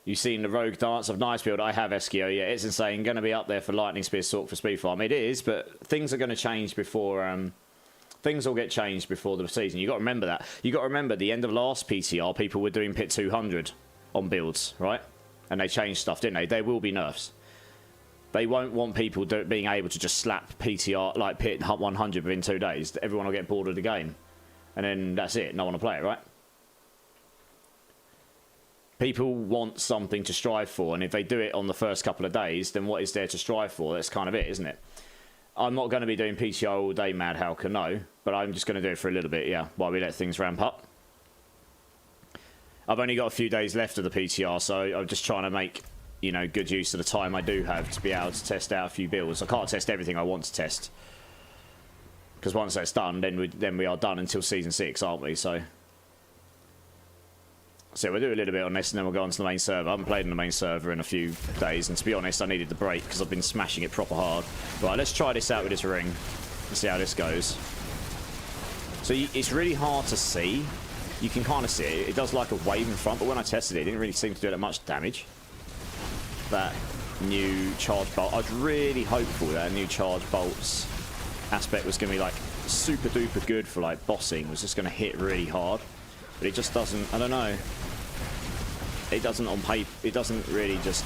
You've seen the Rogue Dance of Nice build. I have Eskio. Yeah, it's insane. Going to be up there for Lightning Spear, Sork for Speed Farm. It is, but things are going to change before... things will get changed before the season. You got to remember that. You got to remember the end of last PTR, people were doing Pit 200 on builds, right? And they changed stuff, didn't they? There will be nerfs. They won't want people being able to just slap PTR, like Pit 100 within 2 days. Everyone will get bored of the game. And then that's it. No one will play it, right? People want something to strive for, and if they do it on the first couple of days, then what is there to strive for? That's kind of it, isn't it? I'm not going to be doing PTR all day, Mad Halka, no, but I'm just going to do it for a little bit, yeah, while we let things ramp up. I've only got a few days left of the PTR, so I'm just trying to make, you know, good use of the time I do have to be able to test out a few builds. I can't test everything I want to test, because once that's done, then we are done until Season 6, aren't we? So we'll do a little bit on this and then we'll go on to the main server. I haven't played on the main server in a few days, and to be honest, I needed the break because I've been smashing it proper hard. Right, let's try this out with this ring and see how this goes. So it's really hard to see. You can kind of see it. It does like a wave in front, but when I tested it, it didn't really seem to do that much damage. That new charge bolt. I was really hopeful that a new charge bolts aspect was going to be like super duper good for like bossing. It was just going to hit really hard. But it just doesn't, I don't know. It doesn't on paper, it doesn't really just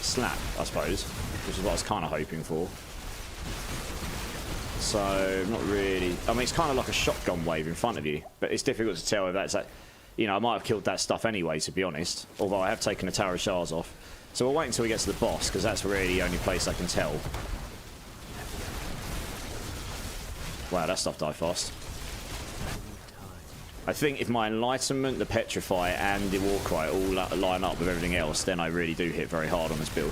slap, I suppose, which is what I was kind of hoping for. So, not really. I mean, it's kind of like a shotgun wave in front of you, but it's difficult to tell if that's like, you know, I might have killed that stuff anyway, to be honest, although I have taken the Tower of Shards off. So we'll wait until we get to the boss, because that's really the only place I can tell. Wow, that stuff died fast. I think if my Enlightenment, the Petrify, and the Warcry all line up with everything else, then I really do hit very hard on this build.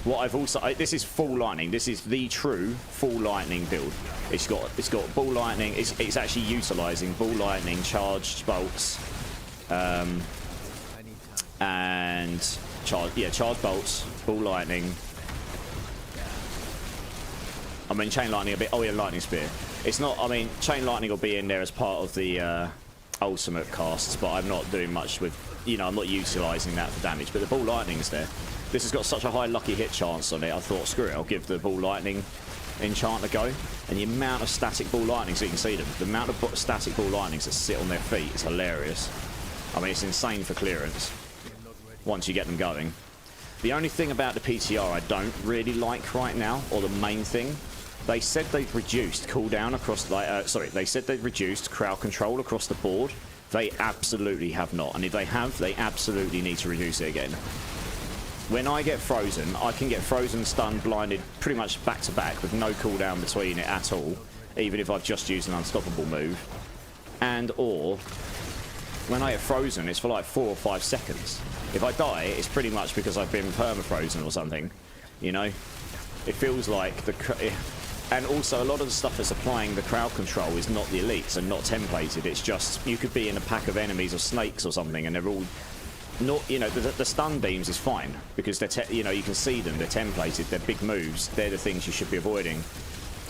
What I've also... this is full lightning. This is the true full lightning build. It's got ball lightning. It's actually utilising ball lightning, charged bolts, and charged bolts, ball lightning. I mean, chain lightning a bit. Oh yeah, lightning spear. It's not, I mean, chain lightning will be in there as part of the ultimate casts, but I'm not doing much with, you know, I'm not utilising that for damage, but the ball lightning's there. This has got such a high lucky hit chance on it, I thought, screw it, I'll give the ball lightning enchant a go. And the amount of static ball lightnings, so you can see them, the amount of static ball lightnings that sit on their feet is hilarious. I mean, it's insane for clearance once you get them going. The only thing about the PTR I don't really like right now, or the main thing, they said they've reduced cooldown across, like, they said they've reduced crowd control across the board. They absolutely have not. And if they have, they absolutely need to reduce it again. When I get frozen, I can get frozen, stunned, blinded pretty much back to back with no cooldown between it at all, even if I've just used an unstoppable move. And or, when I get frozen, it's for like 4 or 5 seconds. If I die, it's pretty much because I've been perma-frozen or something, you know? It feels like and also, a lot of the stuff that's applying the crowd control is not the elites and not templated. It's just, you could be in a pack of enemies or snakes or something, and they're all not, you know, the stun beams is fine, because they're, you know, you can see them, they're templated, they're big moves, they're the things you should be avoiding.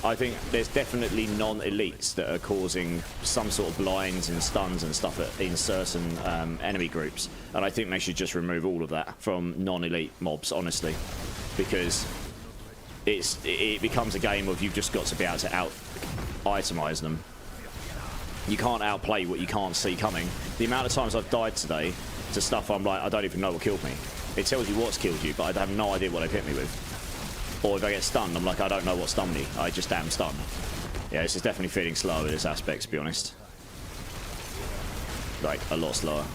I think there's definitely non-elites that are causing some sort of blinds and stuns and stuff in certain enemy groups, and I think they should just remove all of that from non-elite mobs, honestly, because it becomes a game of you've just got to be able to out-itemize them. You can't outplay what you can't see coming. The amount of times I've died today to stuff I'm like, I don't even know what killed me. It tells you what's killed you, but I have no idea what they've hit me with. Or if I get stunned, I'm like, I don't know what stunned me. I just am stunned. Yeah, this is definitely feeling slower in this aspect, to be honest. Like, a lot slower.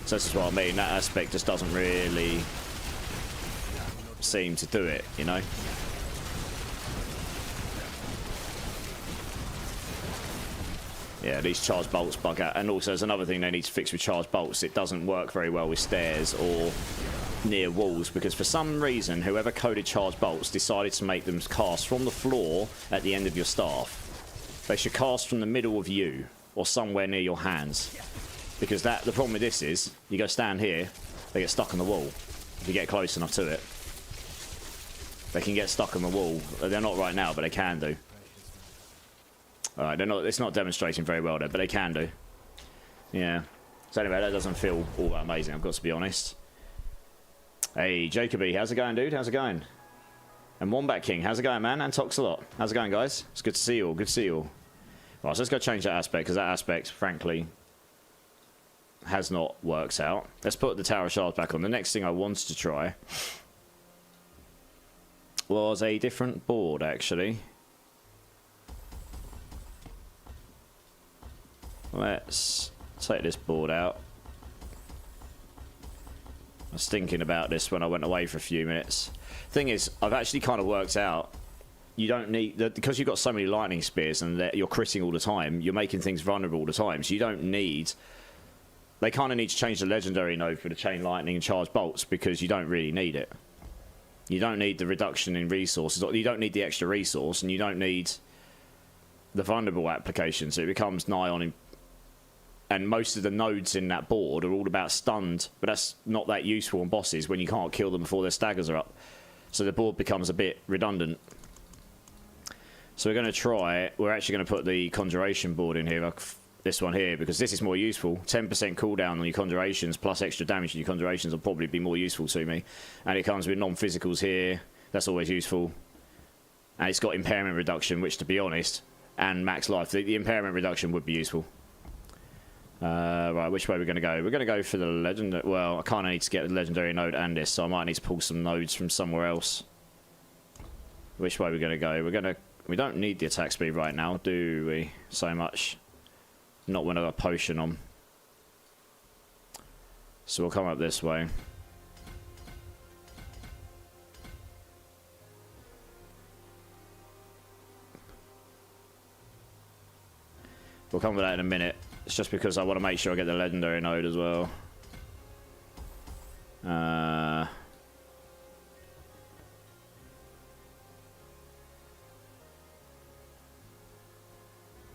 So this is what I mean. That aspect just doesn't really seem to do it, you know? Yeah, these charge bolts bug out. And also, there's another thing they need to fix with charge bolts. It doesn't work very well with stairs or near walls, because for some reason, whoever coded charge bolts decided to make them cast from the floor at the end of your staff. They should cast from the middle of you or somewhere near your hands. Because the problem with this is, you go stand here, they get stuck on the wall. If you get close enough to it. They can get stuck on the wall. They're not right now, but they can do. Alright, it's not demonstrating very well there, but they can do. Yeah. So anyway, that doesn't feel all that amazing, I've got to be honest. Hey, Jacoby, how's it going, dude? How's it going? And Wombat King, how's it going, man? And Toxalot, how's it going, guys? It's good to see you all, good to see you all. Right, so let's go change that aspect, because that aspect, frankly, has not worked out. Let's put the Tower of Shards back on. The next thing I wanted to try was a different board, actually. Let's take this board out. I was thinking about this when I went away for a few minutes. Thing is, I've actually kind of worked out you don't need, because you've got so many lightning spears and you're critting all the time, you're making things vulnerable all the time, so you don't need, they kind of need to change the legendary node for the chain lightning and charge bolts, because you don't really need it. You don't need the reduction in resources, you don't need the extra resource, and you don't need the vulnerable application, so it becomes nigh on. And most of the nodes in that board are all about stunned, but that's not that useful on bosses when you can't kill them before their staggers are up. So the board becomes a bit redundant. So we're going to try, we're actually going to put the conjuration board in here, this one here, because this is more useful. 10% cooldown on your conjurations plus extra damage on your conjurations will probably be more useful to me. And it comes with non-physicals here, that's always useful. And it's got impairment reduction, which, to be honest, and max life, the impairment reduction would be useful. Right, which way are we going to go? We're going to go for the legendary. Well, I kind of need to get the legendary node and this, so I might need to pull some nodes from somewhere else. Which way are we going to go? We don't need the attack speed right now, do we? So much. Not when I've got a potion on. So we'll come up this way. We'll come with that in a minute. It's just because I want to make sure I get the legendary node as well.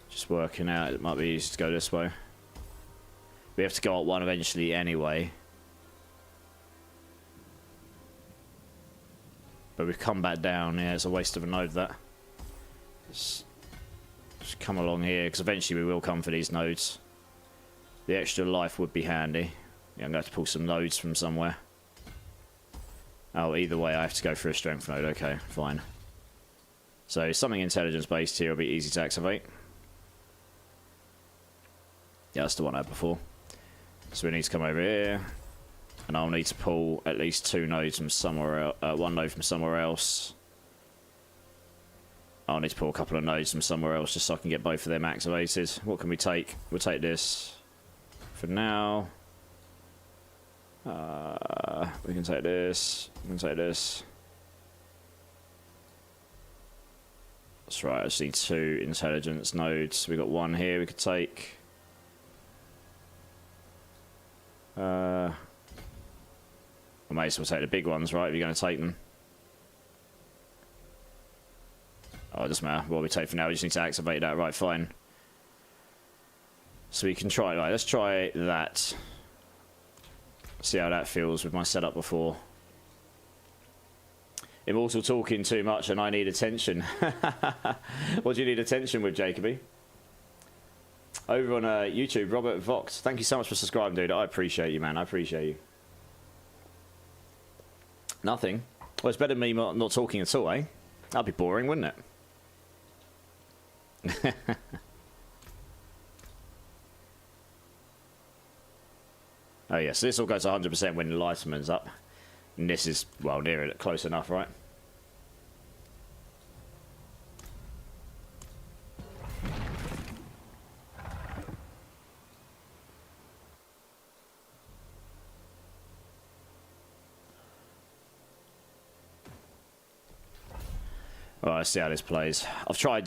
Just working out, it might be easy to go this way. We have to go up one eventually anyway. But we've come back down, yeah, it's a waste of a node that. Just come along here, because eventually we will come for these nodes. The extra life would be handy. Yeah, I'm going to have to pull some nodes from somewhere. Oh, either way I have to go for a strength node, okay, fine. So something intelligence based here will be easy to activate. Yeah, that's the one I had before. So we need to come over here. And I'll need to pull at least two nodes from somewhere else, one node from somewhere else. I'll need to pull a couple of nodes from somewhere else just so I can get both of them activated. What can we take? We'll take this for now. We can take this. We can take this. That's right, I just need two intelligence nodes. We got one here we could take. I may as well take the big ones, right, if you're going to take them. Oh, it doesn't matter what we take for now, we just need to activate that, right, fine. So we can try, right, let's try that. See how that feels with my setup before. Immortal talking too much and I need attention. What do you need attention with, Jacoby? Over on YouTube, Robert Vox, thank you so much for subscribing, dude. I appreciate you, man. I appreciate you. Nothing. Well, it's better than me not talking at all, eh? That'd be boring, wouldn't it? Oh, yeah, so this all goes 100% when Enlightenment's up. And this is, well, near it, close enough, right? Alright, let's see how this plays.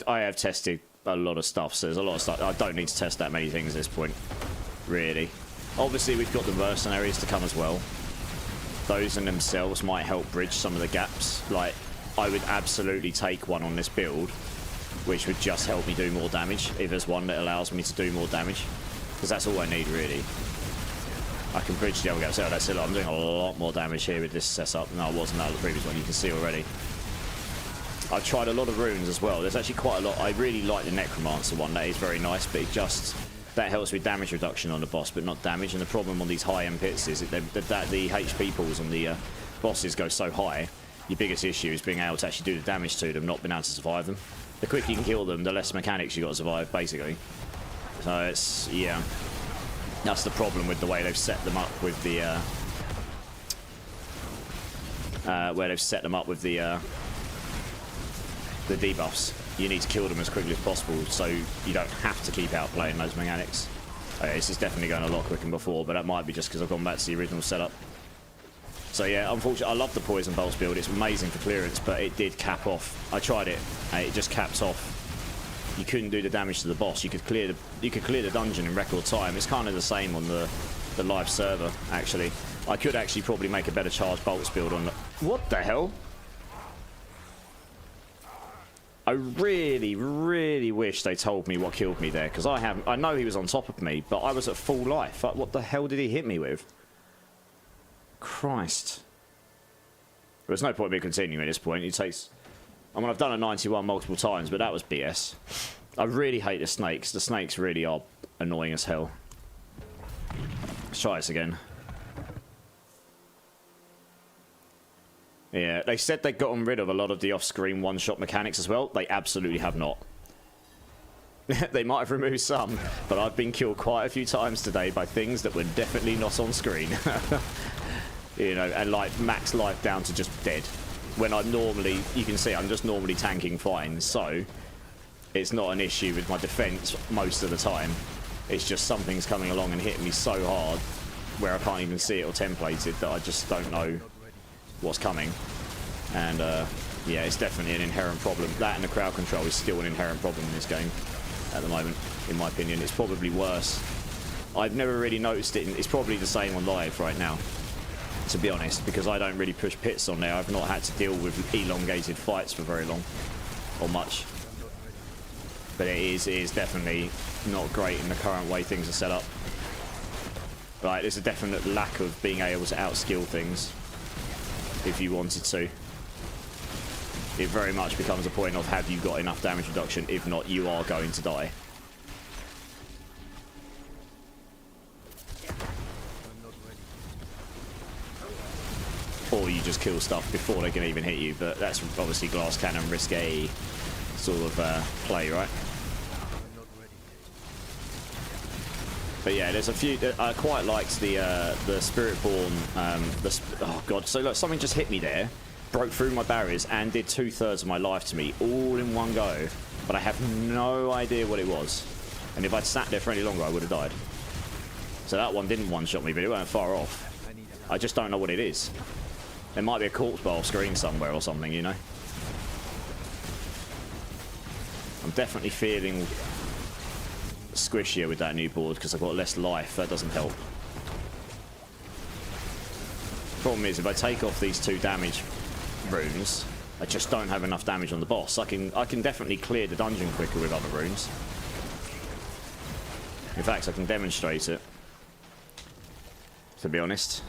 I have tested a lot of stuff, so there's a lot of stuff. I don't need to test that many things at this point, really. Obviously, we've got the mercenaries to come as well. Those in themselves might help bridge some of the gaps. Like, I would absolutely take one on this build, which would just help me do more damage, if there's one that allows me to do more damage. Because that's all I need, really. I can bridge the other gaps. Oh, that's it. I'm doing a lot more damage here with this setup than I was in the previous one, you can see already. I've tried a lot of runes as well. There's actually quite a lot. I really like the Necromancer one. That is very nice, but it just... that helps with damage reduction on the boss, but not damage. And the problem on these high-end pits is that the HP pools on the bosses go so high. Your biggest issue is being able to actually do the damage to them, not being able to survive them. The quicker you can kill them, the less mechanics you got to survive, basically. So it's, yeah, that's the problem with the way they've set them up with the debuffs. You need to kill them as quickly as possible, so you don't have to keep outplaying those mechanics. Okay, this is definitely going a lot quicker than before, but that might be just because I've gone back to the original setup. So yeah, unfortunately, I love the poison bolts build. It's amazing for clearance, but it did cap off. I tried it, and it just capped off. You couldn't do the damage to the boss. You could clear the dungeon in record time. It's kind of the same on the live server, actually. I could actually probably make a better charge bolts build on the... What the hell? I really, really wish they told me what killed me there, because I know he was on top of me, but I was at full life. Like, what the hell did he hit me with? Christ. There's no point in me continuing at this point. It takes... I mean, I've done a 91 multiple times, but that was BS. I really hate the snakes. The snakes really are annoying as hell. Let's try this again. Yeah, they said they'd gotten rid of a lot of the off-screen one-shot mechanics as well. They absolutely have not. They might have removed some, but I've been killed quite a few times today by things that were definitely not on screen. You know, and like max life down to just dead. When I'm normally, you can see I'm just normally tanking fine, so it's not an issue with my defense most of the time. It's just something's coming along and hitting me so hard where I can't even see it or templated that I just don't know what's coming. And yeah, it's definitely an inherent problem. That and the crowd control is still an inherent problem in this game at the moment, in my opinion. It's probably worse. I've never really noticed it. It's probably the same on live right now, to be honest, because I don't really push pits on there. I've not had to deal with elongated fights for very long, or much. But it is definitely not great in the current way things are set up. Right, there's a definite lack of being able to outskill things if you wanted to. It very much becomes a point of, have you got enough damage reduction? If not, you are going to die. Or you just kill stuff before they can even hit you, but that's obviously glass cannon risque sort of play, right? But yeah, there's a few. I quite liked the Spiritborn. Oh god! So look, something just hit me there, broke through my barriers, and did 2/3 of my life to me all in one go. But I have no idea what it was. And if I'd sat there for any longer, I would have died. So that one didn't one-shot me, but it weren't far off. I just don't know what it is. There might be a corpse bar screen somewhere or something, you know. I'm definitely feeling squishier with that new board because I've got less life. That doesn't help. Problem is, if I take off these 2 damage runes, I just don't have enough damage on the boss. I can definitely clear the dungeon quicker with other runes. In fact, I can demonstrate it, to be honest.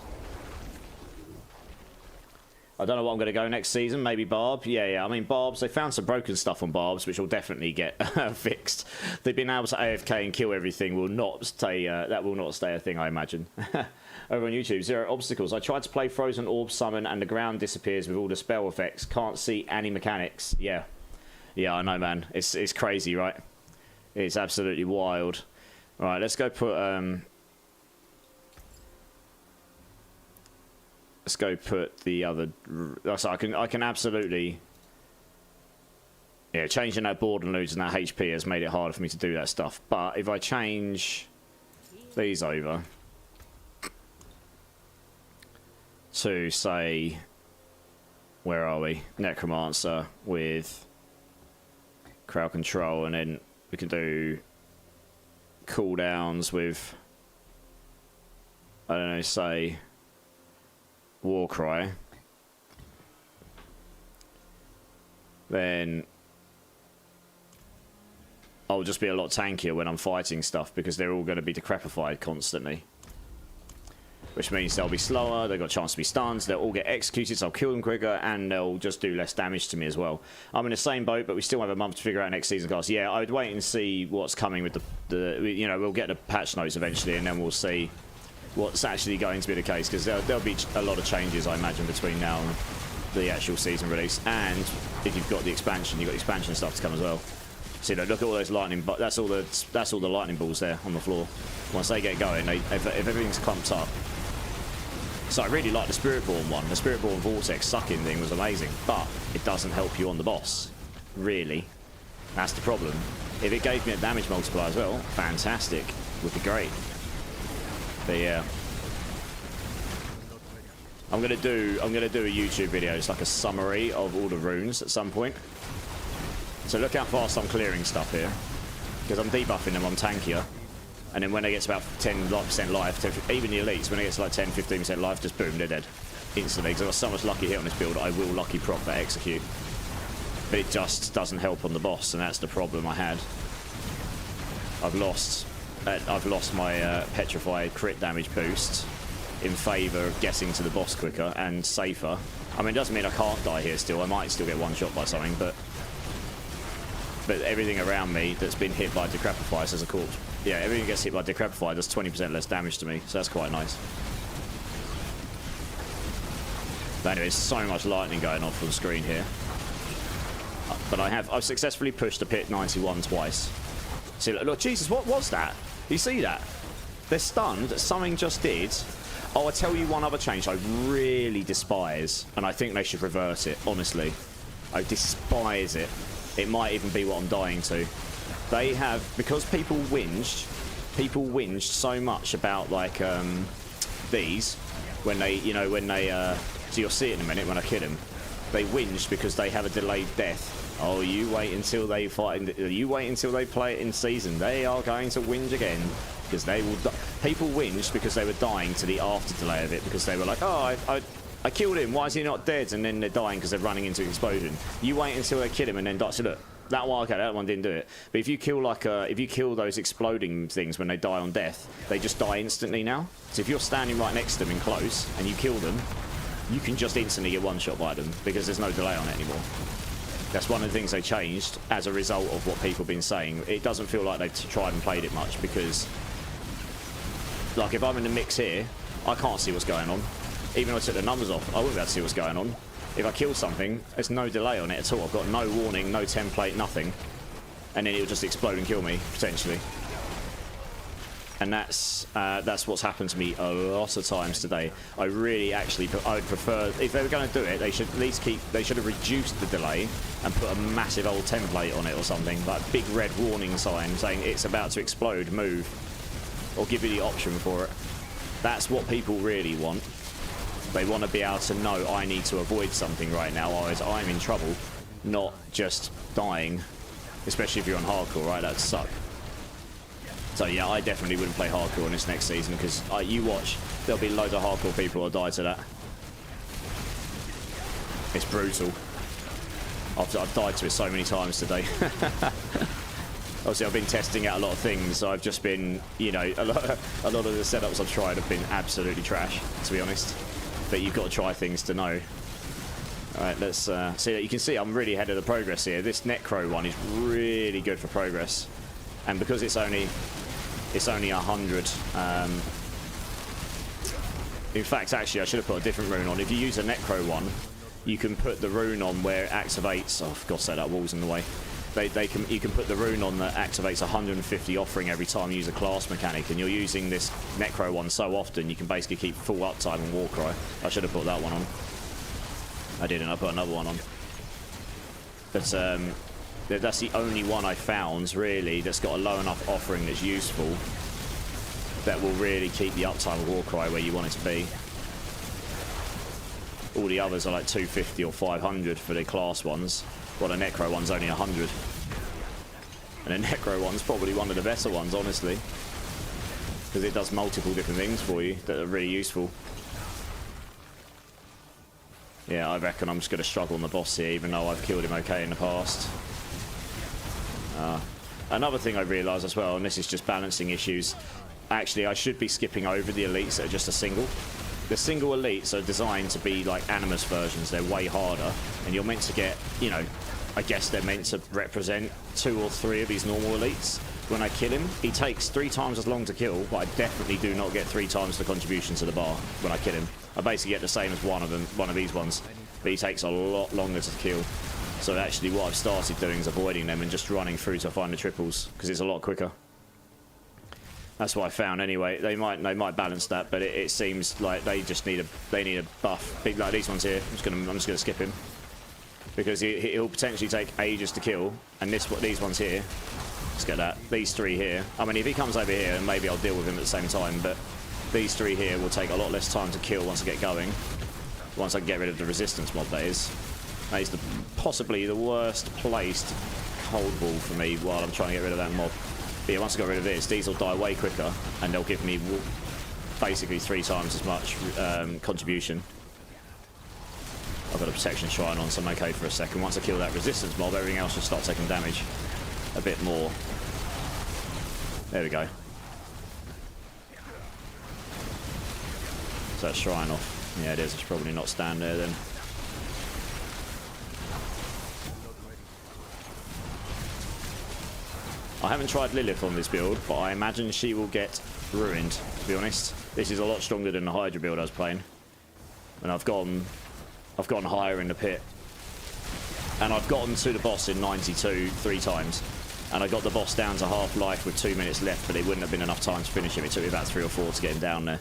I don't know what I'm going to go next season. Maybe Barb. Yeah. I mean, Barbs, they found some broken stuff on Barbs, which will definitely get fixed. They've been able to AFK and kill everything. Will not stay. That will not stay a thing, I imagine. Over on YouTube, 0 obstacles. I tried to play Frozen Orb Summon, and the ground disappears with all the spell effects. Can't see any mechanics. Yeah, I know, man. It's crazy, right? It's absolutely wild. All right, let's go put. Let's go put the other... So I can absolutely... Yeah, changing that board and losing that HP has made it harder for me to do that stuff. But if I change these over to, say... Where are we? Necromancer with crowd control, and then we can do cooldowns with... I don't know, say... Warcry, then I'll just be a lot tankier when I'm fighting stuff because they're all going to be decrepified constantly. which means they'll be slower, they've got a chance to be stunned, they'll all get executed, so I'll kill them quicker, and they'll just do less damage to me as well. I'm in the same boat, but we still have a month to figure out next season cast. Yeah, I would wait and see what's coming with you know, we'll get the patch notes eventually, and then we'll see what's actually going to be the case, because there'll be a lot of changes, I imagine, between now and the actual season release. And if you've got the expansion, you've got expansion stuff to come as well. See, look at all those lightning, but that's all the lightning balls there on the floor. Once they get going, if everything's clumped up. So I really like the Spiritborn one. The Spiritborn Vortex sucking thing was amazing, but it doesn't help you on the boss, really. That's the problem. If it gave me a damage multiplier as well, fantastic, would be great. But yeah, I'm gonna do a YouTube video. It's like a summary of all the runes at some point. So look how fast I'm clearing stuff here, because I'm debuffing them. I'm tankier, and then when it gets about 10% life, even the elites, when it gets like 10-15% life, just boom, they're dead instantly. Because I've got so much lucky hit on this build, I will lucky proc that execute. But it just doesn't help on the boss, and that's the problem I had. I've lost my petrified crit damage boost in favour of getting to the boss quicker and safer. I mean, it doesn't mean I can't die here still. I might still get one shot by something, but everything around me that's been hit by Decrepify as a corpse. Yeah, everything gets hit by Decrepify does 20% less damage to me, so that's quite nice. But anyway, there's so much lightning going off on the screen here. But I've successfully pushed the pit 91 twice. See, look, Jesus, what was that? You see that? They're stunned. Something just did. Oh, I tell you one other change I really despise, and I think they should revert it, honestly. I despise it. It might even be what I'm dying to. They have, because people whinged so much about, like, these, when they, you know, so you'll see it in a minute when I kill them. They whinged because they have a delayed death. Oh, you wait until they fight, you wait until they play it in season. They are going to whinge again, because they will people whinged because they were dying to the after delay of it, because they were like, oh, I killed him, why is he not dead? And then they're dying because they're running into an explosion. You wait until they kill him and then die. So look, that one, okay, that one didn't do it. But if you kill if you kill those exploding things when they die on death, they just die instantly now. So if you're standing right next to them in close and you kill them, you can just instantly get one shot by them because there's no delay on it anymore. That's one of the things they changed as a result of what people have been saying. It doesn't feel like they've tried and played it much, because, like, if I'm in the mix here, I can't see what's going on. Even if I took the numbers off, I wouldn't be able to see what's going on. If I kill something, there's no delay on it at all. I've got no warning, no template, nothing. And then it'll just explode and kill me, potentially. And that's what's happened to me a lot of times today. I really actually, I would prefer, if they were going to do it, they should at least they should have reduced the delay and put a massive old template on it or something, like a big red warning sign saying it's about to explode, move, or give you the option for it. That's what people really want. They want to be able to know, I need to avoid something right now, otherwise I'm in trouble, not just dying, especially if you're on hardcore, right? That'd suck. So yeah, I definitely wouldn't play hardcore in this next season, because you watch, there'll be loads of hardcore people who'll die to that. It's brutal. I've died to it so many times today. Obviously, I've been testing out a lot of things, so I've just been, you know, a lot of the setups I've tried have been absolutely trash, to be honest. But you've got to try things to know. Alright, let's see. You can see I'm really ahead of the progress here. This Necro one is really good for progress. And because it's only 100. In fact, actually, I should have put a different rune on. If you use a Necro one, you can put the rune on where it activates. Oh, for God's sake, that wall's in the way. You can put the rune on that activates 150 offering every time you use a class mechanic, and you're using this Necro one so often you can basically keep full uptime on Warcry. I should have put that one on. I didn't. I put another one on. But that's the only one I found really that's got a low enough offering that's useful that will really keep the uptime of Warcry where you want it to be. All the others are like 250 or 500 for the class ones. Well, the Necro one's only 100. And the Necro one's probably one of the better ones, honestly. Because it does multiple different things for you that are really useful. Yeah, I reckon I'm just going to struggle on the boss here, even though I've killed him okay in the past. Another thing I realised as well, and this is just balancing issues, Actually, I should be skipping over the elites that are just a single. The single elites are designed to be like Animus versions. They're way harder, and you're meant to get, you know, I guess they're meant to represent 2 or 3 of these normal elites. When I kill him, he takes 3 times as long to kill, but I definitely do not get 3 times the contribution to the bar when I kill him. I basically get the same as one of these ones, but he takes a lot longer to kill. So actually what I've started doing is avoiding them and just running through to find the triples, because it's a lot quicker. That's what I found anyway. They might balance that, but it seems like they just need a buff. Big like these ones here. I'm just gonna skip him because he'll potentially take ages to kill. And these ones here. Let's get that. These 3 here. I mean, if he comes over here, then maybe I'll deal with him at the same time. But these 3 here will take a lot less time to kill once I get going. Once I can get rid of the resistance mob, that is. That is possibly the worst placed cold ball for me while I'm trying to get rid of that mob. But yeah, once I got rid of this, these will die way quicker, and they'll give me basically 3 times as much contribution. I've got a protection shrine on, so I'm okay for a second. Once I kill that resistance mob, everything else will start taking damage a bit more. There we go. So that shrine off. Yeah, it is. It's probably not stand there then. I haven't tried Lilith on this build, but I imagine she will get ruined, to be honest. This is a lot stronger than the Hydra build I was playing. And I've gone higher in the pit. And I've gotten to the boss in 92 3 times. And I got the boss down to half life with 2 minutes left, but it wouldn't have been enough time to finish him. It took me about 3 or 4 to get him down there.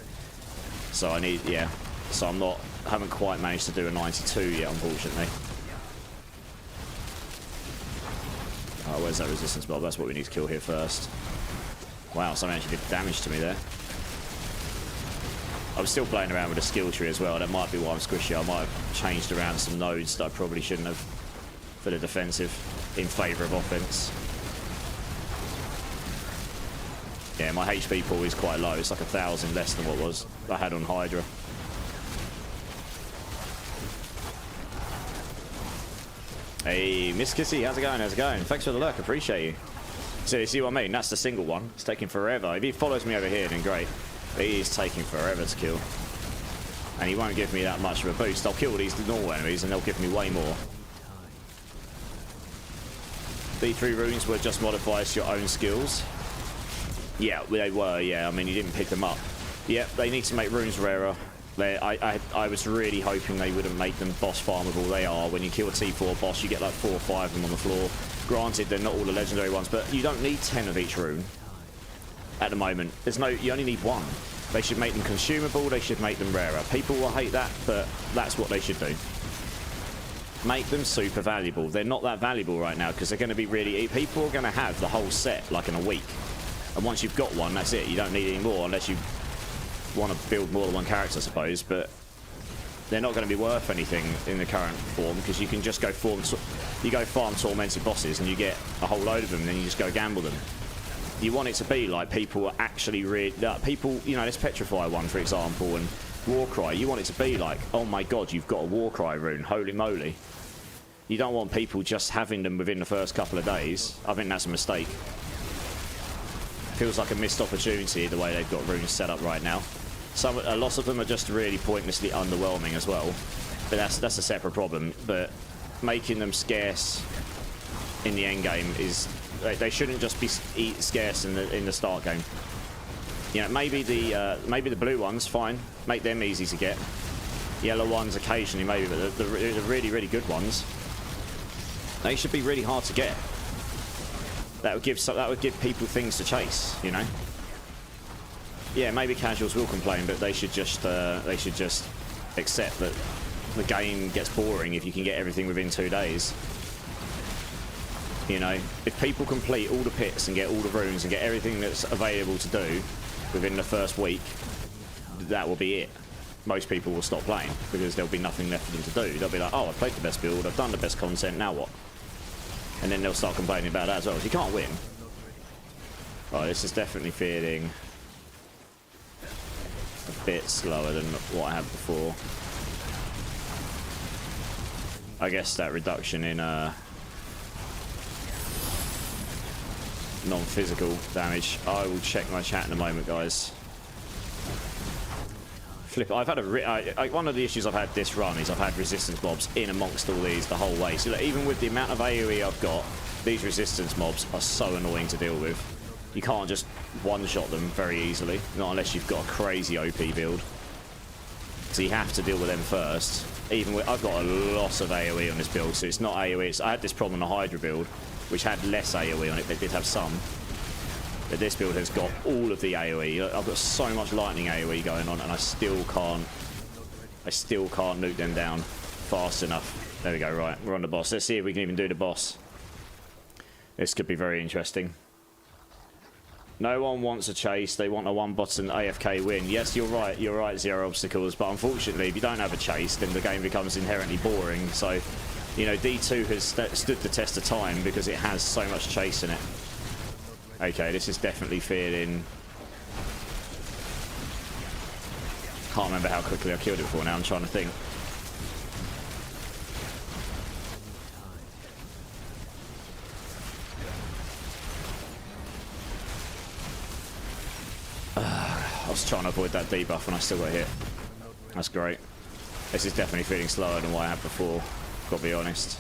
So I need, yeah. So haven't quite managed to do a 92 yet, unfortunately. Oh, where's that resistance mob? That's what we need to kill here first. Wow, someone actually did damage to me there. I was still playing around with a skill tree as well. That might be why I'm squishy. I might have changed around some nodes that I probably shouldn't have for the defensive in favour of offense. Yeah, my HP pool is quite low. It's like 1,000 less than what I had on Hydra. Hey, Miss Kissy, how's it going? How's it going? Thanks for the lurk, appreciate you. So you see what I mean? That's the single one. It's taking forever. If he follows me over here, then great. But he is taking forever to kill. And he won't give me that much of a boost. I'll kill these normal enemies and they'll give me way more. D3 runes were just modifiers to your own skills. Yeah, they were, yeah. I mean, you didn't pick them up. Yeah, they need to make runes rarer. I was really hoping they wouldn't make them boss farmable. They are. When you kill a T4 boss, you get like 4 or 5 of them on the floor. Granted, they're not all the legendary ones, but you don't need 10 of each rune at the moment. You only need 1. They should make them consumable. They should make them rarer. People will hate that, but that's what they should do. Make them super valuable. They're not that valuable right now because they're going to be really... People are going to have the whole set like in a week. And once you've got one, that's it. You don't need any more unless you want to build more than one character, I suppose, but they're not going to be worth anything in the current form because you can just go farm tormented bosses and you get a whole load of them and then you just go gamble them. You want it to be like people are actually people, you know, this Petrify one, for example, and Warcry, you want it to be like, oh my god, you've got a Warcry rune, holy moly. You don't want people just having them within the first couple of days. I think that's a mistake. Feels like a missed opportunity the way they've got runes set up right now. A lot of them are just really pointlessly underwhelming as well, but that's a separate problem. But making them scarce in the end game is they shouldn't just be scarce in the start game. You know, maybe the blue ones, fine, make them easy to get. Yellow ones occasionally maybe, but the really good ones, they should be really hard to get. That would give people things to chase, you know. Yeah, maybe casuals will complain, but they should just accept that the game gets boring if you can get everything within 2 days. You know, if people complete all the pits and get all the runes and get everything that's available to do within the first week, that will be it. Most people will stop playing because there'll be nothing left for them to do. They'll be like, oh, I played the best build, I've done the best content, now what? And then they'll start complaining about that as well. So you can't win. Right, this is definitely feeling a bit slower than what I had before. I guess that reduction in non-physical damage. I will check my chat in a moment, guys. Flip. I've had one of the issues I've had this run is I've had resistance mobs in amongst all these the whole way. So like, even with the amount of AoE I've got, these resistance mobs are so annoying to deal with. You can't just one-shot them very easily, not unless you've got a crazy OP build. So you have to deal with them first. Even with, I've got a lot of AoE on this build, so it's not AoE. I had this problem on the Hydra build, which had less AoE on it, but it did have some. But this build has got all of the AoE. I've got so much lightning AoE going on, and I still can't nuke them down fast enough. There we go. Right, we're on the boss. Let's see if we can even do the boss. This could be very interesting. No one wants a chase. They want a one-button AFK win. Yes, you're right. You're right. Zero obstacles. But unfortunately, if you don't have a chase, then the game becomes inherently boring. So, you know, D2 has stood the test of time because it has so much chase in it. Okay, this is definitely feeling... Can't remember how quickly I killed it for now. I'm trying to think. I was trying to avoid that debuff and I still got hit. That's great. This is definitely feeling slower than what I had before. Gotta be honest.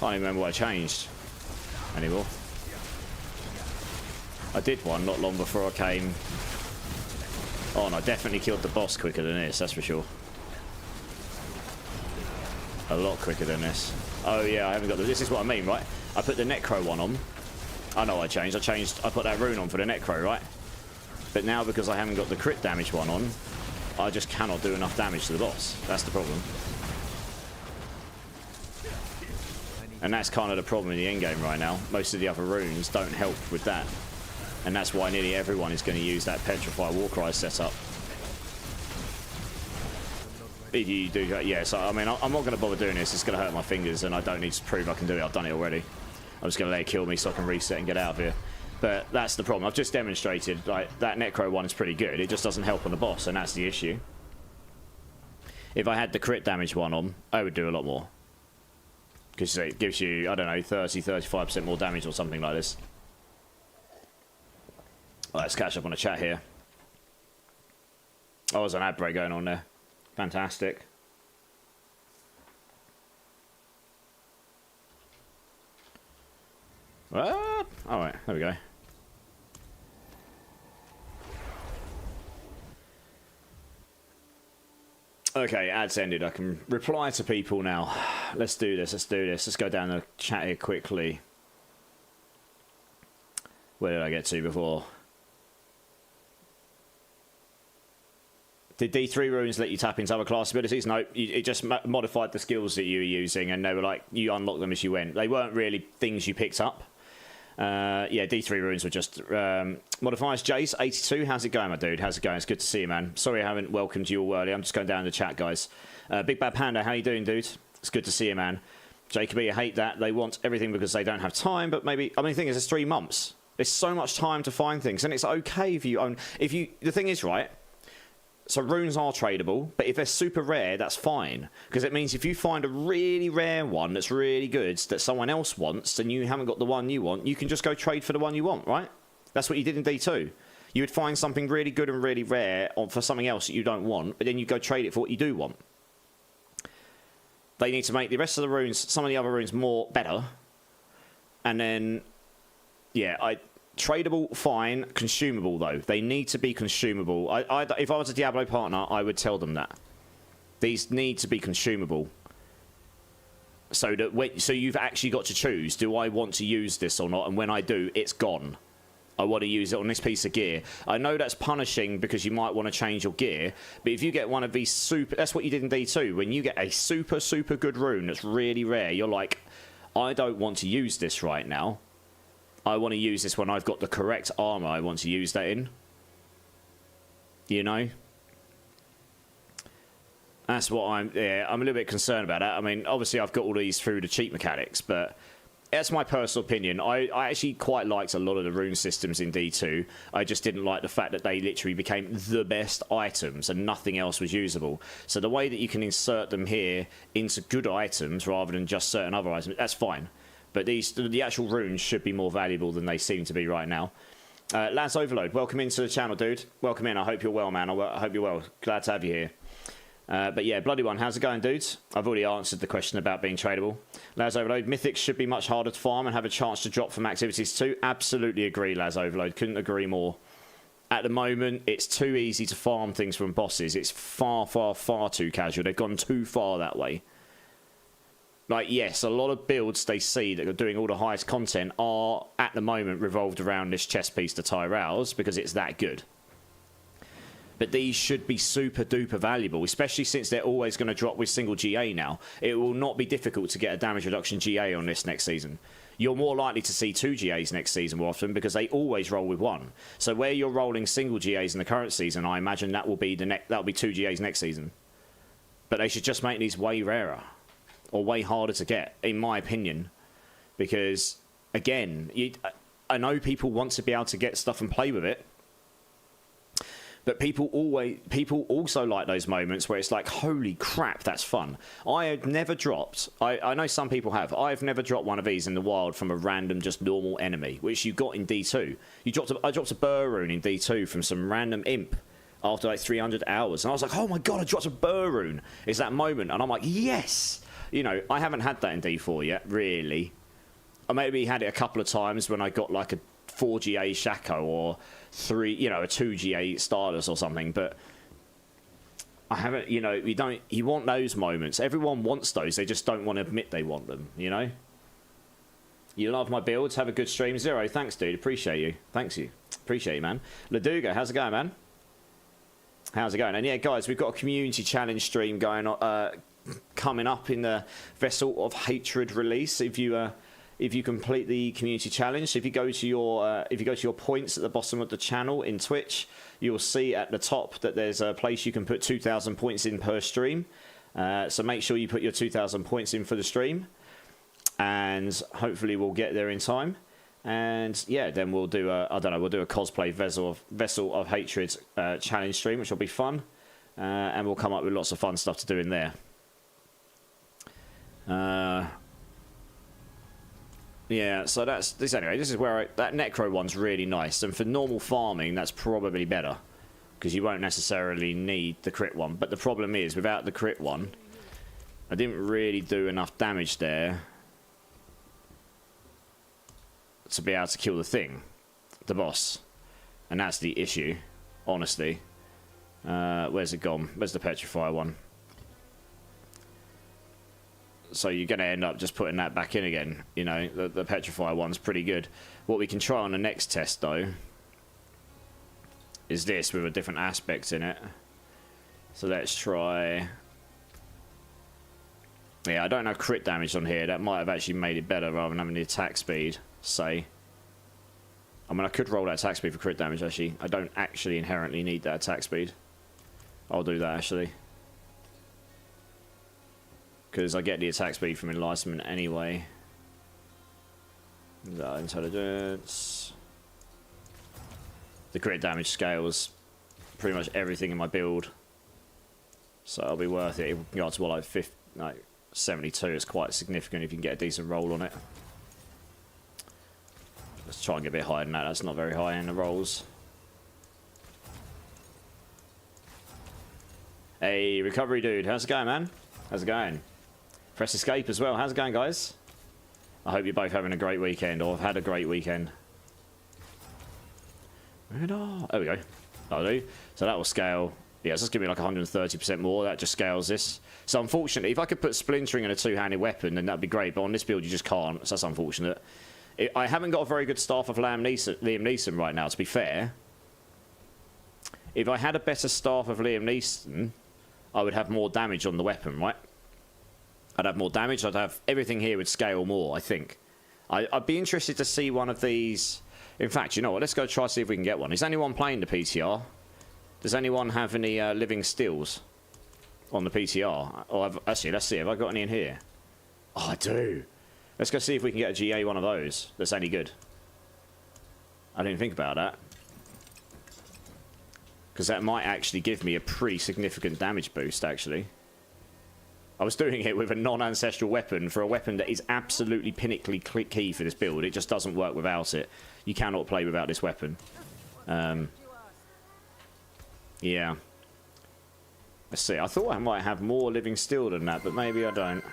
Can't even remember what I changed anymore. I did one not long before I came on. I definitely killed the boss quicker than this, that's for sure. A lot quicker than this. Oh yeah, I haven't got the... This is what I mean, right? I put the Necro one on. I know I changed. I put that rune on for the Necro, right? But now because I haven't got the crit damage one on, I just cannot do enough damage to the boss. That's the problem. And that's kind of the problem in the endgame right now. Most of the other runes don't help with that. And that's why nearly everyone is going to use that Petrify Warcry setup. If you do, yeah, so I mean, I'm not going to bother doing this. It's going to hurt my fingers and I don't need to prove I can do it. I've done it already. I'm just going to let it kill me so I can reset and get out of here. But that's the problem. I've just demonstrated, like, that Necro one is pretty good. It just doesn't help on the boss, and that's the issue. If I had the crit damage one on, I would do a lot more. Because it gives you, I don't know, 30-35% more damage or something like this. Well, let's catch up on the chat here. Oh, there's an ad break going on there. Fantastic. What? Alright, there we go. Okay, ads ended. I can reply to people now. Let's do this, let's do this. Let's go down the chat here quickly. Where did I get to before? Did D3 runes let you tap into other class abilities? No, it just modified the skills that you were using, and they were like, you unlocked them as you went. They weren't really things you picked up. Yeah, D3 runes were just modifiers. Jace82, how's it going, my dude? How's it going? It's good to see you, man. Sorry I haven't welcomed you all early. I'm just going down the chat, guys. Big Bad Panda, how you doing, dude? It's good to see you, man. Jacoby, I hate that. They want everything because they don't have time, but maybe... I mean, the thing is, it's 3 months. There's so much time to find things, and it's okay if you own... The thing is, right... So runes are tradable, but if they're super rare, that's fine. Because it means if you find a really rare one that's really good, that someone else wants, and you haven't got the one you want, you can just go trade for the one you want, right? That's what you did in D2. You would find something really good and really rare for something else that you don't want, but then you go trade it for what you do want. They need to make the rest of the runes, some of the other runes, better. And then, yeah, tradable, fine. Consumable, though. They need to be consumable. If I was a Diablo partner, I would tell them that. These need to be consumable. So you've actually got to choose, do I want to use this or not? And when I do, it's gone. I want to use it on this piece of gear. I know that's punishing because you might want to change your gear, but if you get one of these super... That's what you did in D2. When you get a super, super good rune that's really rare, you're like, I don't want to use this right now. I want to use this when I've got the correct armor I want to use that in. You know? That's what I'm a little bit concerned about that. I mean, obviously I've got all these through the cheat mechanics, but That's my personal opinion. I actually quite liked a lot of the rune systems in D2. I just didn't like the fact that they literally became the best items and nothing else was usable. So the way that you can insert them here into good items rather than just certain other items, that's fine. But the actual runes should be more valuable than they seem to be right now. Lance Overload, welcome into the channel, dude. Welcome in. I hope you're well, man. I hope you're well. Glad to have you here. But yeah, Bloody One, how's it going, dudes? I've already answered the question about being tradable. Laz Overload, Mythics should be much harder to farm and have a chance to drop from activities too. Absolutely agree, Laz Overload. Couldn't agree more. At the moment, it's too easy to farm things from bosses. It's far, far, far too casual. They've gone too far that way. Like, yes, a lot of builds they see that are doing all the highest content are, at the moment, revolved around this chess piece to Tyrell's because it's that good. But these should be super duper valuable, especially since they're always going to drop with single GA now. It will not be difficult to get a damage reduction GA on this next season. You're more likely to see 2 GAs next season more often because they always roll with 1. So where you're rolling single GAs in the current season, I imagine that will be 2 GAs next season. But they should just make these way rarer or way harder to get, in my opinion, because again, I know people want to be able to get stuff and play with it. But people also like those moments where it's like, holy crap, that's fun. I have never dropped, I know some people have, I've never dropped one of these in the wild from a random, just normal enemy, which you got in D2. I dropped a burr rune in D2 from some random imp after like 300 hours. And I was like, oh my god, I dropped a burr rune. It's that moment. And I'm like, yes! You know, I haven't had that in D4 yet, really. I maybe had it a couple of times when I got like a 4GA Shaco or a 2GA Stardust or something, but I haven't, you want those moments. Everyone wants those, they just don't want to admit they want them, you know? You love my builds, have a good stream. Zero, thanks dude, appreciate you. Thanks you, appreciate you, man. Laduga, how's it going, man? How's it going? And yeah, guys, we've got a community challenge stream going on, coming up in the Vessel of Hatred release. If you complete the community challenge, if you go to your points at the bottom of the channel in Twitch, you'll see at the top that there's a place you can put 2,000 points in per stream. So make sure you put your 2,000 points in for the stream, and hopefully we'll get there in time. And yeah, then we'll do we'll do a cosplay Vessel of Hatred challenge stream, which will be fun, and we'll come up with lots of fun stuff to do in there. Yeah, so that's this anyway. This is where that Necro one's really nice, and for normal farming, that's probably better because you won't necessarily need the crit one. But the problem is, without the crit one, I didn't really do enough damage there to be able to kill the thing, the boss, and that's the issue, honestly. Where's it gone? Where's the Petrify one? So you're going to end up just putting that back in again. You know, the Petrify one's pretty good. What we can try on the next test, though, is this with a different aspect in it. So let's try... Yeah, I don't have crit damage on here. That might have actually made it better rather than having the attack speed, say. I mean, I could roll that attack speed for crit damage, actually. I don't actually inherently need that attack speed. I'll do that, actually. Because I get the attack speed from Enlightenment anyway. Intelligence. The crit damage scales pretty much everything in my build. So it'll be worth it. It can go up to what, like 72. It's quite significant if you can get a decent roll on it. Let's try and get a bit higher than that. That's not very high in the rolls. Hey, recovery dude. How's it going, man? How's it going? Press escape as well. How's it going, guys? I hope you're both having a great weekend, or have had a great weekend. There we go. That'll do. So that will scale. Yeah, it's just give me like 130% more. That just scales this. So unfortunately, if I could put splintering in a two-handed weapon, then that'd be great. But on this build, you just can't. So that's unfortunate. I haven't got a very good staff of Liam Neeson right now, to be fair. If I had a better staff of Liam Neeson, I would have more damage on the weapon, right? I'd have more damage. I'd have everything here would scale more, I think. I'd be interested to see one of these. In fact, you know what? Let's go try to see if we can get one. Is anyone playing the PTR? Does anyone have any living stills on the PTR? Or actually, let's see. Have I got any in here? Oh, I do. Let's go see if we can get a GA one of those that's any good. I didn't think about that. Because that might actually give me a pretty significant damage boost, actually. I was doing it with a non-ancestral weapon for a weapon that is absolutely pinnacly key for this build. It just doesn't work without it. You cannot play without this weapon. Yeah. Let's see. I thought I might have more living steel than that, but maybe I don't.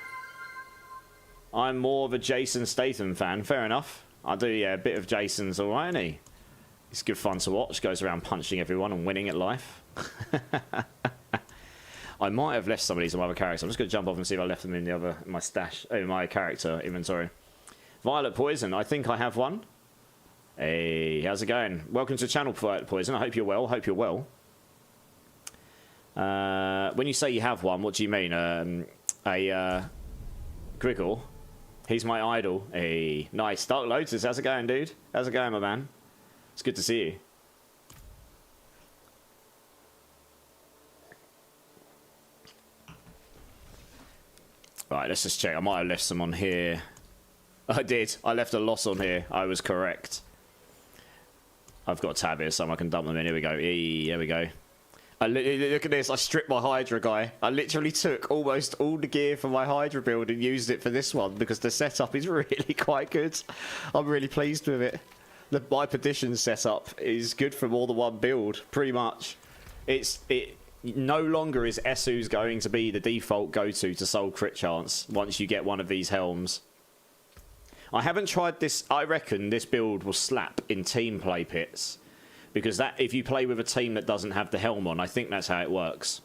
I'm more of a Jason Statham fan. Fair enough. I do, yeah. A bit of Jason's alright, isn't he? It's good fun to watch. Goes around punching everyone and winning at life. I might have left some of these on my other characters. I'm just going to jump off and see if I left them in the other, my stash, my character inventory. Violet Poison. I think I have one. Hey, how's it going? Welcome to the channel, Violet Poison. I hope you're well. Hope you're well. When you say you have one, what do you mean? Griggle. He's my idol. Hey, nice. Dark Lotus. How's it going, dude? How's it going, my man? It's good to see you. Right, let's just check. I might have left some on here. I did. I left a lot on here. I was correct. I've got a tab here, so I can dump them in. Here we go. Here we go. Look at this. I stripped my Hydra guy. I literally took almost all the gear from my Hydra build and used it for this one because the setup is really quite good. I'm really pleased with it. My Perdition setup is good for more than one build, pretty much. It no longer is Esu's going to be the default go-to to solve crit chance once you get one of these helms. I haven't tried this. I reckon this build will slap in team play pits. Because that, if you play with a team that doesn't have the helm on, I think that's how it works.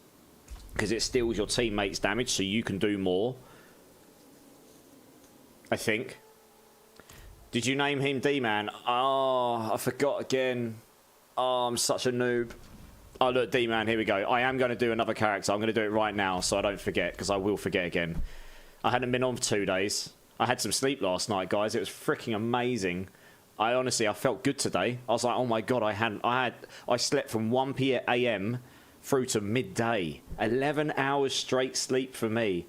Because it steals your teammates' damage, so you can do more. I think. Did you name him D-Man? Oh, I forgot again. Oh, I'm such a noob. Oh, look, D-Man, here we go. I am going to do another character. I'm going to do it right now so I don't forget, because I will forget again. I hadn't been on for 2 days. I had some sleep last night, guys. It was freaking amazing. I honestly felt good today. I was like, oh my god, I slept from 1 AM through to midday. 11 hours straight sleep for me.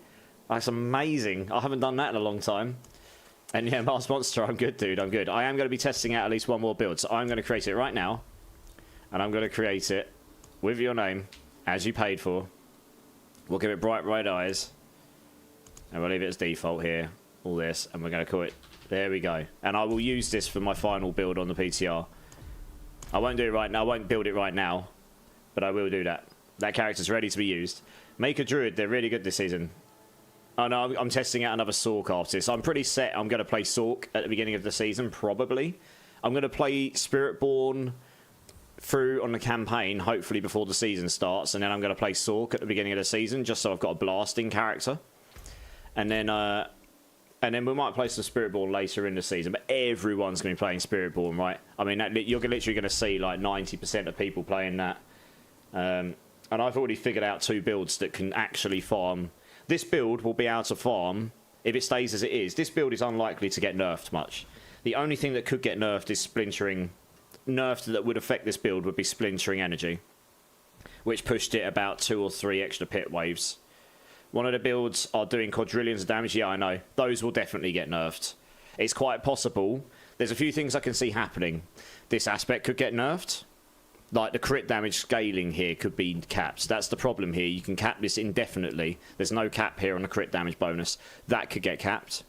That's amazing. I haven't done that in a long time. And yeah, Mars Monster, I'm good, dude. I'm good. I am going to be testing out at least one more build, so I'm going to create it right now. And I'm going to create it with your name, as you paid for. We'll give it bright red eyes. And we'll leave it as default here. All this, and we're going to call it. There we go. And I will use this for my final build on the PTR. I won't do it right now. I won't build it right now. But I will do that. That character's ready to be used. Make a Druid. They're really good this season. Oh no, I'm testing out another Sork after this. I'm pretty set. I'm going to play Sork at the beginning of the season, probably. I'm going to play Spiritborn through on the campaign, hopefully before the season starts. And then I'm going to play Sork at the beginning of the season, just so I've got a blasting character. And then we might play some Spiritborn later in the season, but everyone's going to be playing Spiritborn, right? I mean, you're literally going to see like 90% of people playing that. And I've already figured out 2 builds that can actually farm. This build will be able to farm if it stays as it is. This build is unlikely to get nerfed much. The only thing that could get nerfed is splintering. Nerfed that would affect this build would be splintering energy, which pushed it about 2 or 3 extra pit waves. One of the builds are doing quadrillions of damage. Yeah, I know. Those will definitely get nerfed. It's quite possible. There's a few things I can see happening. This aspect could get nerfed. Like the crit damage scaling here could be capped. That's the problem here. You can cap this indefinitely. There's no cap here on the crit damage bonus. That could get capped.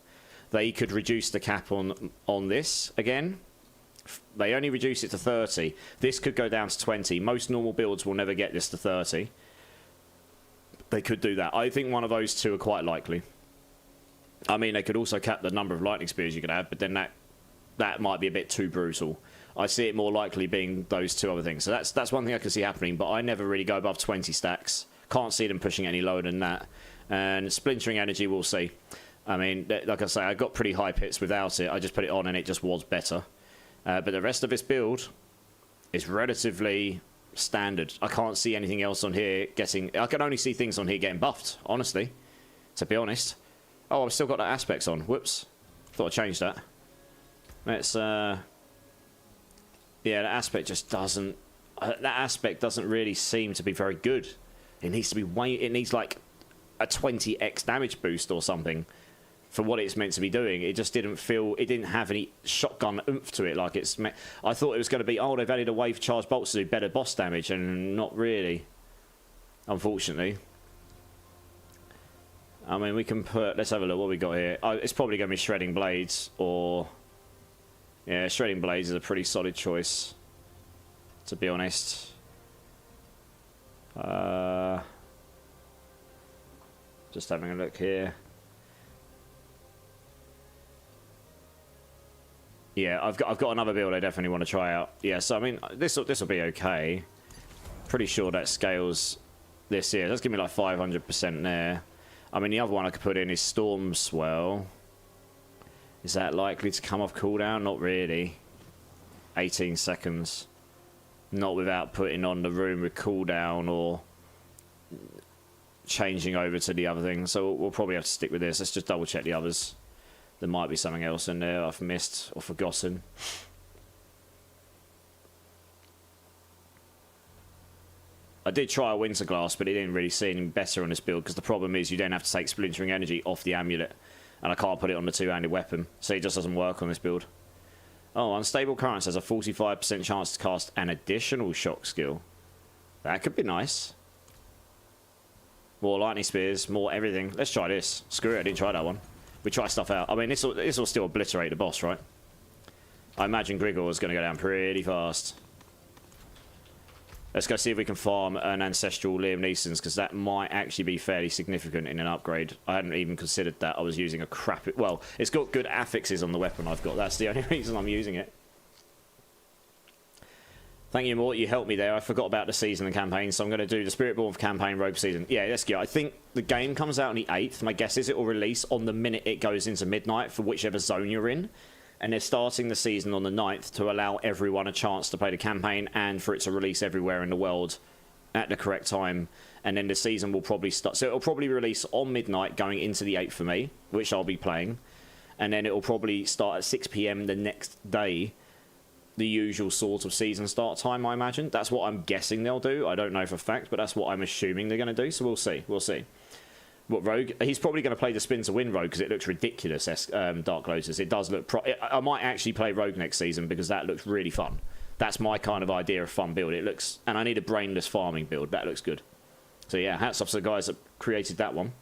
They could reduce the cap on this again. They only reduce it to 30. This could go down to 20. Most normal builds will never get this to 30. They could do that. I think one of those 2 are quite likely. I mean, they could also cap the number of lightning spears you can have, but then that might be a bit too brutal. I see it more likely being those 2 other things. So that's one thing I can see happening, but I never really go above 20 stacks. Can't see them pushing any lower than that. And splintering energy, we'll see. I mean, like I say, I got pretty high pits without it. I just put it on and it just was better. But the rest of this build is relatively standard. I can't see anything else on here getting... I can only see things on here getting buffed, honestly. To be honest. Oh, I've still got that aspects on. Whoops. Thought I changed that. Let's... Yeah, that aspect just doesn't... that aspect doesn't really seem to be very good. It needs to be way... It needs like a 20x damage boost or something. for what it's meant to be doing. It just didn't feel, it didn't have any shotgun oomph to it like it's meant. I thought it was going to be, oh, they've added a wave of charged bolts to do better boss damage, and not really, unfortunately. I mean, we can put, let's have a look what we got here. Oh, it's probably going to be Shredding Blades, or, yeah, Shredding Blades is a pretty solid choice, to be honest. Just having a look here. Yeah, I've got another build I definitely want to try out. Yeah, so I mean, this will be okay. Pretty sure that scales this here. That's give me like 500% there. I mean, the other one I could put in is Storm Swell. Is that likely to come off cooldown? Not really. 18 seconds. Not without putting on the room with cooldown or changing over to the other thing. So we'll probably have to stick with this. Let's just double check the others. There might be something else in there I've missed or forgotten. I did try a Winter Glass, but it didn't really see any better on this build, because the problem is you then have to take Splintering Energy off the amulet, and I can't put it on the two-handed weapon, so it just doesn't work on this build. Oh, Unstable Currents has a 45% chance to cast an additional shock skill. That could be nice. More Lightning Spears, more everything. Let's try this. Screw it, I didn't try that one. We try stuff out. I mean, this will still obliterate the boss, right? I imagine Grigor is going to go down pretty fast. Let's go see if we can farm an Ancestral Liam Neeson's, because that might actually be fairly significant in an upgrade. I hadn't even considered that. I was using a crap... Well, it's got good affixes on the weapon I've got. That's the only reason I'm using it. Thank you, Mort. You helped me there. I forgot about the season and campaign, so I'm going to do the Spiritborn campaign rogue season. Yeah, let's go. I think the game comes out on the 8th. My guess is it will release on the minute it goes into midnight for whichever zone you're in. And they're starting the season on the 9th to allow everyone a chance to play the campaign and for it to release everywhere in the world at the correct time. And then the season will probably start. So it'll probably release on midnight going into the 8th for me, which I'll be playing. And then it'll probably start at 6 PM the next day. The usual sort of season start time, I imagine. That's what I'm guessing they'll do. I don't know for a fact, but that's what I'm assuming they're going to do. So we'll see. We'll see. What Rogue? He's probably going to play the Spin to Win Rogue because it looks ridiculous. Dark Lotus. It does look. I might actually play Rogue next season because that looks really fun. That's my kind of idea of fun build. It looks, and I need a brainless farming build. That looks good. So yeah, hats off to the guys that created that one.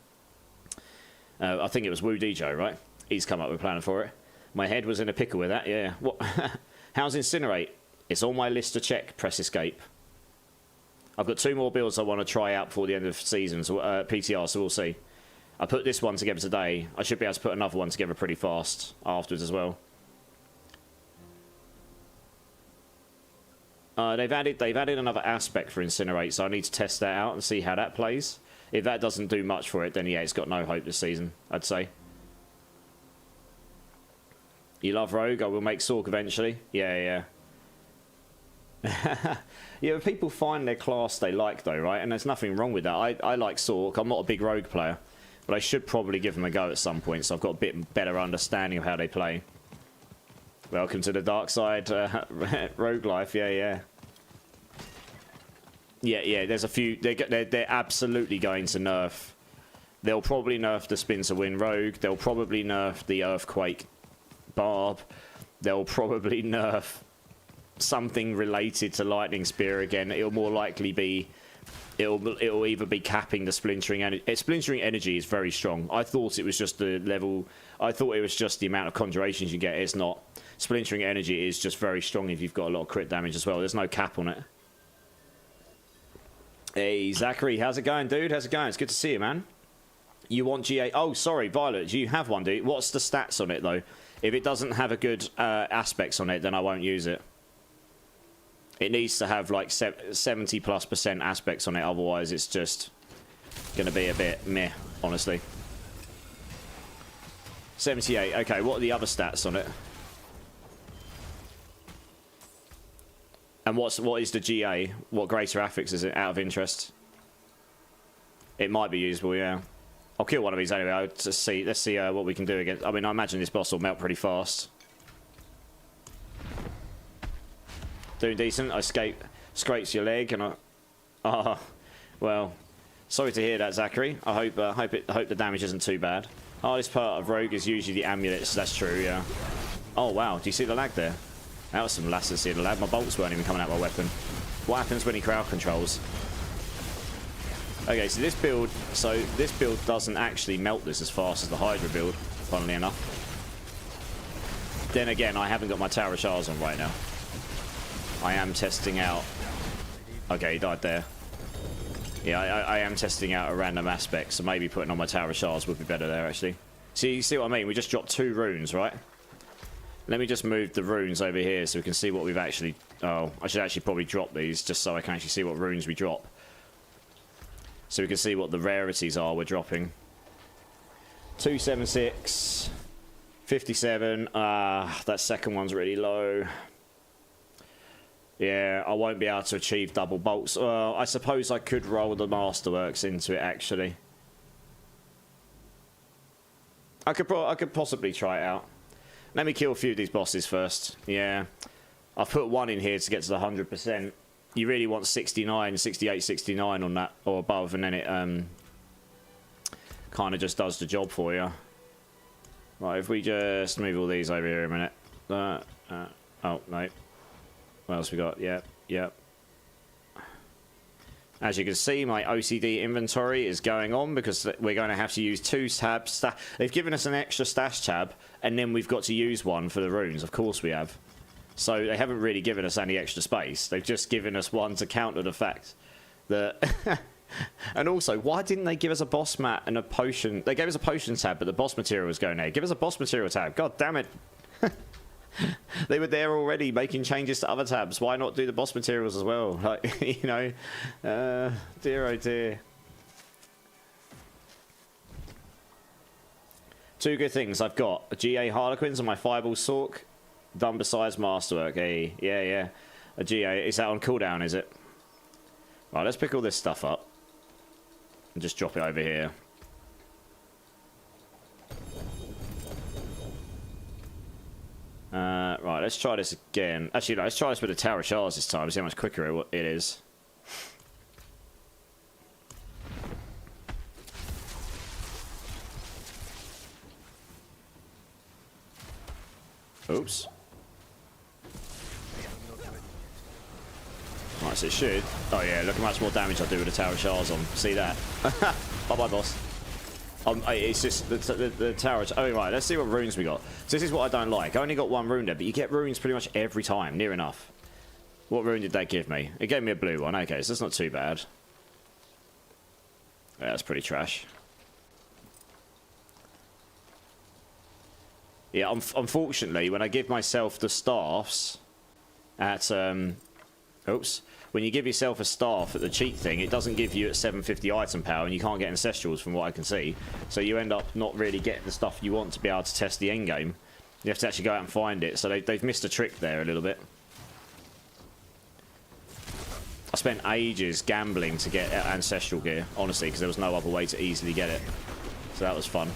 I think it was Woo Dejo, right? He's come up with a plan for it. My head was in a pickle with that. Yeah. What? How's Incinerate? It's on my list to check. Press escape. I've got 2 more builds I want to try out before the end of the season, so, PTR, so we'll see. I put this one together today. I should be able to put another one together pretty fast afterwards as well. They've added another aspect for Incinerate, so I need to test that out and see how that plays. If that doesn't do much for it, then yeah, it's got no hope this season, I'd say. You love Rogue? I will make Sork eventually. Yeah. Yeah, but people find their class they like, though, right? And there's nothing wrong with that. I like Sork. I'm not a big Rogue player, but I should probably give them a go at some point, so I've got a bit better understanding of how they play. Welcome to the dark side, Rogue life. Yeah. There's a few. They're absolutely going to nerf. They'll probably nerf the Spin to Win Rogue. They'll probably nerf the Earthquake Barb. They'll probably nerf something related to Lightning Spear again. It'll more likely be, it'll either be capping the Splintering Energy. Splintering Energy is very strong. I thought it was just the level, I thought it was just the amount of conjurations you get. It's not. Splintering Energy is just very strong if you've got a lot of crit damage as well. There's no cap on it. Hey Zachary, how's it going, dude? How's it going? It's good to see you, man. You want GA? Oh, sorry, Violet, do you have one, dude? What's the stats on it, though? If it doesn't have a good aspects on it, then I won't use it. It needs to have like 70+% aspects on it, otherwise it's just going to be a bit meh, honestly. 78. Okay, what are the other stats on it? And what is the GA? What greater affix is it, out of interest? It might be usable, yeah. I'll kill one of these anyway. Let's see what we can do against. I mean, I imagine this boss will melt pretty fast. Doing decent. I scrapes your leg and I... well, Sorry to hear that, Zachary. I hope the damage isn't too bad. Hardest part of Rogue is usually the amulets. That's true, yeah. Oh wow, do you see the lag there? That was some latency in the lag. My bolts weren't even coming out my weapon. What happens when he crowd controls? Okay, so this build doesn't actually melt this as fast as the Hydra build, funnily enough. Then again, I haven't got my Tower of Shards on right now. I am testing out. Okay, he died there. Yeah, I am testing out a random aspect, so maybe putting on my Tower of Shards would be better there, actually. See, you see what I mean? We just dropped 2 runes, right? Let me just move the runes over here so we can see what we've actually... Oh, I should actually probably drop these just so I can actually see what runes we drop. So we can see what the rarities are we're dropping. 276... 57, that second one's really low. Yeah, I won't be able to achieve double bolts. Well, I suppose I could roll the Masterworks into it, actually. I could possibly try it out. Let me kill a few of these bosses first. Yeah, I've put 1 in here to get to the 100%. You really want 69, 68, 69 on that or above, and then it kind of just does the job for you. Right, if we just move all these over here a minute. Oh, no. What else we got? Yep. As you can see, my OCD inventory is going on because we're going to have to use 2 tabs. They've given us an extra stash tab, and then we've got to use 1 for the runes. Of course we have. So they haven't really given us any extra space. They've just given us 1 to counter the fact that... And also, why didn't they give us a boss mat and a potion? They gave us a potion tab, but the boss material was going there. Give us a boss material tab. God damn it. They were there already making changes to other tabs. Why not do the boss materials as well? Like, you know, dear oh dear. 2 good things. I've got a GA Harlequins and my Fireball Sork done besides Masterwork. Hey, yeah. A GA. Is that on cooldown, is it? Right, let's pick all this stuff up. And just drop it over here. Right, let's try this again. Actually, no, let's try this with the Tower of Shards this time. See how much quicker it is. Oops. Right, so it should. Oh yeah, look how much more damage I do with the Tower of Shards on. See that? Bye-bye, boss. It's just the Tower of... Oh, right, let's see what runes we got. So this is what I don't like. I only got 1 rune there, but you get runes pretty much every time, near enough. What rune did they give me? It gave me a blue one. Okay, so that's not too bad. Yeah, that's pretty trash. Yeah, unfortunately, when I give myself the staffs at... Oops. When you give yourself a staff at the cheat thing, it doesn't give you at 750 item power, and you can't get ancestrals from what I can see. So you end up not really getting the stuff you want to be able to test the end game. You have to actually go out and find it. So they've missed a trick there a little bit. I spent ages gambling to get ancestral gear, honestly, because there was no other way to easily get it. So that was fun.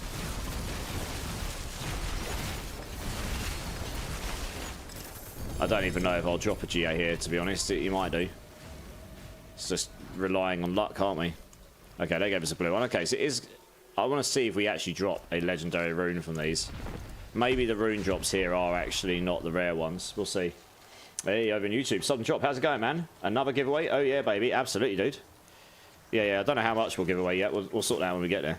I don't even know if I'll drop a GA here, to be honest. You might do. It's just relying on luck, aren't we? Okay, they gave us a blue one. Okay, so it is... I want to see if we actually drop a legendary rune from these. Maybe the rune drops here are actually not the rare ones. We'll see. Hey, over on YouTube. Sudden drop. How's it going, man? Another giveaway? Oh, yeah, baby. Absolutely, dude. Yeah. I don't know how much we'll give away yet. We'll sort that out when we get there.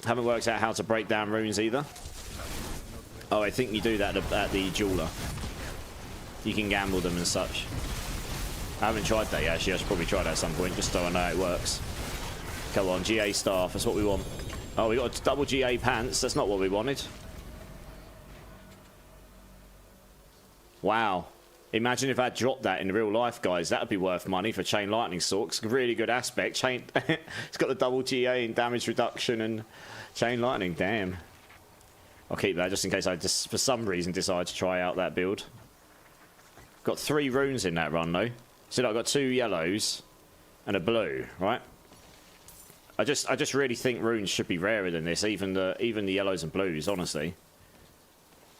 Haven't worked out how to break down runes either. Oh, I think you do that at the jeweler. You can gamble them and such. I haven't tried that yet, actually. I should probably try that at some point, just so I know how it works. Come on, GA staff. That's what we want. Oh, we got a double GA pants. That's not what we wanted. Wow. Imagine if I dropped that in real life, guys. That would be worth money for Chain Lightning Sorks. Really good aspect. It's got the double GA and damage reduction and Chain Lightning. Damn. I'll keep that just in case I just, for some reason, decide to try out that build. Got 3 runes in that run, though. So I've got 2 yellows and a blue, right? I just really think runes should be rarer than this, even the yellows and blues, honestly.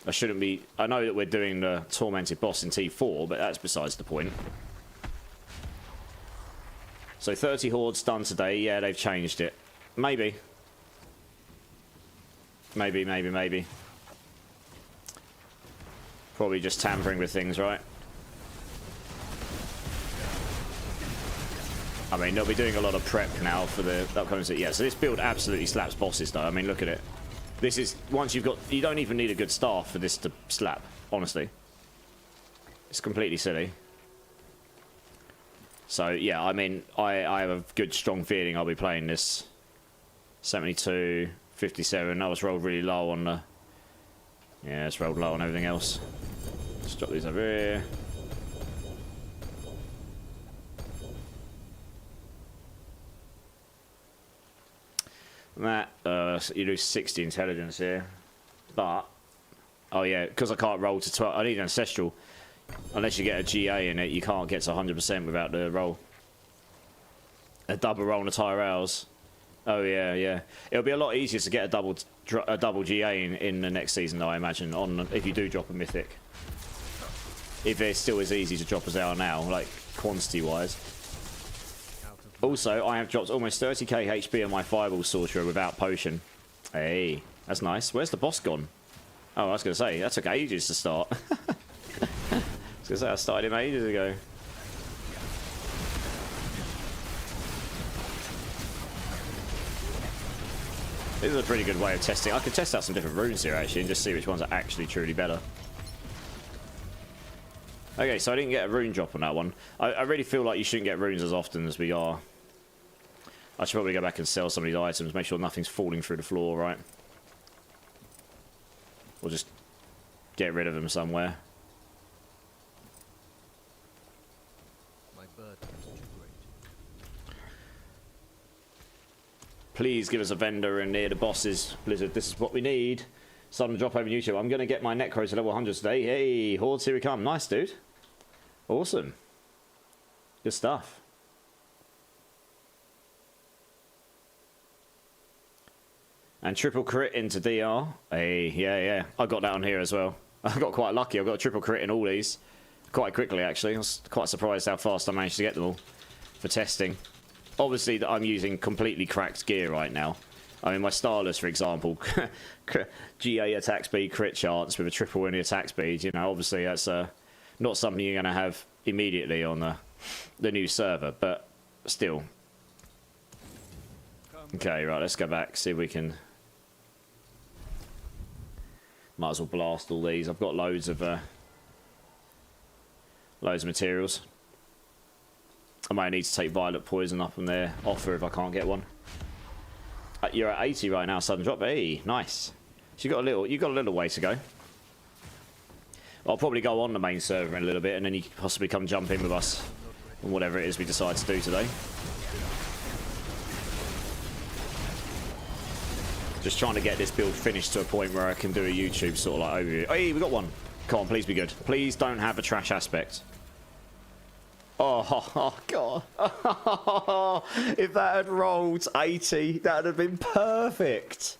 I shouldn't be... I know that we're doing the Tormented Boss in T4, but that's besides the point. So 30 hordes done today. Yeah, they've changed it. Maybe. Maybe. Probably just tampering with things, right? I mean, they'll be doing a lot of prep now for the upcoming set. Yeah, so this build absolutely slaps bosses, though. I mean, look at it. This is, once you've got, you don't even need a good staff for this to slap, honestly. It's completely silly. So, yeah, I mean, I have a good, strong feeling I'll be playing this. 72, 57. I was rolled really low on the... Yeah, it's rolled low on everything else. Let's drop these over here. That, you lose 60 intelligence here. But, oh yeah, because I can't roll to 12. I need Ancestral. Unless you get a GA in it, you can't get to 100% without the roll. A double roll on the Tyrells. Oh yeah, yeah. It'll be a lot easier to get a double GA in the next season, though, I imagine, on if you do drop a mythic. If they're still as easy to drop as they are now, like quantity-wise. Also, I have dropped almost 30k HP on my Fireball Sorcerer without potion. Hey, that's nice. Where's the boss gone? Oh, I was going to say, that took ages to start. I was going to say, I started him ages ago. This is a pretty good way of testing. I could test out some different runes here, actually, and just see which ones are actually truly better. Okay, so I didn't get a rune drop on that one. I really feel like you shouldn't get runes as often as we are. I should probably go back and sell some of these items, make sure nothing's falling through the floor, right? Or just get rid of them somewhere. My bird is too great. Please give us a vendor and near the bosses, Blizzard. This is what we need. Sudden drop over YouTube. I'm going to get my Necro to level 100 today. Hey, Hordes, here we come. Nice, dude. Awesome. Good stuff. And triple crit into DR. Hey, yeah. I got that on here as well. I got quite lucky. I got a triple crit in all these. Quite quickly, actually. I was quite surprised how fast I managed to get them all for testing. Obviously, I'm using completely cracked gear right now. I mean, my Starless, for example, GA attack speed, crit chance with a triple in the attack speed. You know, obviously that's not something you're going to have immediately on the new server, but still. Okay, right, let's go back, see if we can... Might as well blast all these. I've got loads of materials. I might need to take Violet Poison up on their offer if I can't get one. You're at 80 right now, sudden drop. Hey, nice. So you got a little way to go. I'll probably go on the main server in a little bit, and then you can possibly come jump in with us on whatever it is we decide to do today. Just trying to get this build finished to a point where I can do a YouTube sort of like overview. Hey, we got one. Come on, please be good. Please don't have a trash aspect. Oh God. If that had rolled 80, that would have been perfect.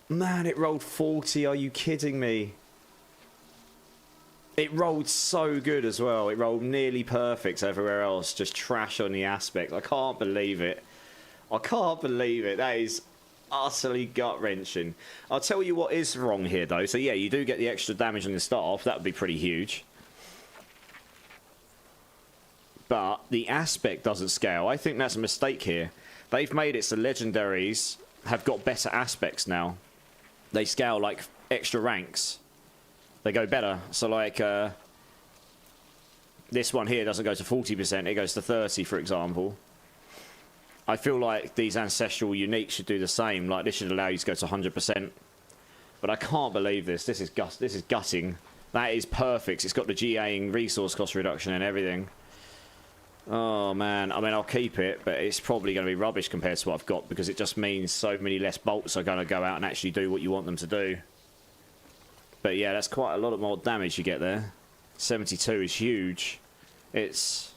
Man, it rolled 40. Are you kidding me? It rolled so good as well. It rolled nearly perfect everywhere else. Just trash on the aspect. I can't believe it. I can't believe it. That is utterly gut-wrenching. I'll tell you what is wrong here, though. So, yeah, you do get the extra damage on the start off. That would be pretty huge. But the aspect doesn't scale. I think that's a mistake here. They've made it so legendaries have got better aspects now. They scale like extra ranks. They go better. So like this one here doesn't go to 40%. It goes to 30, for example. I feel like these ancestral uniques should do the same. Like this should allow you to go to 100%. But I can't believe this. This is gutting. That is perfect. It's got the GAing resource cost reduction and everything. Oh man, I mean I'll keep it, but it's probably going to be rubbish compared to what I've got because it just means so many less bolts are going to go out and actually do what you want them to do. But yeah, that's quite a lot more damage you get there. 72 is huge. It's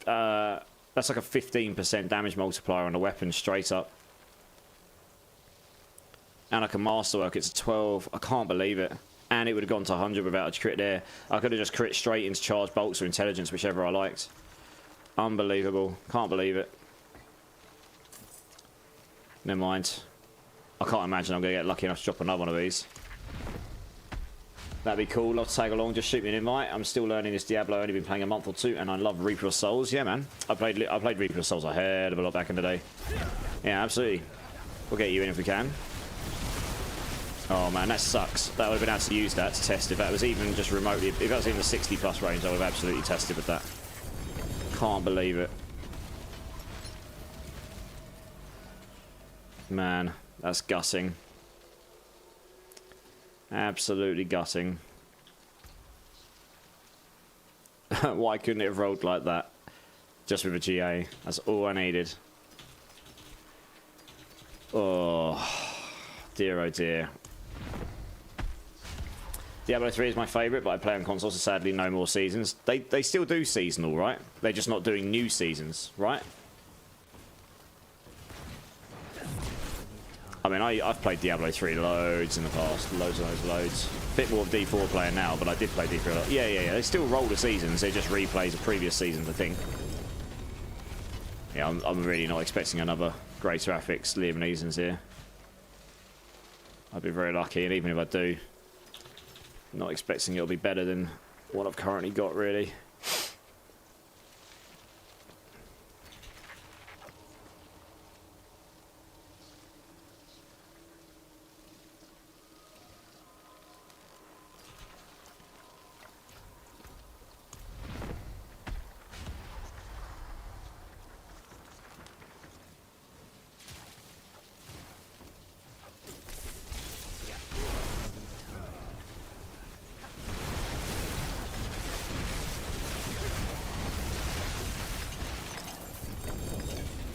that's like a 15% damage multiplier on a weapon straight up. And I can masterwork it to 12. I can't believe it. And it would have gone to 100 without a crit there. I could have just crit straight into charge bolts or intelligence, whichever I liked. Unbelievable. Can't believe it. Never mind. I can't imagine I'm going to get lucky enough to drop another one of these. That'd be cool. Love to tag along. Just shoot me an invite. I'm still learning this Diablo. I've only been playing a month or two, and I love Reaper of Souls. Yeah, man. I played Reaper of Souls a hell of a lot back in the day. Yeah, absolutely. We'll get you in if we can. Oh man, that sucks. That would have been able to use that to test if that was even just remotely. If that was in the 60+ range, I would have absolutely tested with that. Can't believe it. Man, that's gutting. Absolutely gutting. Why couldn't it have rolled like that? Just with a GA. That's all I needed. Oh, dear oh dear. Diablo 3 is my favourite, but I play on consoles, so sadly no more seasons. They still do seasonal, right? They're just not doing new seasons, right? I mean, I've played Diablo 3 loads in the past. Loads. Bit more of D4 player now, but I did play D3 a lot. Yeah. They still roll the seasons. They just replays the previous seasons, I think. Yeah, I'm really not expecting another Greater Affix Liam Neeson's here. I'd be very lucky, and even if I do, I'm not expecting it'll be better than what I've currently got, really.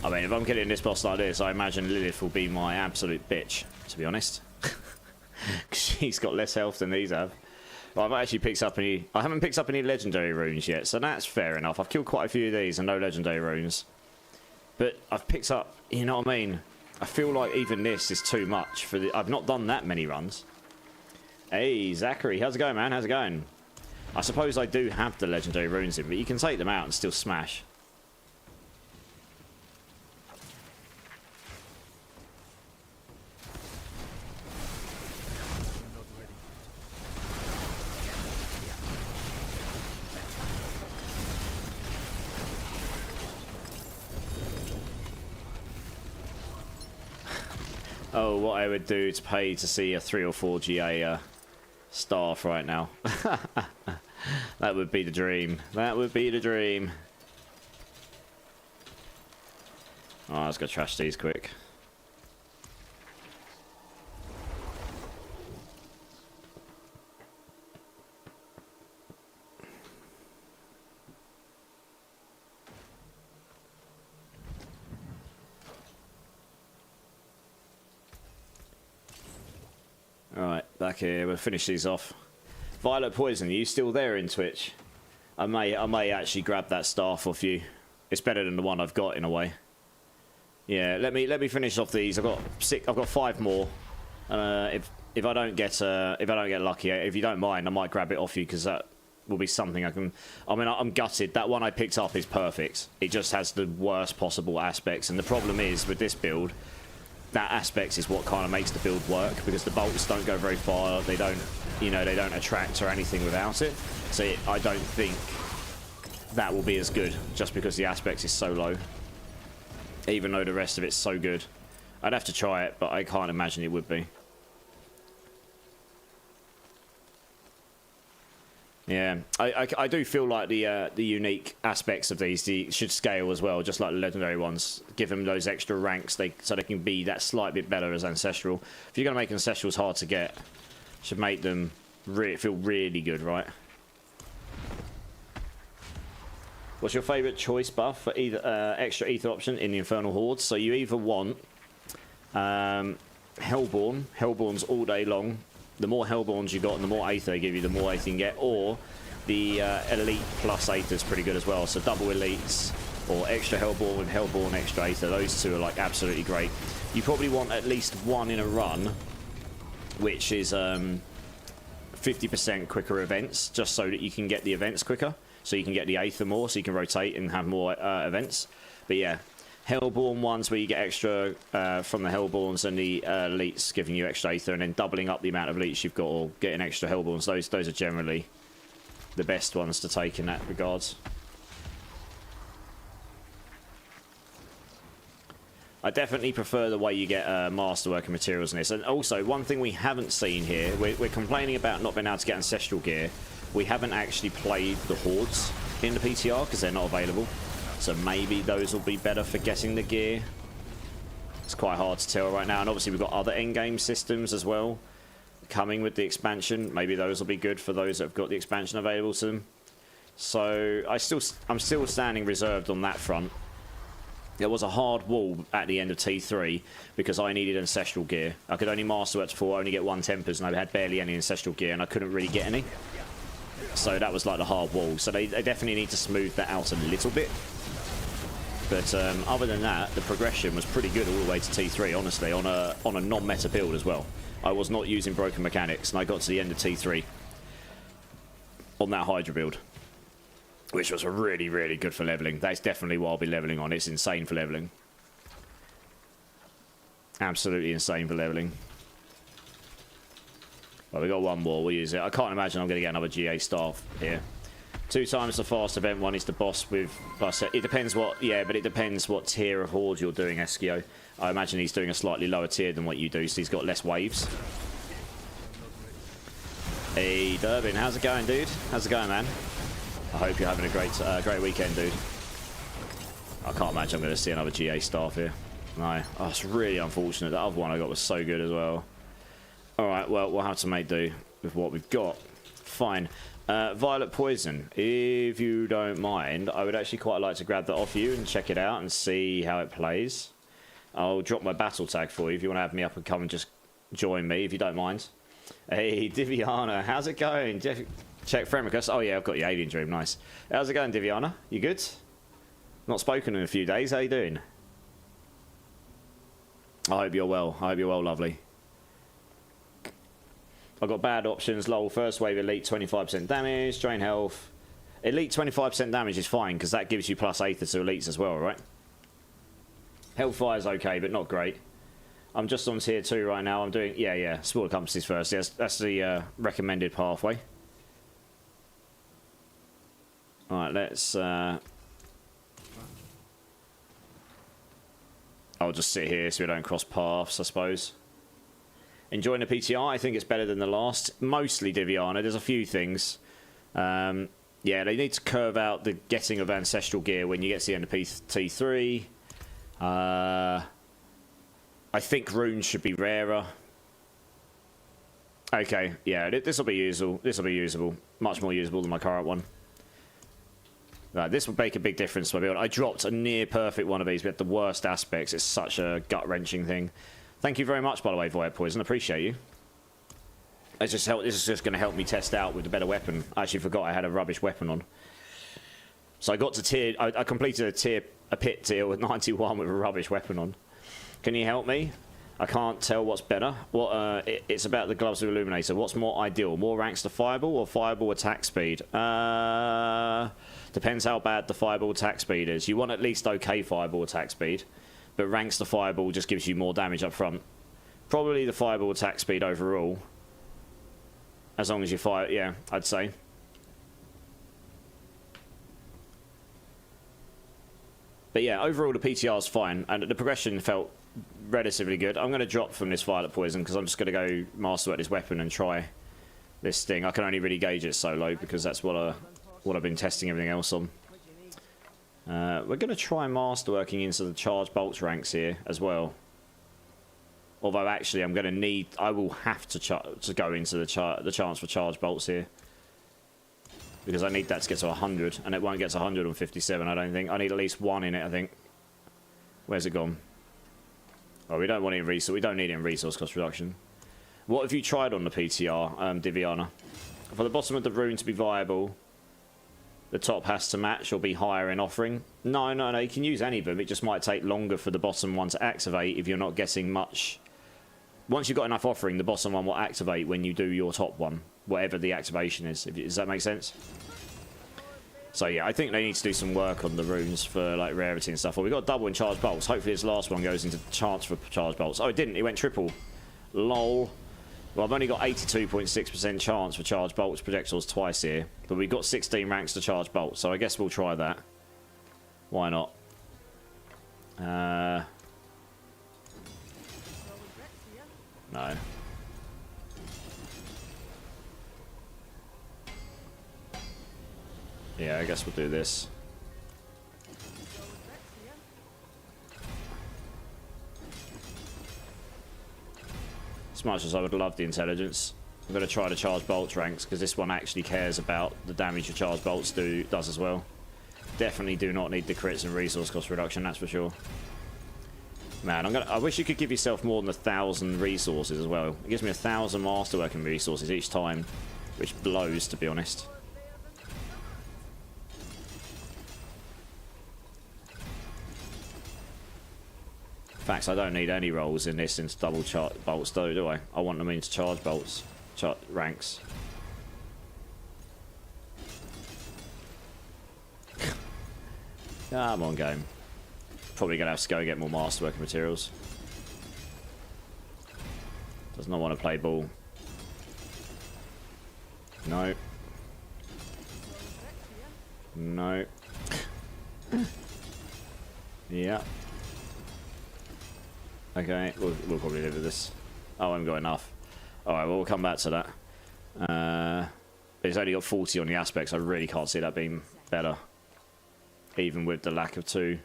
I mean, if I'm killing this boss like this, I imagine Lilith will be my absolute bitch, to be honest. She's got less health than these have. Well, I've actually picked up any... I haven't picked up any legendary runes yet, so that's fair enough. I've killed quite a few of these and no legendary runes. But I've picked up... You know what I mean? I feel like even this is too much for the... I've not done that many runs. Hey, Zachary. How's it going, man? How's it going? I suppose I do have the legendary runes in, but you can take them out and still smash. Oh, what I would do to pay to see a 3 or 4 GA staff right now. That would be the dream. That would be the dream. Oh, let's go trash these quick. Alright, back here. We'll finish these off. Violet Poison, are you still there in Twitch? I may actually grab that staff off you. It's better than the one I've got in a way. Yeah, let me finish off these. I've got 5 more. If I don't get lucky, if you don't mind, I might grab it off you because that will be something I can. I mean, I'm gutted. That one I picked up is perfect. It just has the worst possible aspects, and the problem is with this build, that aspect is what kind of makes the build work because the bolts don't go very far. They don't, you know, they don't attract or anything without it. So I don't think that will be as good just because the aspect is so low. Even though the rest of it's so good. I'd have to try it, but I can't imagine it would be. Yeah, I do feel like the unique aspects of these should scale as well, just like the legendary ones. Give them those extra ranks so they can be that slight bit better as Ancestral. If you're going to make Ancestrals hard to get, should make them feel really good, right? What's your favourite choice buff for either extra ether option in the Infernal Hordes? So you either want Hellborn. Hellborn's all day long. The more Hellborns you got and the more Aether they give you, the more Aether you can get. Or the Elite plus Aether is pretty good as well. So double Elites or extra Hellborn with Hellborn extra Aether. Those two are like absolutely great. You probably want at least one in a run, which is 50% quicker events, just so that you can get the events quicker. so you can get the Aether more, so you can rotate and have more events. But yeah, Hellborn ones where you get extra from the Hellborns and the elites giving you extra Aether, and then doubling up the amount of elites you've got or getting extra Hellborns. Those are generally the best ones to take in that regards. I definitely prefer the way you get masterwork and materials in this. And also, one thing we haven't seen here, we're complaining about not being able to get ancestral gear. We haven't actually played the hordes in the PTR because they're not available. So maybe those will be better for getting the gear. It's quite hard to tell right now. And obviously we've got other endgame systems as well coming with the expansion. Maybe those will be good for those that have got the expansion available to them. So I'm still standing reserved on that front. There was a hard wall at the end of T3 because I needed ancestral gear. I could only masterwork to 4, only get 1 tempers, and I had barely any ancestral gear, and I couldn't really get any. So that was like the hard wall. So they definitely need to smooth that out a little bit. But other than that, the progression was pretty good all the way to T3, honestly, on a non-meta build as well. I was not using broken mechanics, and I got to the end of T3 on that Hydra build, which was really, really good for leveling. That's definitely what I'll be leveling on. It's insane for leveling. Absolutely insane for leveling. Well, we got one more. We'll use it. I can't imagine I'm going to get another GA staff here. 2 times the fast event. 1 is the boss with plus. It depends what. Yeah, but it depends what tier of horde you're doing, Eskio. I imagine he's doing a slightly lower tier than what you do, so he's got less waves. Hey, Durbin, how's it going, dude? How's it going, man? I hope you're having a great weekend, dude. I can't imagine I'm going to see another GA staff here. No. Oh, it's really unfortunate. The other one I got was so good as well. Alright, well, we'll have to make do with what we've got. Fine. Violet Poison. If you don't mind, I would actually quite like to grab that off you and check it out and see how it plays. I'll drop my battle tag for you if you want to have me up and come and just join me, if you don't mind. Hey, Diviana, how's it going? Check friend request. Oh yeah, I've got your alien dream. Nice. How's it going, Diviana? You good? Not spoken in a few days. How you doing? I hope you're well. I hope you're well, lovely. I've got bad options. Lol. First wave elite 25% damage. Drain health. Elite 25% damage is fine because that gives you plus Aether to elites as well, right? Hellfire's okay, but not great. I'm just on tier 2 right now. I'm doing yeah. Smaller compasses first. Yes, that's the recommended pathway. Alright, let's... I'll just sit here so we don't cross paths, I suppose. Enjoying the PTR, I think it's better than the last. Mostly Diviana, there's a few things. Yeah, they need to curve out the getting of ancestral gear when you get to the end of T3. I think runes should be rarer. Okay, yeah, this will be usable. This will be usable. Much more usable than my current one. This would make a big difference to my build. I dropped a near perfect one of these. We had the worst aspects. It's such a gut-wrenching thing. Thank you very much, by the way, Void Poison. Appreciate you. This is just going to help me test out with a better weapon. I actually forgot I had a rubbish weapon on. So I got to tier... I completed a pit tier with 91 with a rubbish weapon on. Can you help me? I can't tell what's better. It's about the gloves of Illuminator. What's more ideal? More ranks to Fireball or Fireball attack speed? Depends how bad the Fireball attack speed is. You want at least okay Fireball attack speed, but ranks to Fireball just gives you more damage up front. Probably the Fireball attack speed overall. As long as you fire... Yeah, I'd say. But yeah, overall the PTR is fine, and the progression felt relatively good. I'm going to drop from this Violet Poison because I'm just going to go masterwork this weapon and try this thing. I can only really gauge it solo because that's what I've been testing everything else on. We're going to try masterworking into the charge bolts ranks here as well. Although actually I'm going to need... I will have to go into the chance for charge bolts here. Because I need that to get to 100, and it won't get to 100 on 57, I don't think. I need at least 1 in it, I think. Where's it gone? Oh, we don't want it in resource. We don't need it in resource cost reduction. What have you tried on the PTR, Diviana? For the bottom of the rune to be viable, the top has to match or be higher in offering. No, you can use any of them. It just might take longer for the bottom one to activate if you're not getting much. Once you've got enough offering, the bottom one will activate when you do your top one, whatever the activation is. Does that make sense? So yeah, I think they need to do some work on the runes for like rarity and stuff. Well, we got double in charge bolts. Hopefully this last one goes into chance for charge bolts. Oh, it didn't. It went triple. Lol. Well, I've only got 82.6% chance for charge bolts projectiles twice here, but we've got 16 ranks to charge bolts, so I guess we'll try that. Why not? No. Yeah, I guess we'll do this. As much as I would love the intelligence, I'm going to try to charge bolts ranks because this one actually cares about the damage your charge bolts does as well. Definitely do not need the crits and resource cost reduction, that's for sure. Man, I wish you could give yourself more than 1,000 resources as well. It gives me 1,000 masterworking resources each time, which blows, to be honest. Facts, I don't need any rolls in this into double charge bolts though, do I? I want them into charge bolts, ranks. Come on, game. Probably gonna have to go get more masterworking materials. Does not want to play ball. No. No. Yeah. Okay, we'll probably live with this. Oh, I haven't got enough. Alright, well, we'll come back to that. It's only got 40 on the aspects. I really can't see that being better. Even with the lack of 2.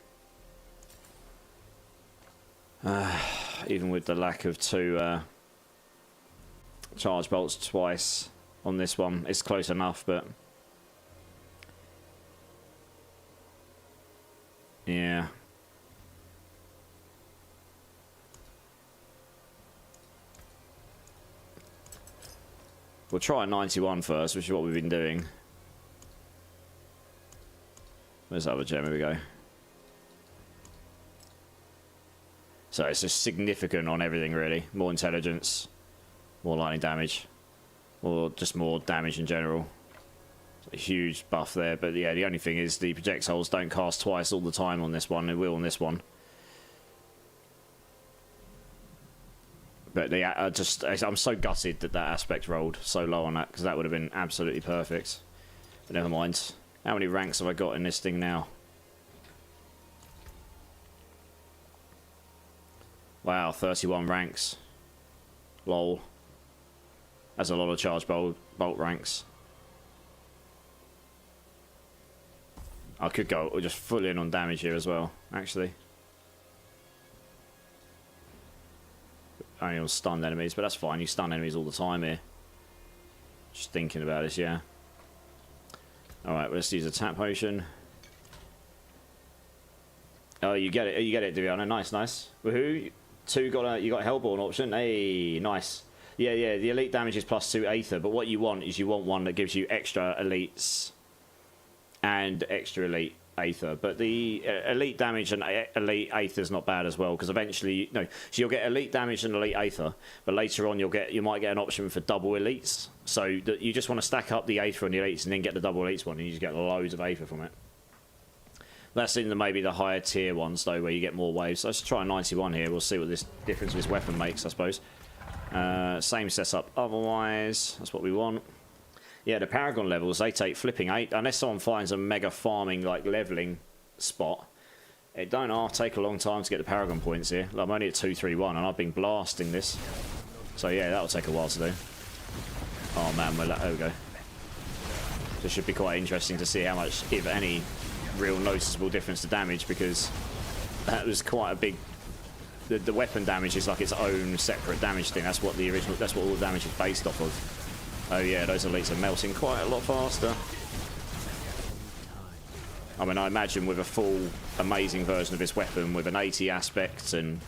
Even with the lack of 2 charge bolts twice on this one. It's close enough, but... yeah. We'll try a 91 first, which is what we've been doing. Where's that other gem? Here we go. So it's just significant on everything, really. More intelligence, more lightning damage, or just more damage in general. A huge buff there, but yeah, the only thing is the projectiles don't cast twice all the time on this one. They will on this one. But I'm so gutted that that aspect rolled so low on that, because that would have been absolutely perfect. But never mind. How many ranks have I got in this thing now? Wow, 31 ranks. Lol. That's a lot of charge bolt ranks. I could go just full in on damage here as well, actually. Only on stunned enemies, but that's fine. You stun enemies all the time here. Just thinking about this, yeah. Alright, let's use a tap potion. Oh, you get it. You get it, Diablo. Nice, nice. Woohoo. You got a Hellborn option. Hey, nice. Yeah, the elite damage is +2 Aether, but what you want is you want one that gives you extra elites and extra elite Aether. But the elite damage and elite Aether is not bad as well, because eventually, so you'll get elite damage and elite Aether, but later on you might get an option for double elites. So you just want to stack up the Aether and the elites and then get the double elites one, and you just get loads of Aether from it. That's in maybe the higher tier ones though, where you get more waves. So let's try a 91 here. We'll see what this difference with this weapon makes, I suppose. Same setup otherwise. That's what we want. Yeah, the Paragon levels, they take flipping 8. Unless someone finds a mega farming, like, leveling spot. It don't take a long time to get the Paragon points here. Like, I'm only at 231 and I've been blasting this. So yeah, that'll take a while to do. Oh man, well, there we go. This should be quite interesting to see how much, if any, real noticeable difference to damage, because that was quite a big... The weapon damage is like its own separate damage thing. That's what all the damage is based off of. Oh yeah, those elites are melting quite a lot faster. I mean, I imagine with a full amazing version of this weapon with an 80 aspect and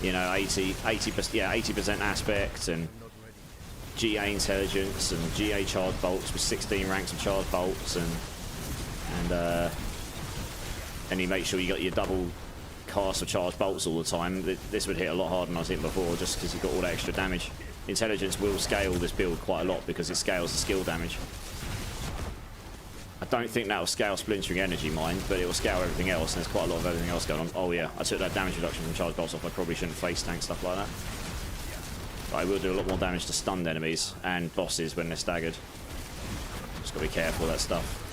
80% aspect and GA intelligence and GA charge bolts with 16 ranks of charge bolts and you make sure you got your double cast of charge bolts all the time. This would hit a lot harder than I was hitting before, just because you've got all that extra damage. Intelligence will scale this build quite a lot because it scales the skill damage. don't think that will scale Splintering Energy Mine, but it will scale everything else, and there's quite a lot of everything else going on. Oh yeah, I took that damage reduction from charge bolts off. I probably shouldn't face tank stuff like that. But I will do a lot more damage to stunned enemies and bosses when they're staggered. Just gotta be careful of that stuff.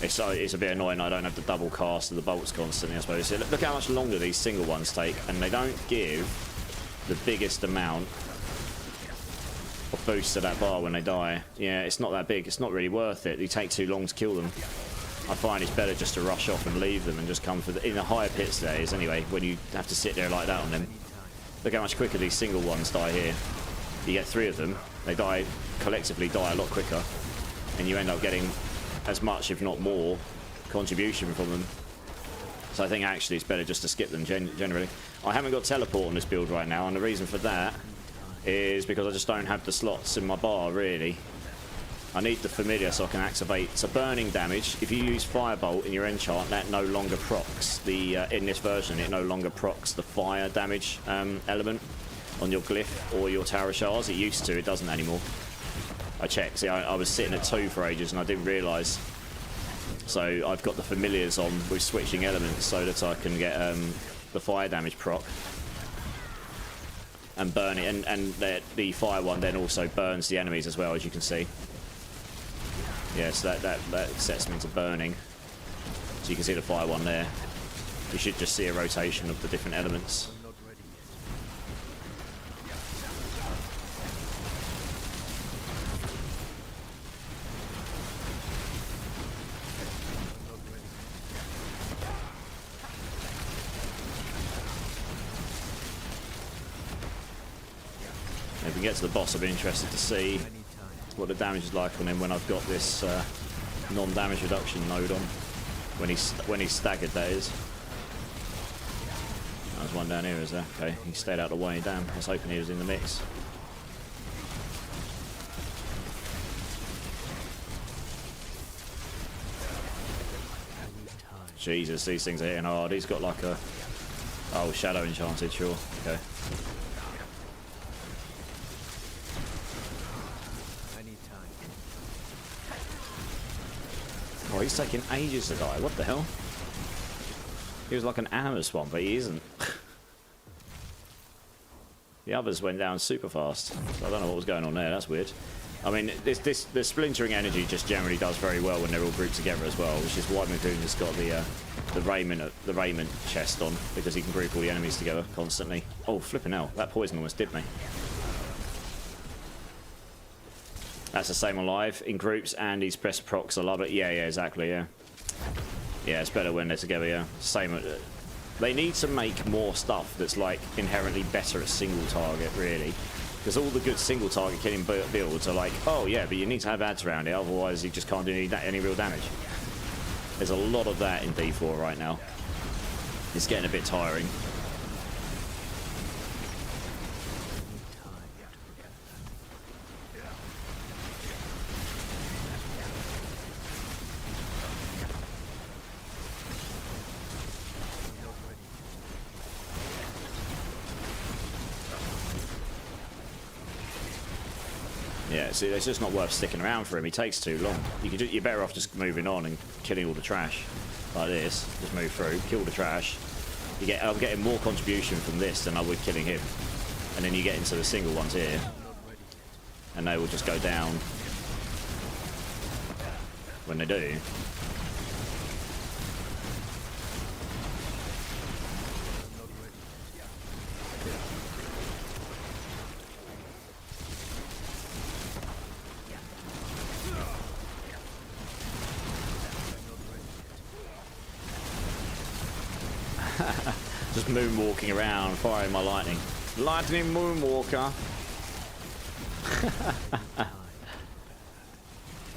It's a bit annoying I don't have the double cast of the bolts constantly, I suppose. Look how much longer these single ones take, and they don't give the biggest amount of boost to that bar when they die. Yeah, it's not that big. It's not really worth it. You take too long to kill them. I find it's better just to rush off and leave them and just come for the... In the higher pits there is, anyway, when you have to sit there like that on them. Look how much quicker these single ones die here. You get 3 of them, they die, collectively die a lot quicker, and you end up getting as much, if not more, contribution from them. So I think actually it's better just to skip them generally. I haven't got teleport on this build right now, and the reason for that is because I just don't have the slots in my bar, really. I need the familiar so I can activate. So burning damage, if you use Firebolt in your enchant, that no longer procs the, in this version, it no longer procs the fire damage element on your glyph or your tower shards. It used to, it doesn't anymore. I checked, see I was sitting at 2 for ages and I didn't realise. So I've got the familiars on with switching elements so that I can get the fire damage proc. And burn it, and the fire one then also burns the enemies as well, as you can see. Yeah, so that sets me into burning. So you can see the fire one there. You should just see a rotation of the different elements. If we get to the boss, I'll be interested to see what the damage is like on him when I've got this non-damage reduction node on. When he's staggered, that is. There's one down here, is there? Okay, he stayed out of the way. Damn, I was hoping he was in the mix. Jesus, these things are hitting hard. He's got like a... Oh, Shadow Enchanted, sure. Okay. Oh, he's taking ages to die. What the hell? He was like an Animus one, but he isn't. The others went down super fast. So I don't know what was going on there. That's weird. I mean, the splintering energy just generally does very well when they're all grouped together as well, which is why Magoon has got the Raiment chest on, because he can group all the enemies together constantly. Oh, flipping hell! That poison almost did me. That's the same on live, in groups, and he's pressed procs. I love it. Yeah, exactly, yeah. Yeah, it's better when they're together, yeah. Same. They need to make more stuff that's, like, inherently better at single target, really. Because all the good single target killing builds are like, oh, yeah, but you need to have ads around it, otherwise you just can't do any real damage. There's a lot of that in D4 right now. It's getting a bit tiring. Yeah, see, it's just not worth sticking around for him. He takes too long. You're better off just moving on and killing all the trash like this. Just move through, kill the trash. I'm getting more contribution from this than I would killing him. And then you get into the single ones here, and they will just go down when they do. Just moonwalking around, firing my lightning. Lightning moonwalker.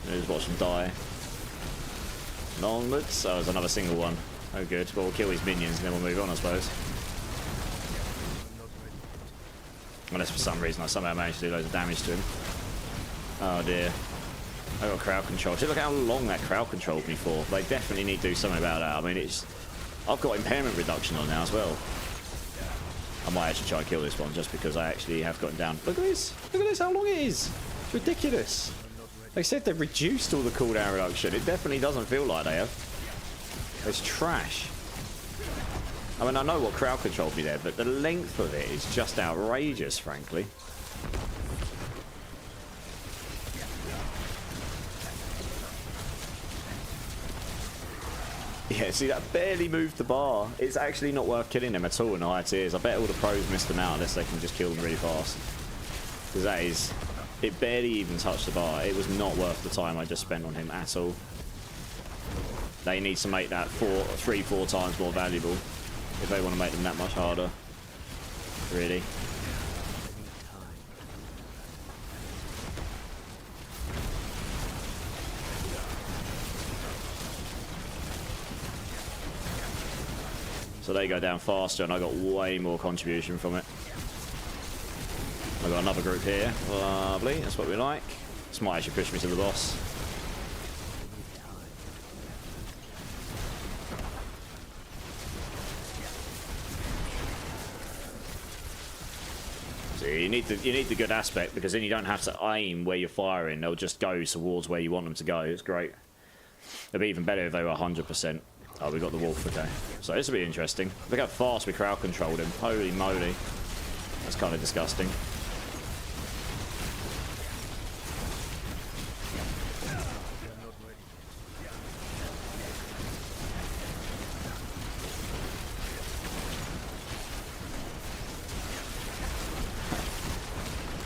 Just watch him die. Onwards. Oh, there's another single one. Oh, good. Well, we'll kill his minions and then we'll move on, I suppose. Unless for some reason I somehow managed to do loads of damage to him. Oh dear. I got crowd control. See, look how long that crowd controlled me for. They definitely need to do something about that. I mean, I've got impairment reduction on now as well. I might actually try and kill this one just because I actually have gotten down. Look at this. Look at this, how long it is. It's ridiculous. They said they've reduced all the cooldown reduction. It definitely doesn't feel like they have. It's trash. I mean, I know what crowd control will be there, but the length of it is just outrageous, frankly. Yeah, see, that barely moved the bar. It's actually not worth killing them at all in the higher tiers. I bet all the pros missed them out unless they can just kill them really fast. Because that is... It barely even touched the bar. It was not worth the time I just spent on him at all. They need to make that 3-4 times more valuable if they want to make them that much harder. Really. So they go down faster and I got way more contribution from it. I've got another group here. Lovely, that's what we like. This might actually push me to the boss. So you need the good aspect, because then you don't have to aim where you're firing. They'll just go towards where you want them to go. It's great. It'd be even better if they were 100%. Oh, we got the wolf, okay. So this will be interesting. Look how fast we crowd controlled him. Holy moly. That's kind of disgusting.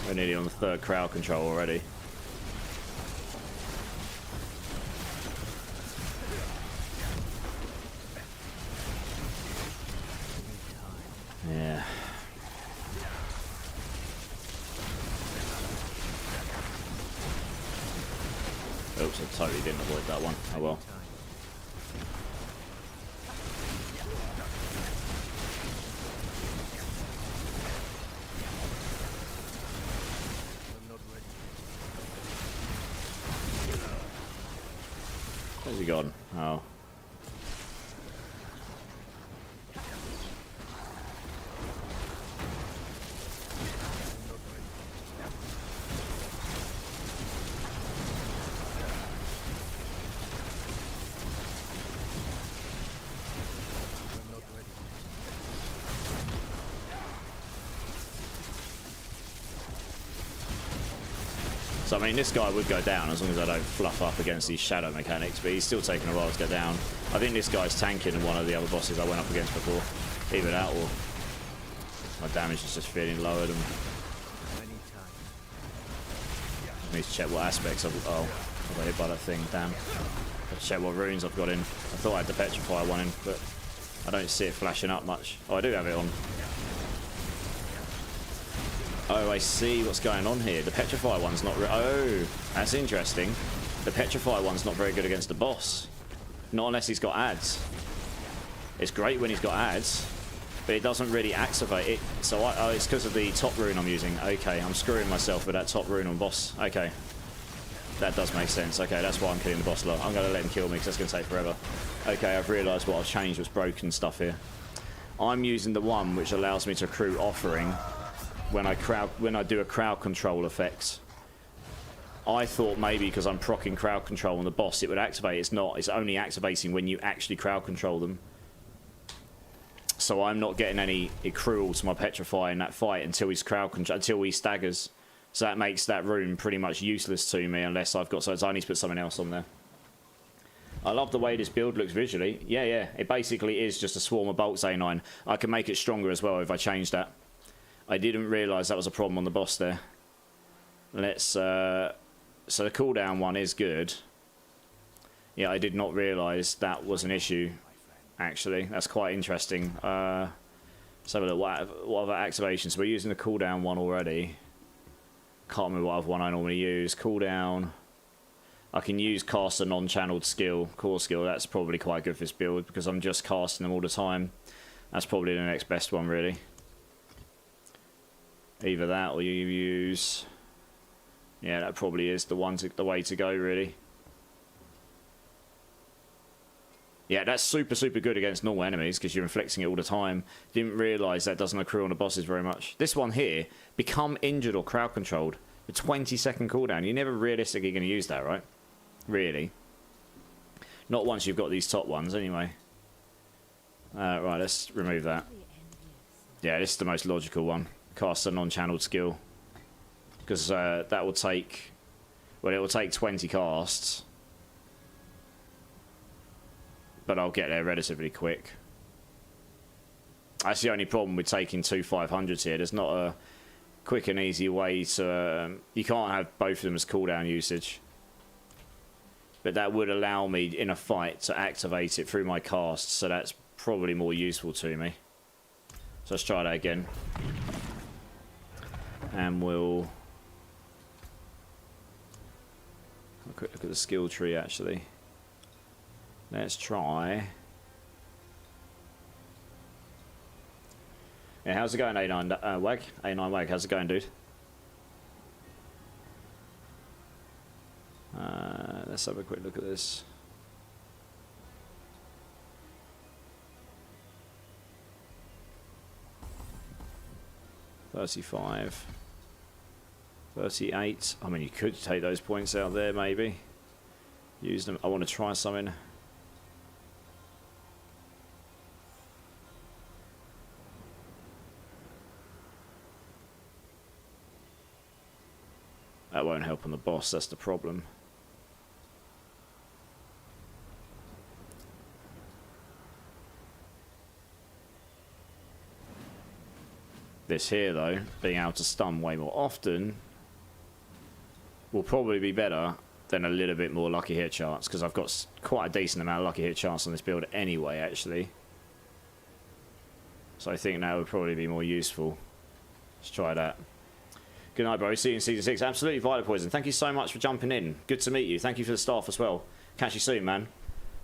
We're nearly on the 3rd crowd control already. Yeah. Oops, I totally didn't avoid that one. Oh well. Where's he gone? Oh. So, I mean, this guy would go down as long as I don't fluff up against these shadow mechanics, but he's still taking a while to go down. I think this guy's tanking one of the other bosses I went up against before. Either that or my damage is just feeling lower than... I need to check what aspects of... Oh, I got hit by that thing, damn. I have to check what runes I've got in. I thought I had the Petrify one in, but I don't see it flashing up much. Oh, I do have it on. Oh, I see what's going on here. The Petrify one's not... Oh, that's interesting. The Petrify one's not very good against the boss. Not unless he's got ads. It's great when he's got ads, but it doesn't really activate it. So oh, it's because of the top rune I'm using. Okay, I'm screwing myself with that top rune on boss. Okay. That does make sense. Okay, that's why I'm killing the boss lot. I'm going to let him kill me because that's going to take forever. Okay, I've realised what I've changed was broken stuff here. I'm using the one which allows me to accrue offering when I do a crowd control effects. I thought maybe because I'm proccing crowd control on the boss it would activate. It's not. It's only activating when you actually crowd control them. So I'm not getting any accrual to my Petrify in that fight until he's until he staggers. So that makes that rune pretty much useless to me unless I've got... So I need to put something else on there. I love the way this build looks visually. Yeah. It basically is just a swarm of bolts A9. I can make it stronger as well if I change that. I didn't realise that was a problem on the boss there. Let's... So the cooldown one is good. Yeah, I did not realise that was an issue, actually. That's quite interesting. So what other activations? We're using the cooldown one already. Can't remember what other one I normally use. Cooldown. I can use cast a non-channeled skill, core skill. That's probably quite good for this build because I'm just casting them all the time. That's probably the next best one, really. Either that or you use... Yeah, that probably is the way to go, really. Yeah, that's super, super good against normal enemies because you're inflicting it all the time. Didn't realise that doesn't accrue on the bosses very much. This one here, become injured or crowd controlled. A 20-second cooldown. You're never realistically going to use that, right? Really. Not once you've got these top ones, anyway. Right, let's remove that. Yeah, this is the most logical one. Cast a non-channeled skill. Because that will take... Well, it will take 20 casts. But I'll get there relatively quick. That's the only problem with taking two 500s here. There's not a quick and easy way to... you can't have both of them as cooldown usage. But that would allow me in a fight to activate it through my cast, so that's probably more useful to me. So let's try that again. And we'll... have a quick look at the skill tree, actually. Let's try... Yeah, how's it going, A9 Wag? A9 Wag, how's it going, dude? Let's have a quick look at this. $35, $38. I mean, you could take those points out there, maybe. Use them. I want to try something. That won't help on the boss, that's the problem. This here, though, being able to stun way more often will probably be better than a little bit more lucky hit chance, because I've got quite a decent amount of lucky hit chance on this build anyway, actually. So I think that would probably be more useful. Let's try that. Good night, bro. See you in Season 6. Absolutely, Violet Poison. Thank you so much for jumping in. Good to meet you. Thank you for the staff as well. Catch you soon, man.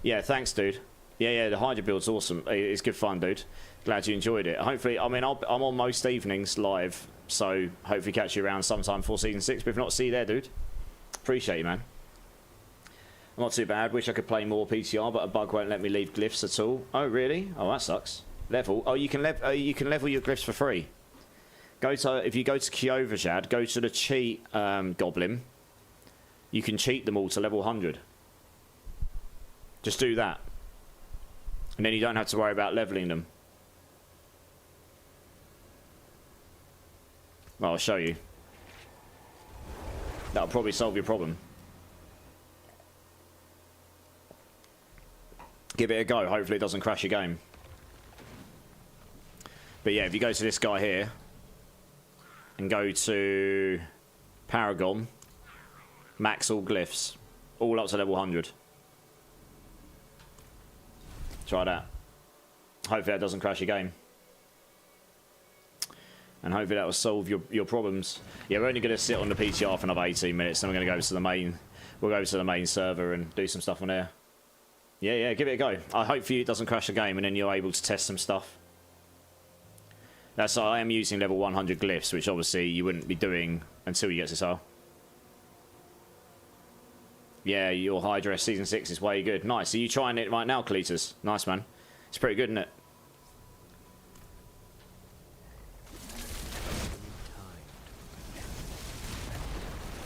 Yeah, thanks, dude. Yeah, the Hydra build's awesome. It's good fun, dude. Glad you enjoyed it. Hopefully, I mean, I'm on most evenings live, so hopefully catch you around sometime for Season 6. But if not, see you there, dude. Appreciate you, man. I'm not too bad. Wish I could play more PTR, but a bug won't let me leave glyphs at all. Oh, really? Oh, that sucks. Level. Oh, you can level your glyphs for free. If you go to Kyovajad, go to the cheat goblin. You can cheat them all to level 100. Just do that. And then you don't have to worry about leveling them. Well, I'll show you. That'll probably solve your problem. Give it a go. Hopefully it doesn't crash your game. But yeah, if you go to this guy here and go to Paragon, max all glyphs, all up to level 100. Try that. Hopefully that doesn't crash your game. And hopefully that will solve your problems. Yeah, we're only going to sit on the PTR for another 18 minutes, then we're going to go to the main... We'll go to the main server and do some stuff on there. Yeah, give it a go. I hope for you it doesn't crash the game and then you're able to test some stuff. I am using level 100 glyphs, which obviously you wouldn't be doing until you get to SR. Yeah, your Hydra Season 6 is way good. Nice. Are you trying it right now, Cletus? Nice, man. It's pretty good, isn't it?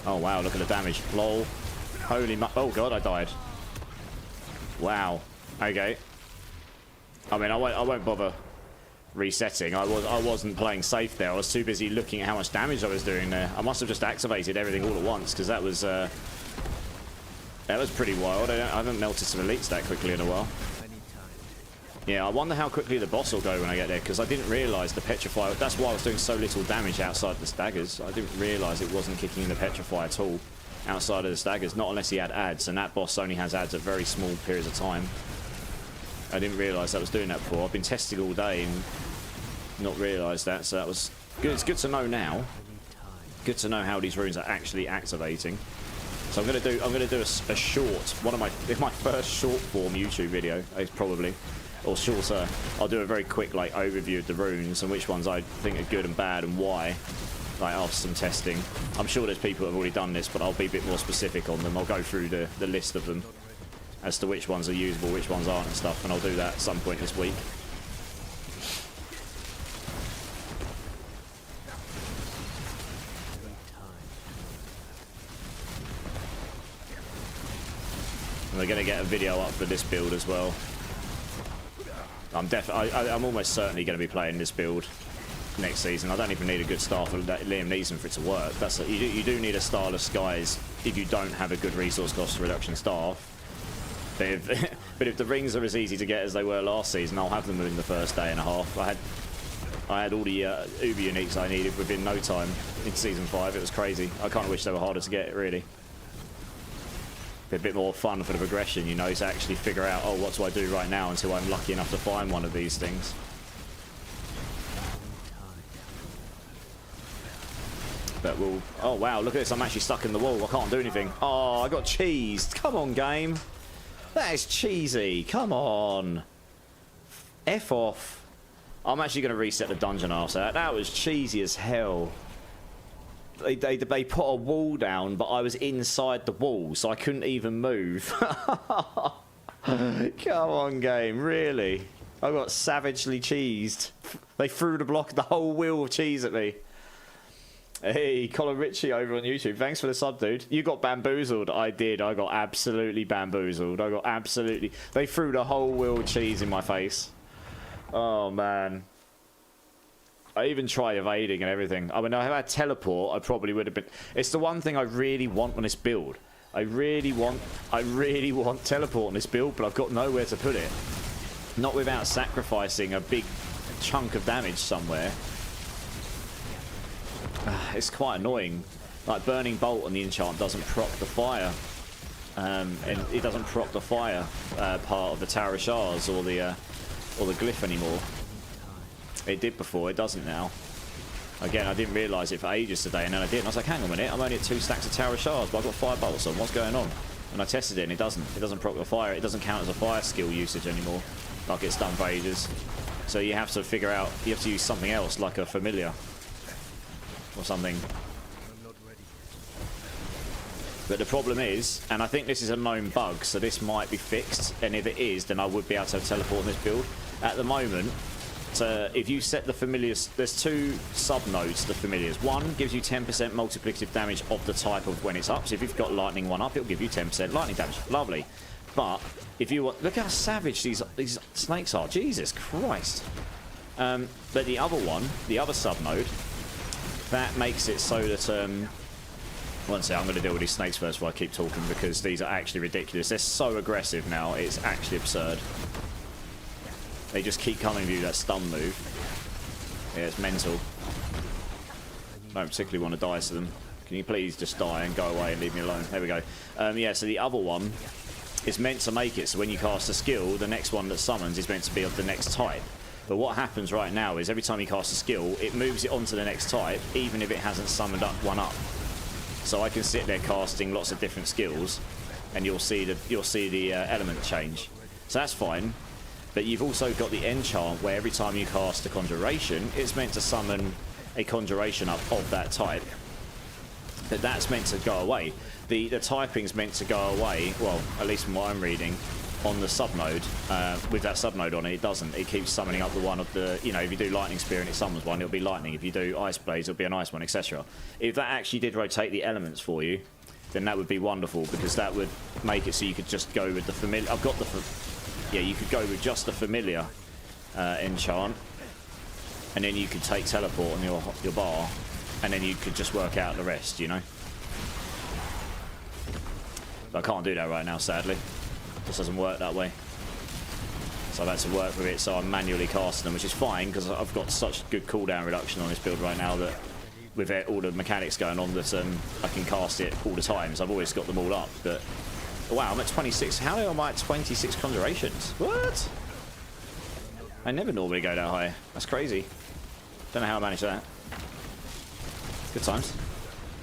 Oh, wow. Look at the damage. Lol. Holy mu... Oh, God, I died. Wow. Okay. I mean, I won't bother resetting. I wasn't playing safe there. I was too busy looking at how much damage I was doing there. I must have just activated everything all at once, because that was pretty wild. I haven't melted some elites that quickly in a while. Yeah, I wonder how quickly the boss will go when I get there, because I didn't realise the petrify. That's why I was doing so little damage outside the staggers. I didn't realise it wasn't kicking the petrify at all outside of the staggers, not unless he had adds, and that boss only has adds at very small periods of time. I didn't realise that was doing that before. I've been testing all day and not realised that, so that was good. It's good to know now. Good to know how these runes are actually activating. So I'm gonna do a short, my first short form YouTube video, probably, or shorter. I'll do a very quick like overview of the runes and which ones I think are good and bad and why. Like after some testing. I'm sure there's people that have already done this, but I'll be a bit more specific on them. I'll go through the list of them. as to which ones are usable, which ones aren't and stuff, and I'll do that at some point this week. And we're going to get a video up for this build as well. I'm almost certainly going to be playing this build next season. I don't even need a good star for Liam Neeson for it to work. You do need a starless skies if you don't have a good resource cost reduction staff. But if the rings are as easy to get as they were last season, I'll have them within the first day and a half. I had all the Uber uniques I needed within no time in season 5. It was crazy. I kind of wish they were harder to get, really. A bit more fun for the progression, you know, to actually figure out, oh, what do I do right now until I'm lucky enough to find one of these things. But we'll... Oh, wow, look at this. I'm actually stuck in the wall. I can't do anything. Oh, I got cheesed. Come on, game. That is cheesy. Come on. F off. I'm actually going to reset the dungeon after that. That was cheesy as hell. They put a wall down, but I was inside the wall, so I couldn't even move. Come on, game, really? I got savagely cheesed. They threw the whole wheel of cheese at me. Hey, Colin Ritchie over on YouTube. Thanks for the sub, dude. You got bamboozled. I did. I got absolutely bamboozled. They threw the whole wheel of cheese in my face. Oh, man. I even tried evading and everything. I mean, if I had teleport, I probably would have been... It's the one thing I really want on this build. I really want teleport on this build, but I've got nowhere to put it. Not without sacrificing a big chunk of damage somewhere. It's quite annoying. Like, Burning Bolt on the enchant doesn't proc the fire. And it doesn't proc the fire part of the Tower of Shards or the glyph anymore. It did before, it doesn't now. Again, I didn't realise it for ages today, and then I did, and I was like, hang on a minute, I'm only at 2 stacks of Tower of Shards, but I've got 5 bolts on, what's going on? And I tested it, and it doesn't proc the fire, it doesn't count as a fire skill usage anymore, like it's done for ages. So you have to figure out, you have to use something else, like a familiar, or something. But the problem is, and I think this is a known bug, so this might be fixed, and if it is, then I would be able to teleport in this build. At the moment, if you set the familiars, there's 2 sub-nodes to the familiars. One gives you 10% multiplicative damage of the type of when it's up. So if you've got lightning 1 up, it'll give you 10% lightning damage. Lovely. But if you want, look how savage these snakes are. Jesus Christ. But the other one, the other sub-node, that makes it so that one second, I'm going to deal with these snakes first before I keep talking, because these are actually ridiculous. They're so aggressive now, it's actually absurd. They just keep coming to you, that stun move. Yeah, it's mental. I don't particularly want to die to them. Can you please just die and go away and leave me alone? There we go. Yeah, so the other one is meant to make it so when you cast a skill, the next one that summons is meant to be of the next type. But what happens right now is every time you cast a skill, it moves it onto the next type, even if it hasn't summoned one up. So I can sit there casting lots of different skills, and you'll see the element change. So that's fine. But you've also got the enchant where every time you cast a conjuration, it's meant to summon a conjuration up of that type. But that's meant to go away. The typing's meant to go away, well, at least from what I'm reading, on the subnode. With that subnode on it, it doesn't. It keeps summoning up the one of the, you know, if you do lightning spear and it summons one, it'll be lightning. If you do ice blaze, it'll be an ice one, etc. If that actually did rotate the elements for you, then that would be wonderful, because that would make it so you could just go with the familiar. I've got the... Yeah, you could go with just the familiar enchant, and then you could take teleport on your bar, and then you could just work out the rest, you know? But I can't do that right now, sadly. It just doesn't work that way. So I've had to work with it, so I'm manually casting them, which is fine, because I've got such good cooldown reduction on this build right now that with all the mechanics going on that I can cast it all the time, so I've always got them all up, but... Wow, I'm at 26. How am I at 26 conjurations? What? I never normally go that high. That's crazy. Don't know how I managed that. Good times.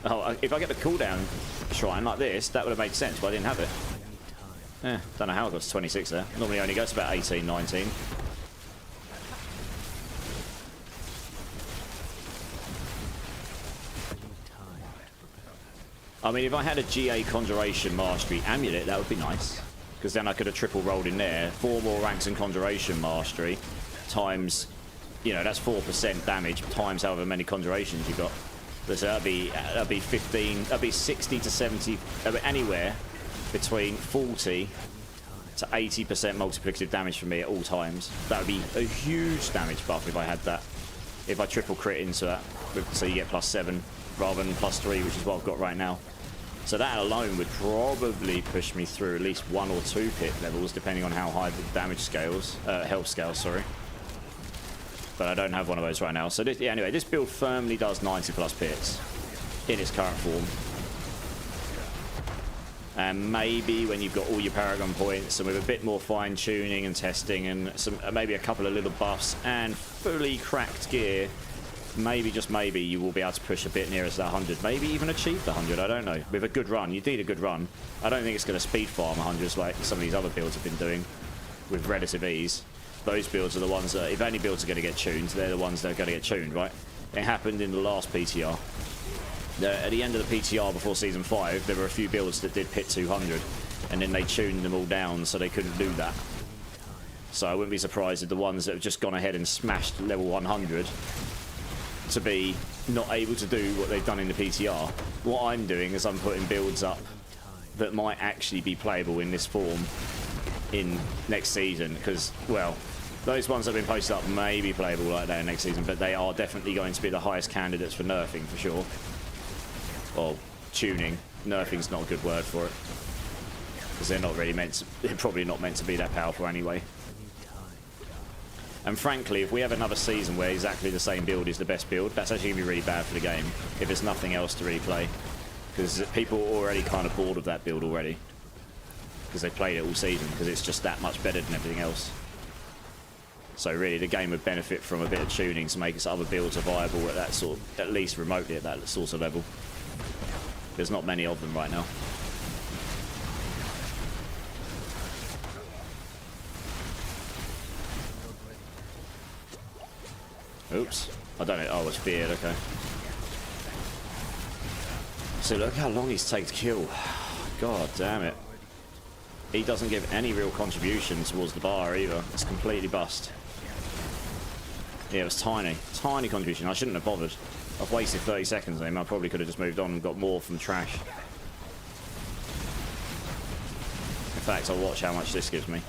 Oh, if I get the cooldown shrine like this, that would have made sense, but I didn't have it. Yeah, don't know how I got to 26 there. Normally only goes to about 18, 19. I mean, if I had a GA Conjuration Mastery Amulet, that would be nice. because then I could have triple rolled in there. 4 more ranks and Conjuration Mastery times, you know, that's 4% damage times however many Conjurations you got. So that'd be 15, that'd be 60 to 70, anywhere between 40 to 80% multiplicative damage for me at all times. That would be a huge damage buff if I had that. If I triple crit into that, so you get +7 rather than +3, which is what I've got right now. So that alone would probably push me through at least 1 or 2 pit levels, depending on how high the damage scales, health scale, sorry. But I don't have one of those right now. So this, yeah, anyway, this build firmly does 90+ pits in its current form. And maybe when you've got all your Paragon points and with a bit more fine tuning and testing and some maybe a couple of little buffs and fully cracked gear, maybe, just maybe, you will be able to push a bit nearer to that 100. Maybe even achieve the 100, I don't know. With a good run, you need a good run. I don't think it's going to speed farm 100s like some of these other builds have been doing with relative ease. Those builds are the ones that, if any builds are going to get tuned, they're the ones that are going to get tuned, right? It happened in the last PTR. At the end of the PTR before Season 5, there were a few builds that did pit 200, and then they tuned them all down so they couldn't do that. So I wouldn't be surprised if the ones that have just gone ahead and smashed level 100 to be not able to do what they've done in the PTR. What I'm doing is I'm putting builds up that might actually be playable in this form in next season, because, well, those ones that have been posted up may be playable like that in next season, but they are definitely going to be the highest candidates for nerfing, for sure. Or tuning. Nerfing's not a good word for it, because they're not really meant to, they're probably not meant to be that powerful anyway. And frankly, if we have another season where exactly the same build is the best build, that's actually going to be really bad for the game, if there's nothing else to really play. Because people are already kind of bored of that build already. Because they played it all season, because it's just that much better than everything else. So really, the game would benefit from a bit of tuning to make its other builds viable at that sort of, at least remotely at that sort of level. There's not many of them right now. Oops. I don't know. Oh, it's feared. Okay. So look how long he's taken to kill. God damn it. He doesn't give any real contribution towards the bar either. It's completely bust. Yeah, it was tiny. Tiny contribution. I shouldn't have bothered. I've wasted 30 seconds on him. I probably could have just moved on and got more from trash. In fact, I'll watch how much this gives me.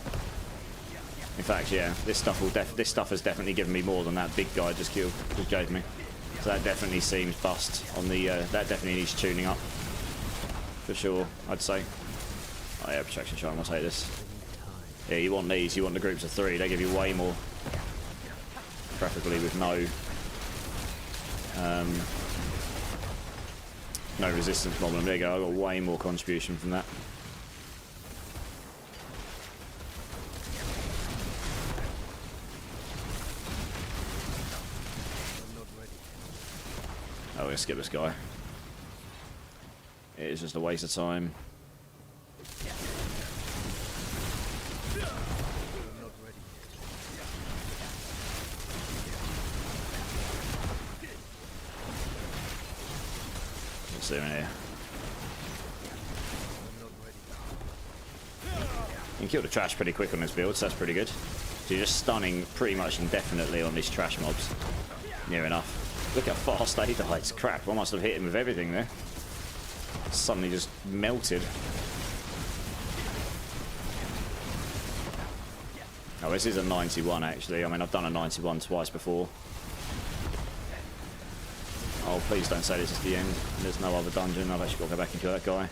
In fact, yeah, this stuff has definitely given me more than that big guy just gave me. So that definitely seems bust on the. That definitely needs tuning up, for sure. I'd say. Oh yeah, protection charm. I'll take this. Yeah, you want these. You want the groups of 3. They give you way more. Preferably with no resistance problem. There you go. I got way more contribution from that. Oh, let's skip this guy. It is just a waste of time. What's there in here? You can kill the trash pretty quick on this build, so that's pretty good. So you're just stunning pretty much indefinitely on these trash mobs. Near enough. Look how fast they died. It's crap. I must have hit him with everything there. Suddenly just melted. Oh, this is a 91 actually. I mean, I've done a 91 twice before. Oh, please don't say this is the end. There's no other dungeon. I've actually got to go back and kill that guy.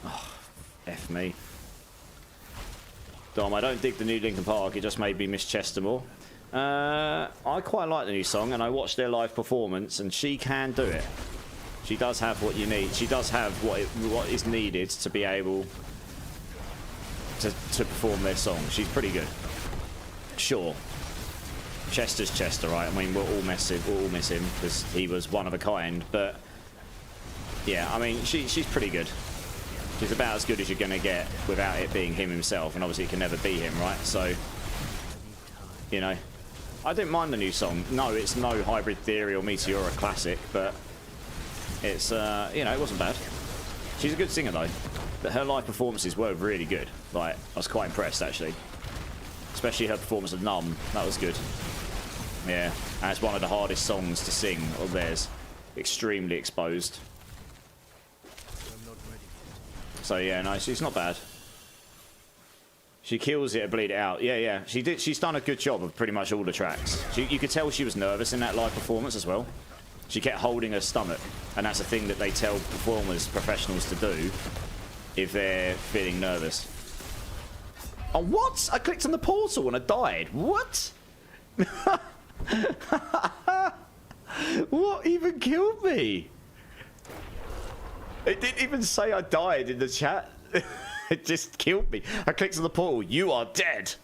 Oh, F me. Dom, I don't dig the new Linkin Park. It just made me miss Chester more. I quite like the new song, and I watched their live performance, and she can do it. She does have what you need. She does have what is needed to be able to perform their song. She's pretty good. Sure. Chester's Chester, right? I mean, we'll all miss him because he was one of a kind. But yeah, I mean, she's pretty good. She's about as good as you're gonna get without it being him himself, and obviously it can never be him, right? So, you know, I didn't mind the new song. No, it's no Hybrid Theory or Meteora classic, but it's you know, it wasn't bad. She's a good singer though. But her live performances were really good. Like, I was quite impressed, actually. Especially her performance of Numb. That was good. Yeah, and it's one of the hardest songs to sing of theirs. Extremely exposed. I'm not ready. So yeah, no, she's not bad. She kills it and bleed it out. Yeah, yeah. She's done a good job of pretty much all the tracks. You could tell she was nervous in that live performance as well. She kept holding her stomach, and that's a thing that they tell performers, professionals to do if they're feeling nervous. Oh, what? I clicked on the portal and I died. What? What even killed me? It didn't even say I died in the chat. It just killed me. I clicked on the portal. You are dead.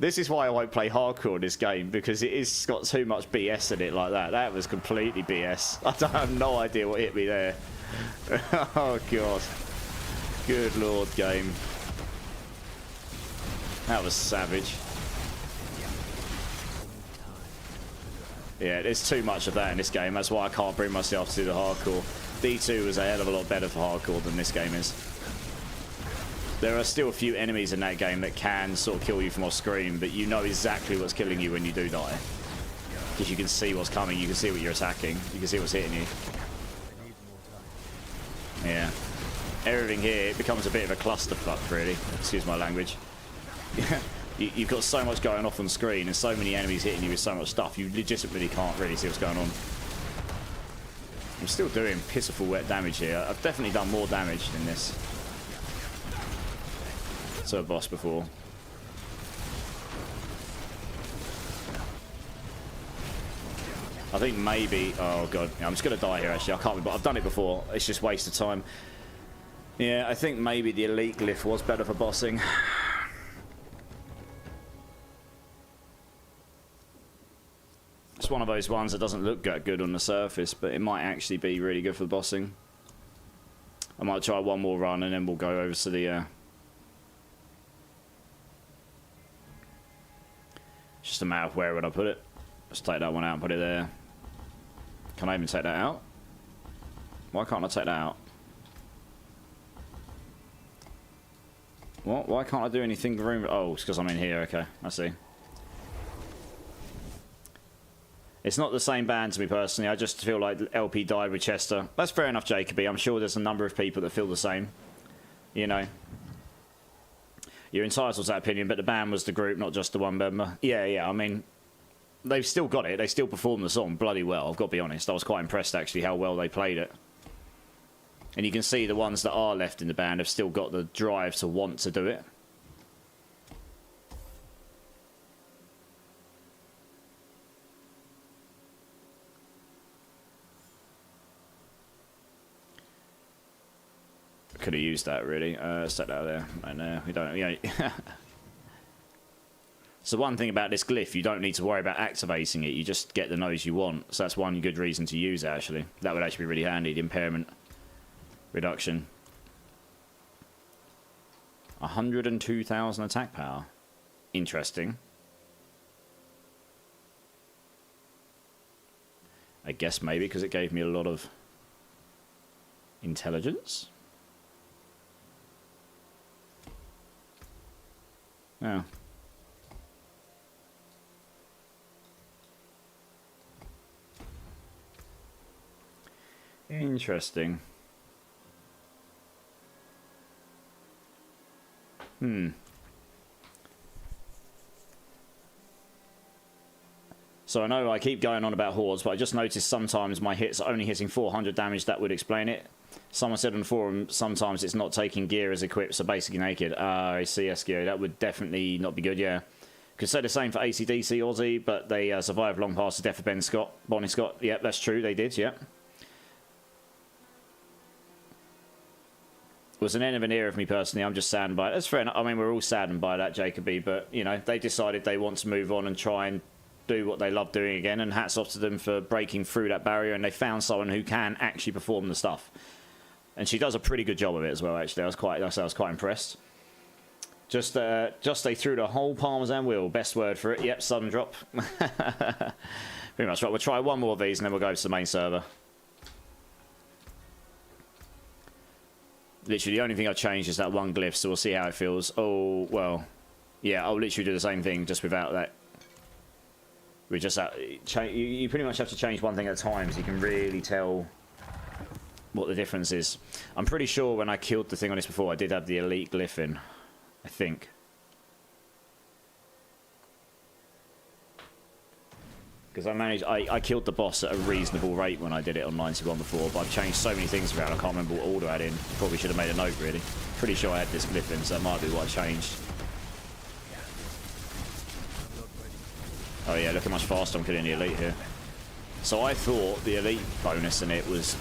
This is why I won't play hardcore in this game, because it's got too much BS in it like that. That was completely BS. I have no idea what hit me there. Oh, God. Good Lord, game. That was savage. Yeah, there's too much of that in this game. That's why I can't bring myself to do the hardcore. D2 was a hell of a lot better for hardcore than this game is. There are still a few enemies in that game that can sort of kill you from off screen, but you know exactly what's killing you when you do die. Because you can see what's coming, you can see what you're attacking, you can see what's hitting you. Yeah. Everything here, it becomes a bit of a clusterfuck, really. Excuse my language. You've got so much going off on screen and so many enemies hitting you with so much stuff, you legitimately can't really see what's going on. I'm still doing pitiful wet damage here. I've definitely done more damage than this to a boss before. I think maybe... Oh, God. Yeah, I'm just going to die here, actually. I can't be... But I've done it before. It's just waste of time. Yeah, I think maybe the elite glyph was better for bossing. It's one of those ones that doesn't look that good on the surface, but it might actually be really good for the bossing. I might try one more run and then we'll go over to the... It's just a matter of where would I put it. Let's take that one out and put it there. Can I even take that out? Why can't I take that out? What? Why can't I do anything room? Oh, it's because I'm in here. Okay, I see. It's not the same band to me personally. I just feel like LP died with Chester. That's fair enough, Jacoby. I'm sure there's a number of people that feel the same. You know. You're entitled to that opinion, but the band was the group, not just the one member. Yeah, yeah, I mean, they've still got it. They still performed the song bloody well, I've got to be honest. I was quite impressed, actually, how well they played it. And you can see the ones that are left in the band have still got the drive to want to do it. Could have used that, really. Let's take that out there. I know, we don't... You know, so one thing about this glyph, you don't need to worry about activating it. You just get the nose you want. So that's one good reason to use it, actually. That would actually be really handy, the impairment reduction. 102,000 attack power. Interesting. I guess maybe because it gave me a lot of intelligence. Yeah. Interesting. So I know I keep going on about hordes, but I just noticed sometimes my hits are only hitting 400 damage. That would explain it. Someone said on the forum, sometimes it's not taking gear as equipped, so basically naked. I see, SGO. That would definitely not be good, yeah. Could say the same for AC/DC Aussie, but they survived long past the death of Bonnie Scott. Yep, that's true, they did, yep. It was an end of an era of me personally. I'm just saddened by it. That's fair enough. I mean, we're all saddened by that, Jacoby, but, you know, they decided they want to move on and try and do what they love doing again, and hats off to them for breaking through that barrier, and they found someone who can actually perform the stuff. And she does a pretty good job of it as well, actually. I was quite impressed. Just they threw the whole Parmesan wheel. Best word for it. Yep, sudden drop. Pretty much right. We'll try one more of these and then we'll go to the main server. Literally, the only thing I've changed is that one glyph, so we'll see how it feels. Oh, well, yeah, I'll literally do the same thing, just without that. We just you pretty much have to change one thing at a time, so you can really tell what the difference is. I'm pretty sure when I killed the thing on this before, I did have the elite glyph in, I think. Because I killed the boss at a reasonable rate when I did it on 91 before, but I've changed so many things around, I can't remember what order I had in. Probably should have made a note, really. Pretty sure I had this glyph in, so that might be what I changed. Oh yeah, look how much faster I'm killing the elite here. So I thought the elite bonus in it was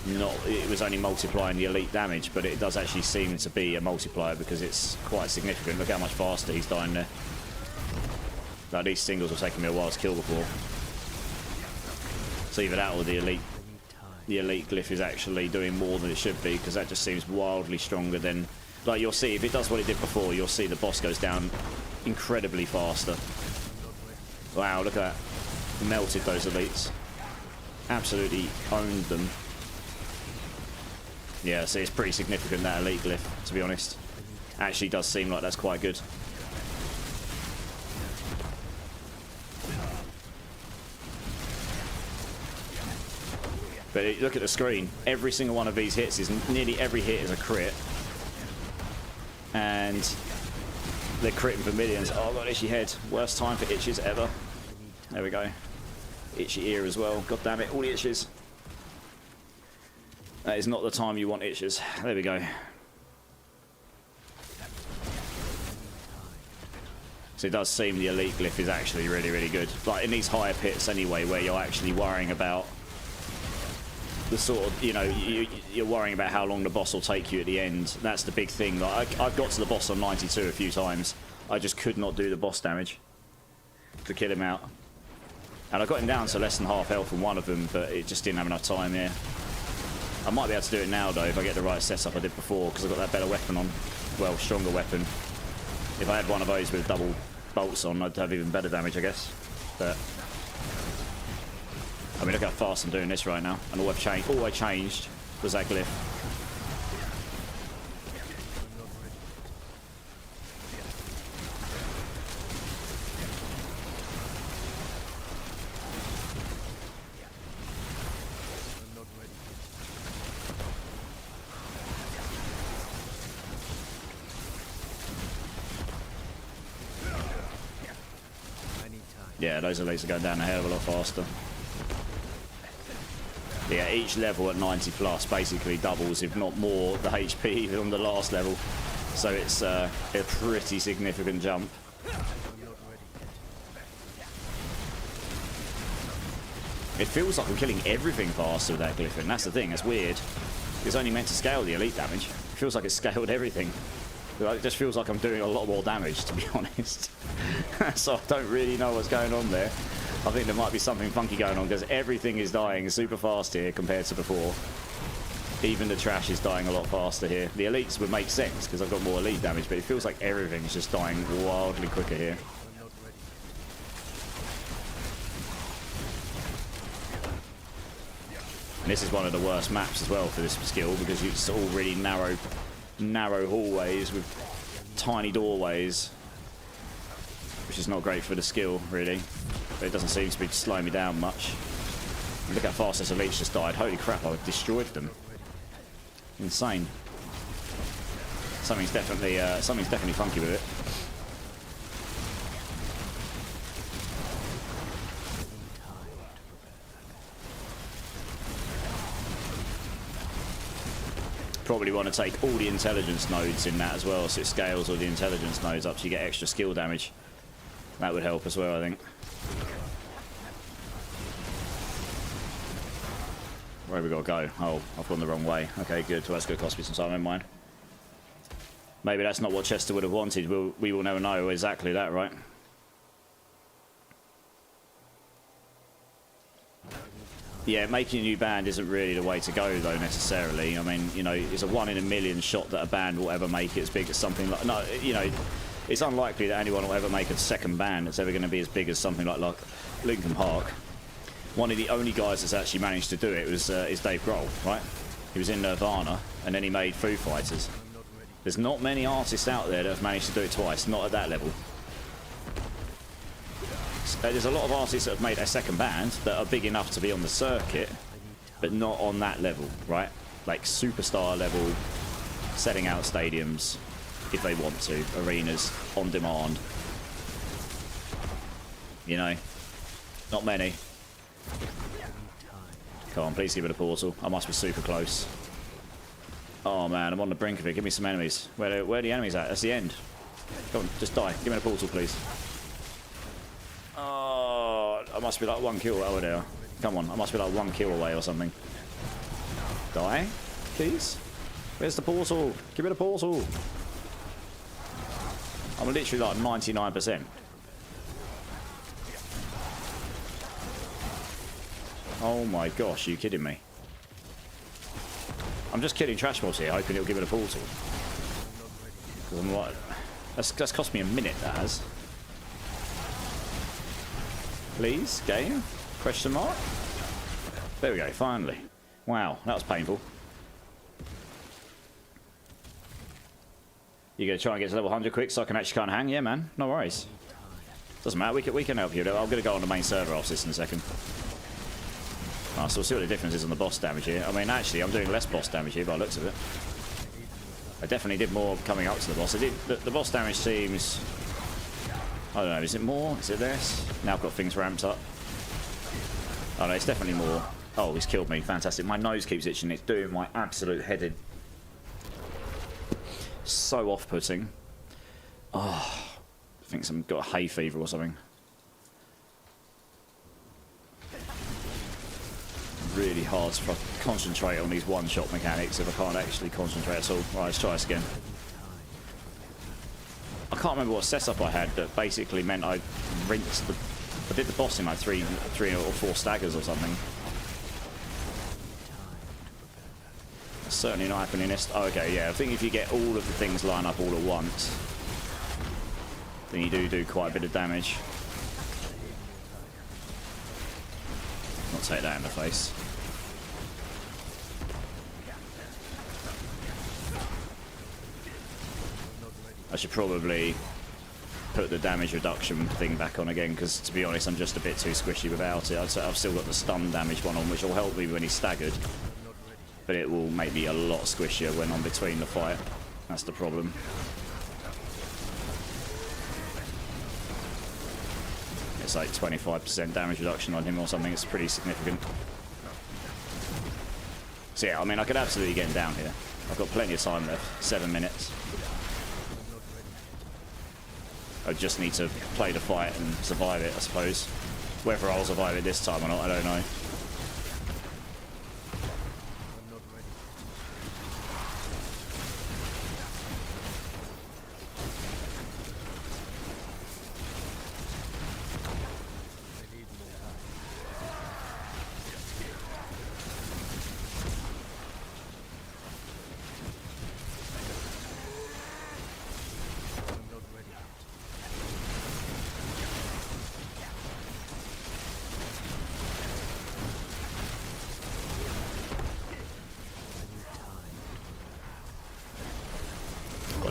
it was only multiplying the elite damage, but it does actually seem to be a multiplier because it's quite significant. Look how much faster he's dying there. Like, these singles were taking me a while to kill before. So either that or the elite glyph is actually doing more than it should be, because that just seems wildly stronger than... Like, you'll see, if it does what it did before, you'll see the boss goes down incredibly faster. Wow, look at that. Melted those elites. Absolutely owned them. Yeah, see, it's pretty significant, that elite glyph, to be honest. Actually does seem like that's quite good. But look at the screen. Every single one of these hits is... Nearly every hit is a crit. And they're critting for millions. Oh, I've got an itchy head. Worst time for itches ever. There we go. Itchy ear as well. God damn it, all the itches. That is not the time you want itches. There we go. So it does seem the elite glyph is actually really, really good. Like in these higher pits anyway, where you're actually worrying about the sort of, you know, you're worrying about how long the boss will take you at the end. That's the big thing. Like I've got to the boss on 92 a few times. I just could not do the boss damage to kill him out. And I got him down to less than half health on one of them, but it just didn't have enough time here. I might be able to do it now though if I get the right setup I did before, because I've got that better weapon on. Well, stronger weapon. If I had one of those with double bolts on, I'd have even better damage, I guess. But I mean, look how fast I'm doing this right now. And all I changed was that glyph. Yeah, those elites are going down a hell of a lot faster. Yeah, each level at 90 plus basically doubles, if not more, the HP than on the last level. So it's a pretty significant jump. It feels like I'm killing everything faster with that glyph, and that's the thing, it's weird. It's only meant to scale the elite damage. It feels like it's scaled everything. It just feels like I'm doing a lot more damage, to be honest. So I don't really know what's going on there. I think there might be something funky going on, because everything is dying super fast here compared to before. Even the trash is dying a lot faster here. The elites would make sense, because I've got more elite damage, but it feels like everything's just dying wildly quicker here. And this is one of the worst maps as well for this skill, because it's all really narrow hallways with tiny doorways, which is not great for the skill, really. But it doesn't seem to be slowing me down much. Look how fast this elite's just died. Holy crap, I've destroyed them. Insane. Something's definitely funky with it. Probably want to take all the intelligence nodes in that as well, so it scales all the intelligence nodes up so you get extra skill damage. That would help as well, I think. Where have we got to go? Oh, I've gone the wrong way. Okay, good. Well, that's going to cost me some time in mine. Maybe that's not what Chester would have wanted. We will never know exactly that, right? Yeah, making a new band isn't really the way to go, though, necessarily. I mean, you know, it's a 1 in a million shot that a band will ever make it as big as something like... No, you know, it's unlikely that anyone will ever make a second band that's ever going to be as big as something like Linkin Park. One of the only guys that's actually managed to do it was is Dave Grohl, right? He was in Nirvana, and then he made Foo Fighters. There's not many artists out there that have managed to do it twice, not at that level. So there's a lot of artists that have made a second band that are big enough to be on the circuit, but not on that level, right? Like superstar level, selling out stadiums if they want to, arenas, on demand. You know, not many. Come on, please give it a portal. I must be super close. Oh man, I'm on the brink of it. Give me some enemies. Where are the enemies at? That's the end. Come on, just die. Give me a portal, please. Oh, I must be like 1 kill over there. Come on, I must be like 1 kill away or something. Die, please. Where's the portal? Give me the portal. I'm literally like 99%. Oh my gosh, are you kidding me? I'm just killing trash mobs here, hoping it'll give it a portal. Because I'm like, that's cost me a minute, that has. Please, game? Question mark? There we go, finally. Wow, that was painful. You gonna try and get to level 100 quick so I can actually hang? Yeah, man, no worries. Doesn't matter, we can help you. I'm gonna go on the main server after this in a second. Oh, so we'll see what the difference is on the boss damage here. I mean, actually, I'm doing less boss damage here by the looks of it. I definitely did more coming up to the boss. I did. The boss damage seems... I don't know, is it more? Is it less? Now I've got things ramped up. Oh no, it's definitely more. Oh, he's killed me. Fantastic. My nose keeps itching. It's doing my absolute head in. So off-putting. Oh, I think I've got a hay fever or something. Really hard to concentrate on these one-shot mechanics if I can't actually concentrate at all. Right, let's try this again. I can't remember what setup I had that basically meant I rinsed the... I did the boss in like three or 4 staggers or something. That's certainly not happening this... Oh, okay, yeah. I think if you get all of the things line up all at once, then you do quite a bit of damage. Not take that in the face. I should probably put the damage reduction thing back on again, because to be honest I'm just a bit too squishy without it. I've still got the stun damage one on, which will help me when he's staggered, but it will make me a lot squishier when I'm between the fight. That's the problem. It's like 25% damage reduction on him or something. It's pretty significant. So yeah, I mean, I could absolutely get him down here. I've got plenty of time left. 7 minutes. I just need to play the fight and survive it, I suppose. Whether I'll survive it this time or not, I don't know.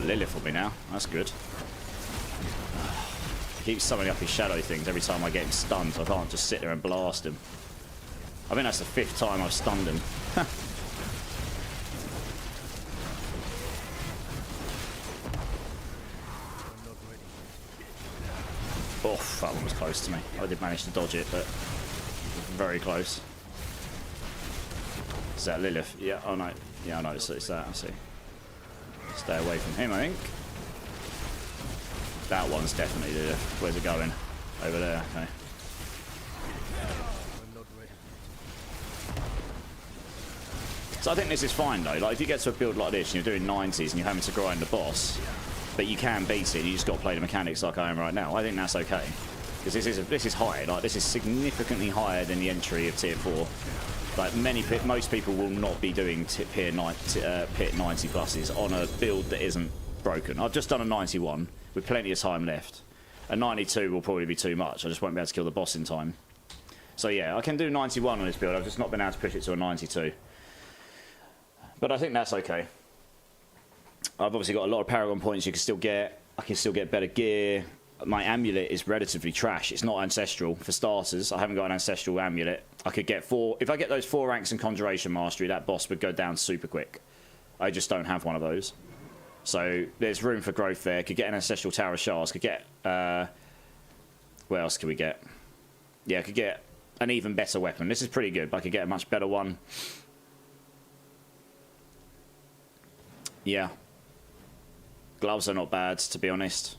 Lilith for me now. That's good. He keeps summoning up his shadow things every time I get him stunned, so I can't just sit there and blast him. I think that's the 5th time I've stunned him. Oh, that one was close to me. I did manage to dodge it, but very close. Is that Lilith? Yeah, oh no. Yeah, I know, it's that, I see. Stay away from him, I think. That one's definitely Lilith. Where's it going? Over there, okay. So I think this is fine though. Like if you get to a build like this and you're doing 90s and you're having to grind the boss, but you can beat it and you just got to play the mechanics like I am right now, I think that's okay. Because this is high. Like this is significantly higher than the entry of tier 4. Like most people will not be doing pit 90 pluses on a build that isn't broken. I've just done a 91 with plenty of time left. A 92 will probably be too much. I just won't be able to kill the boss in time. So yeah, I can do 91 on this build. I've just not been able to push it to a 92. But I think that's okay. I've obviously got a lot of Paragon points you can still get. I can still get better gear. My amulet is relatively trash. It's not ancestral, for starters. I haven't got an ancestral amulet. I could get 4... If I get those 4 ranks in Conjuration Mastery, that boss would go down super quick. I just don't have one of those. So there's room for growth there. Could get an ancestral Tower of Shards. Could get... what else could we get? Yeah, I could get an even better weapon. This is pretty good, but I could get a much better one. Yeah. Gloves are not bad, to be honest.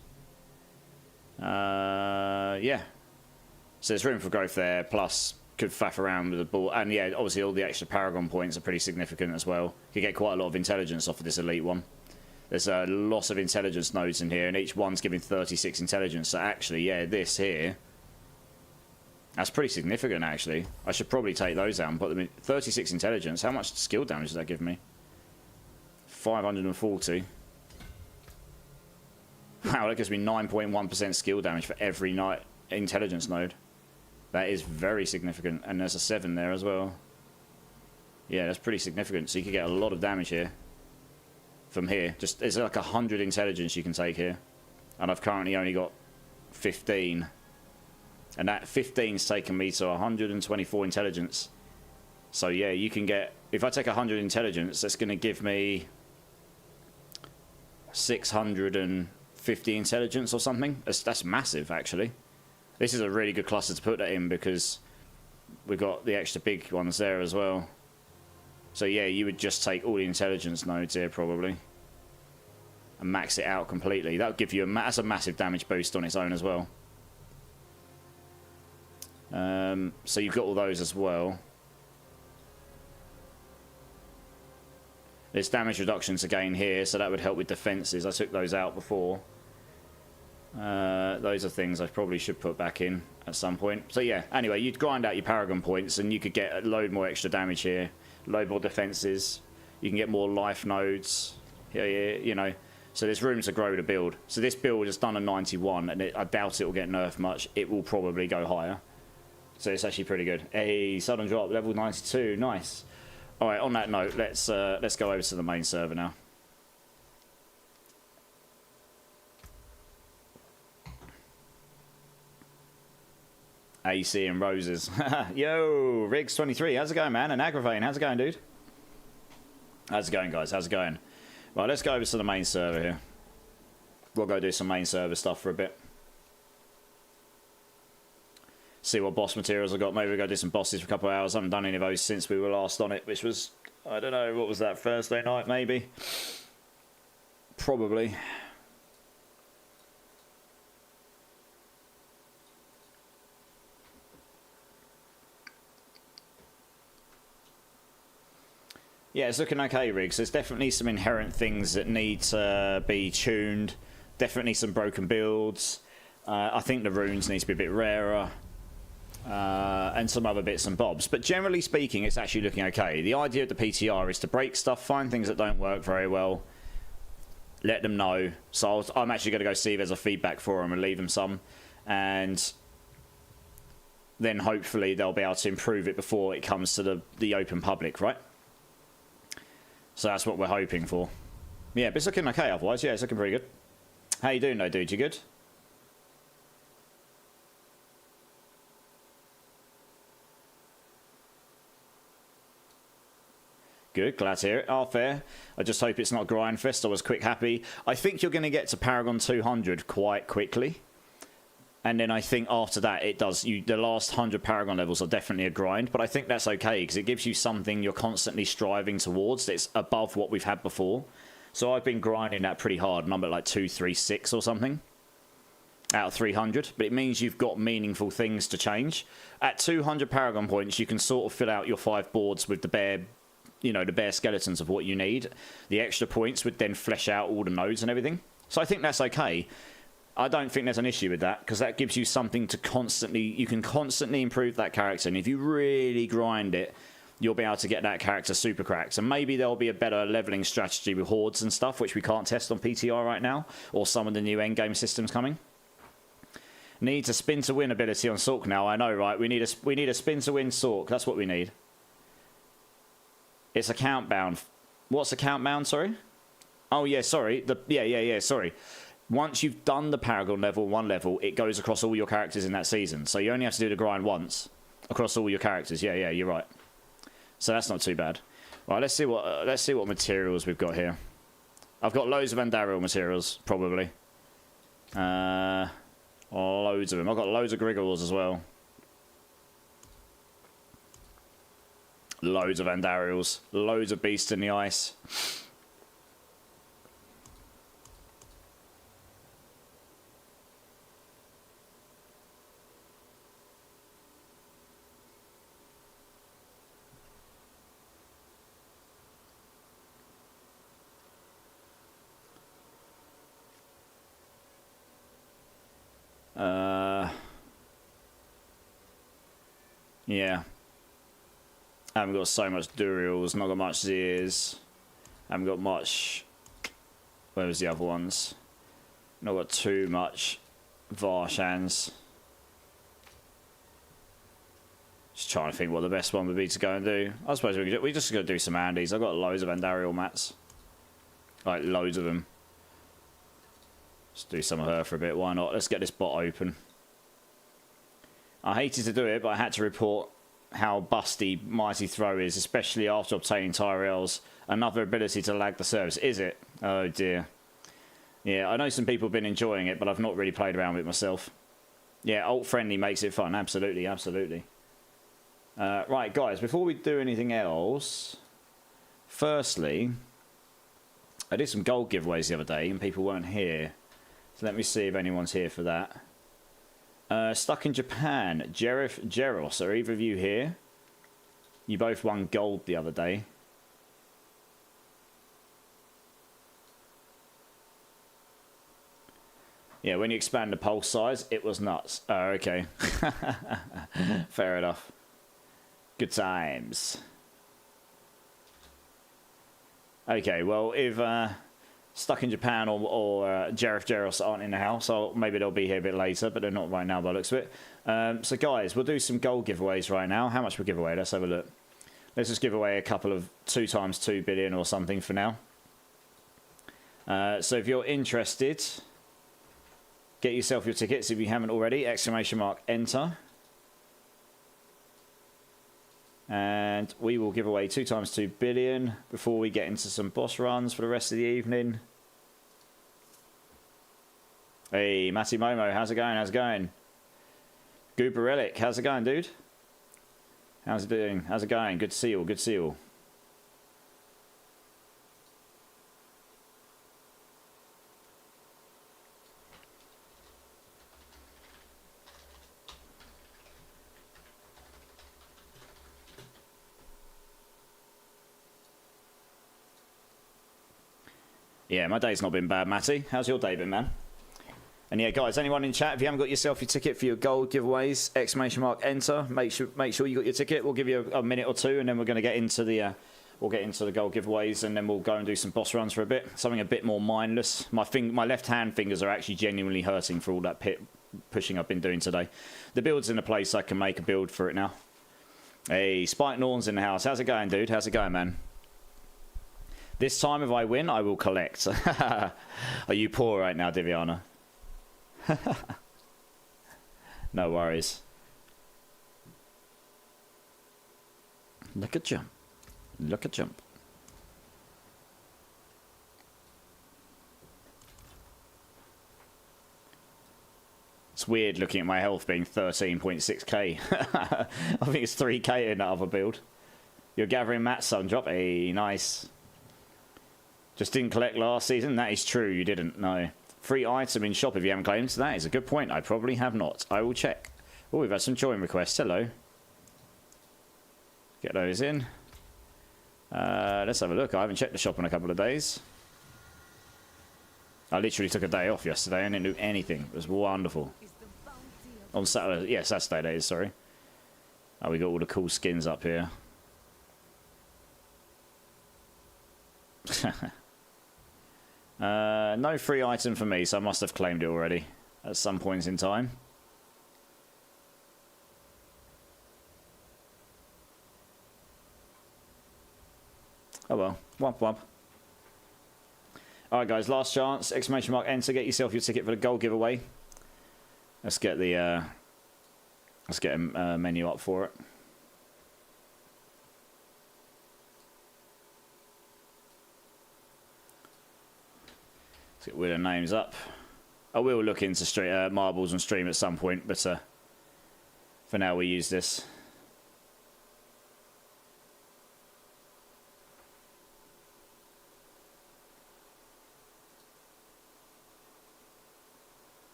Yeah. So there's room for growth there, plus could faff around with the ball. And yeah, obviously all the extra Paragon points are pretty significant as well. You get quite a lot of intelligence off of this elite one. There's a lot of intelligence nodes in here, and each one's giving 36 intelligence. So actually, yeah, this here, that's pretty significant, actually. I should probably take those out and put them in. 36 intelligence. How much skill damage does that give me? 540. Wow, that gives me 9.1% skill damage for every intelligence node. That is very significant. And there's a 7 there as well. Yeah, that's pretty significant. So you could get a lot of damage here. From here. Just there's like 100 intelligence you can take here. And I've currently only got 15. And that 15's taken me to 124 intelligence. So yeah, you can get... If I take 100 intelligence, that's going to give me 650 intelligence or something. That's massive, actually. This is a really good cluster to put that in because we've got the extra big ones there as well. So yeah, you would just take all the intelligence nodes here probably and max it out completely. That would give you that's a massive damage boost on its own as well. So you've got all those as well. There's damage reductions again here, so that would help with defenses. I took those out before. Those are things I probably should put back in at some point. So yeah, anyway, you'd grind out your Paragon points and you could get a load more extra damage here. Load more defenses. You can get more life nodes. Yeah, you know. So there's room to grow the build. So this build is done a 91, and I doubt it will get nerfed much. It will probably go higher. So it's actually pretty good. Hey, sudden drop, level 92, nice. All right, on that note, let's go over to the main server now. AC and roses. Yo, Riggs23, how's it going, man? And Aggravating, how's it going, dude? How's it going, guys? How's it going? Right, let's go over to the main server here. We'll go do some main server stuff for a bit. See what boss materials I got. Maybe we'll go do some bosses for a couple of hours. I haven't done any of those since we were last on it, which was, I don't know, what was that, Thursday night, maybe? Probably. Yeah, it's looking okay, Riggs. There's definitely some inherent things that need to be tuned. Definitely some broken builds. I think the runes need to be a bit rarer. And some other bits and bobs. But generally speaking, it's actually looking okay. The idea of the PTR is to break stuff, find things that don't work very well, let them know. So I'm actually going to go see if there's a feedback forum and leave them some. And then hopefully they'll be able to improve it before it comes to the open public, right? So that's what we're hoping for. Yeah, but it's looking okay otherwise. Yeah, it's looking pretty good. How you doing though, dude? You good? Good, glad to hear it. Oh, fair. I just hope it's not Grindfest. I was quick happy. I think you're going to get to Paragon 200 quite quickly. And then I think after that, it does. The last 100 Paragon levels are definitely a grind. But I think that's okay, because it gives you something you're constantly striving towards that's above what we've had before. So I've been grinding that pretty hard. And I'm at like 236 or something out of 300. But it means you've got meaningful things to change. At 200 Paragon points, you can sort of fill out your 5 boards with the bare... you know, the bare skeletons of what you need. The extra points would then flesh out all the nodes and everything. So I think that's okay. I don't think there's an issue with that, because that gives you something to constantly... You can constantly improve that character, and if you really grind it, you'll be able to get that character super cracked. And maybe there'll be a better leveling strategy with hordes and stuff, which we can't test on PTR right now, or some of the new endgame systems coming. Needs a spin to win ability on Sork now. I know, right? We need a spin to win Sork. That's what we need. It's account bound. What's account mount, sorry? Oh, yeah, sorry. Yeah, sorry. Once you've done the Paragon level, 1 level, it goes across all your characters in that season. So you only have to do the grind once across all your characters. Yeah, you're right. So that's not too bad. Right, let's see what materials we've got here. I've got loads of Andariel materials, probably. Loads of them. I've got loads of Grigors as well. Loads of Andariels. Loads of Beasts in the Ice. Yeah. I haven't got so much Duriels, not got much Zeers. Haven't got much... Where was the other ones? Not got too much Varshans. Just trying to think what the best one would be to go and do. I suppose we just got to do some Andes. I've got loads of Andariel mats. Like, loads of them. Let's do some of her for a bit. Why not? Let's get this bot open. I hated to do it, but I had to report how busty Mighty Throw is, especially after obtaining Tyrell's another ability to lag the service. Is it? Oh dear. Yeah, I know some people have been enjoying it, but I've not really played around with it myself. Yeah, alt-friendly makes it fun. Absolutely, absolutely. Right, guys, before we do anything else, firstly, I did some gold giveaways the other day, and people weren't here. So let me see if anyone's here for that. Stuck in Japan, Jerif, Jeros, are either of you here? You both won gold the other day. Yeah, when you expand the pulse size, it was nuts. Oh, okay. Fair enough. Good times. Okay, well, if Stuck in Japan or Jerif Jeros aren't in the house, or maybe they'll be here a bit later, but they're not right now by the looks of it. So guys, we'll do some gold giveaways right now. How much we'll give away? Let's have a look. Let's just give away a couple of 2 times 2 billion or something for now. So if you're interested, get yourself your tickets if you haven't already. Exclamation mark enter. And we will give away 2 times 2 billion before we get into some boss runs for the rest of the evening. Hey, Matty Momo, how's it going? How's it going? Goober Relic, how's it going, dude? How's it doing? How's it going? Good to see you all, good to see you all. Yeah, my day's not been bad, Matty. How's your day been, man? And yeah, guys, anyone in chat, if you haven't got yourself your ticket for your gold giveaways, exclamation mark enter. Make sure you got your ticket. We'll give you a minute or two, and then we're going to get into the gold giveaways, and then we'll go and do some boss runs for a bit. Something a bit more mindless. My left hand fingers are actually genuinely hurting for all that pushing I've been doing today. The build's in a place I can make a build for it now. Hey, Spike Norn's in the house. How's it going, dude? How's it going, man? This time, if I win, I will collect. Are you poor right now, Diviana? No worries. Look at jump. Look at jump. It's weird looking at my health being 13.6k. I think it's 3k in that other build. You're gathering Matt's sun drop. Hey, nice. Just didn't collect last season. That is true. You didn't. No. Free item in shop if you haven't claimed. That is a good point. I probably have not. I will check. Oh, we've had some join requests. Hello. Get those in. Let's have a look. I haven't checked the shop in a couple of days. I literally took a day off yesterday and didn't do anything. It was wonderful. On Saturday. Yeah, Saturday days, sorry. Oh, we got all the cool skins up here. No free item for me, so I must have claimed it already at some point in time. Oh well. Womp womp. Alright guys, last chance. Exclamation mark enter. Get yourself your ticket for the gold giveaway. Let's get the menu up for it. Let's get winner names up. I will look into marbles and stream at some point, but for now we use this.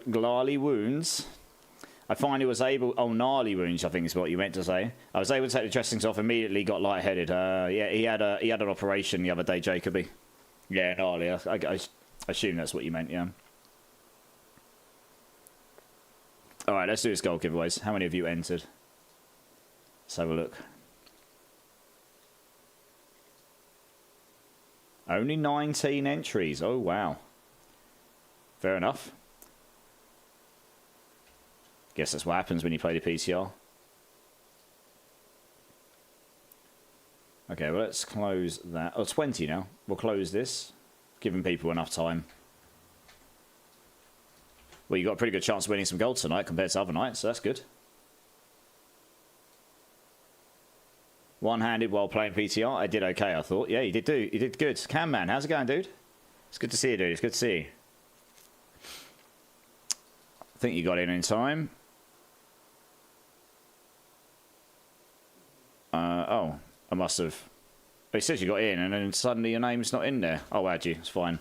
Gnarly wounds. I finally was able... Oh, gnarly wounds, I think is what you meant to say. I was able to take the dressings off, immediately got lightheaded. Yeah, he had an operation the other day, Jacoby. Yeah, gnarly. I assume that's what you meant, yeah. Alright, let's do this gold giveaways. How many of you entered? Let's have a look. Only 19 entries. Oh, wow. Fair enough. Guess that's what happens when you play the PTR. Okay, well, let's close that. Oh, 20 now. We'll close this, giving people enough time. Well, you got a pretty good chance of winning some gold tonight compared to other nights, so that's good. One-handed while playing PTR. I did okay, I thought. Yeah, you did good. Cam Man, how's it going, dude? It's good to see you, dude. It's good to see you. I think you got in time. Oh, I must have. It says you got in, and then suddenly your name's not in there. Oh, had you? It's fine.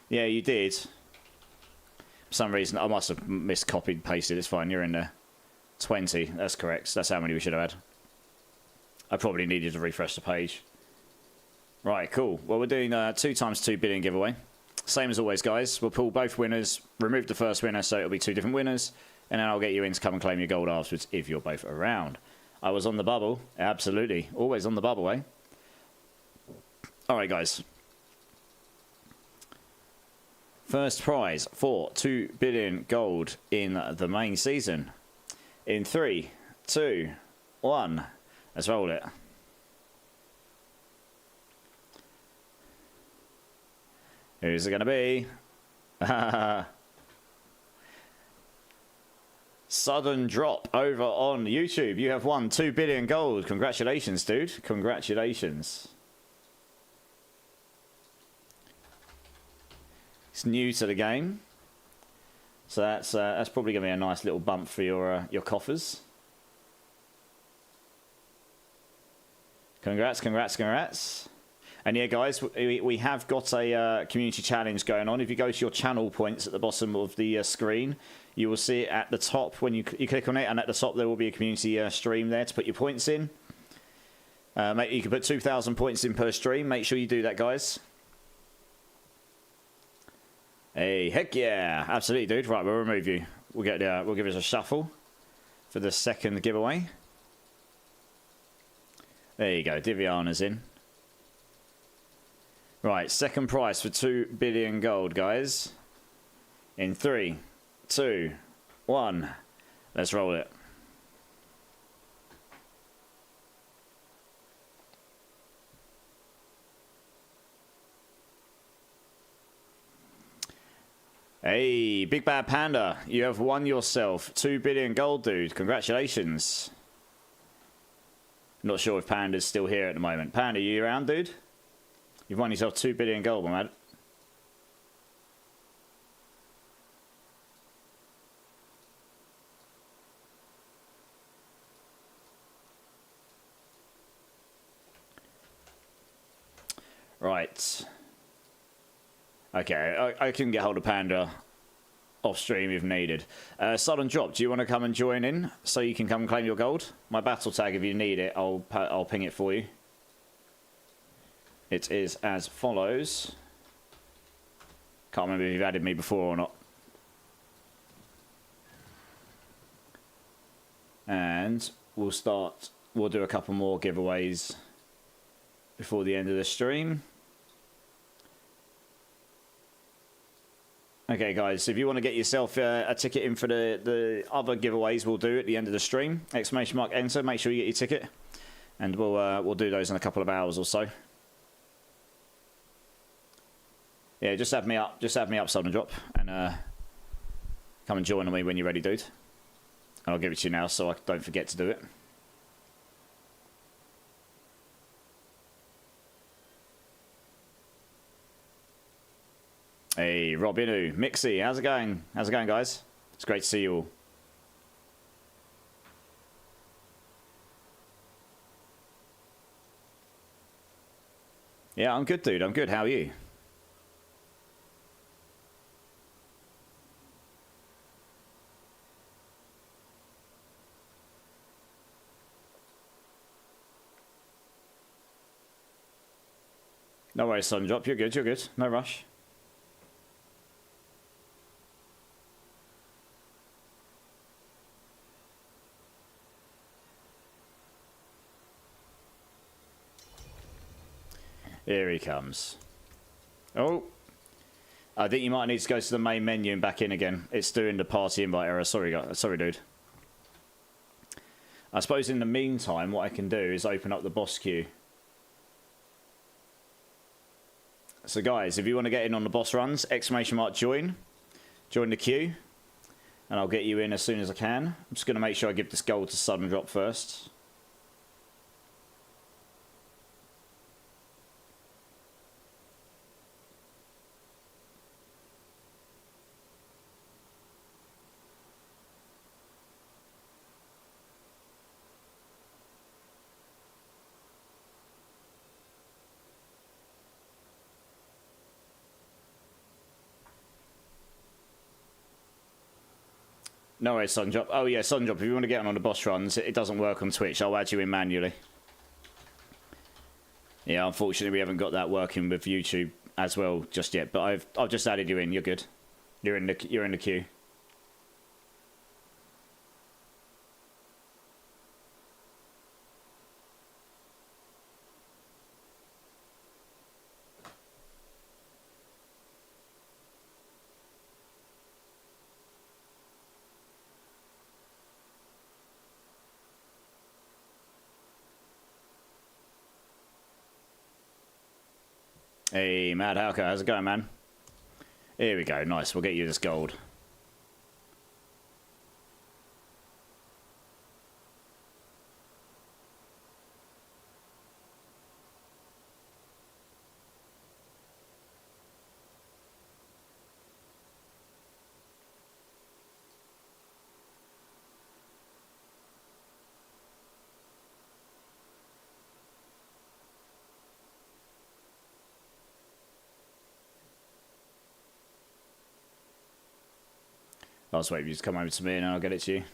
Yeah, you did. For some reason, I must have miscopied and pasted. It's fine. You're in there. 20. That's correct. That's how many we should have had. I probably needed to refresh the page. Right, cool. Well, we're doing 2 times 2 billion giveaway. Same as always, guys. We'll pull both winners, remove the first winner, so it'll be 2 different winners, and then I'll get you in to come and claim your gold afterwards if you're both around. I was on the bubble. Absolutely. Always on the bubble, eh? Alright, guys. First prize for 2 billion gold in the main season. In 3, 2, 1. Let's roll it. Who's it going to be? Sudden drop over on YouTube. You have won 2 billion gold. Congratulations, dude. Congratulations. It's new to the game, so that's probably going to be a nice little bump for your coffers. Congrats, congrats, congrats. And yeah, guys, we have got a community challenge going on. If you go to your channel points at the bottom of the screen, you will see it at the top when you click on it, and at the top there will be a community stream there to put your points in. You can put 2,000 points in per stream. Make sure you do that, guys. Hey, heck yeah, absolutely, dude. Right, we'll remove you. We'll give it a shuffle for the second giveaway. There you go, Diviana's in. Right, second prize for 2 billion gold, guys. In 3, 2, 1. Let's roll it. Hey, Big Bad Panda, you have won yourself 2 billion gold, dude. Congratulations. Not sure if Panda's still here at the moment. Panda, you around, dude? You've won yourself 2 billion gold, my man. Right. Okay, I can get hold of Panda off stream if needed. Sudden drop, do you want to come and join in so you can come and claim your gold? My battle tag, if you need it, I'll ping it for you. It is as follows. Can't remember if you've added me before or not. And we'll do a couple more giveaways before the end of the stream. Okay, guys, if you want to get yourself a ticket in for the other giveaways we'll do at the end of the stream, !enter, make sure you get your ticket, and we'll do those in a couple of hours or so. Yeah, just have me up, Sudden Drop, and come and join me when you're ready, dude. And I'll give it to you now so I don't forget to do it. Hey, Robinu, Mixie, how's it going? How's it going, guys? It's great to see you all. Yeah, I'm good, dude. I'm good. How are you? No worries, Sun Drop. You're good. You're good. No rush. Here he comes. Oh. I think you might need to go to the main menu and back in again. It's doing the party invite error. Sorry, dude. I suppose in the meantime, what I can do is open up the boss queue. So guys, if you want to get in on the boss runs, !join. Join the queue. And I'll get you in as soon as I can. I'm just going to make sure I give this gold to Sudden Drop first. No worries, Sundrop. Oh yeah, Sundrop, if you want to get on the boss runs, it doesn't work on Twitch. I'll add you in manually. Yeah, unfortunately we haven't got that working with YouTube as well just yet, but I've just added you in. You're good. You're in the queue. Hey, Mad Halka, how's it going, man? Here we go, nice. We'll get you this gold. I'll just wait for you to come over to me and I'll get it to you.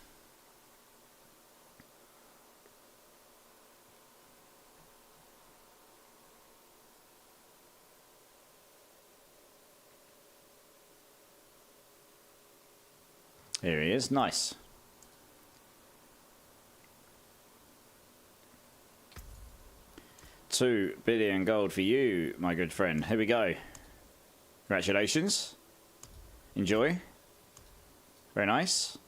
Here he is, nice. $2 billion gold for you, my good friend. Here we go. Congratulations. Enjoy. Very nice.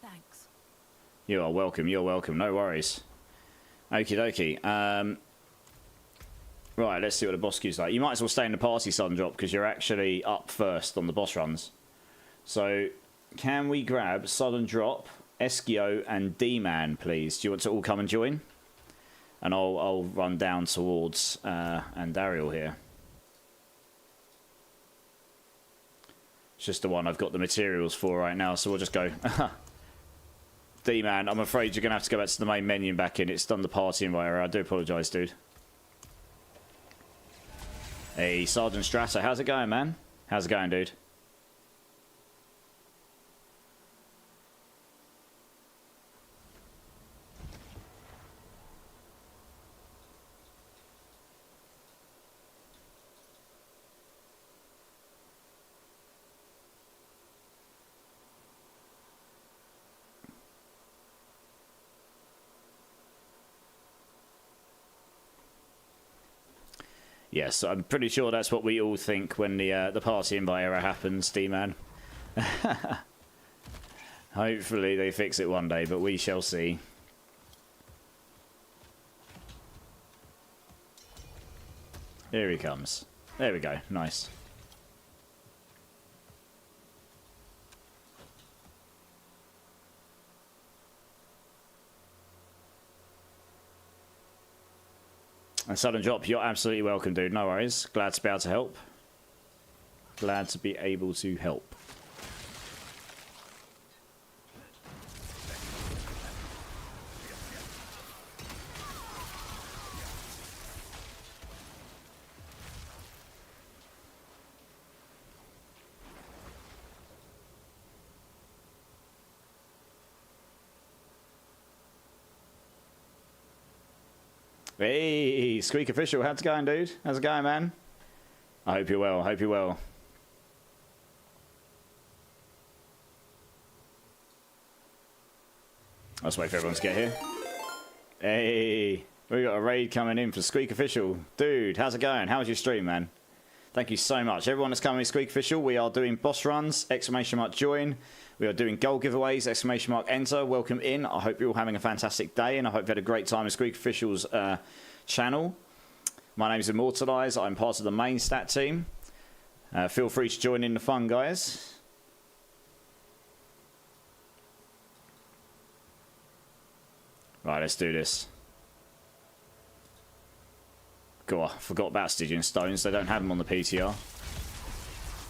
Thanks. You are welcome. You're welcome. No worries. Okie dokie. Right, let's see what the boss queue's like. You might as well stay in the party, Sundrop, because you're actually up first on the boss runs. So, can we grab Sudden Drop, Eskio, and D-Man, please? Do you want to all come and join? And I'll run down towards Andariel here. It's just the one I've got the materials for right now, so we'll just go. D-Man, I'm afraid you're going to have to go back to the main menu and back in. It's done the party invite error. I do apologise, dude. Hey, Sergeant Strasser, how's it going, man? How's it going, dude? Yes, I'm pretty sure that's what we all think when the party invite error happens, D-Man. Hopefully they fix it one day, but we shall see. Here he comes. There we go. Nice. And sudden drop, you're absolutely welcome, dude. No worries. Glad to be able to help. Glad to be able to help. Hey, Squeak Official, how's it going, dude? How's it going, man? I hope you're well, I hope you're well. Let's wait for everyone to get here. Hey, we got a raid coming in for Squeak Official. Dude, how's it going? How was your stream, man? Thank you so much. Everyone that's coming to Squeak Official, we are doing boss runs, ! Join. We are doing gold giveaways, ! Enter. Welcome in. I hope you're all having a fantastic day, and I hope you had a great time in Squeak Official's channel. My name is Imortilize. I'm part of the main stat team. Feel free to join in the fun, guys. Right, let's do this. God, I forgot about Stygian Stones. They don't have them on the PTR.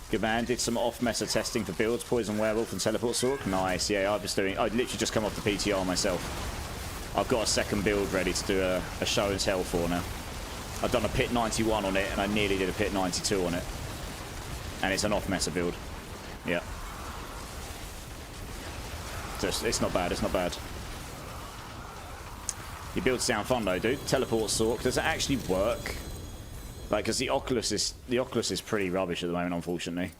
Good man. Did some off-meta testing for builds, Poison Werewolf and Teleport Sork. Nice. Yeah, I'd literally just come off the PTR myself. I've got a second build ready to do a show and tell for now. I've done a pit 91 on it, and I nearly did a pit 92 on it. And it's an off-meta build. Yeah. It's not bad, it's not bad. Your builds sound fun though, dude. Teleport Sork. Does it actually work? Like, because the Oculus is pretty rubbish at the moment, unfortunately.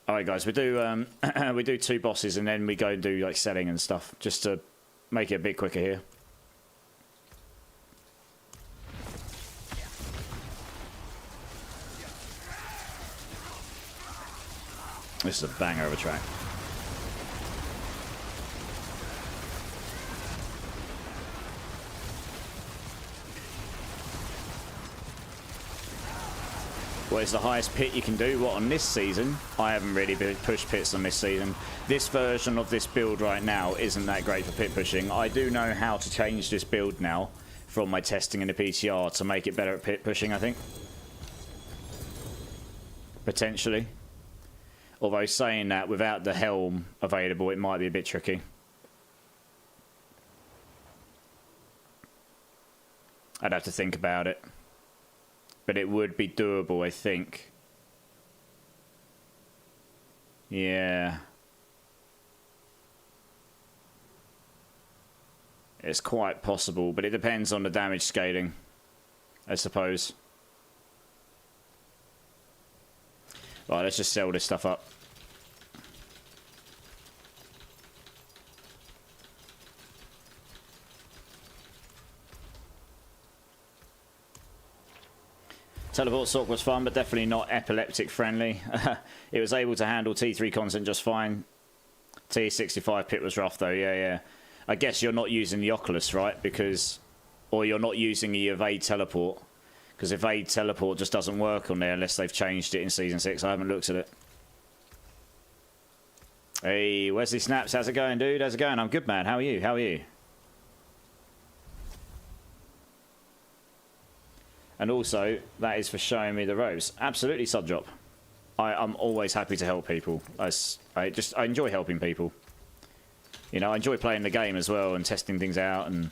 Alright guys, we do we do 2 bosses and then we go and do like setting and stuff, just to make it a bit quicker here. This is a banger of a track. What is the highest pit you can do? What, on this season? I haven't really pushed pits on this season. This version of this build right now isn't that great for pit pushing. I do know how to change this build now from my testing in the PTR to make it better at pit pushing, I think. Potentially. Although saying that, without the helm available, it might be a bit tricky. I'd have to think about it. But it would be doable, I think. Yeah. It's quite possible, but it depends on the damage scaling, I suppose. Right, let's just sell this stuff up. Teleport Sork was fun, but definitely not epileptic friendly. It was able to handle T3 content just fine. T65 pit was rough though, yeah. I guess you're not using the Oculus, right? Because, or you're not using the Evade Teleport. Because Evade Teleport just doesn't work on there unless they've changed it in Season 6. I haven't looked at it. Hey, Wesley Snaps, how's it going, dude? How's it going? I'm good, man. How are you? How are you? And also, that is for showing me the ropes. Absolutely, Subdrop. I'm always happy to help people. I enjoy helping people. You know, I enjoy playing the game as well and testing things out and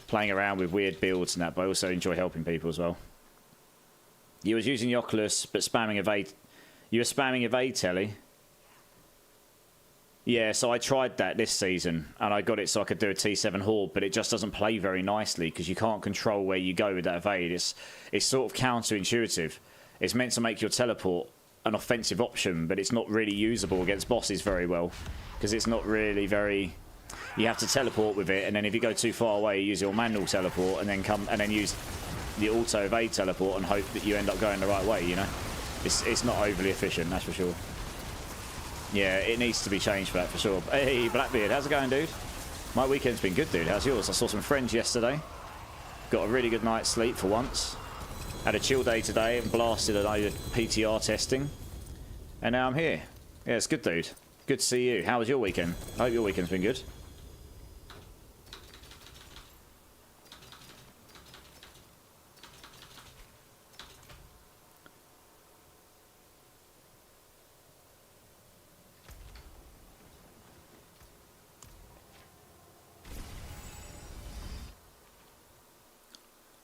playing around with weird builds and that, but I also enjoy helping people as well. You was using the Oculus, but spamming Evade. You were spamming Evade, Telly. Yeah, so I tried that this season, and I got it so I could do a T7 Horde, but it just doesn't play very nicely, because you can't control where you go with that Evade. It's sort of counterintuitive. It's meant to make your teleport an offensive option, but it's not really usable against bosses very well, because it's not really very... You have to teleport with it, and then if you go too far away, you use your manual teleport, and then use... the auto evade teleport and hope that you end up going the right way, you know? It's not overly efficient, that's for sure. Yeah, it needs to be changed for that, for sure. Hey, Blackbeard, how's it going, dude? My weekend's been good, dude. How's yours? I saw some friends yesterday. Got a really good night's sleep for once. Had a chill day today and blasted a load of PTR testing. And now I'm here. Yeah, it's good, dude. Good to see you. How was your weekend? I hope your weekend's been good.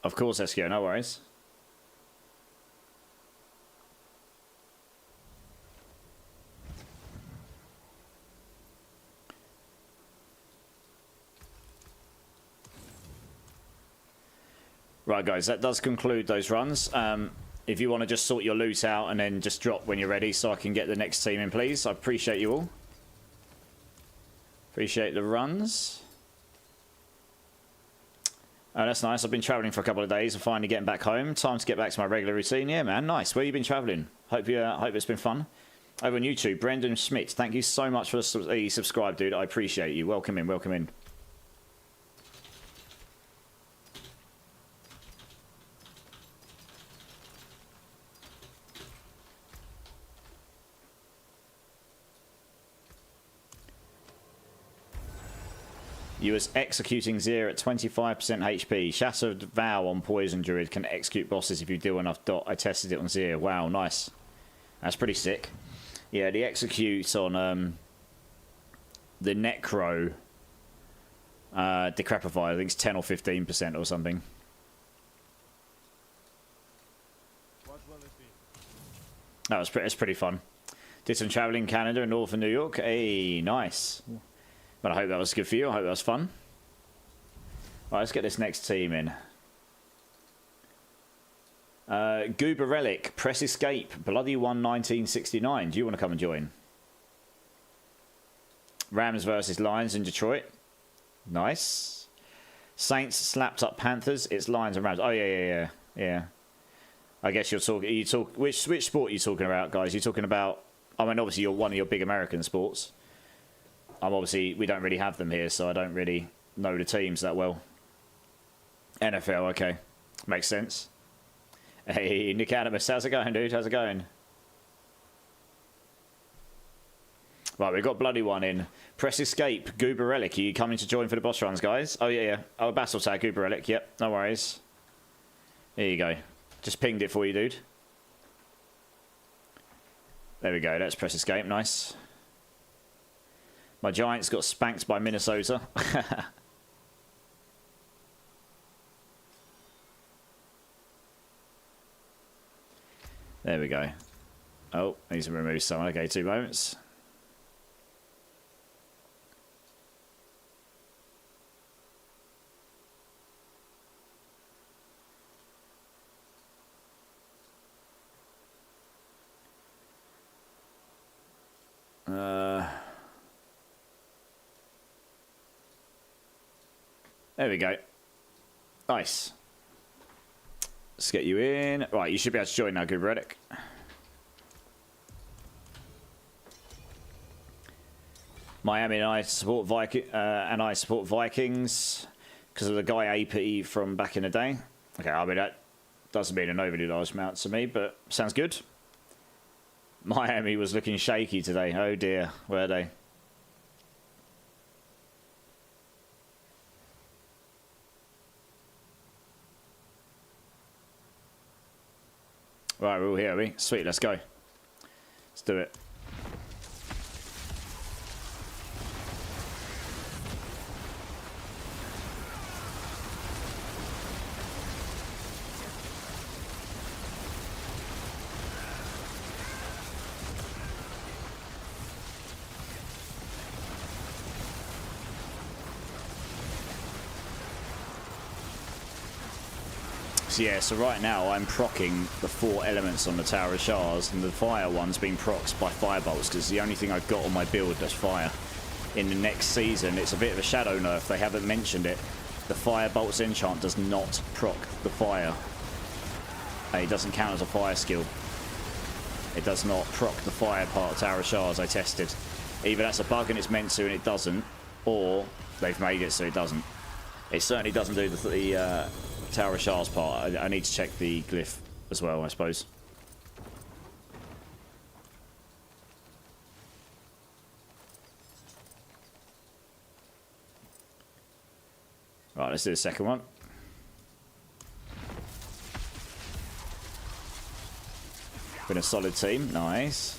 Of course, Eskio, no worries. Right, guys, that does conclude those runs. If you want to just sort your loot out and then just drop when you're ready so I can get the next team in, please. I appreciate you all. Appreciate the runs. Oh, that's nice. I've been travelling for a couple of days and finally getting back home. Time to get back to my regular routine. Yeah, man. Nice. Where you been travelling? Hope it's been fun. Over on YouTube, Brendan Schmidt. Thank you so much for the subscribe, dude. I appreciate you. Welcome in. Welcome in. You was executing Zir at 25% HP. Shattered Vow on Poison Druid can execute bosses if you do enough dot. I tested it on Zir. Wow, nice. That's pretty sick. Yeah, the execute on the Necro Decrepify, I think it's 10 or 15% or something. That was it's pretty fun. Did some travelling in Canada and northern New York. Hey, nice. But I hope that was good for you. I hope that was fun. All right, let's get this next team in. Goober Relic, press escape, Bloody 1 1969. Do you want to come and join? Rams versus Lions in Detroit. Nice. Saints slapped up Panthers. It's Lions and Rams. Oh yeah. I guess you're talking. Which sport are you talking about, guys? You're talking about. I mean, obviously you're one of your big American sports. Obviously we don't really have them here, so I don't really know the teams that well. NFL, okay, makes sense. Hey, Nick Adamus, how's it going, dude? How's it going? Right, we've got Bloody One in. Press escape, Goober Relic. Are you coming to join for the boss runs, guys? Oh yeah. Oh, Battle Tag, Goober Relic. Yep, no worries. There you go. Just pinged it for you, dude. There we go. Let's press escape. Nice. My Giants got spanked by Minnesota. There we go. Oh, needs to remove someone. Okay, 2 moments. There we go. Nice. Let's get you in. Right, you should be able to join now, Goober Relic. Miami and I support Vikings because of the guy AP from back in the day. Okay, I mean that doesn't mean an overly large amount to me, but sounds good. Miami was looking shaky today. Oh dear, were they? Right, we're all here, are we? Sweet, let's go. Let's do it. So yeah, so right now I'm proccing the 4 elements on the Tower of Shards, and the fire one's been procced by firebolts because it's the only thing I've got on my build that's fire. In the next season, it's a bit of a shadow nerf, they haven't mentioned it. The firebolts enchant does not proc the fire. and it doesn't count as a fire skill. It does not proc the fire part of Tower of Shards I tested. Either that's a bug and it's meant to and it doesn't, or they've made it so it doesn't. It certainly doesn't do the Tower of Shards part. I need to check the glyph as well, I suppose. Right, let's do the second one. Been a solid team, nice.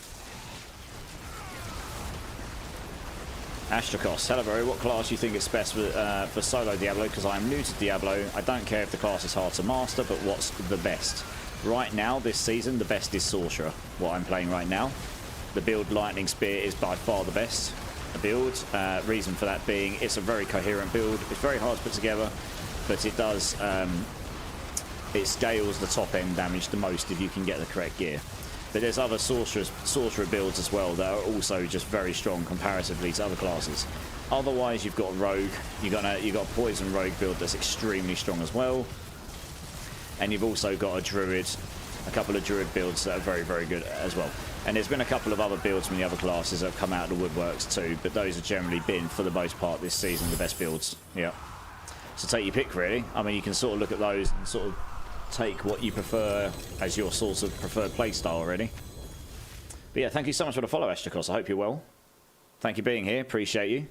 Astrakos, hello bro, what class do you think is best for solo Diablo? Because I am new to Diablo. I don't care if the class is hard to master, but what's the best? Right now, this season, the best is Sorcerer, what I'm playing right now. The build Lightning Spear is by far the best build. Reason for that being, it's a very coherent build. It's very hard to put together, but it does, it scales the top end damage the most if you can get the correct gear. But there's other sorcerer builds as well that are also just very strong comparatively to other classes. Otherwise, you've got rogue. You've got a poison rogue build that's extremely strong as well, and you've also got a druid, a couple of druid builds that are very, very good as well. And there's been a couple of other builds from the other classes that have come out of the woodworks too, but those have generally been, for the most part this season, the best builds. Yeah. So take your pick, really. I mean, you can sort of look at those and sort of take what you prefer as your sort of preferred playstyle already. But yeah, thank you so much for the follow, Astrakos. I hope you're well. Thank you for being here. Appreciate you.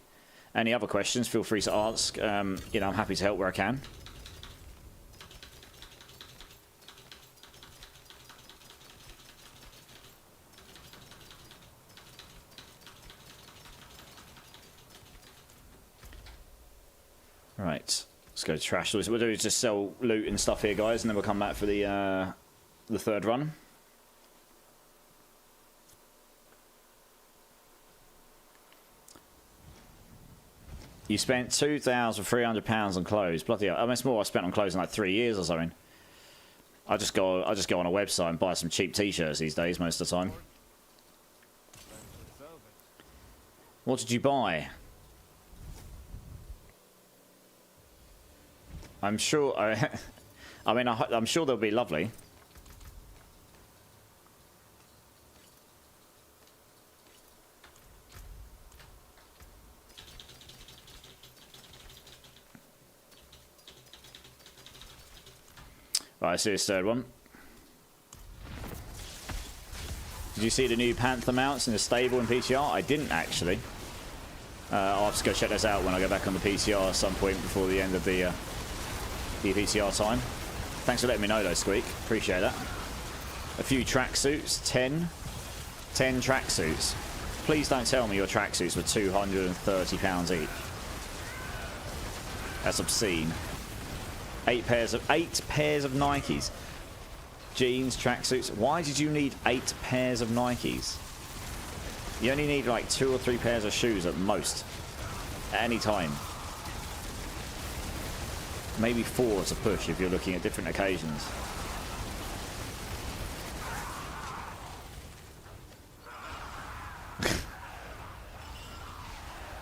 Any other questions, feel free to ask. You know, I'm happy to help where I can. Right. Let's go to trash. So what we'll do is just sell loot and stuff here, guys, and then we'll come back for the third run. You spent £2,300 on clothes. Bloody hell. I mean, it's more I spent on clothes in like 3 years or something. I just go on a website and buy some cheap t-shirts these days most of the time. What did you buy? I'm sure. I mean, I'm sure they'll be lovely. Right, let's do this third one. Did you see the new Panther mounts in the stable in PTR? I didn't actually. I'll have to go check those out when I go back on the PTR at some point before the end of the PTR time. Thanks for letting me know though, Squeak. Appreciate that. A few tracksuits. 10 tracksuits. Please don't tell me your tracksuits were £230 each. That's obscene. 8 pairs of Nikes. Jeans, tracksuits. Why did you need 8 pairs of Nikes? You only need like 2 or 3 pairs of shoes at most. At any time. Maybe 4 to push if you're looking at different occasions.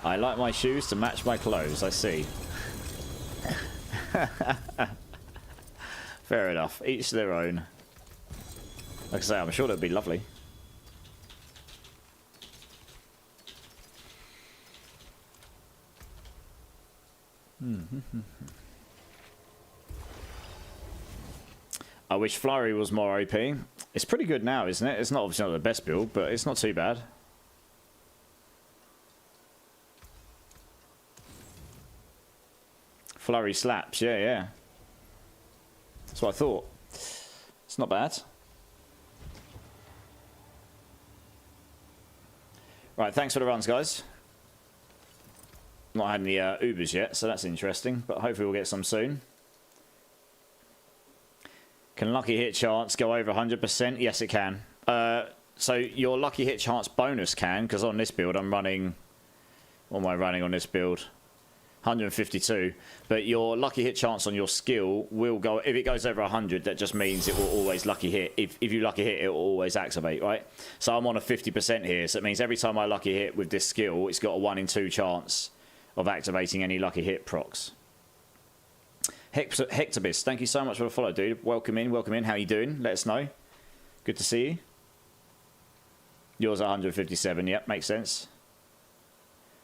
I like my shoes to match my clothes, I see. Fair enough. Each their own. Like I say, I'm sure that'd be lovely. I wish Flurry was more OP. It's pretty good now, isn't it? It's not obviously not the best build, but it's not too bad. Flurry slaps, yeah, yeah. That's what I thought. It's not bad. Right, thanks for the runs, guys. Not had any Ubers yet, so that's interesting, but hopefully we'll get some soon. Can lucky hit chance go over 100%? Yes, it can. So your lucky hit chance bonus can, because on this build I'm running... What am I running on this build? 152. But your lucky hit chance on your skill will go... If it goes over 100, that just means it will always lucky hit. If you lucky hit, it will always activate, right? So I'm on a 50% here, so it means every time I lucky hit with this skill, it's got a 1 in 2 chance of activating any lucky hit procs. Hectobis, thank you so much for the follow, dude. Welcome in, welcome in. How you doing? Let us know. Good to see you. Yours 157, yep, makes sense.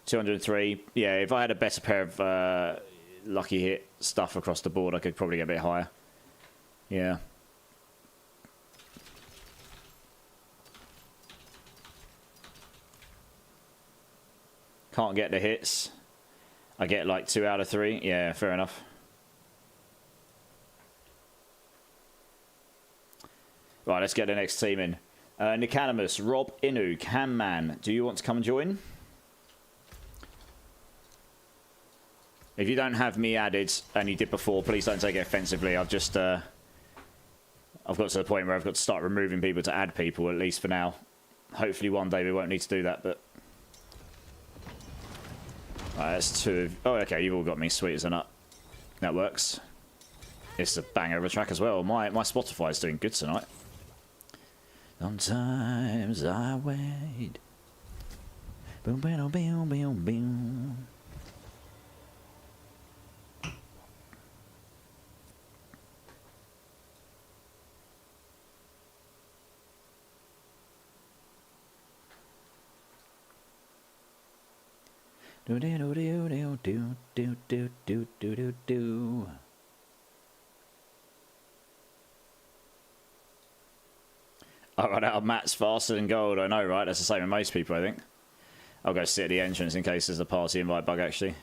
203, yeah, if I had a better pair of lucky hit stuff across the board, I could probably get a bit higher. Yeah. Can't get the hits. I get like 2 out of 3. Yeah, fair enough. Right, let's get the next team in. Nicanimus, Rob, Inu, Camman, do you want to come and join? If you don't have me added, and you did before, please don't take it offensively. I've just, I've got to the point where I've got to start removing people to add people, at least for now. Hopefully one day we won't need to do that, but... Right, that's 2. Oh, okay, you've all got me. Sweet as a nut. That works. It's a banger of a track as well. My Spotify is doing good tonight. Sometimes I wait. Boom, boom, boom, boom, boom. Do do do do do do do do do do do. I run out of mats faster than gold. I know, right? That's the same with most people, I think. I'll go sit at the entrance in case there's a party invite bug, actually.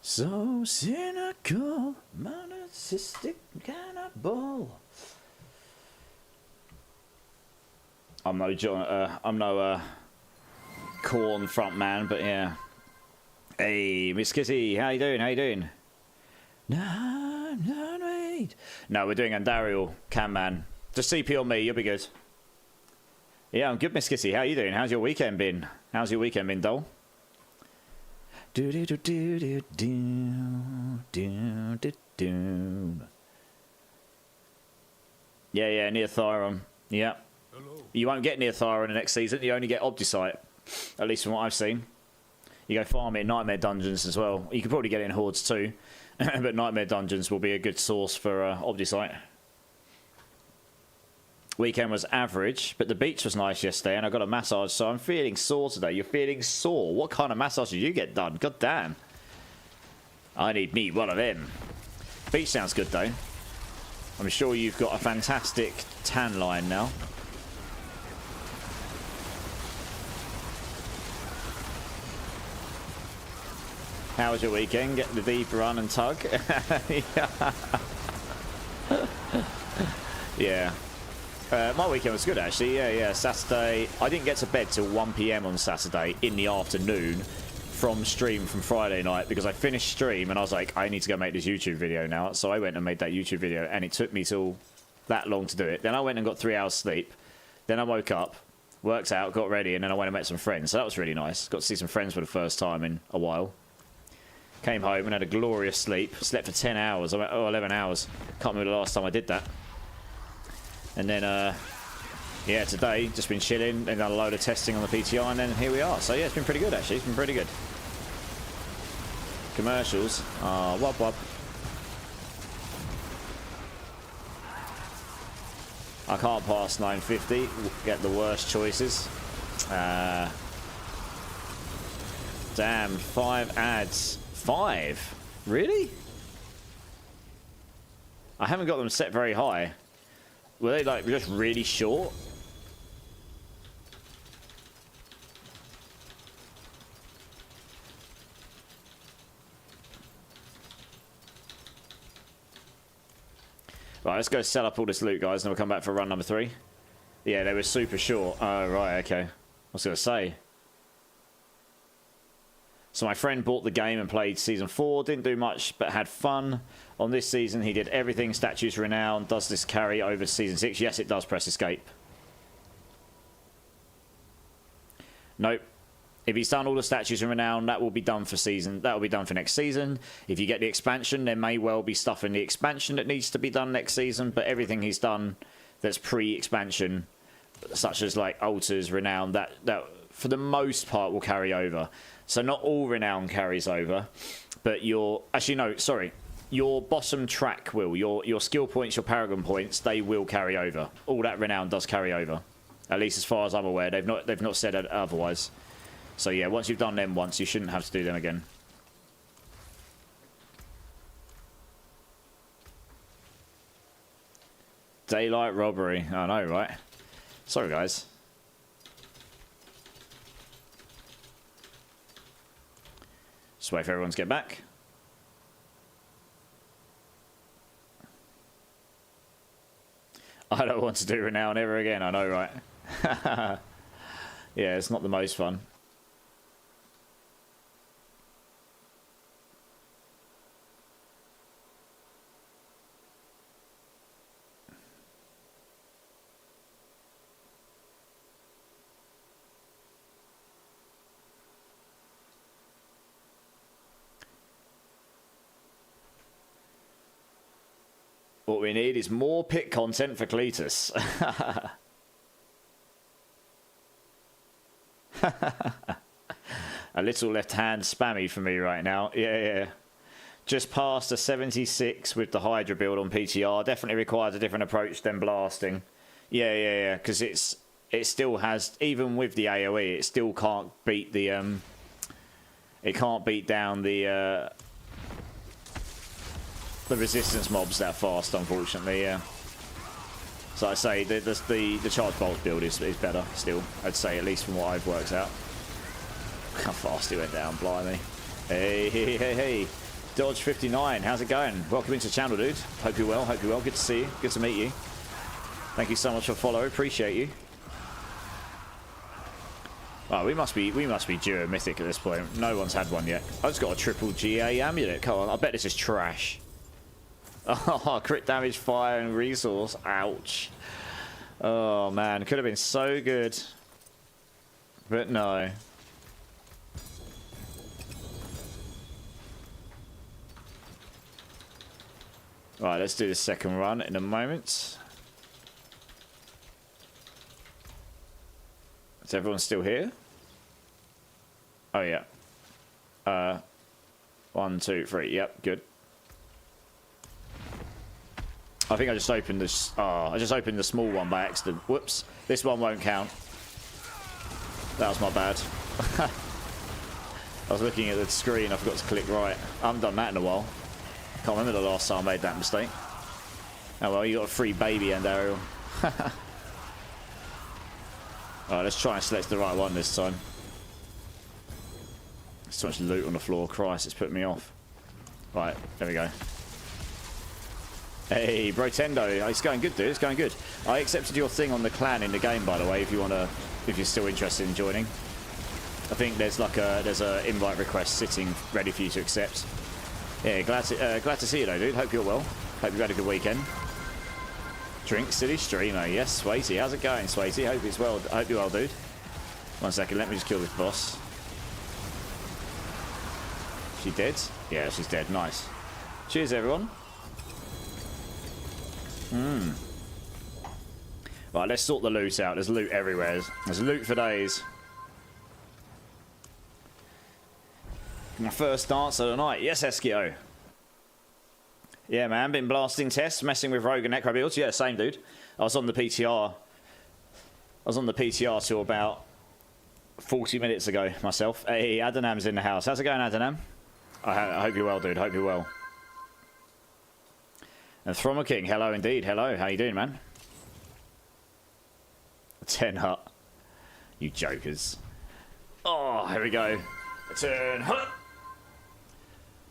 So cynical, monarchistic cannibal. I'm no Corn front man, but yeah. Hey, Miss Kitty, how you doing? How you doing? No, wait. No, we're doing Andariel, Cam man. Just CP on me, you'll be good. Yeah, I'm good, Miss Kitty. How you doing? How's your weekend been? How's your weekend been, doll? Do do do do do do do do do. Yeah, near Thyron. Yeah. Hello. You won't get near Thyron the next season. You only get Obdicite. At least from what I've seen. You go farm it in Nightmare Dungeons as well. You can probably get it in Hordes too. But Nightmare Dungeons will be a good source for Obdicite. Weekend was average, but the beach was nice yesterday and I got a massage, so I'm feeling sore today. You're feeling sore? What kind of massage did you get done? God damn. I need me one of them. Beach sounds good though. I'm sure you've got a fantastic tan line now. How was your weekend? Get the deep run and tug? Yeah. My weekend was good actually. Yeah. Saturday, I didn't get to bed till 1 PM on Saturday in the afternoon from stream from Friday night because I finished stream and I was like, I need to go make this YouTube video now. So I went and made that YouTube video and it took me till that long to do it. Then I went and got 3 hours sleep. Then I woke up, worked out, got ready, and then I went and met some friends. So that was really nice. Got to see some friends for the first time in a while. Came home and had a glorious sleep. Slept for 10 hours. I went, 11 hours. Can't remember the last time I did that. And then, yeah, today, just been chilling and done a load of testing on the PTR, and then here we are. So, yeah, it's been pretty good, actually. It's been pretty good. Commercials. Wub wub. I can't pass 950. Get the worst choices. Damn, 5 ads. 5? Really? I haven't got them set very high. Were they like just really short? Right, let's go sell up all this loot, guys, and we'll come back for run number 3. Yeah, they were super short. Oh, right, okay. I was going to say. So my friend bought the game and played Season 4. Didn't do much, but had fun. On this season, he did everything. Statues Renown. Does this carry over Season 6? Yes, it does. Press Escape. Nope. If he's done all the Statues of Renown, that will be done for season. That will be done for next season. If you get the expansion, there may well be stuff in the expansion that needs to be done next season. But everything he's done that's pre-expansion, such as like Altars, Renown, that for the most part will carry over. So not all renown carries over, but your... Actually, no, sorry. Your bottom track will. Your skill points, your paragon points, they will carry over. All that renown does carry over. At least as far as I'm aware. They've not said otherwise. So yeah, once you've done them once, you shouldn't have to do them again. Daylight robbery. I know, right? Sorry, guys. Just wait for everyone to get back. I don't want to do renown ever again. I know, right? Yeah, it's not the most fun. What we need is more pit content for Cletus. A little left hand spammy for me right now. Yeah. Just past a 76 with the Hydra build on PTR. Definitely requires a different approach than blasting. Yeah. Because it still has, even with the AoE, it still can't beat the it can't beat down the resistance mobs that fast, unfortunately, yeah. So I say the charge bolt build is better still, I'd say, at least from what I've worked out. How fast he went down, blimey. Hey. Dodge 59, how's it going? Welcome into the channel, dude. Hope you're well, Good to see you, good to meet you. Thank you so much for following, appreciate you. Oh, we must be due a mythic at this point. No one's had one yet. I just got a triple GA amulet. Come on, I bet this is trash. Oh, crit damage, fire, and resource. Ouch. Oh, man. Could have been so good. But no. Right, let's do the second run in a moment. Is everyone still here? Oh, yeah. 1, 2, 3. Yep, good. I think I just opened this. Oh, I just opened the small one by accident. Whoops. This one won't count. That was my bad. I was looking at the screen. I forgot to click right. I haven't done that in a while. Can't remember the last time I made that mistake. Oh well, you got a free baby and Ariel. Alright, let's try and select the right one this time. There's so much loot on the floor. Christ, it's put me off. Right, there we go. Hey, Brotendo, it's going good, dude. It's going good. I accepted your thing on the clan in the game, by the way. If you're still interested in joining, I think there's a invite request sitting ready for you to accept. Yeah, glad to see you, though, dude. Hope you're well. Hope you've had a good weekend. Drink City Streamer, yes, Swayze. How's it going, Swayze? Hope it's well. Hope you're well, dude. 1 second, let me just kill this boss. She dead? Yeah, she's dead. Nice. Cheers, everyone. Right, let's sort the loot out. There's loot everywhere. There's loot for days. My first dance of the night. Yes, Eskio. Yeah, man. Been blasting tests, messing with rogue and necro builds. Yeah, same, dude. I was on the PTR. Till about 40 minutes ago myself. Hey, Adonam's in the house. How's it going, Adonam? I hope you're well, dude. Hope you're well. And Thrommer King, hello indeed. Hello, how you doing, man? 10 hut. You jokers. Oh, here we go. 10 hut.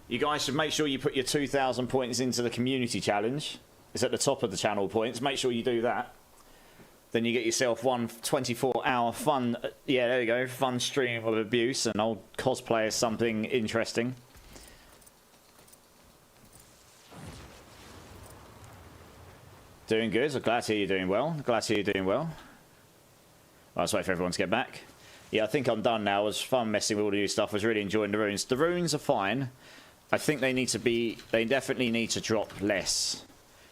You guys should make sure you put your 2,000 points into the community challenge. It's at the top of the channel points. Make sure you do that. Then you get yourself one 24-hour fun... Yeah, there you go. Fun stream of abuse and I'll cosplay as something interesting. Doing good. I'm glad to hear you're doing well. Glad to hear you're doing well. I'll just wait for everyone to get back. Yeah, I think I'm done now. It was fun messing with all the new stuff. I was really enjoying the runes. The runes are fine. I think they need to be... They definitely need to drop less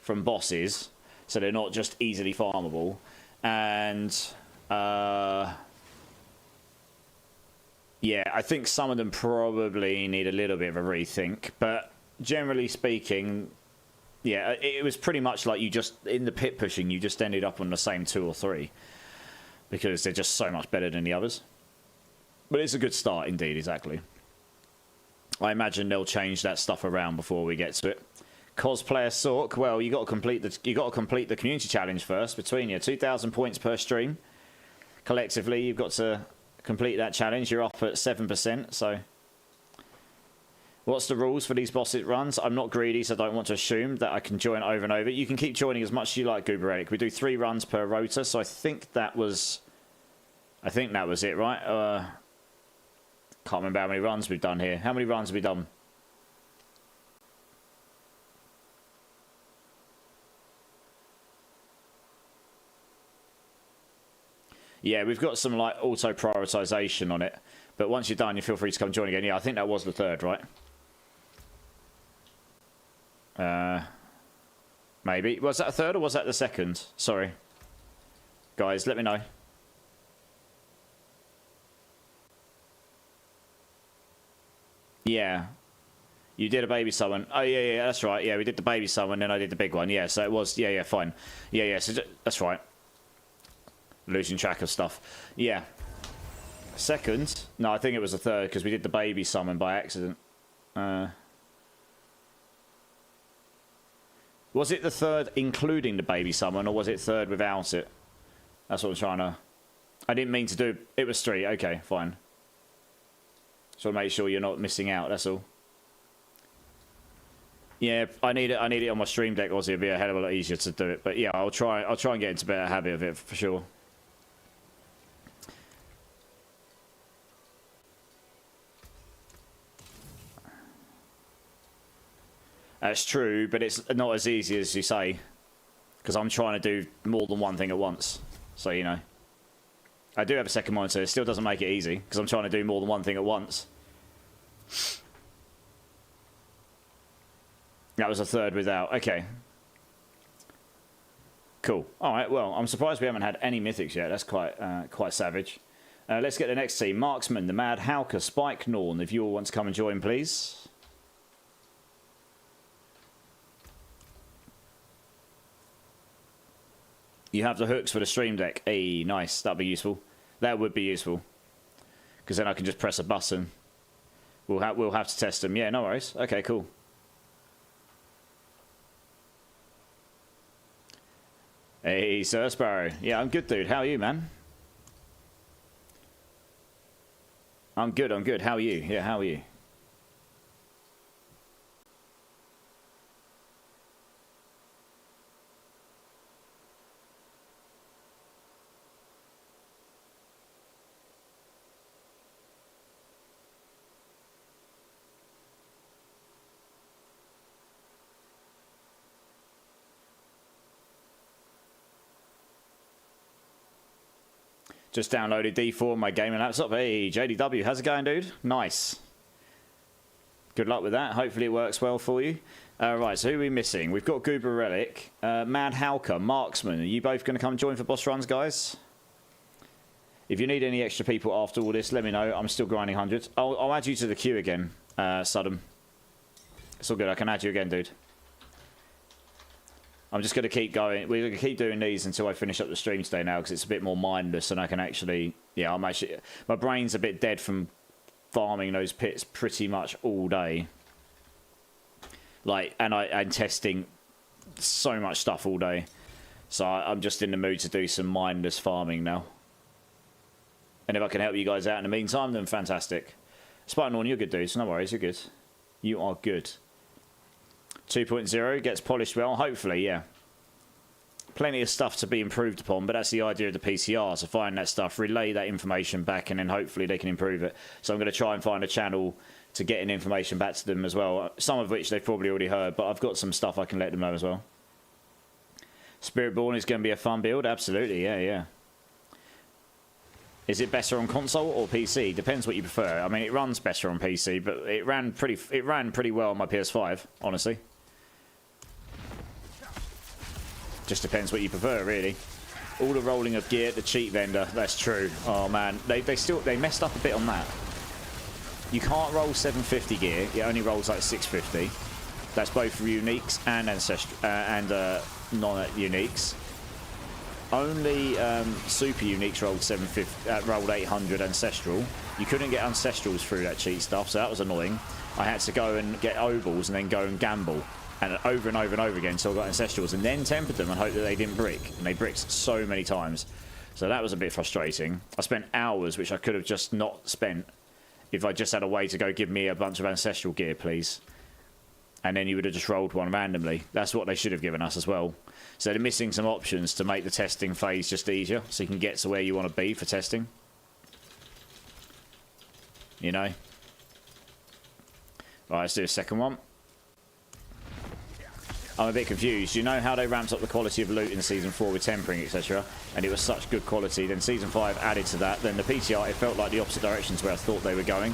from bosses, so they're not just easily farmable. And... yeah, Yeah, I think some of them probably need a little bit of a rethink, but generally speaking, yeah, it was pretty much like you just, in the pit pushing, you just ended up on the same 2 or 3 because they're just so much better than the others. But it's a good start indeed, exactly. I imagine they'll change that stuff around before we get to it. Cosplayer Sork, well, you got to complete the community challenge first between you. 2,000 points per stream. Collectively, you've got to complete that challenge. You're up at 7%, so what's the rules for these boss runs? I'm not greedy, so I don't want to assume that I can join over and over. You can keep joining as much as you like, Gooberelic. We do 3 runs per rota, so I think that was it, right? Can't remember how many runs we've done here. How many runs have we done? Yeah, we've got some like auto prioritization on it, but once you're done, you feel free to come join again. Yeah, I think that was the 3rd, right? Maybe. Was that a 3rd or was that the 2nd? Sorry. Guys, let me know. Yeah. You did a baby summon. Oh, yeah, that's right. Yeah, we did the baby summon, then I did the big one. Yeah, so it was... Yeah, fine. Yeah, so that's right. Losing track of stuff. Yeah. 2nd? No, I think it was the 3rd, because we did the baby summon by accident. Was it the 3rd including the baby summon, or was it 3rd without it? That's what I'm trying to... I didn't mean to do... It was 3. Okay, fine. So make sure you're not missing out, that's all. Yeah, I need it on my stream deck, Ozzy. It'd be a hell of a lot easier to do it. But yeah, I'll try and get into a better habit of it for sure. That's true, but it's not as easy as you say. Because I'm trying to do more than one thing at once. So, you know. I do have a second monitor. It still doesn't make it easy. Because I'm trying to do more than one thing at once. That was a 3rd without. Okay. Cool. Alright, well, I'm surprised we haven't had any mythics yet. That's quite savage. Let's get the next team. Marksman, the Mad Howker, Spike Norn. If you all want to come and join, please. You have the hooks for the stream deck. Hey, nice. That'd be useful. That would be useful. Because then I can just press a button. We'll have to test them. Yeah, no worries. Okay, cool. Hey, Sir Sparrow. Yeah, I'm good, dude. How are you, man? I'm good. How are you? Yeah, how are you? Just downloaded D4 on my gaming laptop. Hey, JDW, how's it going, dude? Nice. Good luck with that. Hopefully it works well for you. Right, so who are we missing? We've got Goober Relic, Mad Howker, Marksman. Are you both going to come join for boss runs, guys? If you need any extra people after all this, let me know. I'm still grinding hundreds. I'll add you to the queue again, Sudden. It's all good. I can add you again, dude. I'm just going to keep going. We're going to keep doing these until I finish up the stream today now, because it's a bit more mindless and I can actually... Yeah, my brain's a bit dead from farming those pits pretty much all day. Like, and testing so much stuff all day. So I'm just in the mood to do some mindless farming now. And if I can help you guys out in the meantime, then fantastic. Spartan, you're good, dudes. No worries, you're good. You are good. 2.0 gets polished well, hopefully, yeah. Plenty of stuff to be improved upon, but that's the idea of the PTR, so find that stuff, relay that information back, and then hopefully they can improve it. So I'm going to try and find a channel to get information back to them as well, some of which they've probably already heard, but I've got some stuff I can let them know as well. Spiritborn is going to be a fun build, absolutely, yeah. Is it better on console or PC? Depends what you prefer. I mean, it runs better on PC, but it ran pretty well on my PS5, honestly. Just depends what you prefer, really. All the rolling of gear, the cheat vendor, that's true. Oh man, they messed up a bit on that. You can't roll 750 gear. It only rolls like 650. That's both for uniques and non-uniques. Only super uniques rolled 750, rolled 800 ancestral. You couldn't get ancestrals through that cheat stuff, so that was annoying. I had to go and get ovals and then go and gamble, and over and over and over again until I got ancestrals, and then tempered them and hoped that they didn't brick. And they bricked so many times, so that was a bit frustrating. I spent hours, which I could have just not spent if I just had a way to go give me a bunch of ancestral gear, please. And then you would have just rolled one randomly. That's what they should have given us as well. So they're missing some options to make the testing phase just easier, so you can get to where you want to be for testing. You know? Right, let's do a second one. I'm a bit confused. You know how they ramped up the quality of loot in Season 4 with tempering, etc., and it was such good quality. Then Season 5 added to that. Then the PTR, it felt like the opposite directions where I thought they were going.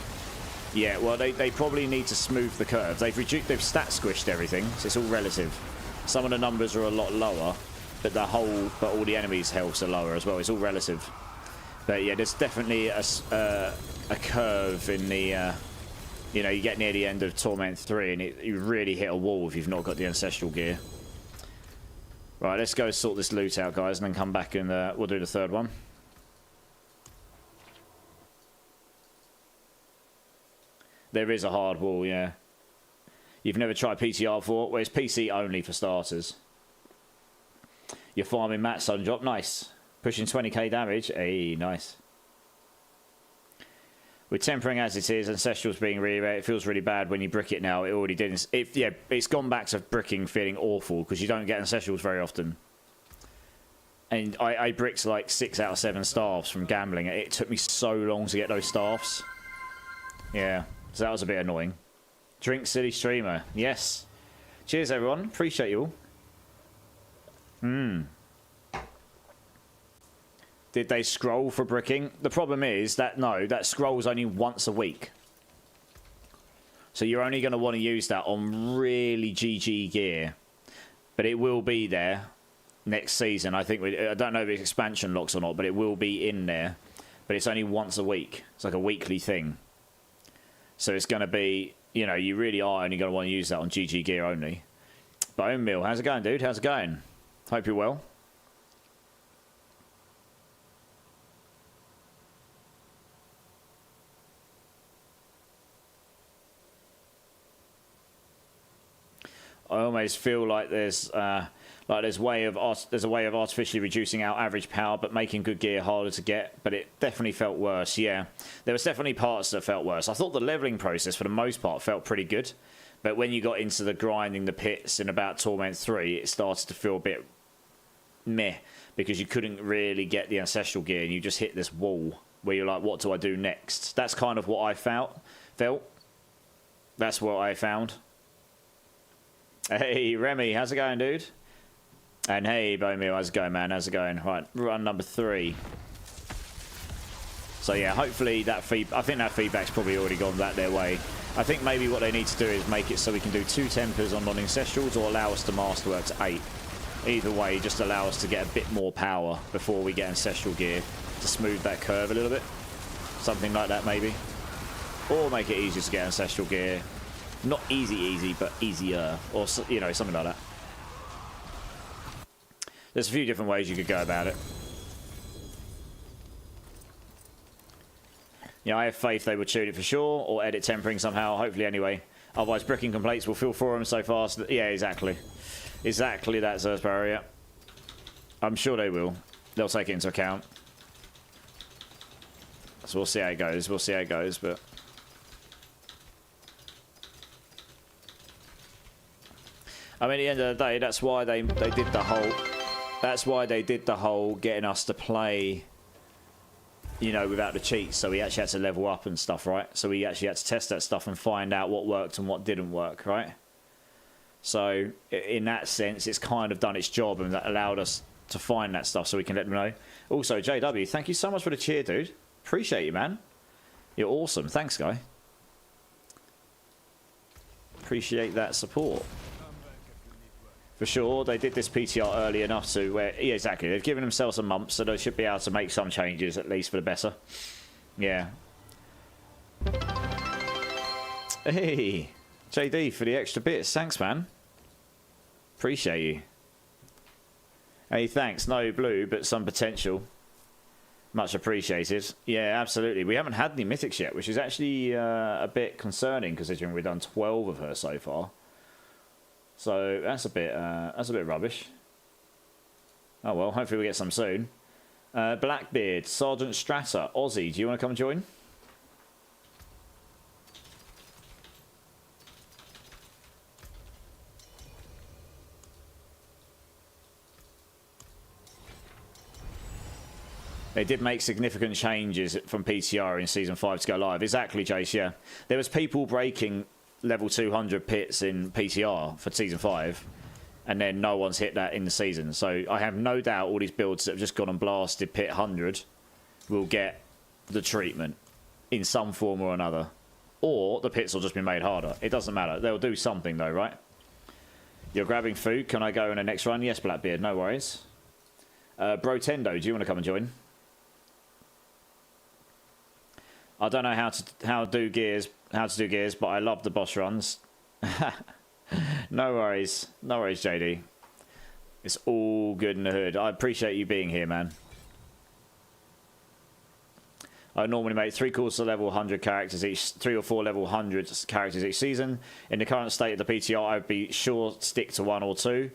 Yeah, well, they probably need to smooth the curve. They've stat squished everything, so it's all relative. Some of the numbers are a lot lower, but all the enemies' healths are lower as well. It's all relative. But yeah, there's definitely a curve in the. You know, you get near the end of Torment 3 and you really hit a wall if you've not got the ancestral gear. Right, let's go sort this loot out, guys, and then come back and we'll do the third one. There is a hard wall, yeah. You've never tried PTR before? Well, it's PC only for starters. You're farming Matt Sundrop, nice. Pushing 20k damage, hey, nice. With tempering as it is, ancestrals being really rare, it feels really bad when you brick it now. It already did. Yeah, it's gone back to bricking feeling awful because you don't get ancestrals very often. And I bricked like 6 out of 7 staffs from gambling. It took me so long to get those staffs. Yeah, so that was a bit annoying. Drink City Streamer, yes. Cheers, everyone. Appreciate you all. Did they scroll for bricking? The problem is that, no, that scrolls only once a week. So you're only going to want to use that on really GG gear. But it will be there next season. I think, I don't know if it's expansion locks or not, but it will be in there. But it's only once a week. It's like a weekly thing. So it's going to be, you know, you really are only going to want to use that on GG gear only. Bone Mill, how's it going, dude? How's it going? Hope you're well. I almost feel like there's a way of artificially reducing our average power, but making good gear harder to get. But it definitely felt worse. Yeah, there was definitely parts that felt worse. I thought the leveling process, for the most part, felt pretty good. But when you got into the grinding the pits in about Torment 3, it started to feel a bit meh because you couldn't really get the ancestral gear, and you just hit this wall where you're like, "What do I do next?" That's kind of what I felt. That's what I found. Hey, Remy, how's it going, dude? And hey, Bomio, how's it going, man? How's it going? Right, run number 3. So yeah, hopefully that I think that feedback's probably already gone back their way. I think maybe what they need to do is make it so we can do 2 tempers on non-ancestrals or allow us to masterwork to 8. Either way, just allow us to get a bit more power before we get ancestral gear to smooth that curve a little bit. Something like that, maybe. Or make it easier to get ancestral gear. Not easy, but easier. Or, you know, something like that. There's a few different ways you could go about it. Yeah, I have faith they would shoot it for sure, or edit tempering somehow, hopefully anyway. Otherwise, bricking complaints will fill forums so fast. Yeah, exactly. Exactly that, Zersparrow, yeah. I'm sure they will. They'll take it into account. So we'll see how it goes. We'll see how it goes, but... I mean, at the end of the day, that's why they did the whole... That's why they did the whole getting us to play, you know, without the cheats. So we actually had to level up and stuff, right? So we actually had to test that stuff and find out what worked and what didn't work, right? So in that sense, it's kind of done its job, and that allowed us to find that stuff so we can let them know. Also, JW, thank you so much for the cheer, dude. Appreciate you, man. You're awesome. Thanks, guy. Appreciate that support. For sure, they did this PTR early enough to where... Yeah, exactly. They've given themselves a month, so they should be able to make some changes, at least for the better. Yeah. Hey, JD for the extra bits. Thanks, man. Appreciate you. Hey, thanks. No blue, but some potential. Much appreciated. Yeah, absolutely. We haven't had any mythics yet, which is actually a bit concerning considering we've done 12 of her so far. So that's a bit rubbish. Oh well, hopefully we get some soon. Blackbeard, Sergeant Strata, Aussie, do you want to come join? They did make significant changes from PTR in Season 5 to go live. Exactly, Jace, yeah. There was people breaking level 200 pits in PTR for Season 5, and then no one's hit that in the season. So I have no doubt all these builds that have just gone and blasted pit 100 will get the treatment in some form or another. Or the pits will just be made harder. It doesn't matter. They'll do something, though, right? You're grabbing food. Can I go in the next run? Yes, Blackbeard. No worries. Brotendo, do you want to come and join? I don't know how to do gears, but I love the boss runs. No worries, JD. It's all good in the hood. I appreciate you being here, man. I normally make 3/4 of level 100 characters each, 3 or 4 level 100 characters each season. In the current state of the PTR, I'd be sure stick to 1 or 2.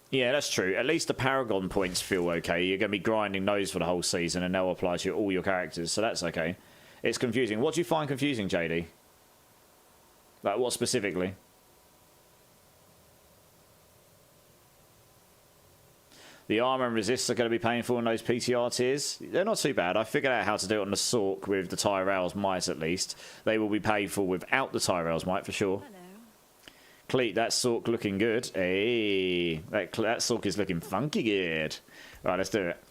Yeah, that's true. At least the Paragon points feel okay. You're going to be grinding those for the whole season, and they'll apply to all your characters, so that's okay. It's confusing. What do you find confusing, JD? Like, what specifically? The armor and resist are going to be painful in those PTR tiers. They're not too bad. I figured out how to do it on the Sork with the Tyrell's might, at least. They will be painful without the Tyrell's might, for sure. Hello. Cleat, that Sork looking good. Hey, that Sork is looking funky good. Right, let's do it.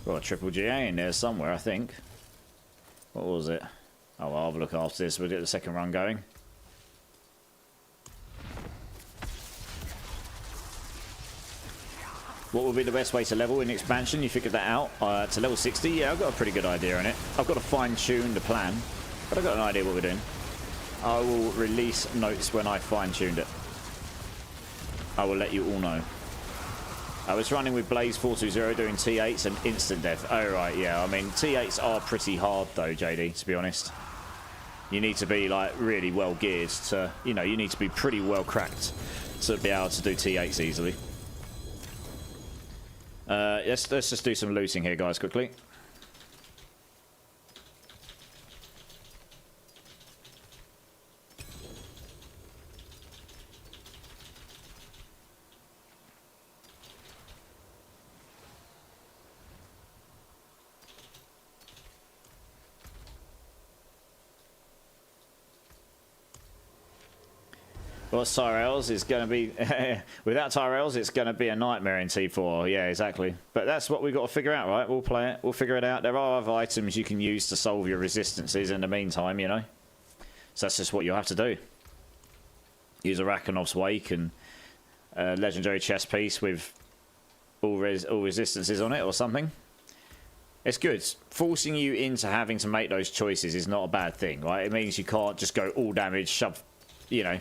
Got a triple GA in there somewhere, I think. What was it? Oh, well, I'll have a look after this. We'll get the second run going. What would be the best way to level in expansion? You figured that out. To level 60? Yeah, I've got a pretty good idea on it. I've got to fine-tune the plan, but I've got an idea what we're doing. I will release notes when I fine-tuned it. I will let you all know. I was running with Blaze 420 doing T8s and instant death. Oh, right, yeah. I mean, T8s are pretty hard, though, JD, to be honest. You need to be, like, really well geared to, you know, you need to be pretty well cracked to be able to do T8s easily. Let's just do some looting here, guys, quickly. Well, Tyrells is going to be... without Tyrells, it's going to be a nightmare in T4. Yeah, exactly. But that's what we've got to figure out, right? We'll play it. We'll figure it out. There are other items you can use to solve your resistances in the meantime, you know? So that's just what you'll have to do. Use a Rakenov's Wake and a legendary chest piece with all resistances on it or something. It's good. Forcing you into having to make those choices is not a bad thing, right? It means you can't just go all damage, shove, you know...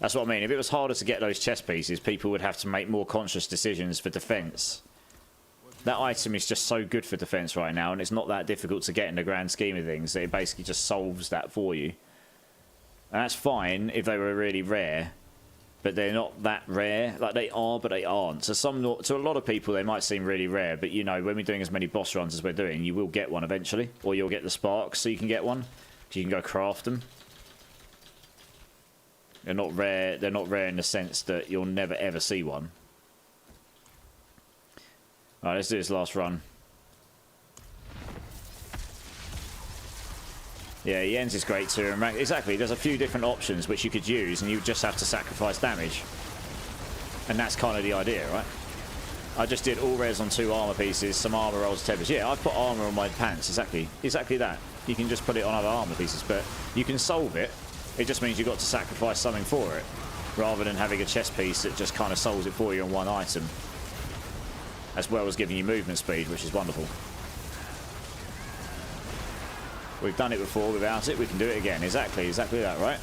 That's what I mean. If it was harder to get those chess pieces, people would have to make more conscious decisions for defense. That item is just so good for defense right now, and it's not that difficult to get in the grand scheme of things. That it basically just solves that for you. And that's fine if they were really rare, but they're not that rare. Like, they are, but they aren't. To a lot of people, they might seem really rare, but, you know, when we're doing as many boss runs as we're doing, you will get one eventually. Or you'll get the sparks so you can get one. So you can go craft them. They're not rare. They're not rare in the sense that you'll never ever see one. Alright, let's do this last run. Yeah, Jens is great too. Exactly, there's a few different options which you could use, and you just have to sacrifice damage. And that's kind of the idea, right? I just did all res on 2 armor pieces, some armor rolls, tempers. Yeah, I've put armor on my pants, exactly that. You can just put it on other armor pieces, but you can solve it. It just means you've got to sacrifice something for it, rather than having a chest piece that just kind of solves it for you on one item, as well as giving you movement speed, which is wonderful. We've done it before without it, we can do it again. Exactly that, right?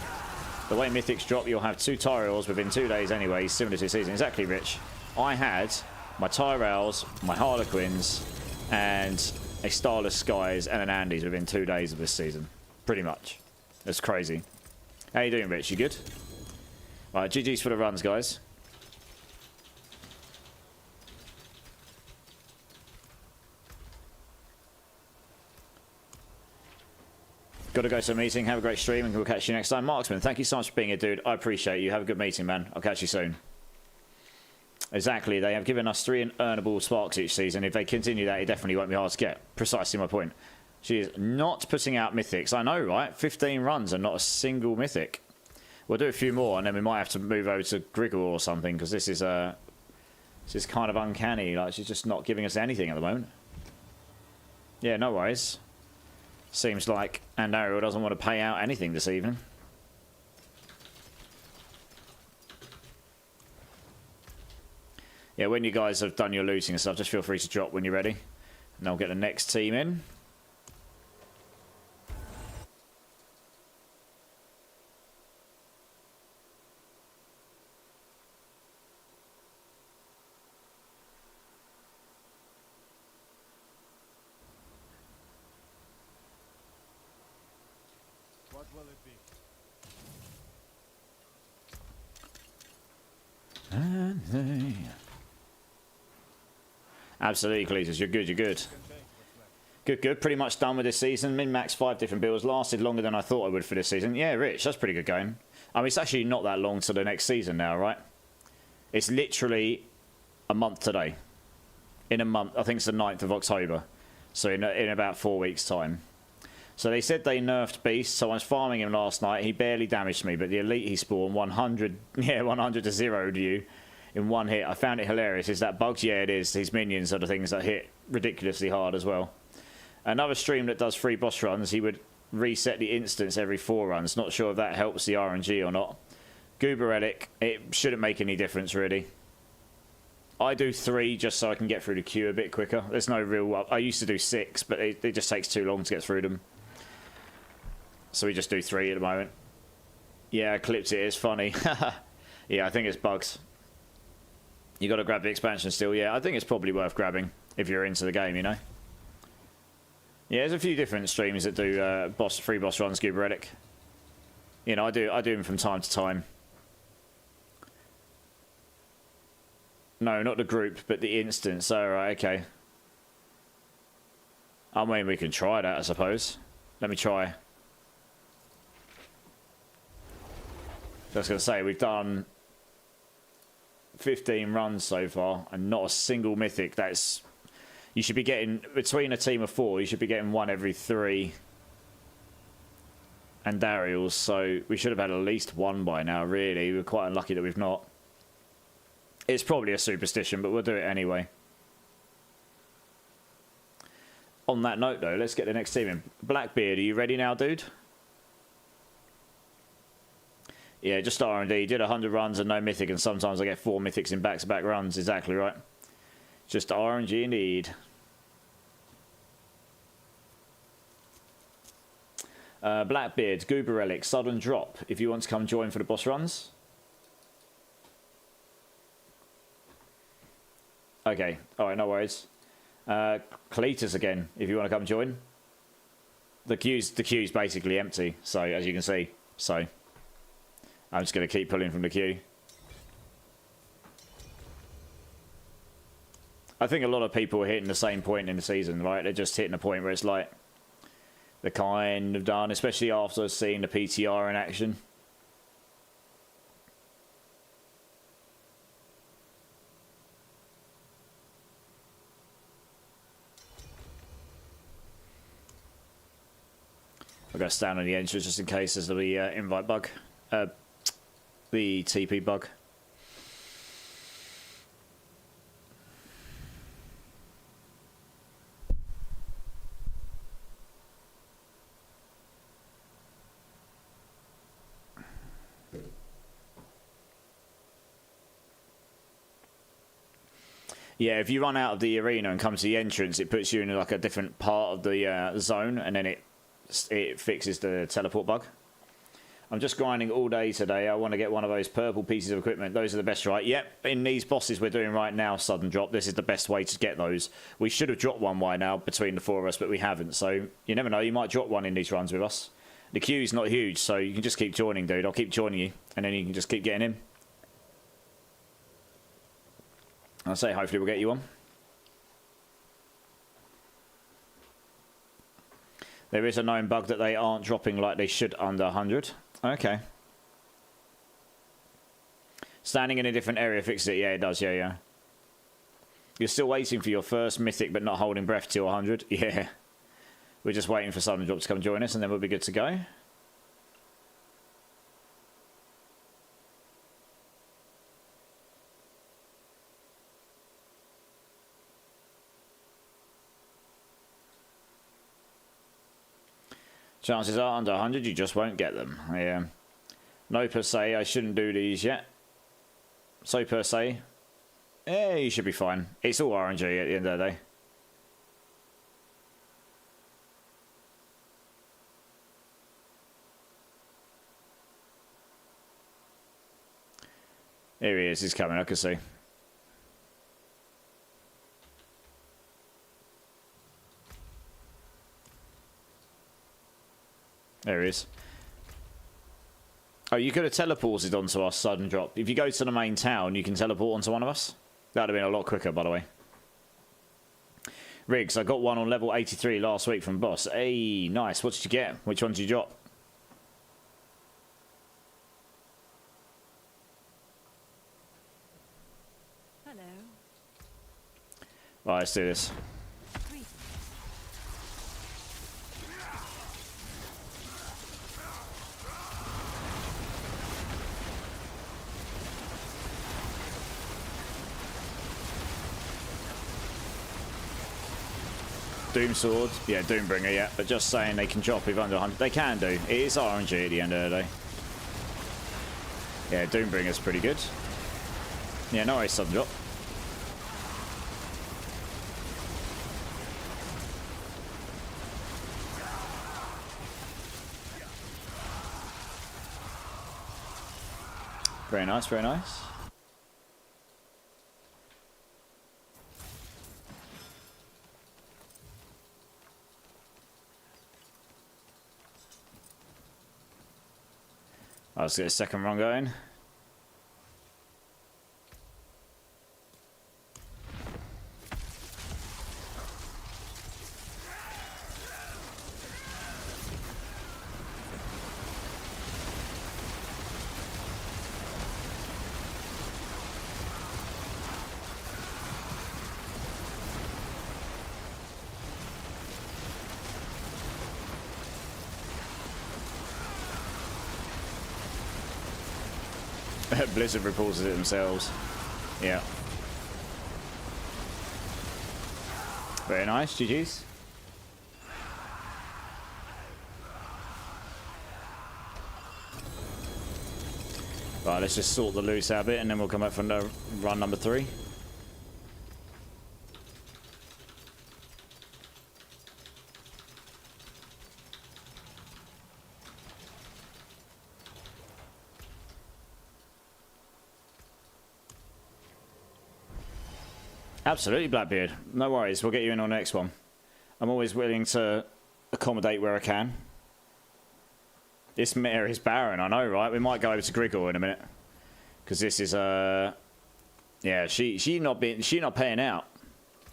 The way mythics drop, you'll have 2 Tyrells within 2 days anyway, similar to this season. Exactly, Rich. I had my Tyrells, my Harlequins, and a Starless Skies and an Andes within 2 days of this season. Pretty much. That's crazy. How you doing, Rich? You good? Alright, GG's for the runs, guys. Got to go to a meeting. Have a great stream, and we'll catch you next time. Marksman, thank you so much for being here, dude. I appreciate you. Have a good meeting, man. I'll catch you soon. Exactly. They have given us 3 earnable sparks each season. If they continue that, it definitely won't be hard to get. Precisely my point. She is not putting out mythics. I know, right? 15 runs and not a single mythic. We'll do a few more, and then we might have to move over to Griggle or something, because this is kind of uncanny. Like, she's just not giving us anything at the moment. Yeah, no worries. Seems like Andariel doesn't want to pay out anything this evening. Yeah, when you guys have done your looting and stuff, just feel free to drop when you're ready. And I'll get the next team in. What will it be? Absolutely, Cletus. You're good, you're good. Good. Pretty much done with this season. Min-max 5 different builds. Lasted longer than I thought I would for this season. Yeah, Rich, that's pretty good going. I mean, it's actually not that long to the next season now, right? It's literally a month today. In a month, I think it's the 9th of October. So in about 4 weeks' time. So they said they nerfed Beast, so I was farming him last night. He barely damaged me, but the elite he spawned 100 to 0'd you in one hit. I found it hilarious. Is that bugs? Yeah, it is. His minions are the things that hit ridiculously hard as well. Another stream that does 3 boss runs, he would reset the instance every 4 runs. Not sure if that helps the RNG or not. Goober Relic, it shouldn't make any difference really. I do 3 just so I can get through the queue a bit quicker. There's no real... I used to do 6, but it just takes too long to get through them. So we just do 3 at the moment. Yeah, I clipped it. It's funny. Yeah, I think it's bugs. You got to grab the expansion still. Yeah, I think it's probably worth grabbing if you're into the game, you know. Yeah, there's a few different streams that do free boss runs, Goober Relic. You know, I do them from time to time. No, not the group, but the instance. Oh, right, okay. I mean, we can try that, I suppose. Let me try. I was going to say, we've done 15 runs so far, and not a single mythic. That's... You should be getting... Between a team of 4, you should be getting 1 every 3. And Dariel's, so we should have had at least 1 by now, really. We're quite unlucky that we've not. It's probably a superstition, but we'll do it anyway. On that note, though, let's get the next team in. Blackbeard, are you ready now, dude? Yeah, just R&D. Did 100 runs and no mythic, and sometimes I get 4 mythics in back-to-back runs. Exactly right. Just RNG indeed. Blackbeard, Goober Relic, Sudden Drop. If you want to come join for the boss runs. Okay, alright, no worries. Cletus again, if you want to come join. The queue's basically empty, so as you can see. So I'm just going to keep pulling from the queue. I think a lot of people are hitting the same point in the season, right? They're just hitting a point where it's like they're kind of done, especially after seeing the PTR in action. I'll go stand on the entrance just in case there's the invite bug. The TP bug. Yeah, if you run out of the arena and come to the entrance, it puts you in like a different part of the zone, and then it fixes the teleport bug. I'm just grinding all day today. I want to get one of those purple pieces of equipment. Those are the best, right? Yep, in these bosses we're doing right now, sudden drop, this is the best way to get those. We should have dropped one by now between the four of us, but we haven't. So you never know, you might drop one in these runs with us. The queue's not huge, so you can just keep joining, dude. I'll keep joining you, and then you can just keep getting in. I'll say hopefully we'll get you on. There is a known bug that they aren't dropping like they should under 100. Okay. Standing in a different area fixes it. Yeah, it does. Yeah. You're still waiting for your first mythic but not holding breath till 100? Yeah. We're just waiting for Sudden Drop to come join us and then we'll be good to go. Chances are under 100 you just won't get them. Yeah. No per se, I shouldn't do these yet. So per se, you should be fine. It's all RNG at the end of the day. Here he is, he's coming, I can see. There he is. Oh, you could have teleported onto our sudden drop. If you go to the main town, you can teleport onto one of us. That would have been a lot quicker, by the way. Riggs, I got one on level 83 last week from Boss. Hey, nice. What did you get? Which one did you drop? Hello. Right, let's do this. Doom Sword, yeah, Doombringer, yeah, but just saying they can drop with under 100. They can do. It is RNG at the end of the day. Yeah, Doombringer's pretty good. Yeah, no worries, sudden drop. Very nice, very nice. Let's get a second run going. Blizzard reported it themselves. Yeah. Very nice, GG's. Right, let's just sort the loose out a bit and then we'll come back for run number 3. Absolutely, Blackbeard. No worries. We'll get you in on the next one. I'm always willing to accommodate where I can. This mare is barren, I know, right? We might go over to Grigor in a minute, because this is yeah, she not paying out.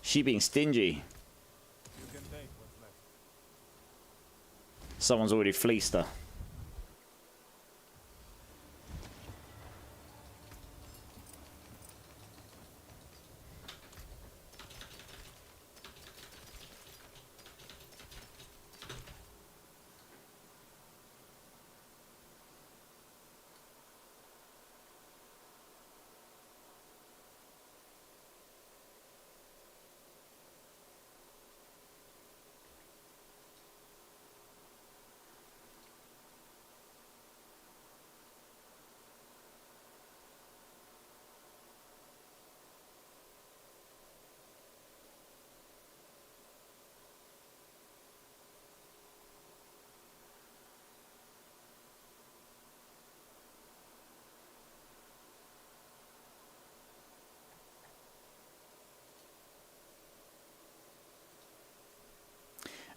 She being stingy. Someone's already fleeced her.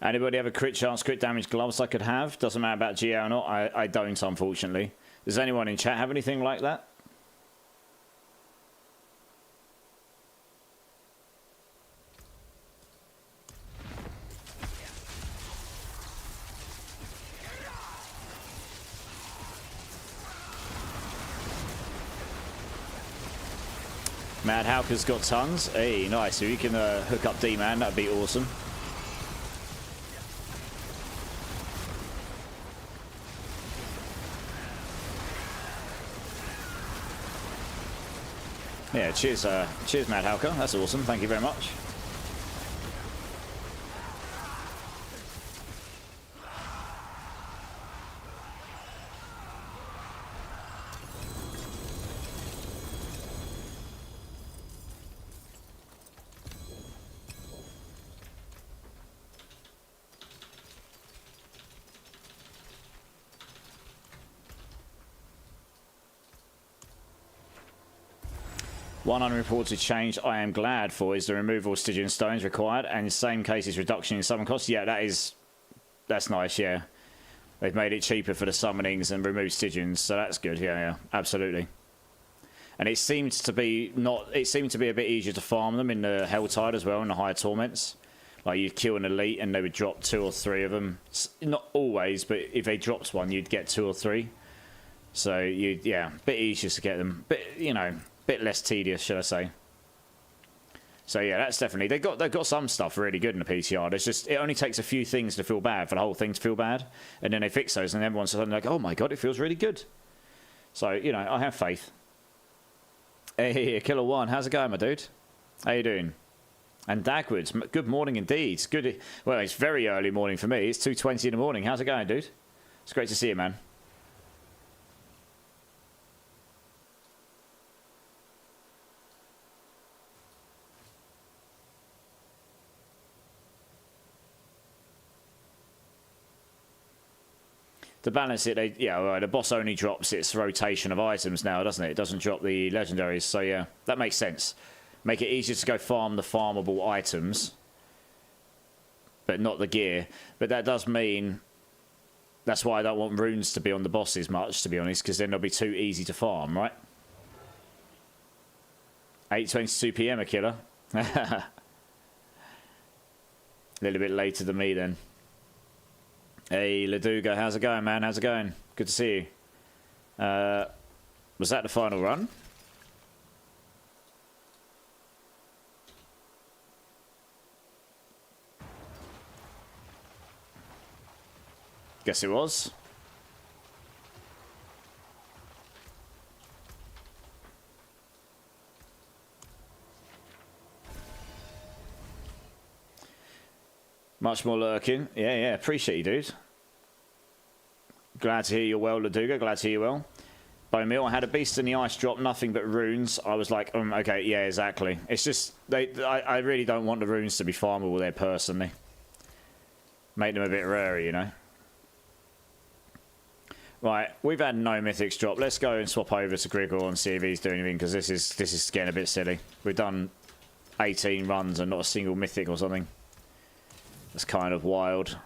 Anybody have a crit chance, crit damage gloves I could have? Doesn't matter about GA or not. I don't, unfortunately. Does anyone in chat have anything like that? Mad Hauker's got tons. Hey, nice. If you can hook up D-Man, that'd be awesome. Yeah, cheers, cheers, Mad Hauker. That's awesome. Thank you very much. One unreported change I am glad for is the removal of Stygian stones required, and in the same cases reduction in summon costs. Yeah, that's nice. Yeah, they've made it cheaper for the summonings and removed Stygians, so that's good. Yeah, absolutely. And it seems to be a bit easier to farm them in the Helltide as well, in the higher torments. Like you'd kill an elite and they would drop 2 or 3 of them. Not always, but if they dropped one, you'd get 2 or 3. So yeah, a bit easier to get them. But you know. Bit less tedious, should I say. So yeah, that's definitely they've got some stuff really good in the PTR. There's just, it only takes a few things to feel bad for the whole thing to feel bad, and then they fix those and everyone's suddenly like, oh my god, it feels really good. So you know, I have faith. Hey, Killer One, how's it going, my dude? How you doing? And Dagwoods, good morning indeed. Good. Well, it's very early morning for me. It's 2:20 in the morning. How's it going, dude? It's great to see you, man. To balance it, the boss only drops its rotation of items now, doesn't it? It doesn't drop the legendaries, so yeah, that makes sense. Make it easier to go farm the farmable items, but not the gear. But that does mean, that's why I don't want runes to be on the bosses much, to be honest, because then they'll be too easy to farm, right? 8:22 PM, a killer. A little bit later than me then. Hey, Laduga, how's it going, man? How's it going? Good to see you. Was that the final run? Guess it was. Much more lurking. Yeah, appreciate you, dude. Glad to hear you're well, Laduga. Glad to hear you well. Bone Meal, I had a beast in the ice drop, nothing but runes. I was like, okay, yeah, exactly. It's just, I really don't want the runes to be farmable there personally. Make them a bit rarer, you know. Right, we've had no mythics drop. Let's go and swap over to Grigor and see if he's doing anything, because this is getting a bit silly. We've done 18 runs and not a single mythic or something. That's kind of wild.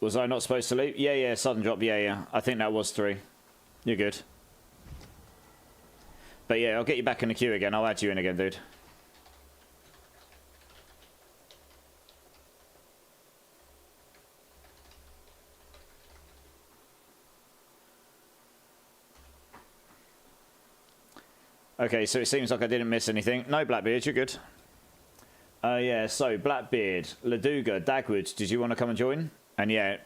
Was I not supposed to leave? Yeah, sudden drop, yeah. I think that was 3. You're good. But yeah, I'll get you back in the queue again. I'll add you in again, dude. Okay, so it seems like I didn't miss anything. No, Blackbeard, you're good. Yeah, so Blackbeard, Laduga, Dagwood, did you want to come and join? And yeah,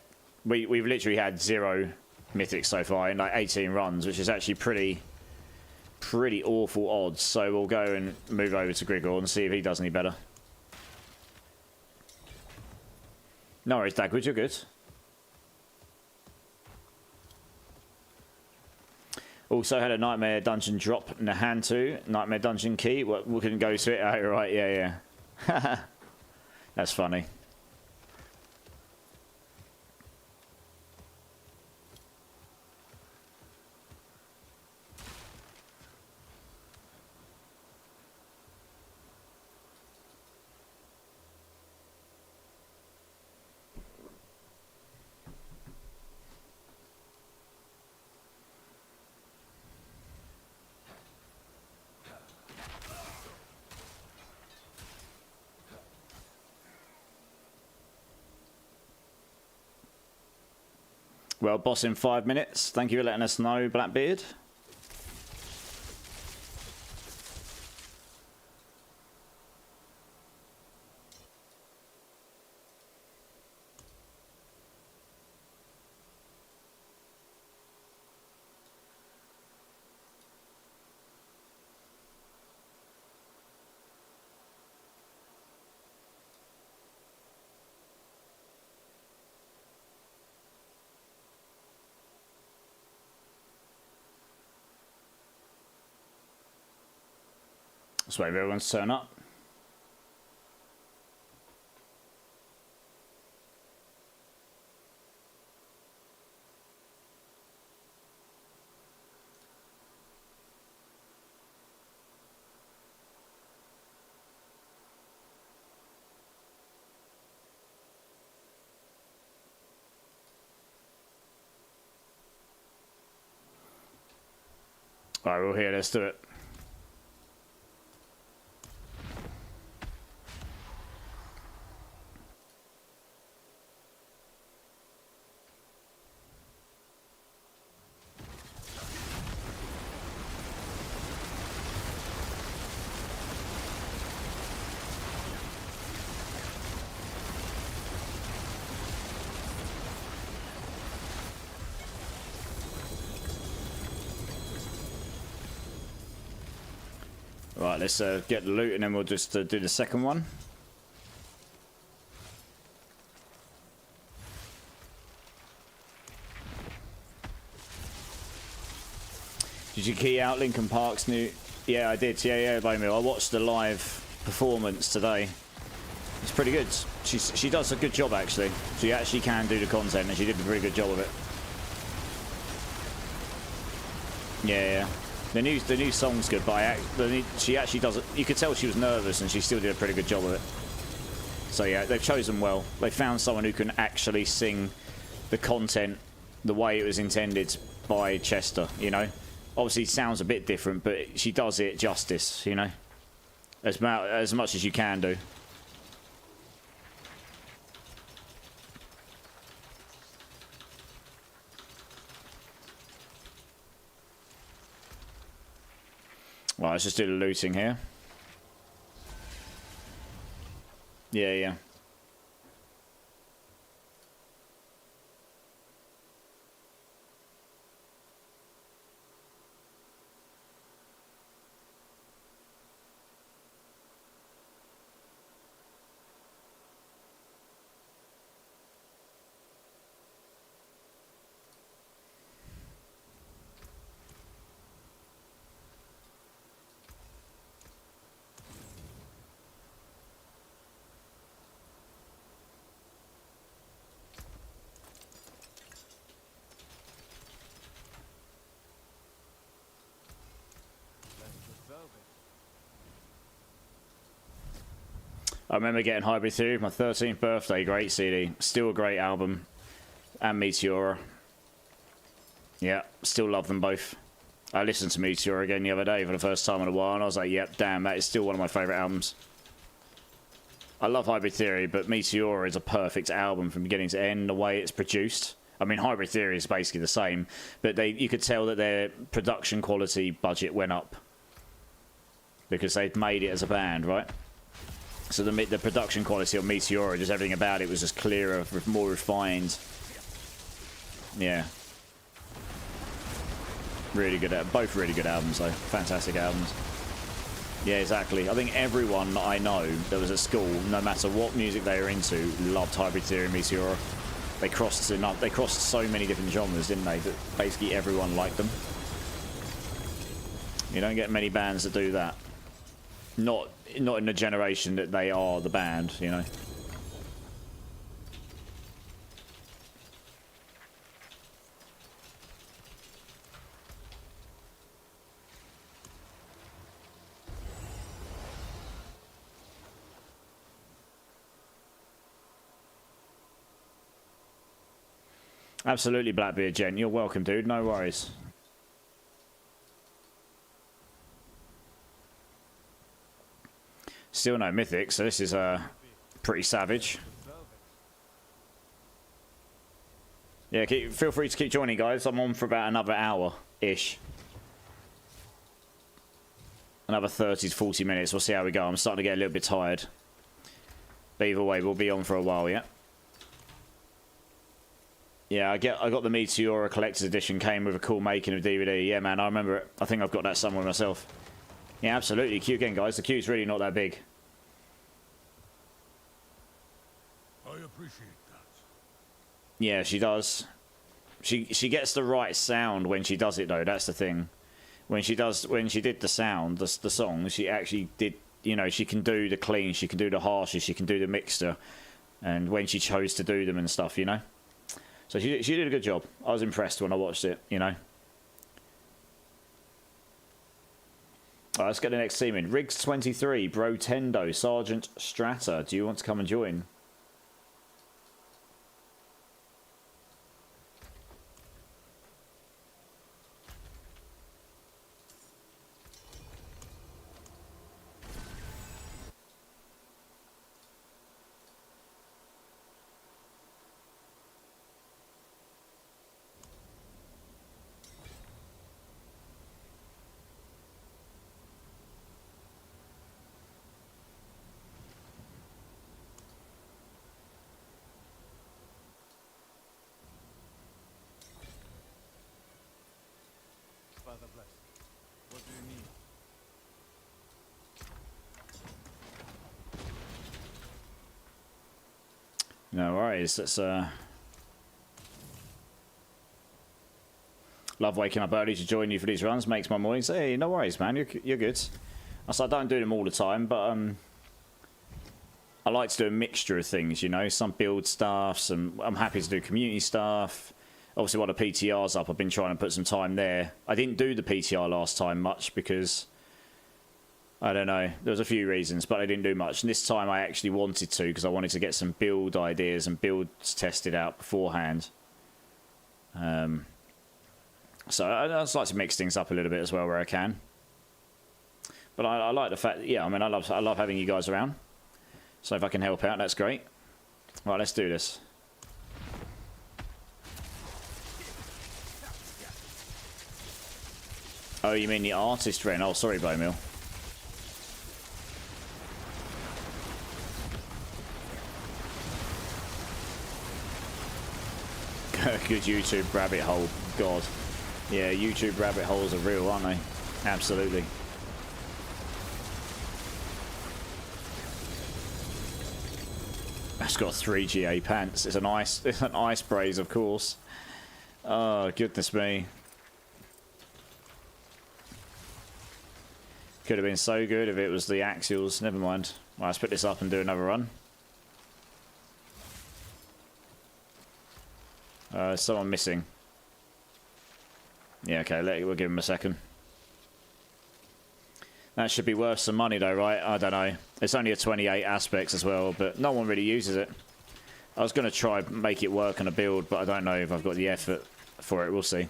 we've literally had 0 mythics so far in like 18 runs, which is actually pretty awful odds. So we'll go and move over to Grigor and see if he does any better. No worries, Dagwood, you're good. Also had a Nightmare Dungeon drop in the hand too. Nightmare Dungeon key. We couldn't go to it. Oh, right, yeah. That's funny. Well, boss in 5 minutes. Thank you for letting us know, Blackbeard. Let's wait for everyone to turn up. All right, we're all here. Let's do it. Right, let's get the loot and then we'll just do the second one. Did you key out Linkin Park's new... Yeah, I did. Yeah, Bowmill. I watched the live performance today. It's pretty good. She does a good job, actually. She actually can do the content and she did a pretty good job of it. Yeah. The new song's good, but she actually does it. You could tell she was nervous, and she still did a pretty good job of it. So yeah, they've chosen well. They found someone who can actually sing the content the way it was intended by Chester. You know, obviously it sounds a bit different, but she does it justice. You know, as much as you can do. Well, let's just do the looting here. Yeah. I remember getting Hybrid Theory for my 13th birthday. Great CD. Still a great album. And Meteora. Yeah, still love them both. I listened to Meteora again the other day for the first time in a while, and I was like, yep, damn, that is still one of my favourite albums. I love Hybrid Theory, but Meteora is a perfect album from beginning to end, the way it's produced. I mean, Hybrid Theory is basically the same, but you could tell that their production quality budget went up. Because they'd made it as a band, right? So the production quality of Meteora, just everything about it was just clearer, more refined. Yeah. Really good, both really good albums though. Fantastic albums. Yeah, exactly. I think everyone that I know that was at school, no matter what music they were into, loved Hybrid Theory and Meteora. They crossed so many different genres, didn't they? That basically everyone liked them. You don't get many bands that do that. Not in the generation that they are the band, you know. Absolutely, Blackbeard Gent. You're welcome, dude. No worries. Still no mythic, so this is pretty savage. Yeah, feel free to keep joining, guys. I'm on for about another hour-ish. Another 30 to 40 minutes. We'll see how we go. I'm starting to get a little bit tired. But either way, we'll be on for a while, yeah? Yeah, I got the Meteora Collector's Edition. Came with a cool making of DVD. Yeah, man, I remember it. I think I've got that somewhere myself. Yeah, absolutely. Queue again, guys. The queue's really not that big. I appreciate that. Yeah, she does. She gets the right sound when she does it, though. That's the thing. When she did the sound, the song, she actually did. You know, she can do the clean, she can do the harshes, she can do the mixture, and when she chose to do them and stuff, you know. So she did a good job. I was impressed when I watched it, you know. Alright, let's get the next team in. Riggs23, Brotendo, Sergeant Strata. Do you want to come and join? Father bless. What do you need? No worries. That's love waking up early to join you for these runs. Makes my mornings. Hey, no worries, man. You're good. I don't do them all the time, but I like to do a mixture of things. You know, some build stuff. Some I'm happy to do community stuff. Obviously, while the PTR's up, I've been trying to put some time there. I didn't do the PTR last time much because I don't know. There was a few reasons, but I didn't do much. And this time I actually wanted to because I wanted to get some build ideas and builds tested out beforehand. So I just like to mix things up a little bit as well where I can. But I like the fact, yeah, I mean, I love having you guys around. So if I can help out, that's great. Right, let's do this. Oh, you mean the artist Ren? Oh, sorry, Bowmill. Good YouTube rabbit hole. God. Yeah, YouTube rabbit holes are real, aren't they? Absolutely. That's got 3 GA pants. It's an ice braze, of course. Oh, goodness me. Could have been so good if it was the axials. Never mind. Well, let's put this up and do another run. Someone missing. Yeah, okay, we'll give him a second. That should be worth some money though, right? I don't know. It's only a 28 aspects as well, but no one really uses it. I was going to try make it work on a build, but I don't know if I've got the effort for it. We'll see.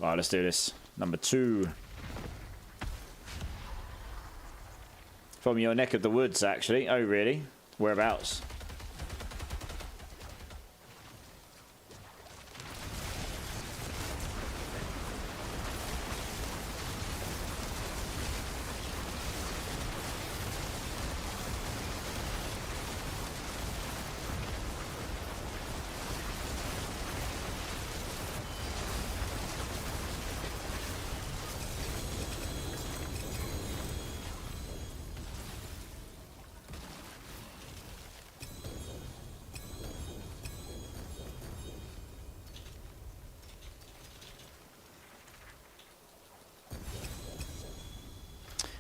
Alright, let's do this. Number 2. From your neck of the woods, actually. Oh, really? Whereabouts?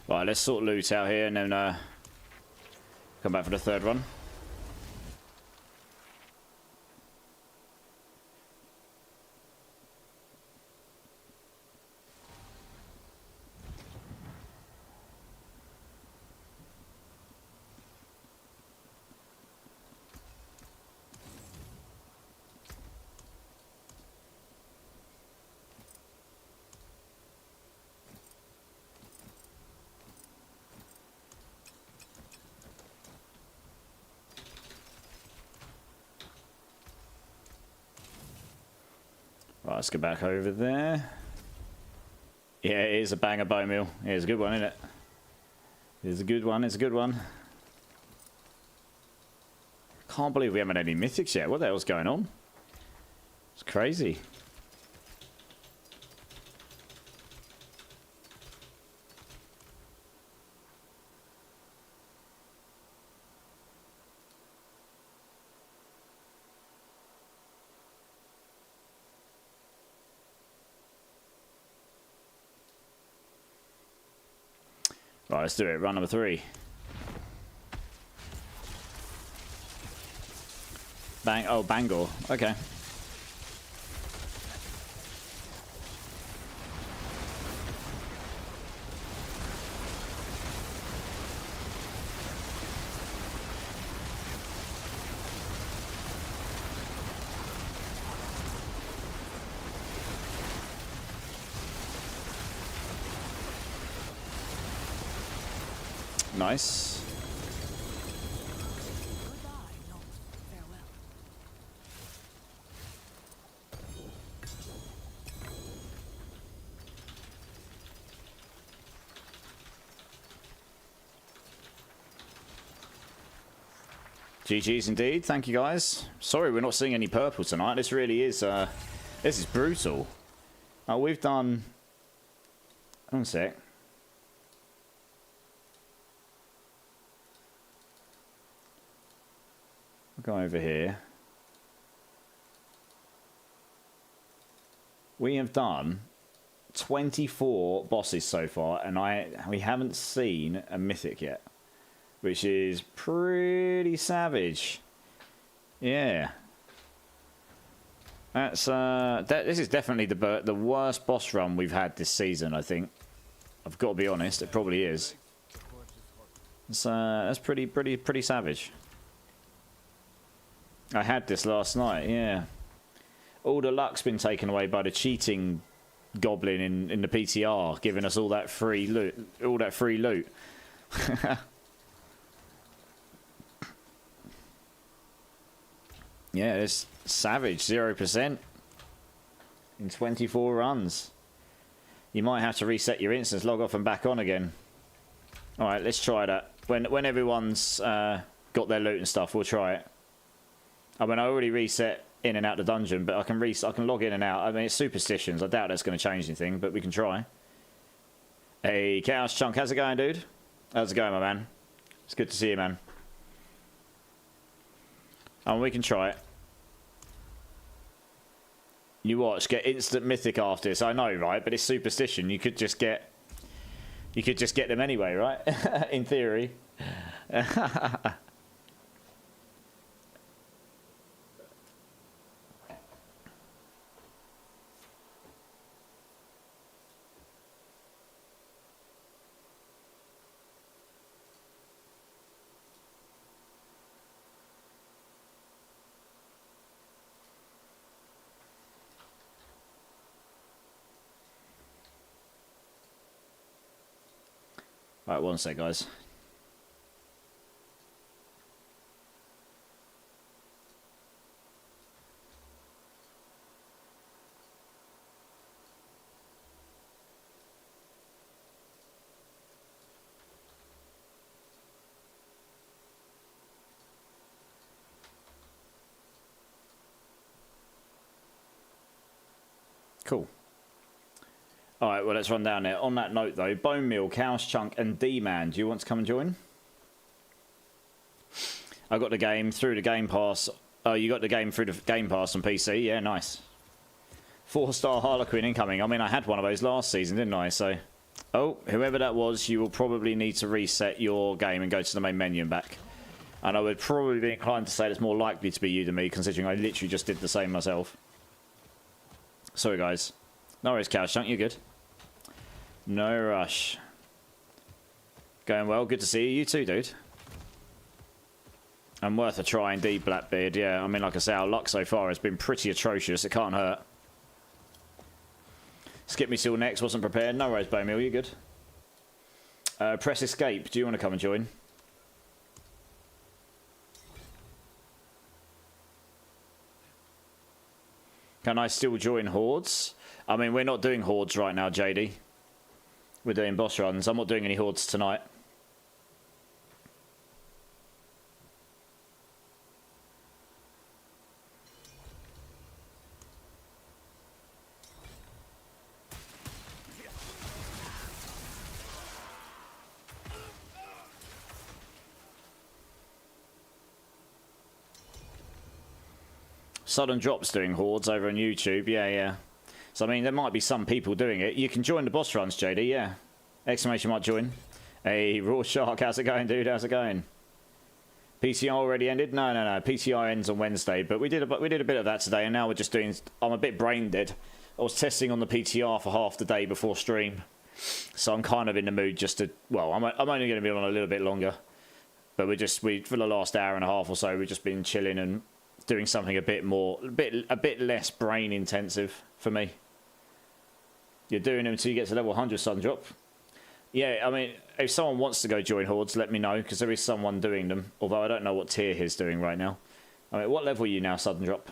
Right, let's sort loot out here and then come back for the third run. Right, let's go back over there. Yeah, it is a banger bone meal. Yeah, it's a good one, isn't it? It's a good one, it's a good one. Can't believe we haven't had any mythics yet. What the hell's going on? It's crazy. Right, let's do it. Run number 3. Bang. Oh, Bangor. Okay. Nice. Goodbye, not farewell. GG's indeed. Thank you, guys. Sorry we're not seeing any purple tonight. This really is, this is brutal. We've done... One sec. We'll go over here. We have done 24 bosses so far, and we haven't seen a mythic yet, which is pretty savage. Yeah, that's this is definitely the worst boss run we've had this season. I think I've got to be honest. It probably is. That's pretty savage. I had this last night. Yeah. All the luck's been taken away by the cheating goblin in the PTR, giving us all that free loot. All that free loot. Yeah, it's savage. 0% in 24 runs. You might have to reset your instance, log off and back on again. All right, let's try that. When everyone's got their loot and stuff, we'll try it. I mean, I already reset in and out the dungeon, but I can log in and out. I mean, it's superstitions. I doubt that's going to change anything, but we can try. Hey, Chaos Chunk, how's it going, dude? How's it going, my man? It's good to see you, man. And we can try it. You watch, get instant mythic after this. I know, right? But it's superstition. You could just get them anyway, right? In theory. Right, one sec, guys. Cool. Alright, well, let's run down there. On that note, though, Bone Meal, Chaos Chunk, and D-Man, do you want to come and join? I got the game through the Game Pass. Oh, you got the game through the Game Pass on PC? Yeah, nice. 4-star Harlequin incoming. I mean, I had one of those last season, didn't I? So, oh, whoever that was, you will probably need to reset your game and go to the main menu and back. And I would probably be inclined to say it's more likely to be you than me, considering I literally just did the same myself. Sorry, guys. No worries, Chaos Chunk, you're good. No rush. Going well, good to see you. You too, dude. And worth a try indeed, Blackbeard. Yeah, I mean, like I say, our luck so far has been pretty atrocious. It can't hurt. Skip me till next, wasn't prepared. No worries, Bowmill, you good? Press escape. Do you want to come and join? Can I still join hordes? I mean, we're not doing hordes right now, JD. We're doing boss runs. I'm not doing any hordes tonight. Sudden Drops doing hordes over on YouTube. Yeah, yeah. So, I mean, there might be some people doing it. You can join the boss runs, JD, yeah. Exclamation mark join. Hey, Raw Shark, how's it going, dude? How's it going? PTR already ended? No. PTR ends on Wednesday, but we did a bit of that today, and now we're just doing... I'm a bit brain dead. I was testing on the PTR for half the day before stream, so I'm kind of in the mood just to... Well, I'm only going to be on a little bit longer, but for the last hour and a half or so, we've just been chilling and doing something a bit less brain intensive for me. You're doing them until you get to level 100 Sudden Drop. Yeah, I mean, if someone wants to go join hordes, let me know, because there is someone doing them, although I don't know what tier he's doing right now. I mean, what level are you now, Sudden Drop?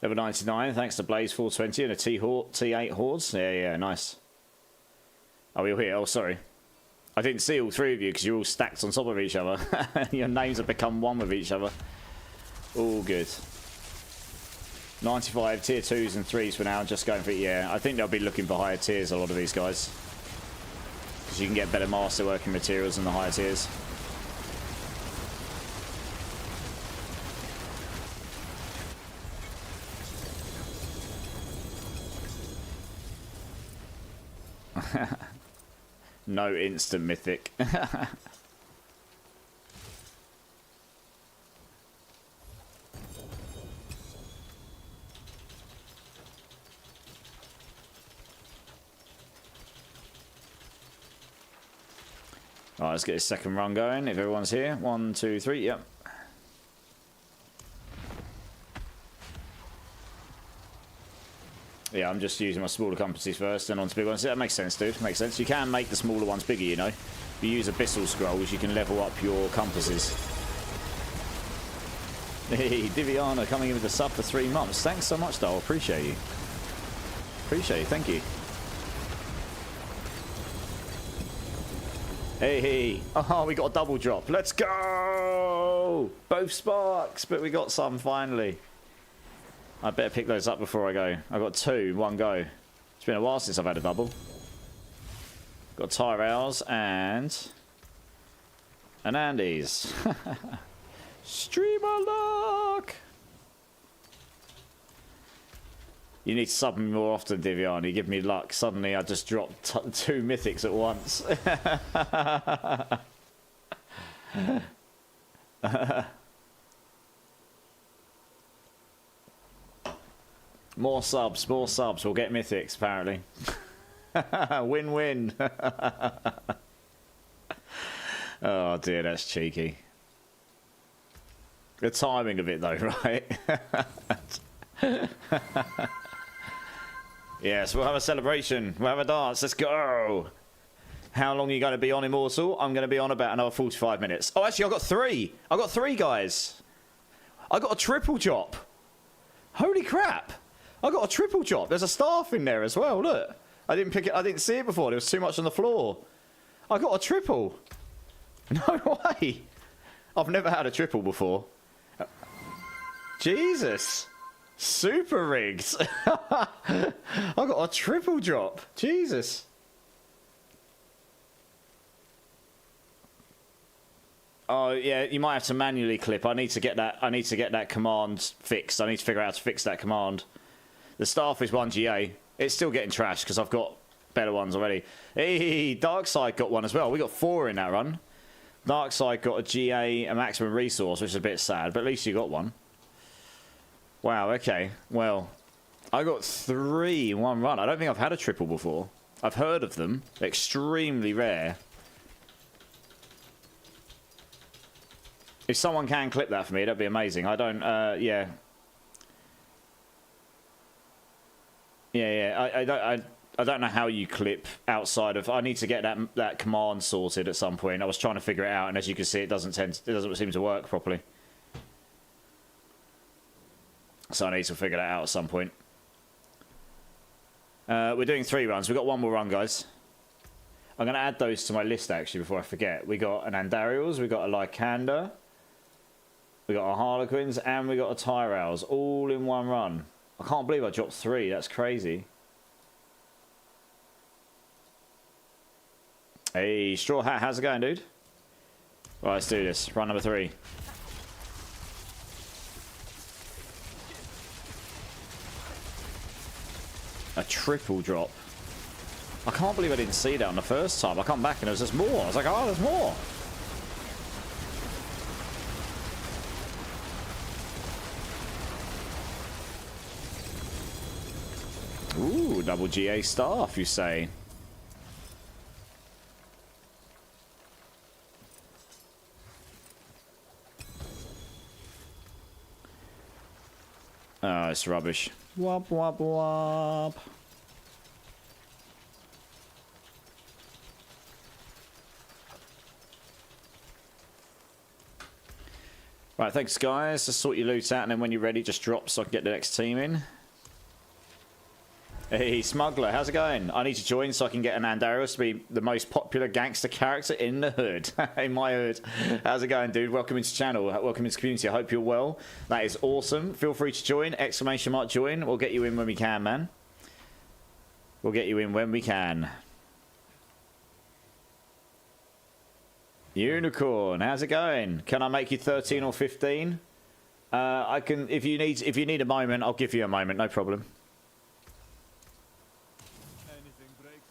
Level 99, thanks to Blaze 420 and a T8 Hordes. Yeah, nice. Oh, you're here. Oh, sorry. I didn't see all three of you because you're all stacked on top of each other. Your names have become one with each other. All good. 95 tier 2s and 3s for now. Just going for it. Yeah, I think they'll be looking for higher tiers, a lot of these guys. Because you can get better master working materials in the higher tiers. No instant mythic. Alright, let's get this second run going. If everyone's here. 1, 2, 3, yep. Yeah, I'm just using my smaller compasses first, then on to big ones. That makes sense, dude. Makes sense. You can make the smaller ones bigger, you know. If you use abyssal scrolls, you can level up your compasses. Hey, Diviana coming in with a sub for 3 months. Thanks so much, though. Appreciate you. Appreciate you. Thank you. Hey. Oh, we got a double drop. Let's go! Both sparks, but we got some finally. I better pick those up before I go. I got 2, 1 go. It's been a while since I've had a double. Got Tyrells and an Andes. Streamer luck. You need to sub me more often, Diviana. You give me luck. Suddenly I just dropped 2 mythics at once. More subs, we'll get mythics, apparently. Win-win. Oh dear, that's cheeky. The timing of it though, right? Yes, we'll have a celebration. We'll have a dance. Let's go. How long are you going to be on Immortal? I'm going to be on about another 45 minutes. Oh, actually, I got 3. I got 3, guys. I got a triple chop. Holy crap. I got a triple chop. There's a staff in there as well. Look. I didn't pick it. I didn't see it before. There was too much on the floor. I got a triple. No way. I've never had a triple before. Jesus. Super rigged. I got a triple drop. Jesus. Oh yeah, you might have to manually clip. I need to get that. I need to get that command fixed. I need to figure out how to fix that command. The staff is 1 GA. It's still getting trashed because I've got better ones already. Hey, Darkside got one as well. We got 4 in that run. Darkside got a GA, a maximum resource, which is a bit sad, but at least you got one. Wow, okay. Well, I got 3 in one run. I don't think I've had a triple before. I've heard of them. Extremely rare. If someone can clip that for me, that'd be amazing. I don't, yeah. Yeah. I don't know how you clip outside of. I need to get that command sorted at some point. I was trying to figure it out, and as you can see, it doesn't seem to work properly. So I need to figure that out at some point. We're doing 3 runs. We've got 1 more run, guys. I'm going to add those to my list, actually, before I forget. We got an Andariels, we got a Lycander, we got a Harlequins, and we got a Tyrells, all in 1 run. I can't believe I dropped 3. That's crazy. Hey, Straw Hat, how's it going, dude? Right, let's do this. Run number 3. A triple drop. I can't believe I didn't see that on the first time. I come back and there was just more. I was like, oh, there's more. Ooh, double GA staff, you say? Oh, it's rubbish. Wop, wop, wop. Right, thanks, guys. Just sort your loot out, and then when you're ready, just drop so I can get the next team in. Hey, Smuggler, how's it going? I need to join so I can get an Andarios to be the most popular gangster character in the hood. In my hood. How's it going, dude? Welcome into the channel. Welcome into the community. I hope you're well. That is awesome. Feel free to join. Exclamation mark join. We'll get you in when we can, man. We'll get you in when we can. Unicorn, how's it going? Can I make you 13 or 15? I can. If you need a moment, I'll give you a moment. No problem.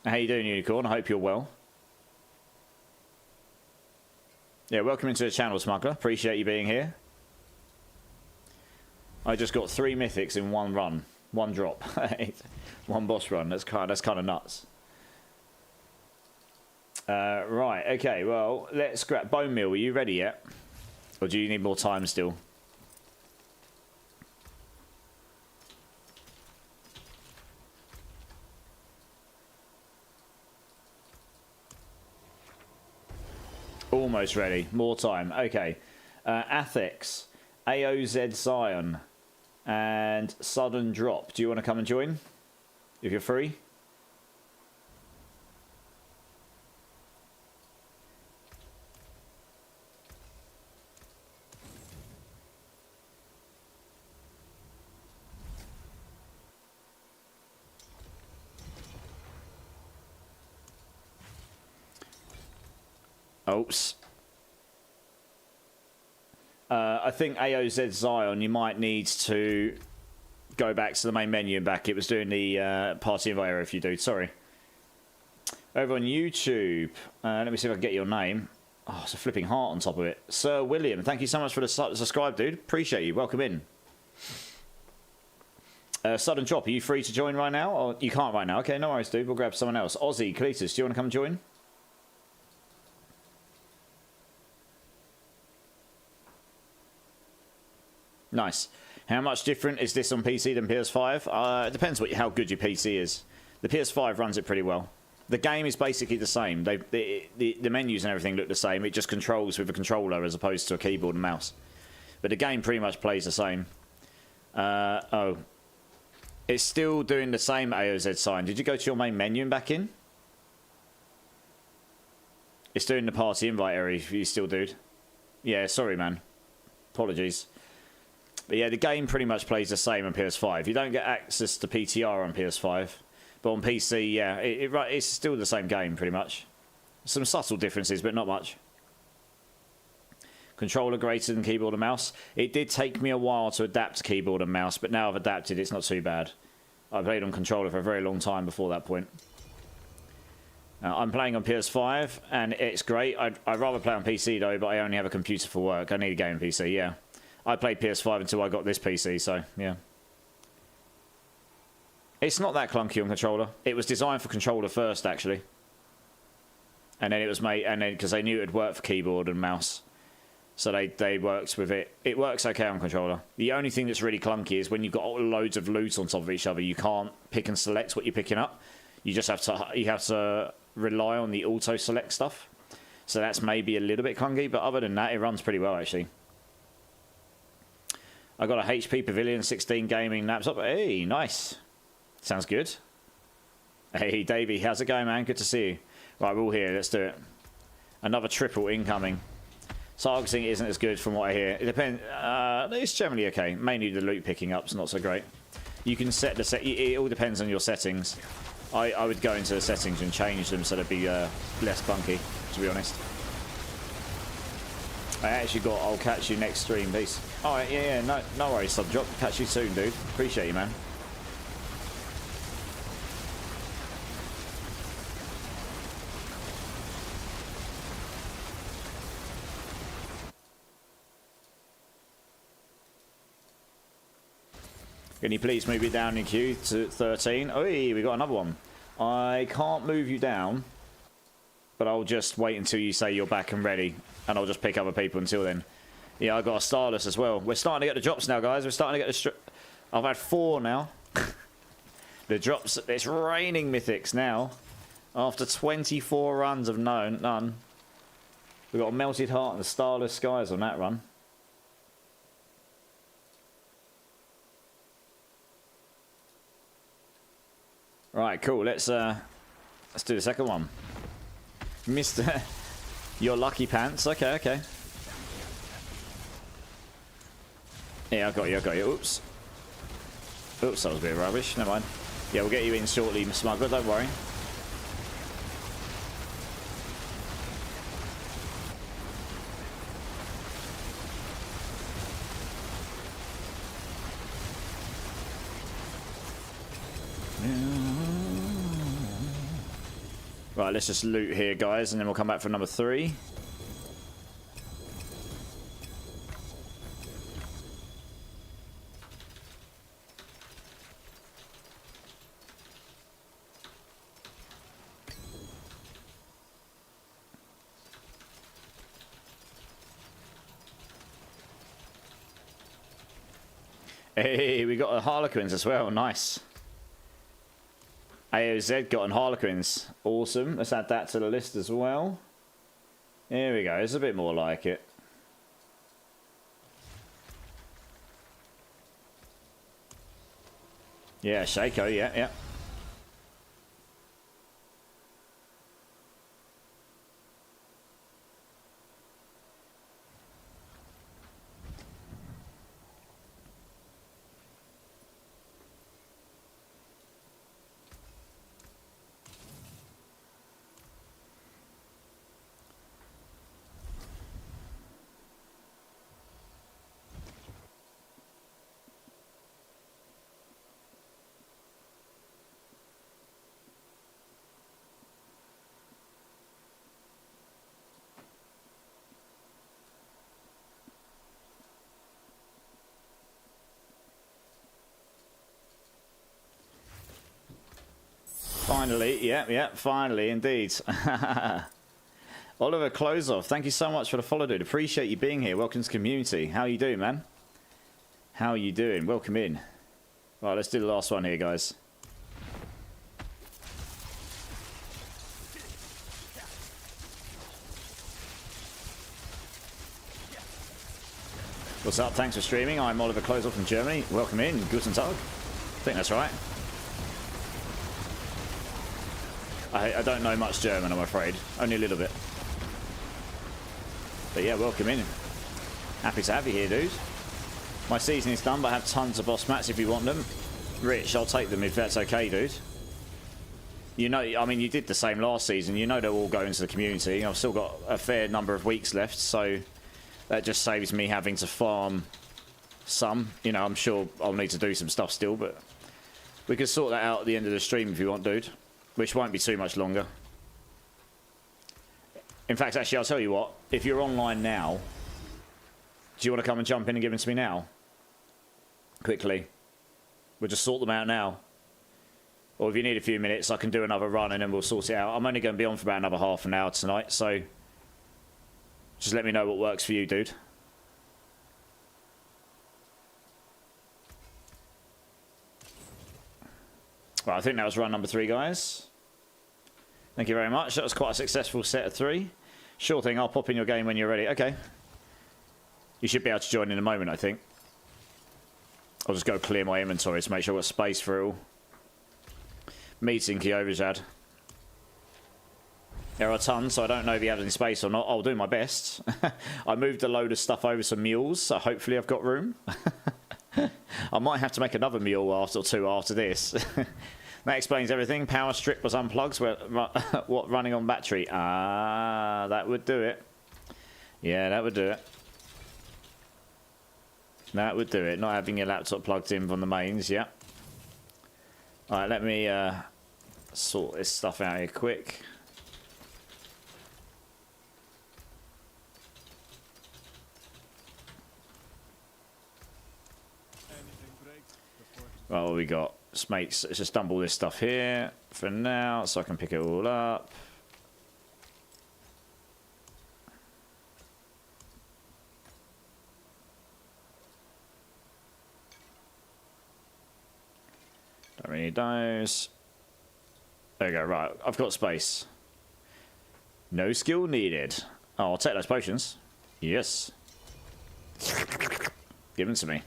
How you doing, Unicorn? I hope you're well. Yeah, welcome into the channel, Smuggler. Appreciate you being here. I just got 3 mythics in 1 run, 1 drop, 1 boss run. That's kind of nuts. Right, okay. Well, let's grab Bone Meal. Are you ready yet, or do you need more time still? Almost ready. More time. Okay. Athex, AOZ Zion, and Sudden Drop. Do you want to come and join? If you're free. Oops. I think AOZ Zion, you might need to go back to the main menu and back. It was doing the party invite error if you do. Sorry. Over on YouTube, let me see if I can get your name. Oh, it's a flipping heart on top of it. Sir William, thank you so much for the subscribe, dude. Appreciate you. Welcome in. Sudden Drop, are you free to join right now? Or you can't right now? Okay, no worries, dude. We'll grab someone else. Ozzy, Cletus, do you want to come join? Nice. How much different is this on PC than PS5? It depends how good your PC is. The PS5 runs it pretty well. The game is basically the same. The menus and everything look the same. It just controls with a controller as opposed to a keyboard and mouse. But the game pretty much plays the same. Oh. It's still doing the same AOZ sign. Did you go to your main menu and back in? It's doing the party invite area if you still do. Yeah, sorry, man. Apologies. But yeah, the game pretty much plays the same on PS5. You don't get access to PTR on PS5. But on PC, yeah, it's still the same game, pretty much. Some subtle differences, but not much. Controller greater than keyboard and mouse. It did take me a while to adapt to keyboard and mouse, but now I've adapted, it's not too bad. I played on controller for a very long time before that point. I'm playing on PS5, and it's great. I'd rather play on PC, though, but I only have a computer for work. I need a gaming PC, yeah. I played PS5 until I got this PC, so, yeah. It's not that clunky on controller. It was designed for controller first, actually. And then it was made, and then because they knew it would work for keyboard and mouse, so they worked with it. It works okay on controller. The only thing that's really clunky is when you've got loads of loot on top of each other, you can't pick and select what you're picking up. You just have to rely on the auto select stuff. So that's maybe a little bit clunky, but other than that, it runs pretty well actually. I got a HP Pavilion 16 gaming laptop. Hey, nice. Sounds good. Hey, Davey, how's it going, man? Good to see you. Right, we're all here. Let's do it. Another triple incoming. Targeting isn't as good from what I hear. It depends. It's generally okay. Mainly the loot picking up's not so great. You can set the set. It all depends on your settings. I would go into the settings and change them so they'd be less clunky, to be honest. I actually got. I'll catch you next stream. Peace. All right. Yeah. No worries. Subdrop. Catch you soon, dude. Appreciate you, man. Can you please move me down in queue to 13? Oh, we got another one. I can't move you down, but I'll just wait until you say you're back and ready, and I'll just pick other people until then. Yeah, I got a Starless as well. We're starting to get the drops now, guys. We're starting to get the... I've had 4 now. The drops... It's raining mythics now. After 24 runs of none. We've got a Melted Heart and the Starless Skies on that run. Right, cool. Let's do the second one. Mr. Your lucky pants. Okay. Yeah, I got you. Oops, that was a bit of rubbish. Never mind. Yeah, we'll get you in shortly, Smuggler. Don't worry. Right, let's just loot here, guys, and then we'll come back for number 3. Hey, we got a Harlequins as well. Nice. AOZ got an Harlequins. Awesome. Let's add that to the list as well. Here we go. It's a bit more like it. Yeah, Shaco. Yeah. Finally, yeah, finally, indeed. Oliver Closeoff, thank you so much for the follow, dude. Appreciate you being here. Welcome to the community. How you doing, man? How you doing? Welcome in. Right, let's do the last one here, guys. What's up? Thanks for streaming. I'm Oliver Closeoff from Germany. Welcome in. Guten Tag. I think that's right. I don't know much German, I'm afraid. Only a little bit. But yeah, welcome in. Happy to have you here, dude. My season is done, but I have tons of boss mats if you want them. Rich, I'll take them if that's okay, dude. You know, I mean, you did the same last season. You know they'll all go into the community. I've still got a fair number of weeks left, so that just saves me having to farm some. You know, I'm sure I'll need to do some stuff still, but we could sort that out at the end of the stream if you want, dude. Which won't be too much longer. In fact, actually, I'll tell you what. If you're online now, do you want to come and jump in and give them to me now? Quickly. We'll just sort them out now. Or if you need a few minutes, I can do another run and then we'll sort it out. I'm only going to be on for about another half an hour tonight, so just let me know what works for you, dude. Right, I think that was run number 3, guys. Thank you very much. That was quite a successful set of 3. Sure thing, I'll pop in your game when you're ready. Okay. You should be able to join in a moment, I think. I'll just go clear my inventory to make sure I've got space for it all. Meeting Kiovajad. There are tons, so I don't know if you have any space or not. I'll do my best. I moved a load of stuff over some mules, so hopefully I've got room. I might have to make another mule or 2 after this. That explains everything. Power strip was unplugged. What, running on battery? Ah, that would do it. Yeah, that would do it. That would do it. Not having your laptop plugged in from the mains, yeah. Alright, let me sort this stuff out here quick. Right, what we got? Let's just dump all this stuff here for now so I can pick it all up. Don't really need those. There we go, right. I've got space. No skill needed. Oh, I'll take those potions. Yes. Give them to me.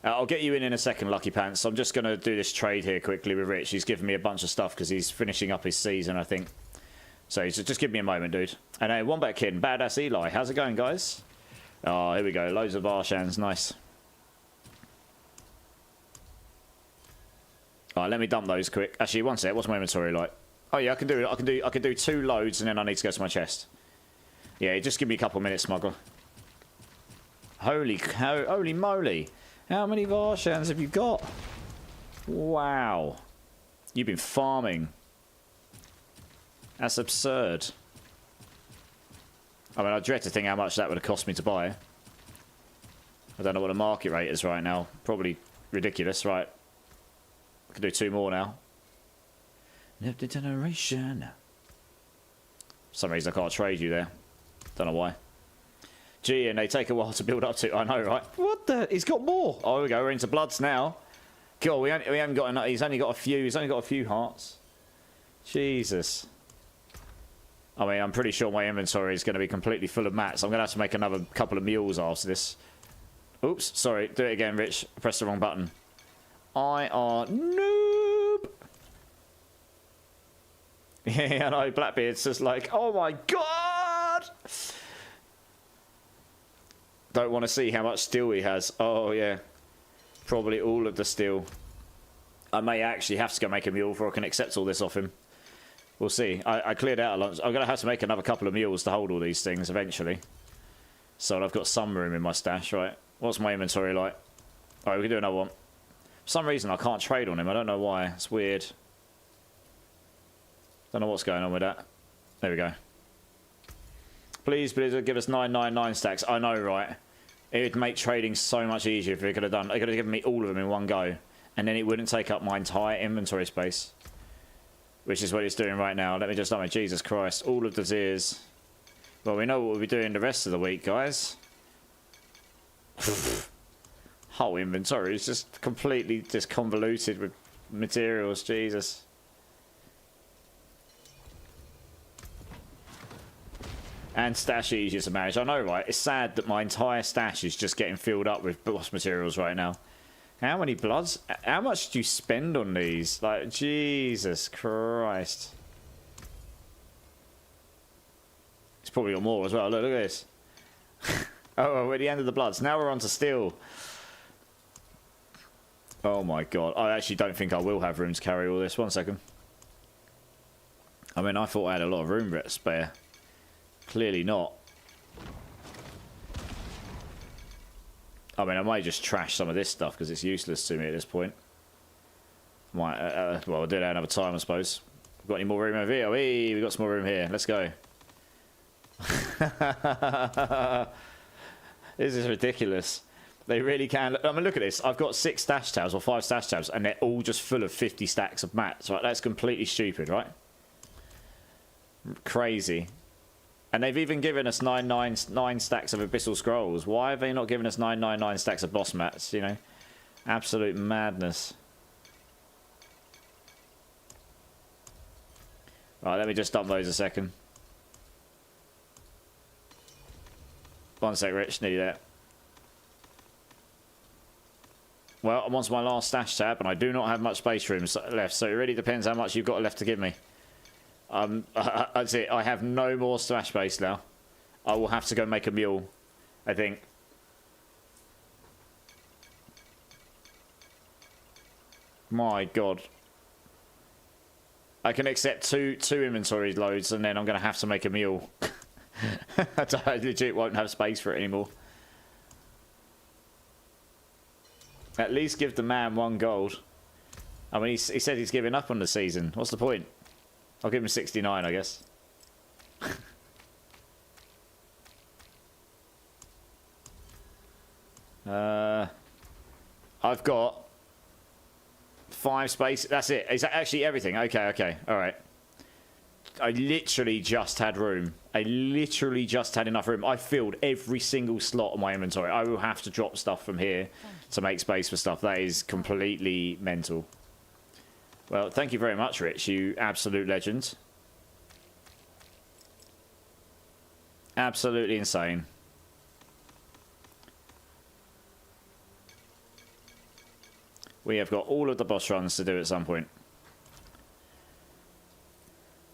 I'll get you in a second, Lucky Pants. I'm just going to do this trade here quickly with Rich. He's given me a bunch of stuff because he's finishing up his season, I think. So just give me a moment, dude. And Wombat Kid, Badass Eli. How's it going, guys? Oh, here we go. Loads of Arshans. Nice. Alright, let me dump those quick. Actually, one sec. What's my inventory like? Oh yeah, I can do it. I can do 2 loads and then I need to go to my chest. Yeah, just give me a couple minutes, smuggler. Holy moly. How many Varshans have you got? Wow. You've been farming. That's absurd. I mean, I dread to think how much that would have cost me to buy. I don't know what the market rate is right now. Probably ridiculous, right? I can do 2 more now. Left a generation. For some reason I can't trade you there. Don't know why. Gee, and they take a while to build up to. I know, right? What the? He's got more. Oh, here we go. We're into bloods now. God, we haven't got enough. He's only got a few. He's only got a few hearts. Jesus. I mean, I'm pretty sure my inventory is going to be completely full of mats. I'm going to have to make another couple of mules after this. Oops. Sorry. Do it again, Rich. I pressed the wrong button. I are noob. Yeah, I know. Blackbeard's just like, oh my god. Don't want to see how much steel he has. Oh, yeah. Probably all of the steel. I may actually have to go make a mule before I can accept all this off him. We'll see. I cleared out a lot. I'm going to have to make another couple of mules to hold all these things eventually. So I've got some room in my stash, right? What's my inventory like? Alright, we can do another one. For some reason, I can't trade on him. I don't know why. It's weird. Don't know what's going on with that. There we go. Please, Blizzard, give us 999 stacks. I know, right? It would make trading so much easier if they could have done. They could have given me all of them in one go, and then it wouldn't take up my entire inventory space, which is what it's doing right now. Let me just. Oh, Jesus Christ! All of the Zeers. Well, we know what we'll be doing the rest of the week, guys. Whole inventory is just completely just convoluted with materials. Jesus. And stash easier to manage. I know, right? It's sad that my entire stash is just getting filled up with boss materials right now. How many bloods? How much do you spend on these? Like, Jesus Christ. It's probably got more as well. Look at this. Oh, we're at the end of the bloods. Now we're on to steel. Oh my god. I actually don't think I will have room to carry all this. 1 second. I mean, I thought I had a lot of room spare. Clearly not. I mean, I might just trash some of this stuff because it's useless to me at this point. Might, well, I'll do that another time, I suppose. Got any more room over here? Hey, we've got some more room here. Let's go. This is ridiculous. They really can. I mean, look at this. I've got 6 stash tabs or 5 stash tabs, and they're all just full of 50 stacks of mats. Right? That's completely stupid, right? Crazy. And they've even given us 999 stacks of Abyssal Scrolls. Why have they not given us 999 stacks of boss mats? You know, absolute madness. Right, let me just dump those a second. One sec, Rich. Nearly there. Well, I'm on to my last stash tab, and I do not have much space room left, so it really depends how much you've got left to give me. That's it. I have no more stash space now. I will have to go make a mule, I think. My God. I can accept two inventory loads, and then I'm going to have to make a mule. I legit won't have space for it anymore. At least give the man 1 gold. I mean, he said he's giving up on the season. What's the point? I'll give him 69, I guess. I've got 5 space. That's it. Is that actually everything? Okay, okay. All right. I literally just had room. I literally just had enough room. I filled every single slot on my inventory. I will have to drop stuff from here to make space for stuff. That is completely mental. Well, thank you very much, Rich. You absolute legend. Absolutely insane. We have got all of the boss runs to do at some point.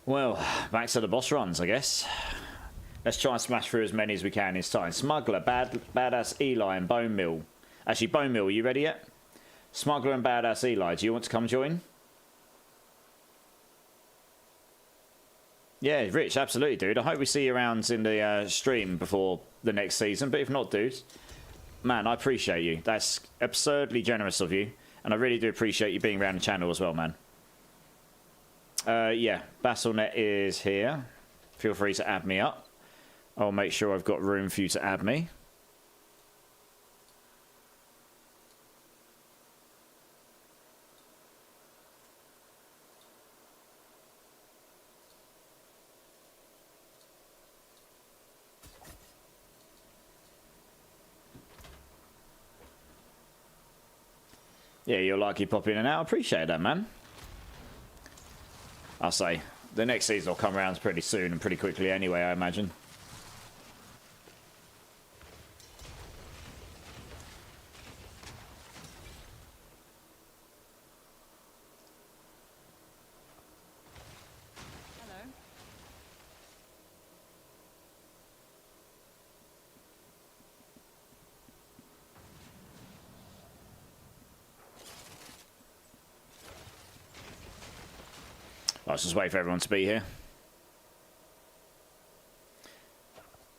Well, back to the boss runs, I guess. Let's try and smash through as many as we can this time. Smuggler, Badass Eli, and Bone Mill. Actually, Bone Mill, are you ready yet? Smuggler and Badass Eli, do you want to come join? Yeah, Rich, absolutely, dude. I hope we see you around in the stream before the next season. But if not, dude, man, I appreciate you. That's absurdly generous of you. And I really do appreciate you being around the channel as well, man. Yeah, BattleNet is here. Feel free to add me up. I'll make sure I've got room for you to add me. Yeah, you're likely pop in and out. I appreciate that, man. I'll say the next season will come around pretty soon and pretty quickly anyway, I imagine. Hello. Let's just wait for everyone to be here.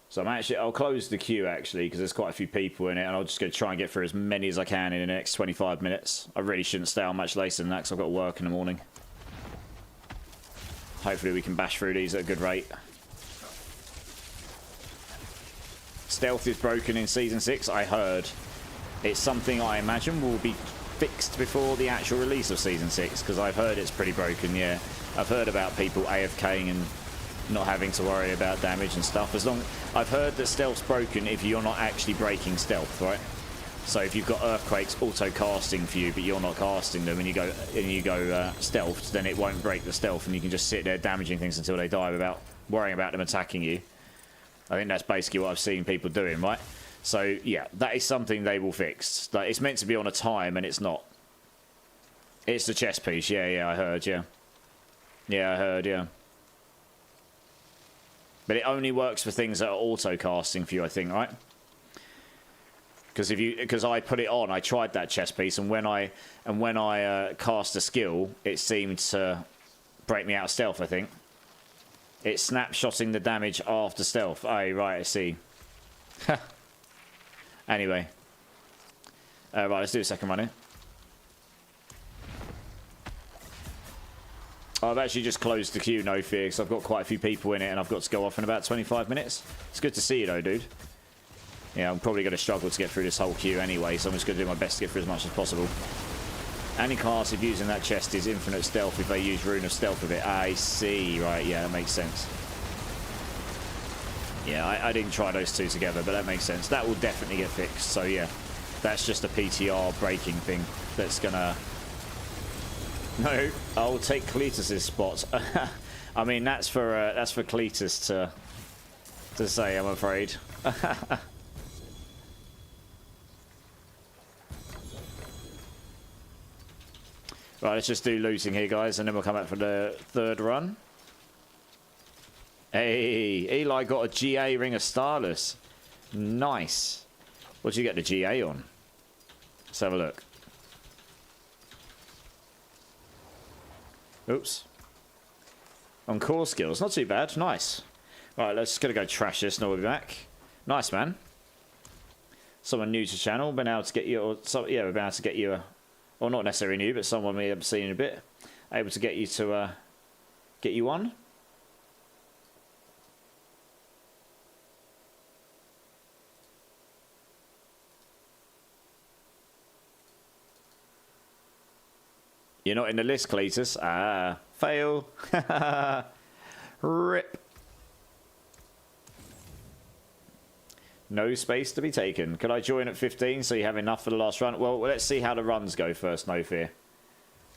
So I'll close the queue actually because there's quite a few people in it, and I'll just go try and get through as many as I can in the next 25 minutes. I really shouldn't stay on much later than that because I've got work in the morning. Hopefully we can bash through these at a good rate. Stealth is broken in Season 6, I heard. It's something I imagine will be fixed before the actual release of Season 6 because I've heard it's pretty broken, yeah. I've heard about people AFKing and not having to worry about damage and stuff. I've heard that stealth's broken if you're not actually breaking stealth, right? So if you've got earthquakes auto casting for you, but you're not casting them, and you go stealthed, then it won't break the stealth, and you can just sit there damaging things until they die without worrying about them attacking you. I think that's basically what I've seen people doing, right? So yeah, that is something they will fix. Like, it's meant to be on a time, and it's not. It's the chess piece. Yeah, I heard. Yeah. Yeah, I heard, yeah. But it only works for things that are auto-casting for you, I think, right? Because I put it on, I tried that chess piece, and when I cast a skill, it seemed to break me out of stealth, I think. It's snapshotting the damage after stealth. Oh, right, I see. Anyway. Right, let's do a second run here. I've actually just closed the queue, no fear, because I've got quite a few people in it and I've got to go off in about 25 minutes. It's good to see you though, dude. Yeah, I'm probably going to struggle to get through this whole queue anyway, so I'm just going to do my best to get through as much as possible. Any class if using that chest is infinite stealth if they use Rune of Stealth with it. I see, right, yeah, that makes sense. Yeah, I didn't try those two together, but that makes sense. That will definitely get fixed, so yeah. That's just a PTR breaking thing that's gonna... No, I'll take Cletus's spot. I mean, that's for Cletus to say, I'm afraid. Right, let's just do looting here, guys, and then we'll come back for the third run. Hey, Eli got a GA Ring of Starless. Nice. What did you get the GA on? Let's have a look. Oops. On core skills, not too bad. Nice. Right, let's gonna go trash this and we'll be back. Nice, man. Someone new to the channel, been able to get you, or so, yeah, we've been able to get you, or not necessarily new, but someone we haven't seen in a bit, able to get you to get you on. You're not in the list, Cletus. Ah, fail. Rip. No space to be taken. Could I join at 15 so you have enough for the last run? Well, let's see how the runs go first, no fear.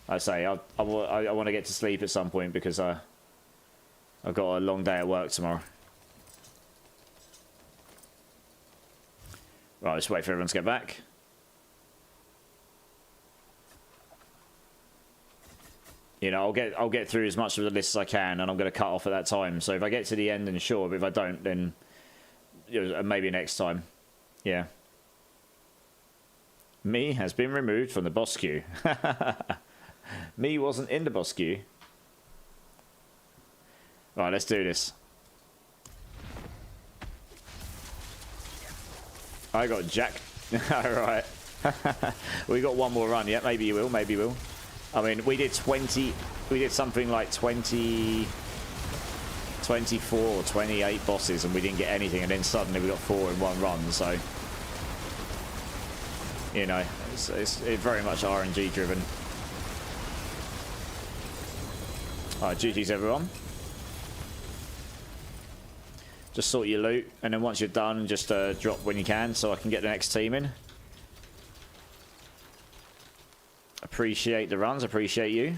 I say, I want to get to sleep at some point because I've got a long day at work tomorrow. Right, let's wait for everyone to get back. You know, I'll get through as much of the list as I can, and I'm going to cut off at that time. So if I get to the end, then sure. But if I don't, then maybe next time. Yeah. Me has been removed from the boss queue. Me wasn't in the boss queue. Right, let's do this. I got jacked. Alright. We got one more run. Yeah, maybe you will. Maybe you will. I mean, we did something like 24 or 28 bosses and we didn't get anything, and then suddenly we got 4 in one run, so you know, it's very much RNG driven. Alright, GG's everyone. Just sort your loot, and then once you're done, just drop when you can so I can get the next team in. Appreciate the runs, appreciate you.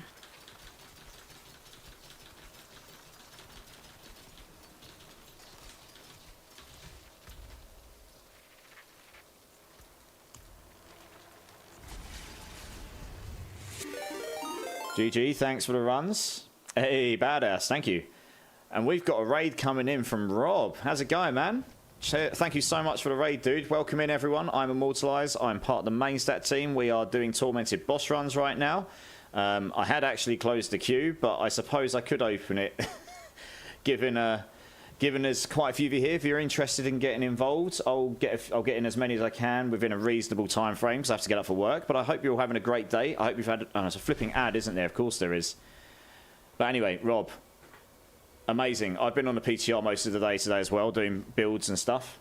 GG, thanks for the runs. Hey, badass, thank you. And we've got a raid coming in from Rob. How's it going, man? Thank you so much for the raid, dude. Welcome in, everyone. I'm Imortilize. I'm part of the main stat team. We are doing tormented boss runs right now. I had actually closed the queue, but I suppose I could open it, given there's quite a few of you here. If you're interested in getting involved, I'll get in as many as I can within a reasonable time frame, because I have to get up for work. But I hope you're all having a great day. I hope you've had. Oh, it's a flipping ad, isn't there? Of course there is. But anyway, Rob. Amazing. I've been on the PTR most of the day today as well, doing builds and stuff.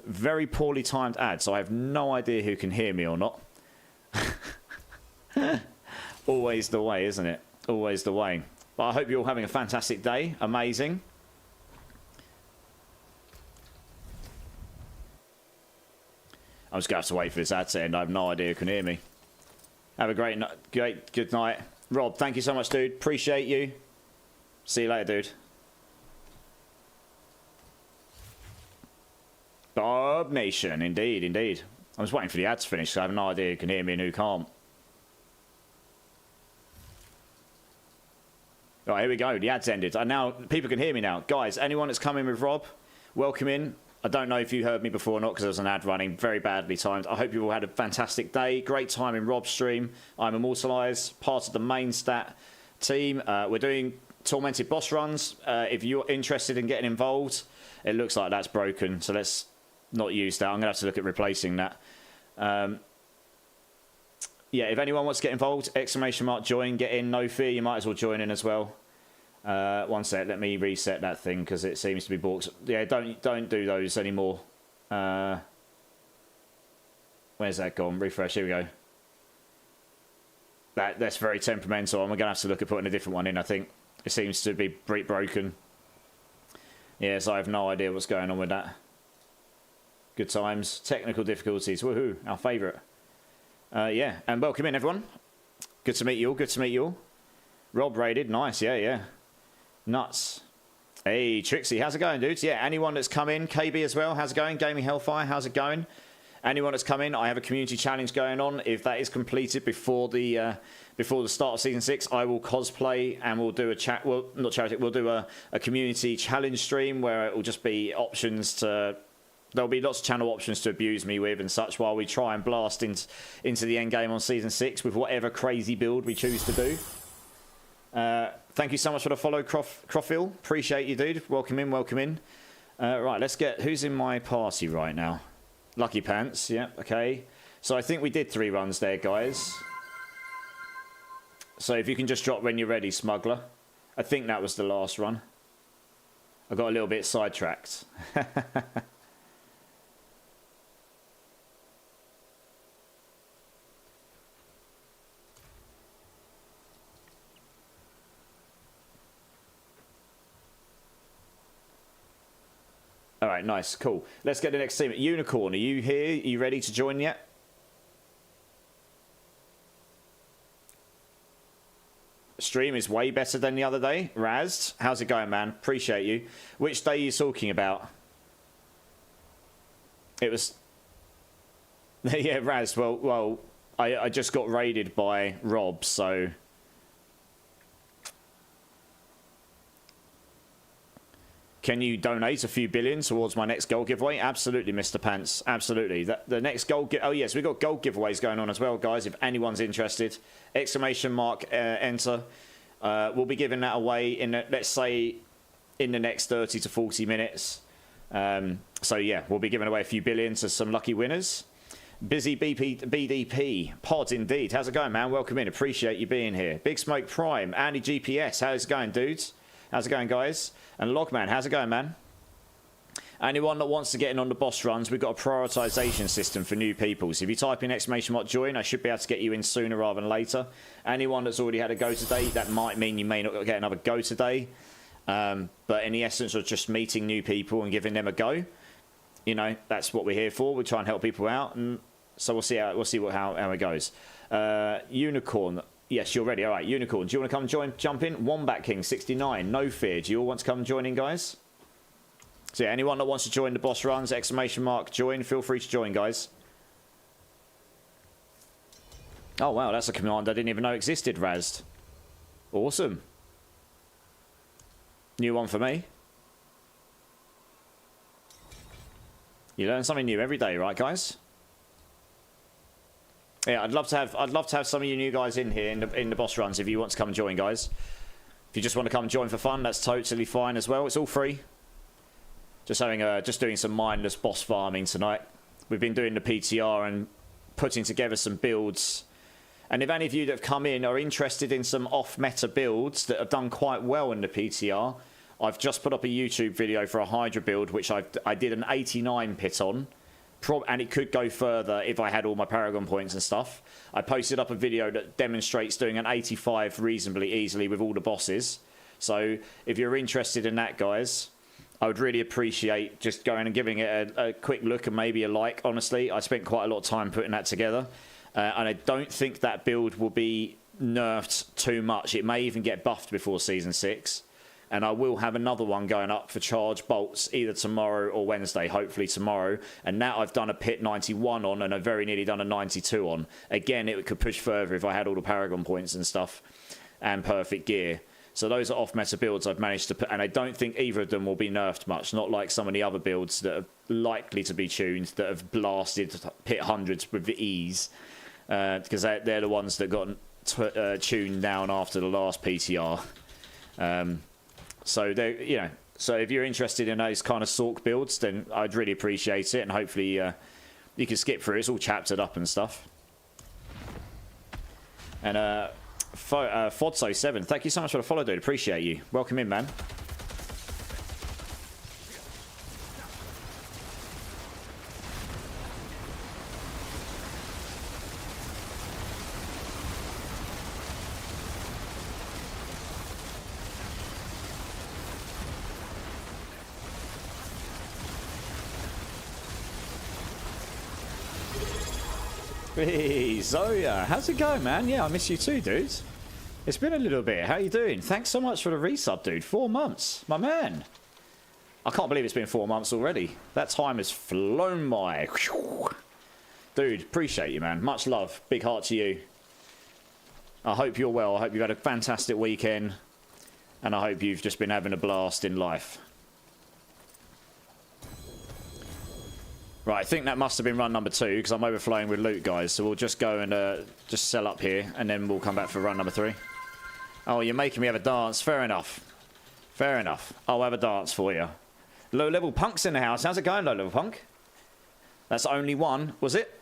Very poorly timed ad, so I have no idea who can hear me or not. Always the way, isn't it? Always the way. But I hope you're all having a fantastic day. Amazing. I'm just going to have to wait for this ad to end. I have no idea who can hear me. Have a great good night. Rob, thank you so much, dude. Appreciate you. See you later, dude. Bob Nation, indeed, indeed. I'm just waiting for the ad to finish, so I have no idea who can hear me and who can't. Right, here we go. The ad's ended. And now people can hear me now. Guys, anyone that's coming with Rob, welcome in. I don't know if you heard me before or not because there was an ad running, very badly timed. I hope you all had a fantastic day. Great time in Rob's stream. I'm Immortalize, part of the main stat team. We're doing tormented boss runs. If you're interested in getting involved, it looks like that's broken, so let's not use that. I'm gonna have to look at replacing that. yeah, if anyone wants to get involved, exclamation mark join, get in, no fear, you might as well join in as well. One sec, let me reset that thing because it seems to be balked. Yeah, don't do those anymore. Where's that gone? Refresh, here we go. That's very temperamental. I'm going to have to look at putting a different one in, I think. It seems to be broken. Yes, I have no idea what's going on with that. Good times. Technical difficulties. Woohoo. Our favourite. Yeah, and welcome in, everyone. Good to meet you all. Good to meet you all. Rob raided. Nice. Yeah, yeah. Nuts. Hey, Trixie. How's it going, dudes? Yeah, anyone that's come in. KB as well. How's it going? Gaming Hellfire. How's it going? Anyone that's come in, I have a community challenge going on. If that is completed before the start of season 6, I will cosplay and we'll do a chat. Well, not charity. We'll do a community challenge stream where it will just be options to. There'll be lots of channel options to abuse me with and such while we try and blast into the end game on season 6 with whatever crazy build we choose to do. Thank you so much for the follow, Croffill. Appreciate you, dude. Welcome in. Welcome in. Right, let's get who's in my party right now. Lucky Pants, yeah, okay. So I think we did 3 runs there, guys. So if you can just drop when you're ready, Smuggler. I think that was the last run. I got a little bit sidetracked. All right, nice, cool. Let's get the next team. Unicorn, are you here? Are you ready to join yet? Stream is way better than the other day. Raz, how's it going, man? Appreciate you. Which day are you talking about? It was... yeah, Raz, well, I just got raided by Rob, so... Can you donate a few billion towards my next gold giveaway? Absolutely, Mr. Pants. Absolutely. The next gold... Oh, yes, we've got gold giveaways going on as well, guys, if anyone's interested. Exclamation mark, enter. We'll be giving that away in, let's say, in the next 30 to 40 minutes. So, yeah, we'll be giving away a few billion to some lucky winners. Busy BDP. Pod, indeed. How's it going, man? Welcome in. Appreciate you being here. Big Smoke Prime. Andy GPS. How's it going, dudes? How's it going, guys? And Logman, how's it going, man? Anyone that wants to get in on the boss runs, we've got a prioritisation system for new people. So if you type in exclamation mark join, I should be able to get you in sooner rather than later. Anyone that's already had a go today, that might mean you may not get another go today. But in the essence of just meeting new people and giving them a go, you know, that's what we're here for. We try and help people out, and so we'll see how it goes. Unicorn. Yes, you're ready. All right, Unicorn. Do you want to come jump in? Wombat King 69. No fear. Do you all want to come join in, guys? So yeah, anyone that wants to join the boss runs, exclamation mark join. Feel free to join, guys. Oh wow, that's a command I didn't even know existed. Razed. Awesome. New one for me. You learn something new every day, right, guys? Yeah, I'd love to have some of you new guys in here in the boss runs if you want to come and join, guys. If you just want to come and join for fun, that's totally fine as well. It's all free. Just doing some mindless boss farming tonight. We've been doing the PTR and putting together some builds. And if any of you that have come in are interested in some off-meta builds that have done quite well in the PTR, I've just put up a YouTube video for a Hydra build, which I did an 89 pit on. And it could go further if I had all my Paragon points and stuff. I posted up a video that demonstrates doing an 85 reasonably easily with all the bosses. So if you're interested in that, guys, I would really appreciate just going and giving it a quick look and maybe a like. Honestly, I spent quite a lot of time putting that together. And I don't think that build will be nerfed too much. It may even get buffed before Season 6. And I will have another one going up for charge bolts either tomorrow or Wednesday, hopefully tomorrow. And now I've done a pit 91 on and I've very nearly done a 92 on. Again, it could push further if I had all the Paragon points and stuff and perfect gear. So those are off-meta builds I've managed to put, and I don't think either of them will be nerfed much, not like some of the other builds that are likely to be tuned, that have blasted pit hundreds with the ease, because they're the ones that got tuned down after the last PTR. So they, you know, so if you're interested in those kind of Sorc builds, then I'd really appreciate it, and hopefully you can skip through. It's all chaptered up and stuff. And Fodso7, thank you so much for the follow, dude. Appreciate you. Welcome in, man. Hey, Zoya, how's it going, man? Yeah, I miss you too, dude. It's been a little bit. How you doing? Thanks so much for the resub, dude. 4 months. My man. I can't believe it's been 4 months already. That time has flown by. Dude, appreciate you, man. Much love. Big heart to you. I hope you're well. I hope you've had a fantastic weekend. And I hope you've just been having a blast in life. Right, I think that must have been run number 2 because I'm overflowing with loot, guys. So we'll just go and just sell up here and then we'll come back for run number 3. Oh, you're making me have a dance. Fair enough. Fair enough. I'll have a dance for you. Low-level Punk's in the house. How's it going, low-level Punk? That's only one, was it?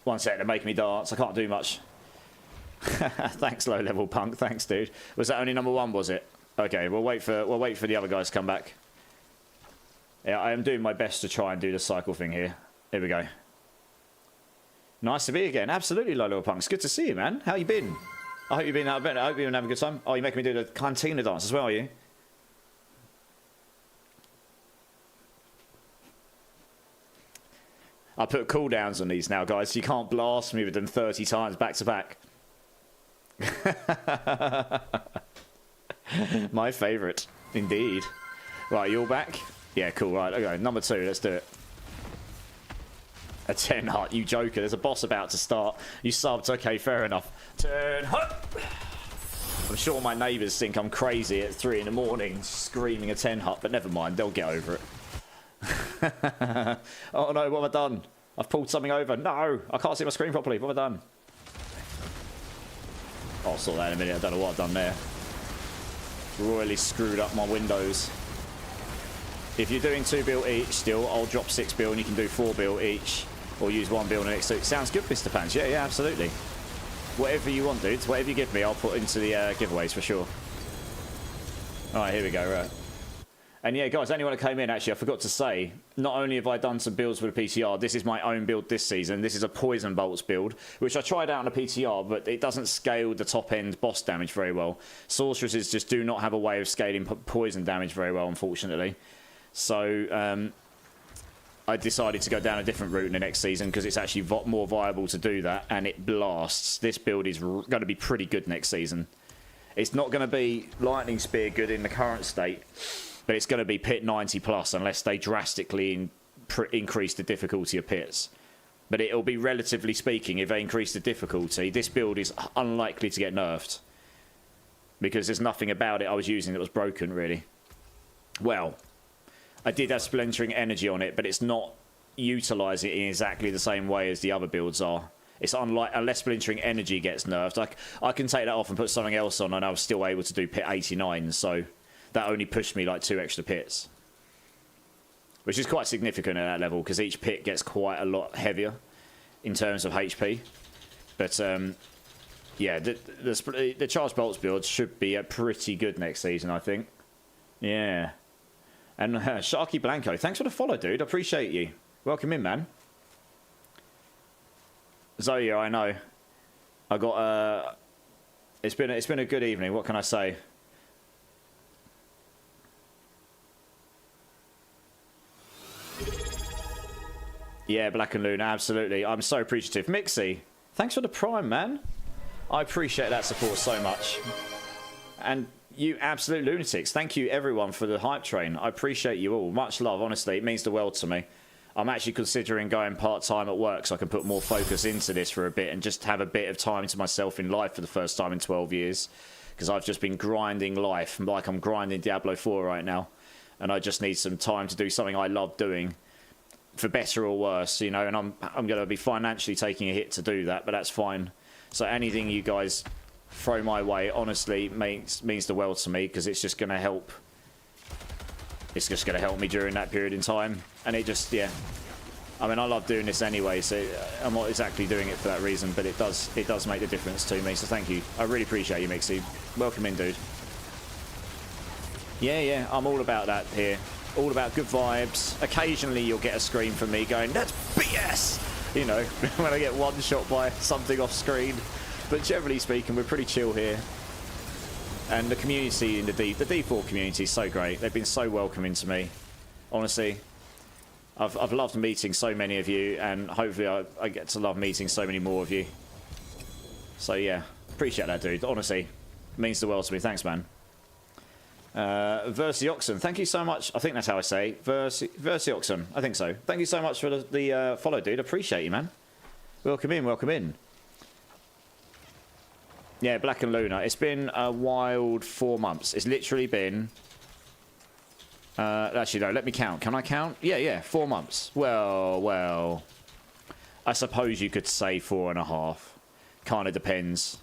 1 sec, they're making me dance. I can't do much. Thanks, low-level Punk. Thanks, dude. Was that only number 1, was it? Okay, we'll wait for the other guys to come back. Yeah, I am doing my best to try and do the cycle thing here. Here we go. Nice to be again. Absolutely, Lolo Punk. It's good to see you, man. How you been? I hope you've been having a good time. Oh, you're making me do the cantina dance as well, are you? I put cooldowns on these now, guys. So you can't blast me with them 30 times back to back. My favourite, indeed. Right, you all back? Yeah, cool. Right, okay. Number 2, let's do it. A 10 hut, you joker. There's a boss about to start. You subbed. Okay, fair enough. 10 hut. I'm sure my neighbours think I'm crazy at 3 in the morning screaming a 10 hut, but never mind. They'll get over it. Oh no, what have I done? I've pulled something over. No, I can't see my screen properly. What have I done? I'll sort that in a minute. I don't know what I've done there. Royally screwed up my windows. If you're doing 2 bill each still, I'll drop 6 bill and you can do 4 bill each. Or use 1 bill in the next 2. Sounds good, Mr. Pants. Yeah, yeah, absolutely. Whatever you want, dudes. Whatever you give me, I'll put into the giveaways for sure. Alright, here we go, right. And yeah, guys, anyone that came in, actually, I forgot to say, not only have I done some builds with the PTR, this is my own build this season. This is a Poison Bolts build, which I tried out on the PTR, but it doesn't scale the top-end boss damage very well. Sorceresses just do not have a way of scaling poison damage very well, unfortunately. So I decided to go down a different route in the next season because it's actually more viable to do that, and it blasts. This build is going to be pretty good next season. It's not going to be Lightning Spear good in the current state, but it's going to be pit 90 plus unless they drastically increase the difficulty of pits. But it'll be, relatively speaking, if they increase the difficulty, this build is unlikely to get nerfed because there's nothing about it I was using that was broken, really. Well, I did have Splintering Energy on it, but it's not utilising it in exactly the same way as the other builds are. It's unlike, unless Splintering Energy gets nerfed, I can take that off and put something else on and I was still able to do pit 89, so that only pushed me like 2 extra pits. Which is quite significant at that level, because each pit gets quite a lot heavier in terms of HP. But, yeah, the Charged Bolts build should be pretty good next season, I think. Yeah. And Sharky Blanco, thanks for the follow, dude. I appreciate you. Welcome in, man. Zoya, I know. I got it's been a good evening. What can I say? Yeah, Black and Luna, absolutely. I'm so appreciative. Mixie, thanks for the Prime, man. I appreciate that support so much. And you absolute lunatics, thank you everyone for the hype train. I appreciate you all. Much love, honestly. It means the world to me. I'm actually considering going part-time at work so I can put more focus into this for a bit and just have a bit of time to myself in life for the first time in 12 years. Because I've just been grinding life, like I'm grinding Diablo 4 right now. And I just need some time to do something I love doing, for better or worse, you know. And I'm going to be financially taking a hit to do that, but that's fine. So anything you guys throw my way, honestly, means the world to me, because it's just going to help. It's just going to help me during that period in time. And it just, yeah. I mean, I love doing this anyway, so I'm not exactly doing it for that reason, but it does make the difference to me, so thank you. I really appreciate you, Mixie. Welcome in, dude. Yeah, I'm all about that here. All about good vibes. Occasionally you'll get a scream from me going, that's BS! You know, when I get one shot by something off screen. But generally speaking, we're pretty chill here. And the community in the D4 community is so great. They've been so welcoming to me. Honestly. I've loved meeting so many of you, and hopefully I get to love meeting so many more of you. So yeah, appreciate that, dude. Honestly, means the world to me. Thanks, man. Versioxen, thank you so much. I think that's how I say Versioxen. I think so. Thank you so much for the follow, dude. Appreciate you, man. Welcome in, welcome in. Yeah, Black and Luna. It's been a wild 4 months. It's literally been... actually, no, let me count. Can I count? Yeah, 4 months. Well. I suppose you could say 4.5. Kind of depends.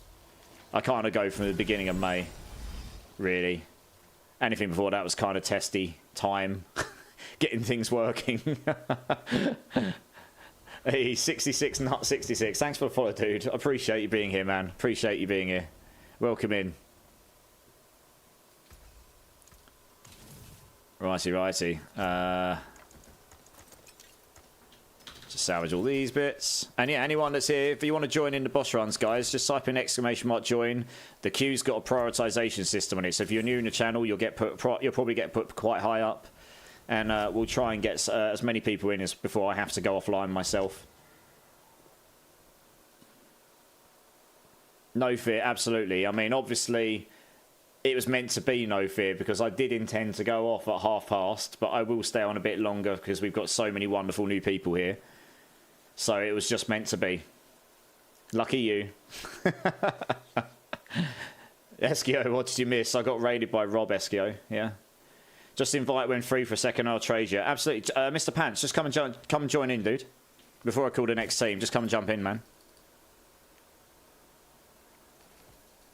I kind of go from the beginning of May, really. Anything before that was kind of testy time. Getting things working. Hey, 66, not 66. Thanks for the follow, dude. I appreciate you being here, man. Appreciate you being here. Welcome in. Righty. Just salvage all these bits. And yeah, anyone that's here, if you want to join in the boss runs, guys, just type in ! join. The queue's got a prioritization system on it, so if you're new in the channel, you'll probably get put quite high up. And we'll try and get as many people in as before I have to go offline myself. No fear, absolutely. I mean, obviously, it was meant to be no fear because I did intend to go off at past, but I will stay on a bit longer because we've got so many wonderful new people here. So it was just meant to be. Lucky you. Eskio, what did you miss? I got raided by Rob, Eskio. Yeah. Just invite when free for a second, I'll trade you. Absolutely. Mr. Pants, just come and join in, dude. Before I call the next team, just come and jump in, man.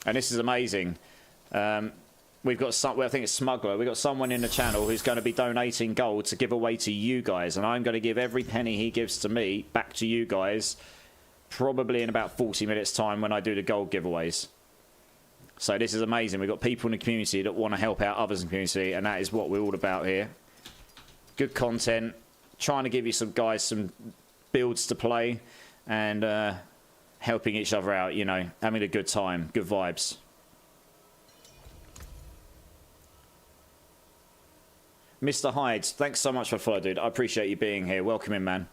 And this is amazing. We've got some, well, I think it's Smuggler. We've got someone in the channel who's going to be donating gold to give away to you guys. And I'm going to give every penny he gives to me back to you guys probably in about 40 minutes time when I do the gold giveaways. So this is amazing. We've got people in the community that want to help out others in the community, and that is what we're all about here. Good content, trying to give you some guys some builds to play, and helping each other out, you know, having a good time, good vibes. Mr. Hyde, thanks so much for the follow, dude. I appreciate you being here. Welcome in, man.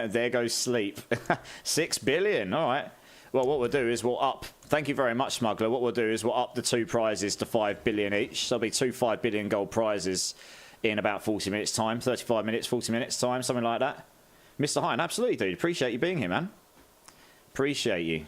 There goes sleep. 6 billion, all right. Well, what we'll do is we'll up... Thank you very much, Smuggler. What we'll do is we'll up the 2 prizes to 5 billion each. So there'll be 2 5 billion gold prizes in about 40 minutes' time. 35 minutes, 40 minutes' time, something like that. Mr. Hyde, absolutely, dude. Appreciate you being here, man. Appreciate you.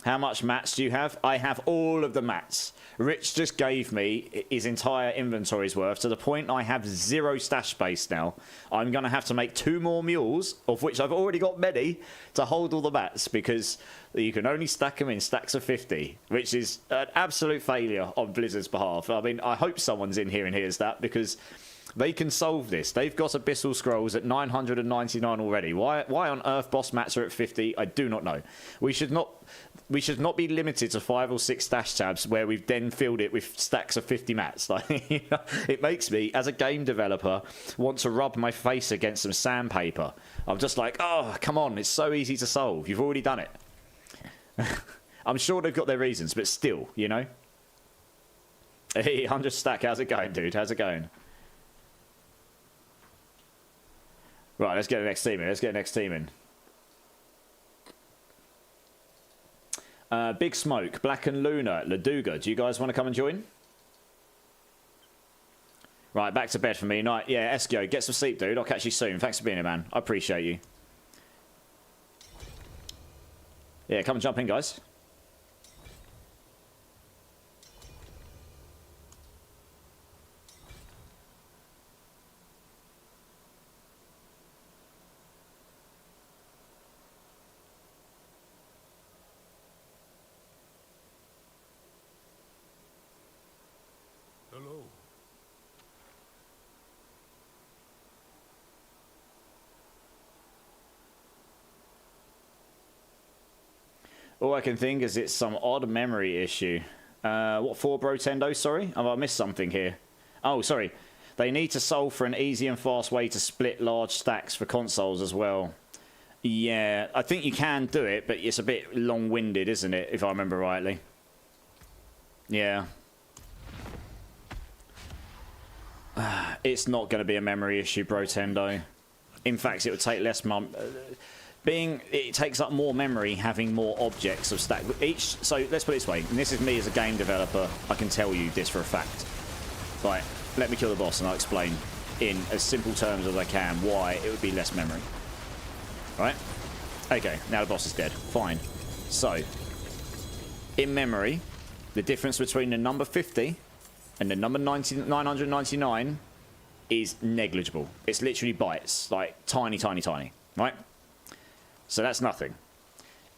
How much mats do you have? I have all of the mats. Rich just gave me his entire inventory's worth to the point I have 0 stash space now. I'm going to have to make 2 more mules, of which I've already got many, to hold all the mats because you can only stack them in stacks of 50, which is an absolute failure on Blizzard's behalf. I mean, I hope someone's in here and hears that because they can solve this. They've got Abyssal Scrolls at 999 already. Why on earth boss mats are at 50? I do not know. We should not be limited to 5 or 6 stash tabs where we've then filled it with stacks of 50 mats. Like, you know, it makes me, as a game developer, want to rub my face against some sandpaper. I'm just like, oh, come on, it's so easy to solve. You've already done it. I'm sure they've got their reasons, but still, you know. Hey, 100 stack, how's it going, dude? How's it going? Right, let's get the next team in. Big Smoke, Black and Luna, Laduga. Do you guys want to come and join? Right, back to bed for me. Night. Yeah, Eskio, get some sleep, dude. I'll catch you soon. Thanks for being here, man. I appreciate you. Yeah, come and jump in, guys. Hello. All I can think is it's some odd memory issue. What for, Brotendo? Sorry? Have I missed something here? Oh, sorry. They need to solve for an easy and fast way to split large stacks for consoles as well. Yeah, I think you can do it, but it's a bit long-winded, isn't it, if I remember rightly? Yeah. It's not going to be a memory issue, Brotendo. In fact, it would take less it takes up more memory having more objects of stack so let's put it this way, and this is me as a game developer, I can tell you this for a fact. Right, let me kill the boss and I'll explain in as simple terms as I can why it would be less memory. Right? Okay, now the boss is dead. Fine. So, in memory, the difference between the number 50 and the number 999 is negligible. It's literally bytes, like tiny, tiny, tiny. Right? So that's nothing.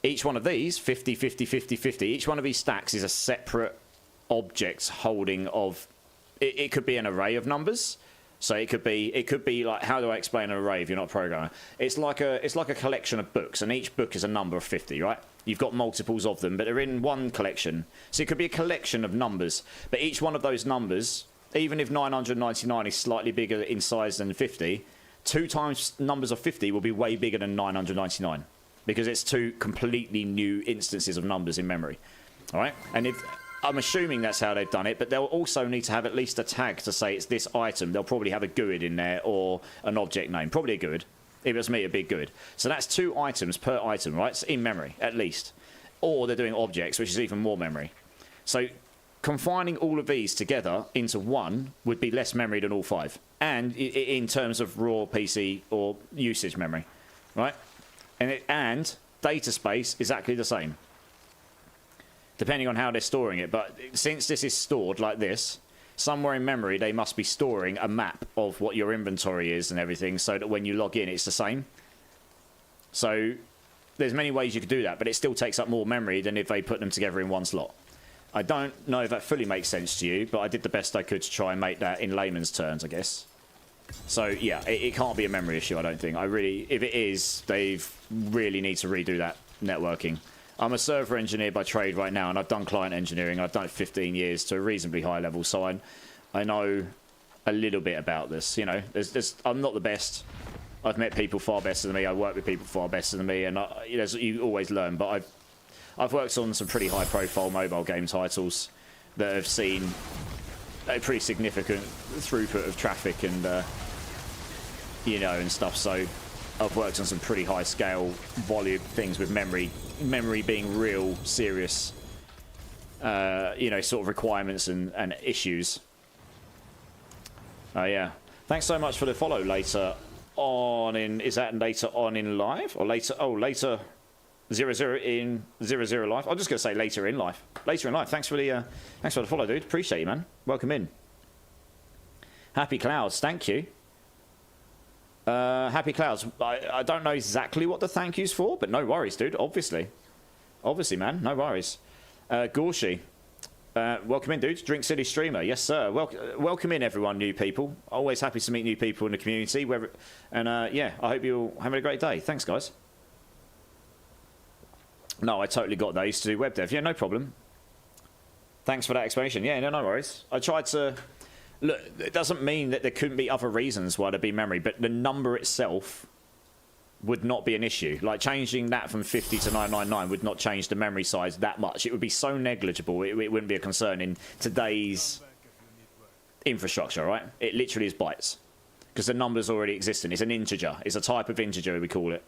Each one of these, 50, 50, 50, 50, each one of these stacks is a separate object holding of... It could be an array of numbers. So it could be like, how do I explain an array if you're not a programmer? It's like a collection of books, and each book is a number of 50, right? You've got multiples of them, but they're in one collection. So it could be a collection of numbers, but each one of those numbers, even if 999 is slightly bigger in size than 50, 2 times numbers of 50 will be way bigger than 999 because it's 2 completely new instances of numbers in memory. All right, and if I'm assuming that's how they've done it, but they'll also need to have at least a tag to say it's this item. They'll probably have a GUID in there or an object name, probably a GUID. If it was me, it'd be a GUID. So that's 2 items per item, right? So in memory, at least. Or they're doing objects, which is even more memory. So confining all of these together into one would be less memory than all 5. And in terms of raw PC or usage memory, right? And data space exactly the same, depending on how they're storing it. But since this is stored like this, somewhere in memory they must be storing a map of what your inventory is and everything, so that when you log in it's the same. So there's many ways you could do that, but it still takes up more memory than if they put them together in one slot. I don't know if that fully makes sense to you, but I did the best I could to try and make that in layman's terms, I guess. So yeah, it can't be a memory issue, I don't think. If it is, they really need to redo that networking. I'm a server engineer by trade right now, and I've done client engineering. I've done it 15 years to a reasonably high level, so I know a little bit about this. You know, I'm not the best. I've met people far better than me. I work with people far better than me, and you always learn. But I've worked on some pretty high-profile mobile game titles that have seen a pretty significant throughput of traffic and and stuff. So I've worked on some pretty high-scale volume things with memory being real serious, sort of requirements and issues. Yeah. Thanks so much for the follow. Later on in, is that later on in live or later? Oh, later 00 in 00 live. I'm just gonna say later in life. Later in life. Thanks for the follow, dude. Appreciate you, man. Welcome in. Happy Clouds. Thank you. Happy Clouds. I don't know exactly what the thank you's for, but no worries, dude. Obviously, man. No worries. Gorshi. Welcome in, dude. Drink City Streamer. Yes, sir. Welcome in, everyone, new people. Always happy to meet new people in the community. Yeah, I hope you're having a great day. Thanks, guys. No, I totally got that. I used to do web dev. Yeah, no problem. Thanks for that explanation. Yeah, no worries. I tried to... Look, it doesn't mean that there couldn't be other reasons why there'd be memory, but the number itself would not be an issue. Like, changing that from 50 to 999 would not change the memory size that much. It would be so negligible, it wouldn't be a concern in today's infrastructure, right? It literally is bytes. Because the number's already existing. It's an integer. It's a type of integer, we call it.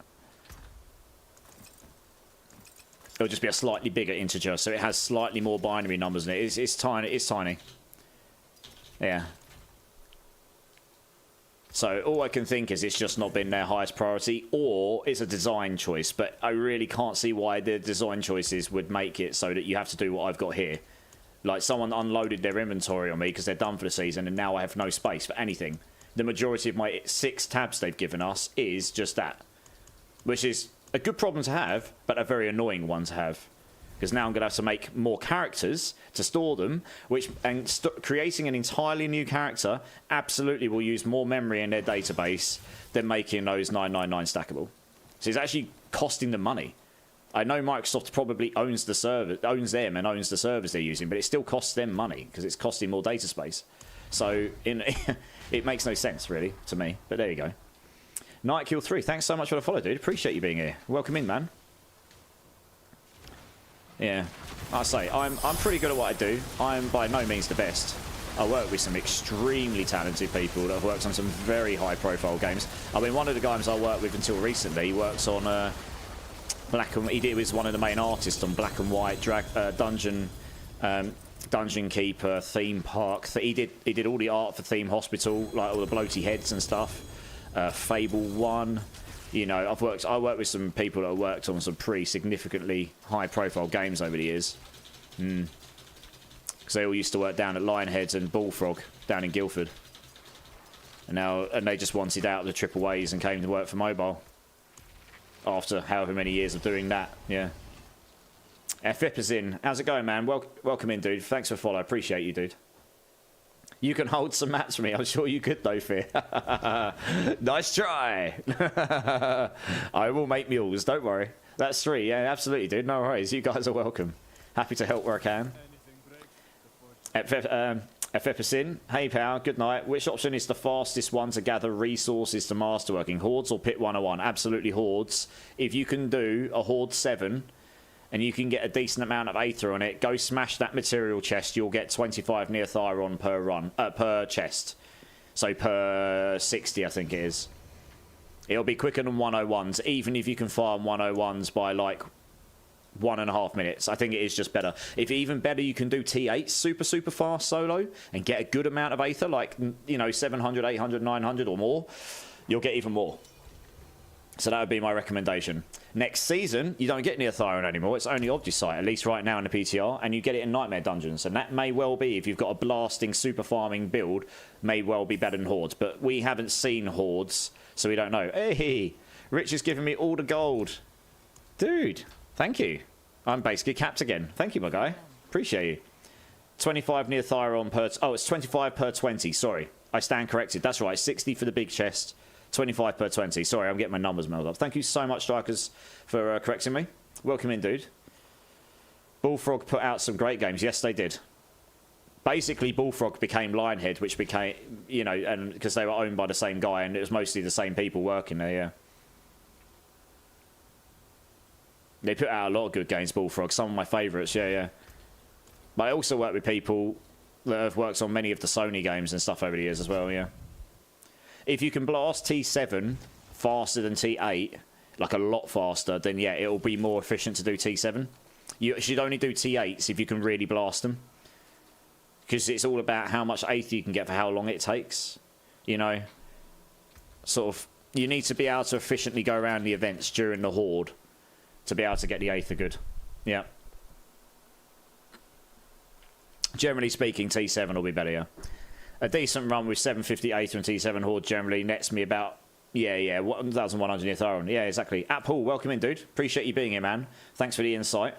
It'll just be a slightly bigger integer, so it has slightly more binary numbers in it. It's tiny. It's tiny. Yeah. So all I can think is it's just not been their highest priority, or it's a design choice. But I really can't see why the design choices would make it so that you have to do what I've got here. Like, someone unloaded their inventory on me because they're done for the season, and now I have no space for anything. The majority of my 6 tabs they've given us is just that, which is a good problem to have, but a very annoying one to have. Because now I'm going to have to make more characters to store them, creating an entirely new character absolutely will use more memory in their database than making those 999 stackable. So it's actually costing them money. I know Microsoft probably owns the server, owns them and owns the servers they're using, but it still costs them money because it's costing more data space. So it makes no sense really to me. But there you go. Nightkill3, thanks so much for the follow, dude. Appreciate you being here. Welcome in, man. Yeah, I say I'm pretty good at what I do. I'm by no means the best. I work with some extremely talented people that have worked on some very high-profile games. I mean, one of the guys I worked with until recently, he works on he was one of the main artists on Black and White, Dungeon Keeper, Theme Park. He did all the art for Theme Hospital, like all the bloaty heads and stuff. Fable 1. You know, I worked with some people that have worked on some pretty significantly high-profile games over the years. Because they all used to work down at Lionheads and Bullfrog down in Guildford. And they just wanted out of the triple A's and came to work for mobile. After however many years of doing that, yeah. FIP is in. How's it going, man? Welcome in, dude. Thanks for follow. Appreciate you, dude. You can hold some mats for me. I'm sure you could, though, Fear. Nice try. I will make mules. Don't worry. That's 3. Yeah, absolutely, dude. No worries. You guys are welcome. Happy to help where I can. FF is in. Hey, pal. Good night. Which option is the fastest one to gather resources to masterworking? Hordes or Pit 101? Absolutely Hordes. If you can do a Horde 7 and you can get a decent amount of Aether on it, go smash that material chest. You'll get 25 Neothyron per run, per chest. So per 60, I think it is. It'll be quicker than 101s, even if you can farm 101s by like 1.5 minutes. I think it is just better. If even better, you can do T8 super fast solo and get a good amount of Aether, like, you know, 700, 800, 900 or more. You'll get even more. So that would be my recommendation. Next season, you don't get Neothyron anymore. It's only Obdusite, at least right now in the PTR, and you get it in Nightmare Dungeons. And that may well be, if you've got a blasting super farming build, may well be better than Hordes. But we haven't seen Hordes, so we don't know. Hey, Rich is giving me all the gold. Dude. Thank you. I'm basically capped again. Thank you, my guy. Appreciate you. 25 Neothyron per... Oh, it's 25 per 20. Sorry. I stand corrected. That's right. 60 for the big chest. 25 per 20. Sorry, I'm getting my numbers muddled up. Thank you so much, Strikers, for correcting me. Welcome in, dude. Bullfrog put out some great games. Yes, they did. Basically, Bullfrog became Lionhead, which became... You know, and because they were owned by the same guy, and it was mostly the same people working there, yeah. They put out a lot of good games, Bullfrog. Some of my favourites, yeah. But I also work with people that have worked on many of the Sony games and stuff over the years as well, yeah. If you can blast T7 faster than T8, like a lot faster, then yeah, it'll be more efficient to do T7. You should only do T8s if you can really blast them. Because it's all about how much Aether you can get for how long it takes. You know? Sort of, you need to be able to efficiently go around the events during the Horde to be able to get the Aether good. Yeah. Generally speaking, T7 will be better, yeah. A decent run with 750 Aether and T7 Horde generally nets me about, yeah, 1,100 Neothyron. Yeah, exactly. At Paul, welcome in, dude. Appreciate you being here, man. Thanks for the insight.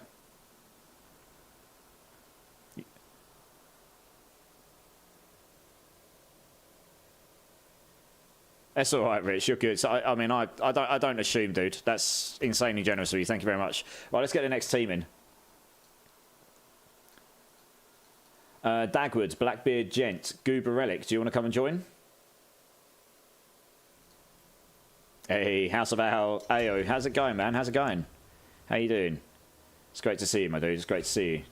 That's all right, Rich. You're good. So I mean, I don't assume, dude. That's insanely generous of you. Thank you very much. Right, let's get the next team in. Dagwood, Blackbeard Gent, Goober Relic. Do you want to come and join? Hey, House of Ao. How's it going, man? How's it going? How you doing? It's great to see you, my dude. It's great to see you.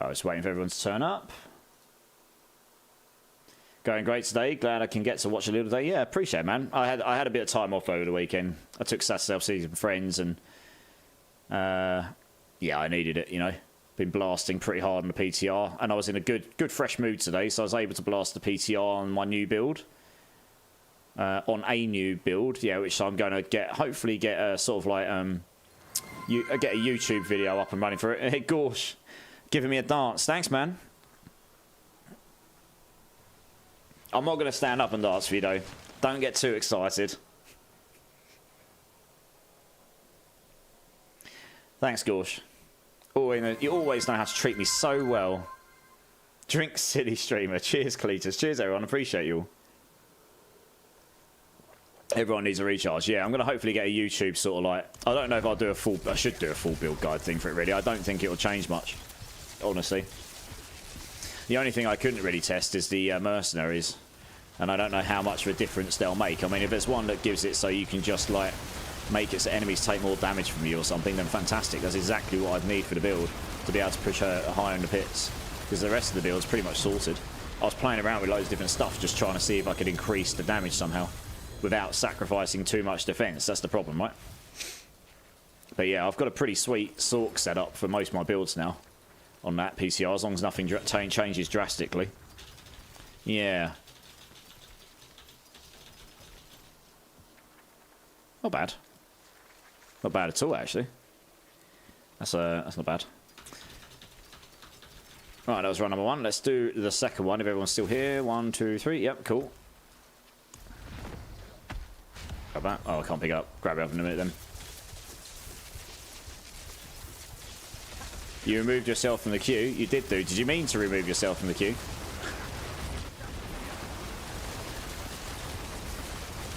I was waiting for everyone to turn up. Going great today. Glad I can get to watch a little today. Yeah, appreciate it, man. I had a bit of time off over the weekend. I took Saturday off seeing some friends, and yeah, I needed it. You know, been blasting pretty hard on the PTR, and I was in a good fresh mood today, so I was able to blast the PTR on my new build. On a new build, yeah, which I'm going to hopefully get a sort of like get a YouTube video up and running for it. Hey, Gorsh. Giving me a dance. Thanks, man. I'm not going to stand up and dance for you, though. Don't get too excited. Thanks, Gorsh. Oh, you always know how to treat me so well. Drink City Streamer. Cheers, Cletus. Cheers, everyone. Appreciate you all. Everyone needs a recharge. Yeah, I'm going to hopefully get a YouTube sort of like... I don't know if I'll do a full... I should do a full build guide thing for it, really. I don't think it'll change much, honestly. The only thing I couldn't really test is the mercenaries. And I don't know how much of a difference they'll make. I mean, if there's one that gives it so you can just, like, make it so enemies take more damage from you or something, then fantastic. That's exactly what I'd need for the build, to be able to push her higher in the pits. Because the rest of the build's pretty much sorted. I was playing around with loads of different stuff, just trying to see if I could increase the damage somehow, without sacrificing too much defense. That's the problem, right? But yeah, I've got a pretty sweet Sorc set up for most of my builds now on that PTR, as long as nothing changes drastically. Yeah. Not bad. Not bad at all, actually. That's not bad. Right, that was run number 1. Let's do the second one if everyone's still here. 1, 2, 3. Yep, cool. Grab that. Oh, I can't pick up. Grab it up in a minute then. You removed yourself from the queue. You did do. Did you mean to remove yourself from the queue?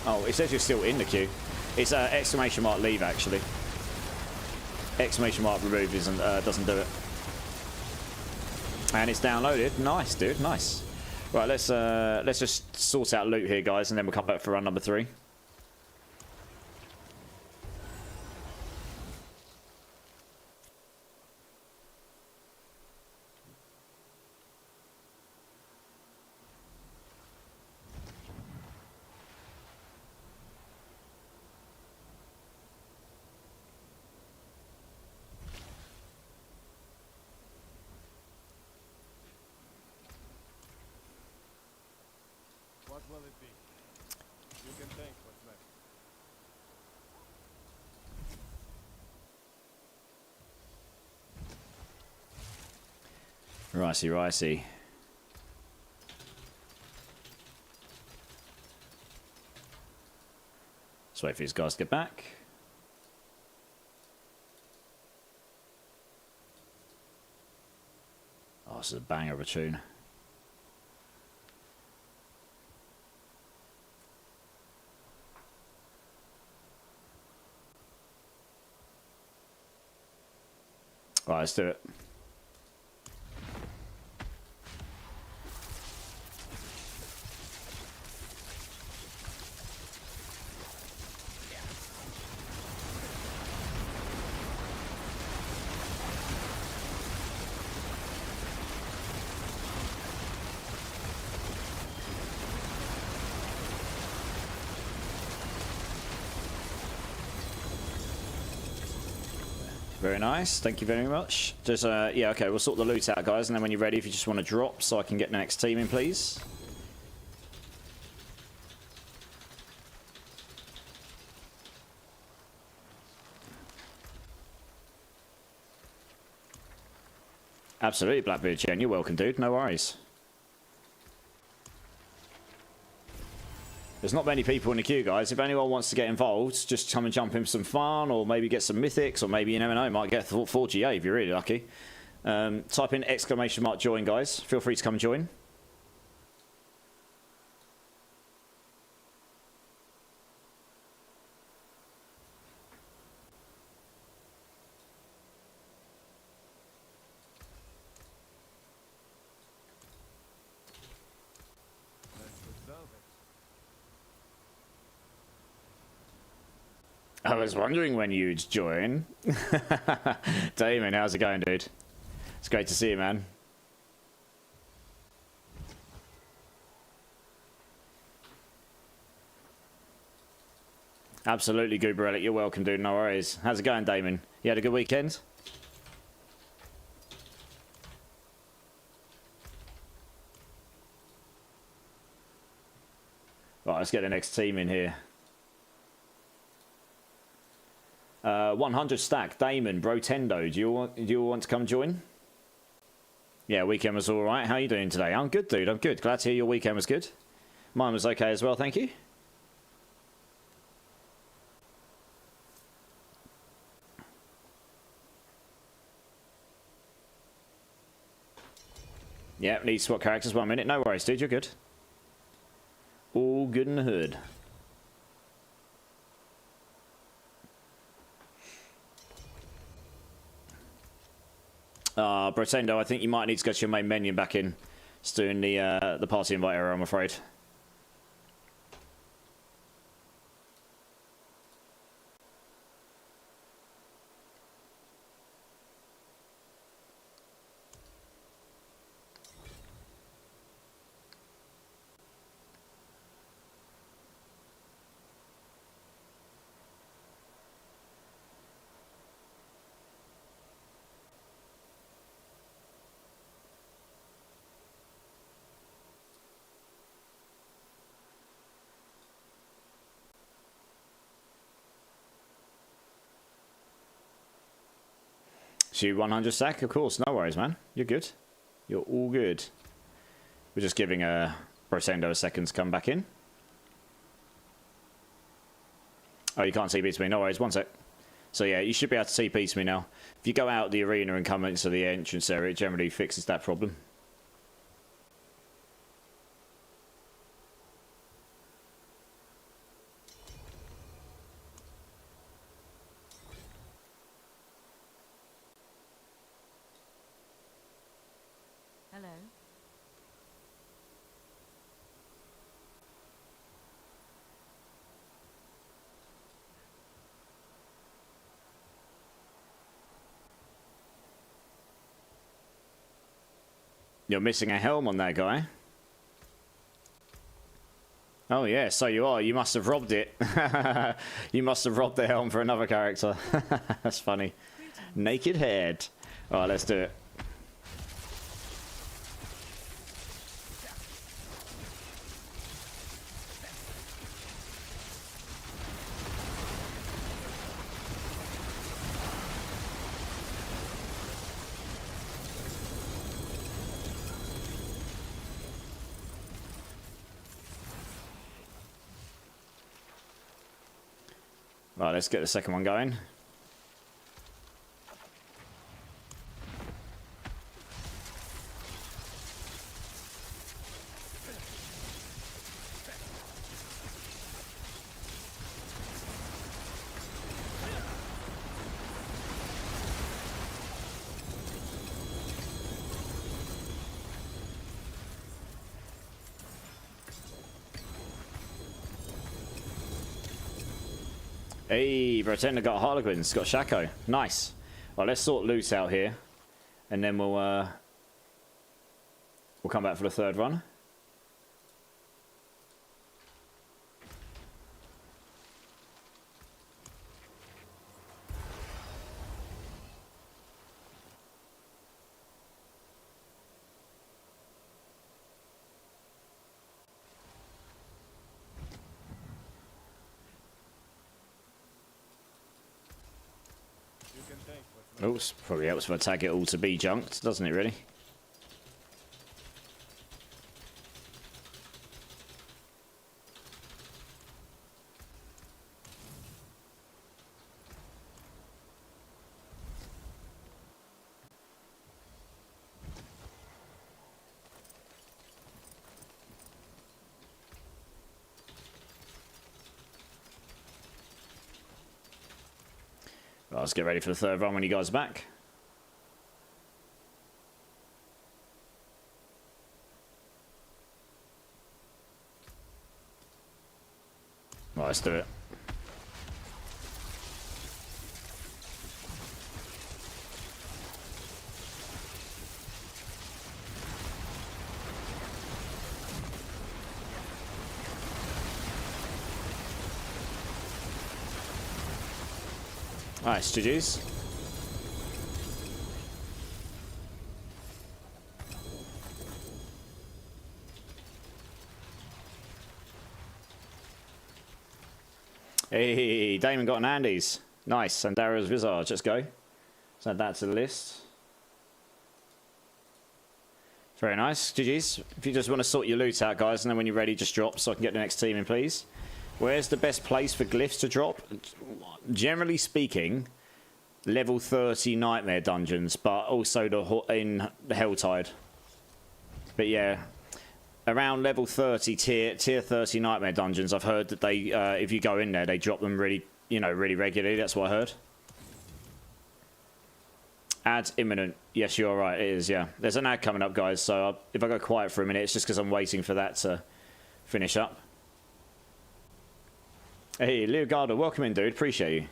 Oh, it says you're still in the queue. It's exclamation mark leave, actually. Exclamation mark remove isn't, doesn't do it. And it's downloaded. Nice, dude. Nice. Right, let's just sort out loot here, guys, and then we'll come back for run number 3. What will it be? You can think what's next. Ricey, ricey. Let's wait for these guys to get back. Oh, this is a banger of a tune. Right, let's do it. Very nice, thank you very much. Just, yeah, okay, we'll sort the loot out, guys, and then when you're ready, if you just want to drop so I can get the next team in, please. Absolutely, Blackbeard Chen, you're welcome, dude, no worries. There's not many people in the queue, guys. If anyone wants to get involved, just come and jump in some fun, or maybe get some mythics, or maybe, you never know, might get 4GA if you're really lucky. Type in exclamation mark join, guys. Feel free to come and join. I was wondering when you'd join. Damon, how's it going, dude? It's great to see you, man. Absolutely, Goober Relic. You're welcome, dude. No worries. How's it going, Damon? You had a good weekend? Right, let's get the next team in here. 100 stack, Damon, Brotendo, do you want to come join? Yeah, weekend was alright. How are you doing today? I'm good, dude. I'm good. Glad to hear your weekend was good. Mine was okay as well, thank you. Yeah, need to swap characters 1 minute. No worries, dude, you're good. All good in the hood. Brotendo, I think you might need to go to your main menu back in. It's doing the party invite error, I'm afraid. You 100 sack, of course, no worries, man. You're good. You're all good. We're just giving Brosendo a second to come back in. Oh, you can't TP to me. No worries, 1 sec. So yeah, you should be able to TP to me now. If you go out the arena and come into the entrance area, it generally fixes that problem. Hello. You're missing a helm on that guy. Oh yeah, so you are. You must have robbed it. You must have robbed the helm for another character. That's funny. Naked head. Alright, let's do it. Right, let's get the second one going. Hey, Pretender got Harlequins, got Shaco. Nice. Well, let's sort loot out here, and then we'll come back for the third run. You can take what's left. Oops, probably helps if I tag it all to be junked, doesn't it really? Well, let's get ready for the third run when you guys are back. Right, let's do it. Nice, GG's. Hey, Damon got an Andes. Nice, and Dara's Visage. Let's go. Let's add that to the list. Very nice. GG's. If you just want to sort your loot out, guys, and then when you're ready, just drop so I can get the next team in, please. Where's the best place for glyphs to drop? Generally speaking, level 30 nightmare dungeons, but also in the Helltide. But yeah, around level 30 tier 30 nightmare dungeons, I've heard that they, if you go in there, they drop them really, really regularly. That's what I heard. Ad imminent. Yes, you're right. It is, yeah. There's an ad coming up, guys, so if I go quiet for a minute, it's just because I'm waiting for that to finish up. Hey, Leogardo, welcome in, dude. Appreciate you.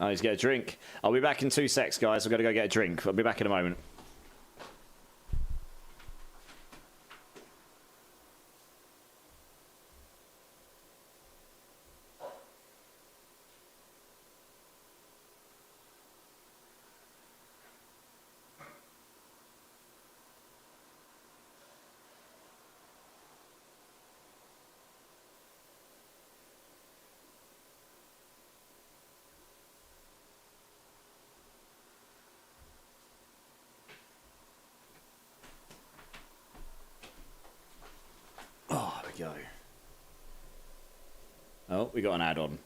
Oh, he's get a drink. I'll be back in 2 secs, guys. I've got to go get a drink. I'll be back in a moment. Go. Oh, we got an add-on.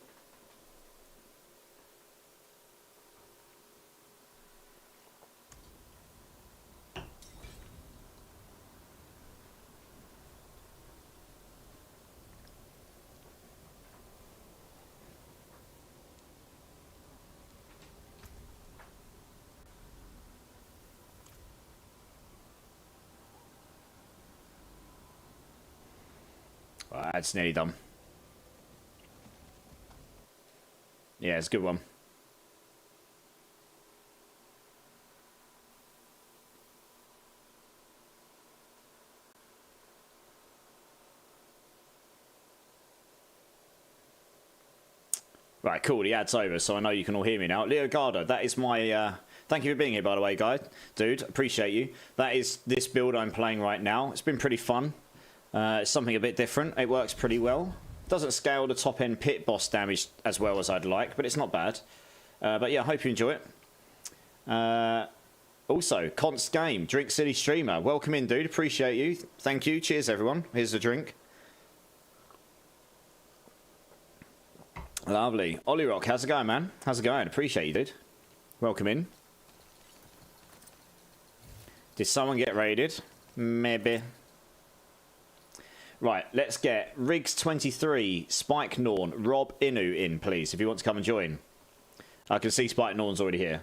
Well, that's nearly done. Yeah, it's a good one. Right, cool. The ad's over, so I know you can all hear me now. Leogardo, that is my... thank you for being here, by the way, guy. Dude, appreciate you. That is this build I'm playing right now. It's been pretty fun. It's something a bit different. It works pretty well. Doesn't scale the top end pit boss damage as well as I'd like, but it's not bad. But yeah, I hope you enjoy it. Also, Const Game, Drink City Streamer. Welcome in, dude. Appreciate you. Thank you. Cheers, everyone. Here's a drink. Lovely. Ollie Rock, how's it going, man? How's it going? Appreciate you, dude. Welcome in. Did someone get raided? Maybe. Right, let's get Riggs23, Spike Norn, Rob Inu in, please, if you want to come and join. I can see Spike Norn's already here.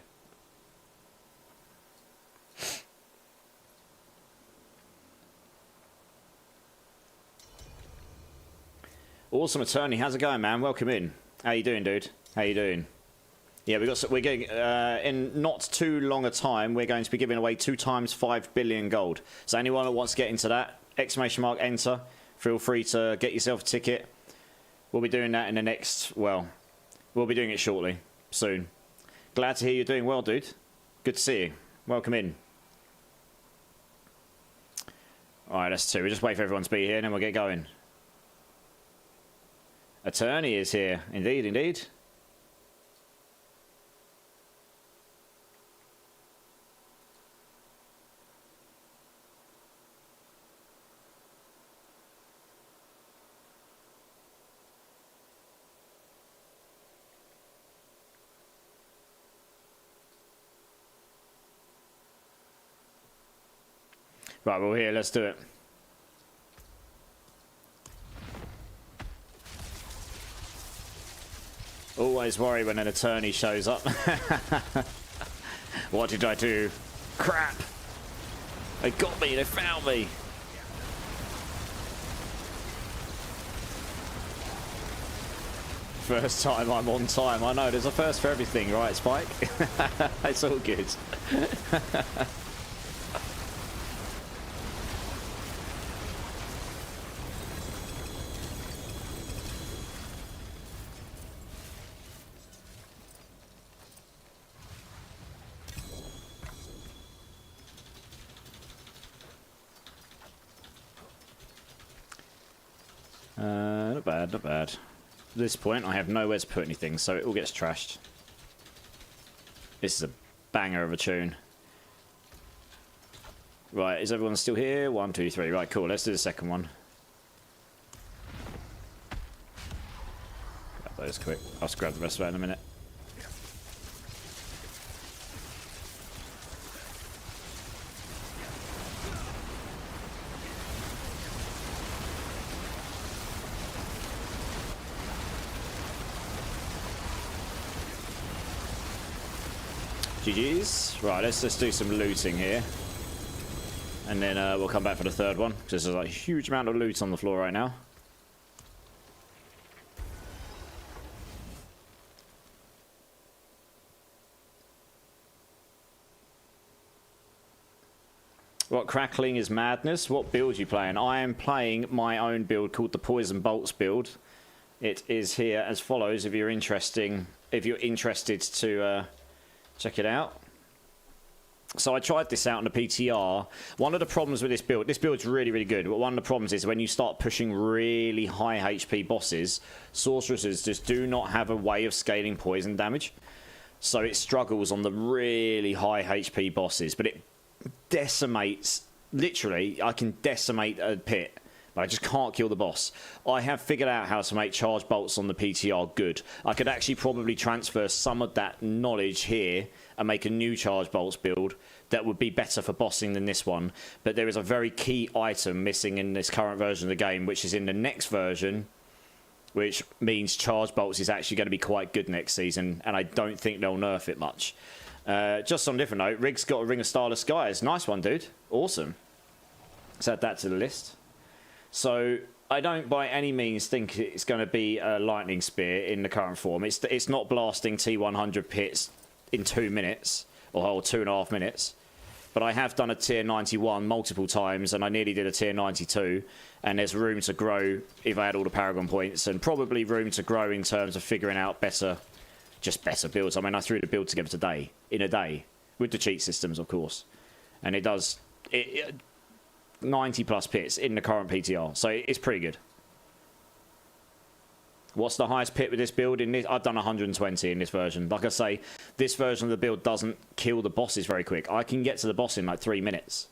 Awesome Attorney, how's it going, man? Welcome in. How you doing, dude? How you doing? Yeah, we're going in not too long a time. We're going to be giving away 2 times 5 billion gold. So anyone that wants to get into that, exclamation mark enter. Feel free to get yourself a ticket. We'll be doing that in the next, well, we'll be doing it shortly, soon. Glad to hear you're doing well, dude. Good to see you. Welcome in. All right, that's 2. We'll just wait for everyone to be here and then we'll get going. Attorney is here. Indeed, indeed. Right, we're here. Let's do it. Always worry when an attorney shows up. What did I do? Crap! They got me. They found me. First time I'm on time. I know. There's a first for everything, right, Spike? It's all good. Not bad, not bad. At this point, I have nowhere to put anything, so it all gets trashed. This is a banger of a tune. Right, is everyone still here? 1, 2, 3. Right, cool. Let's do the second one. Grab those quick. I'll just grab the rest of it in a minute. GG's. Right, let's just do some looting here. And then we'll come back for the third one. Because there's like a huge amount of loot on the floor right now. What crackling is madness? What build are you playing? I am playing my own build called the Poison Bolts build. It is here as follows if you're interested to check it out. So I tried this out on the PTR. One of the problems with this build's really, really good, but one of the problems is when you start pushing really high HP bosses, sorceresses just do not have a way of scaling poison damage. So it struggles on the really high HP bosses, but it decimates, literally, I can decimate a pit, but I just can't kill the boss. I have figured out how to make charge bolts on the PTR good. I could actually probably transfer some of that knowledge here and make a new charge bolts build that would be better for bossing than this one. But there is a very key item missing in this current version of the game, which is in the next version, which means charge bolts is actually going to be quite good next season, and I don't think they'll nerf it much. Just on a different note, Rig's got a Ring of Starless Skies. Nice one, dude. Awesome. Let's add that to the list. So I don't by any means think it's going to be a lightning spear in the current form. It's not blasting T100 pits in 2 minutes, or 2.5 minutes. But I have done a tier 91 multiple times, and I nearly did a tier 92. And there's room to grow if I had all the Paragon points, and probably room to grow in terms of figuring out better builds. I mean, I threw the build together today, in a day, with the cheat systems, of course. And it does 90 plus pits in the current PTR, so it's pretty good. What's the highest pit with this build? In this, I've done 120 in this version. Like I say, this version of the build doesn't kill the bosses very quick. I can get to the boss in like 3 minutes,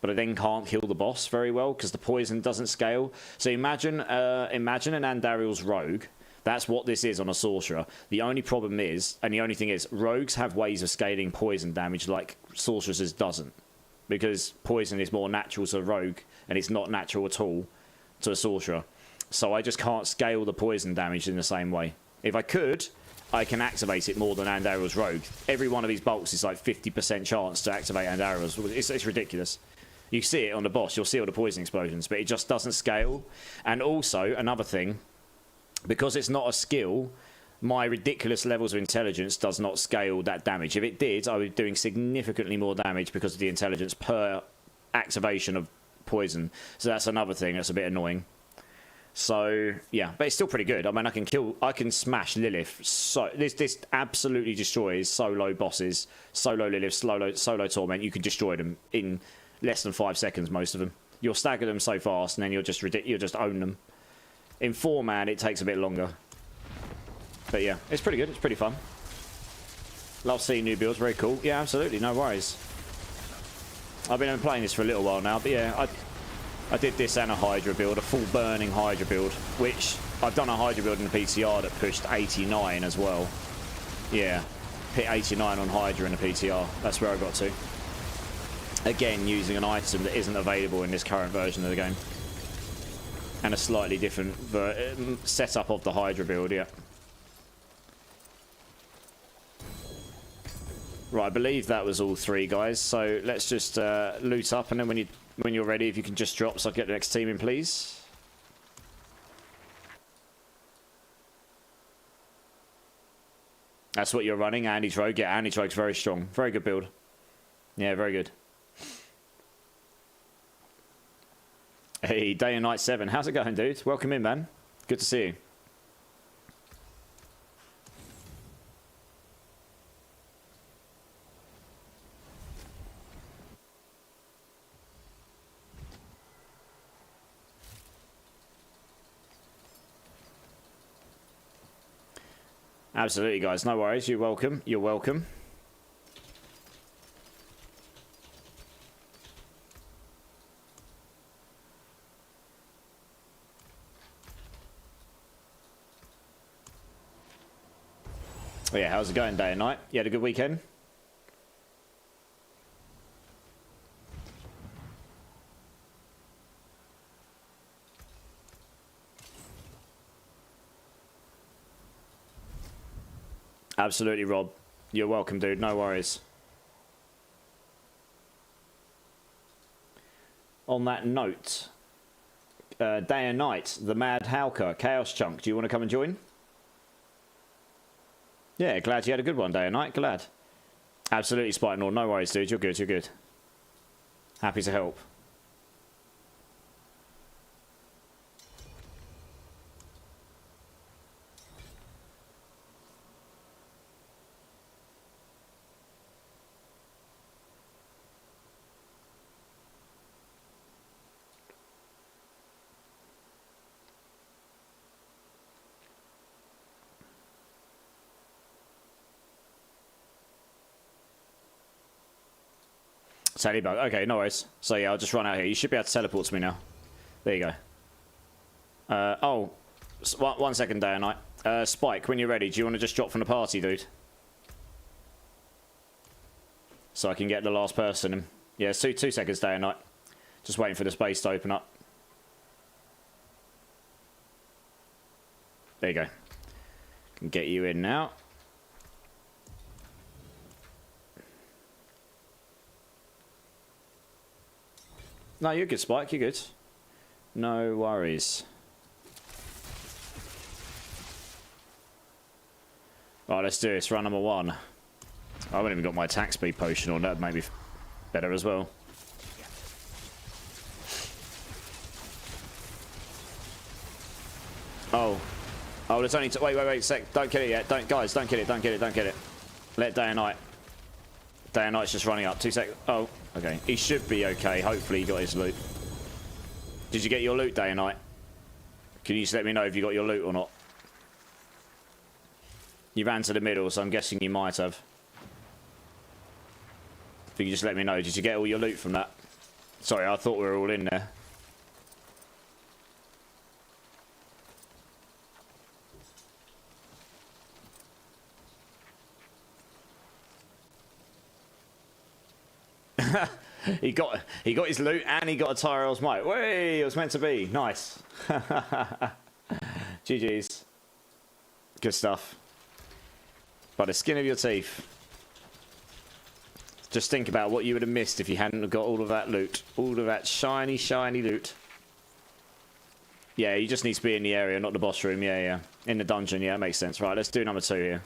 but I then can't kill the boss very well because the poison doesn't scale. So imagine an Andariel's rogue. That's what this is on a sorcerer. The only problem is, and the only thing is, rogues have ways of scaling poison damage like sorceresses doesn't. Because poison is more natural to a rogue, and it's not natural at all to a sorcerer. So I just can't scale the poison damage in the same way. If I could, I can activate it more than Andariel's rogue. Every one of these bolts is like 50% chance to activate Andariel's. It's ridiculous. You see it on the boss, you'll see all the poison explosions, but it just doesn't scale. And also, another thing, because it's not a skill, my ridiculous levels of intelligence does not scale that damage. If it did, I would be doing significantly more damage because of the intelligence per activation of poison. So that's another thing that's a bit annoying. So yeah, but it's still pretty good. I mean, I can smash Lilith. So this absolutely destroys solo bosses, solo Lilith, solo Torment. You can destroy them in less than 5 seconds. Most of them, you'll stagger them so fast, and then you'll just own them. In 4-man, it takes a bit longer. But yeah, it's pretty good. It's pretty fun. Love seeing new builds. Very cool. Yeah, absolutely. No worries. I've been playing this for a little while now. But yeah, I did this and a Hydra build, a full burning Hydra build, which I've done a Hydra build in the PTR that pushed 89 as well. Yeah, hit 89 on Hydra in the PTR. That's where I got to. Again, using an item that isn't available in this current version of the game. And a slightly different setup of the Hydra build, yeah. Right, I believe that was all 3, guys. So let's just loot up, and then when you're ready, if you can just drop, so I'll get the next team in, please. That's what you're running, Andy's Rogue. Yeah, Andy's Rogue's very strong. Very good build. Yeah, very good. Hey, Day and Night 7. How's it going, dude? Welcome in, man. Good to see you. Absolutely, guys. No worries. You're welcome. You're welcome. Oh, yeah, how's it going day and night? You had a good weekend? Absolutely, Rob. You're welcome, dude. No worries. On that note, day and night, the Mad Howker, Chaos Chunk. Do you want to come and join? Yeah, glad you had a good one, day and night. Glad. Absolutely, Spikenor. No worries, dude. You're good. You're good. Happy to help. Sadly bug. Okay, no worries. So yeah, I'll just run out here. You should be able to teleport to me now. There you go. Oh, one second, day and night. Spike, when you're ready, do you want to just drop from the party, dude? So I can get the last person in. Yeah, 2 seconds, day and night. Just waiting for the space to open up. There you go. Can get you in now. No, you're good, Spike. You're good. No worries. Right, let's do this. Run number 1. I haven't even got my attack speed potion on. That'd make me better as well. Oh. Oh, there's only... Wait, sec. Don't kill it yet. Guys, don't kill it. Don't kill it. Don't kill it. Let day and night. Day and night's just running up. 2 seconds. Oh, okay. He should be okay. Hopefully he got his loot. Did you get your loot, day and night? Can you just let me know if you got your loot or not? You ran to the middle, so I'm guessing you might have. If you can just let me know. Did you get all your loot from that? Sorry, I thought we were all in there. he got his loot and he got a Tyrell's Might. Way, it was meant to be. Nice. GG's. Good stuff. By the skin of your teeth. Just think about what you would have missed if you hadn't got all of that loot. All of that shiny, shiny loot. Yeah, you just need to be in the area, not the boss room. Yeah. In the dungeon, yeah, that makes sense. Right, let's do number 2 here.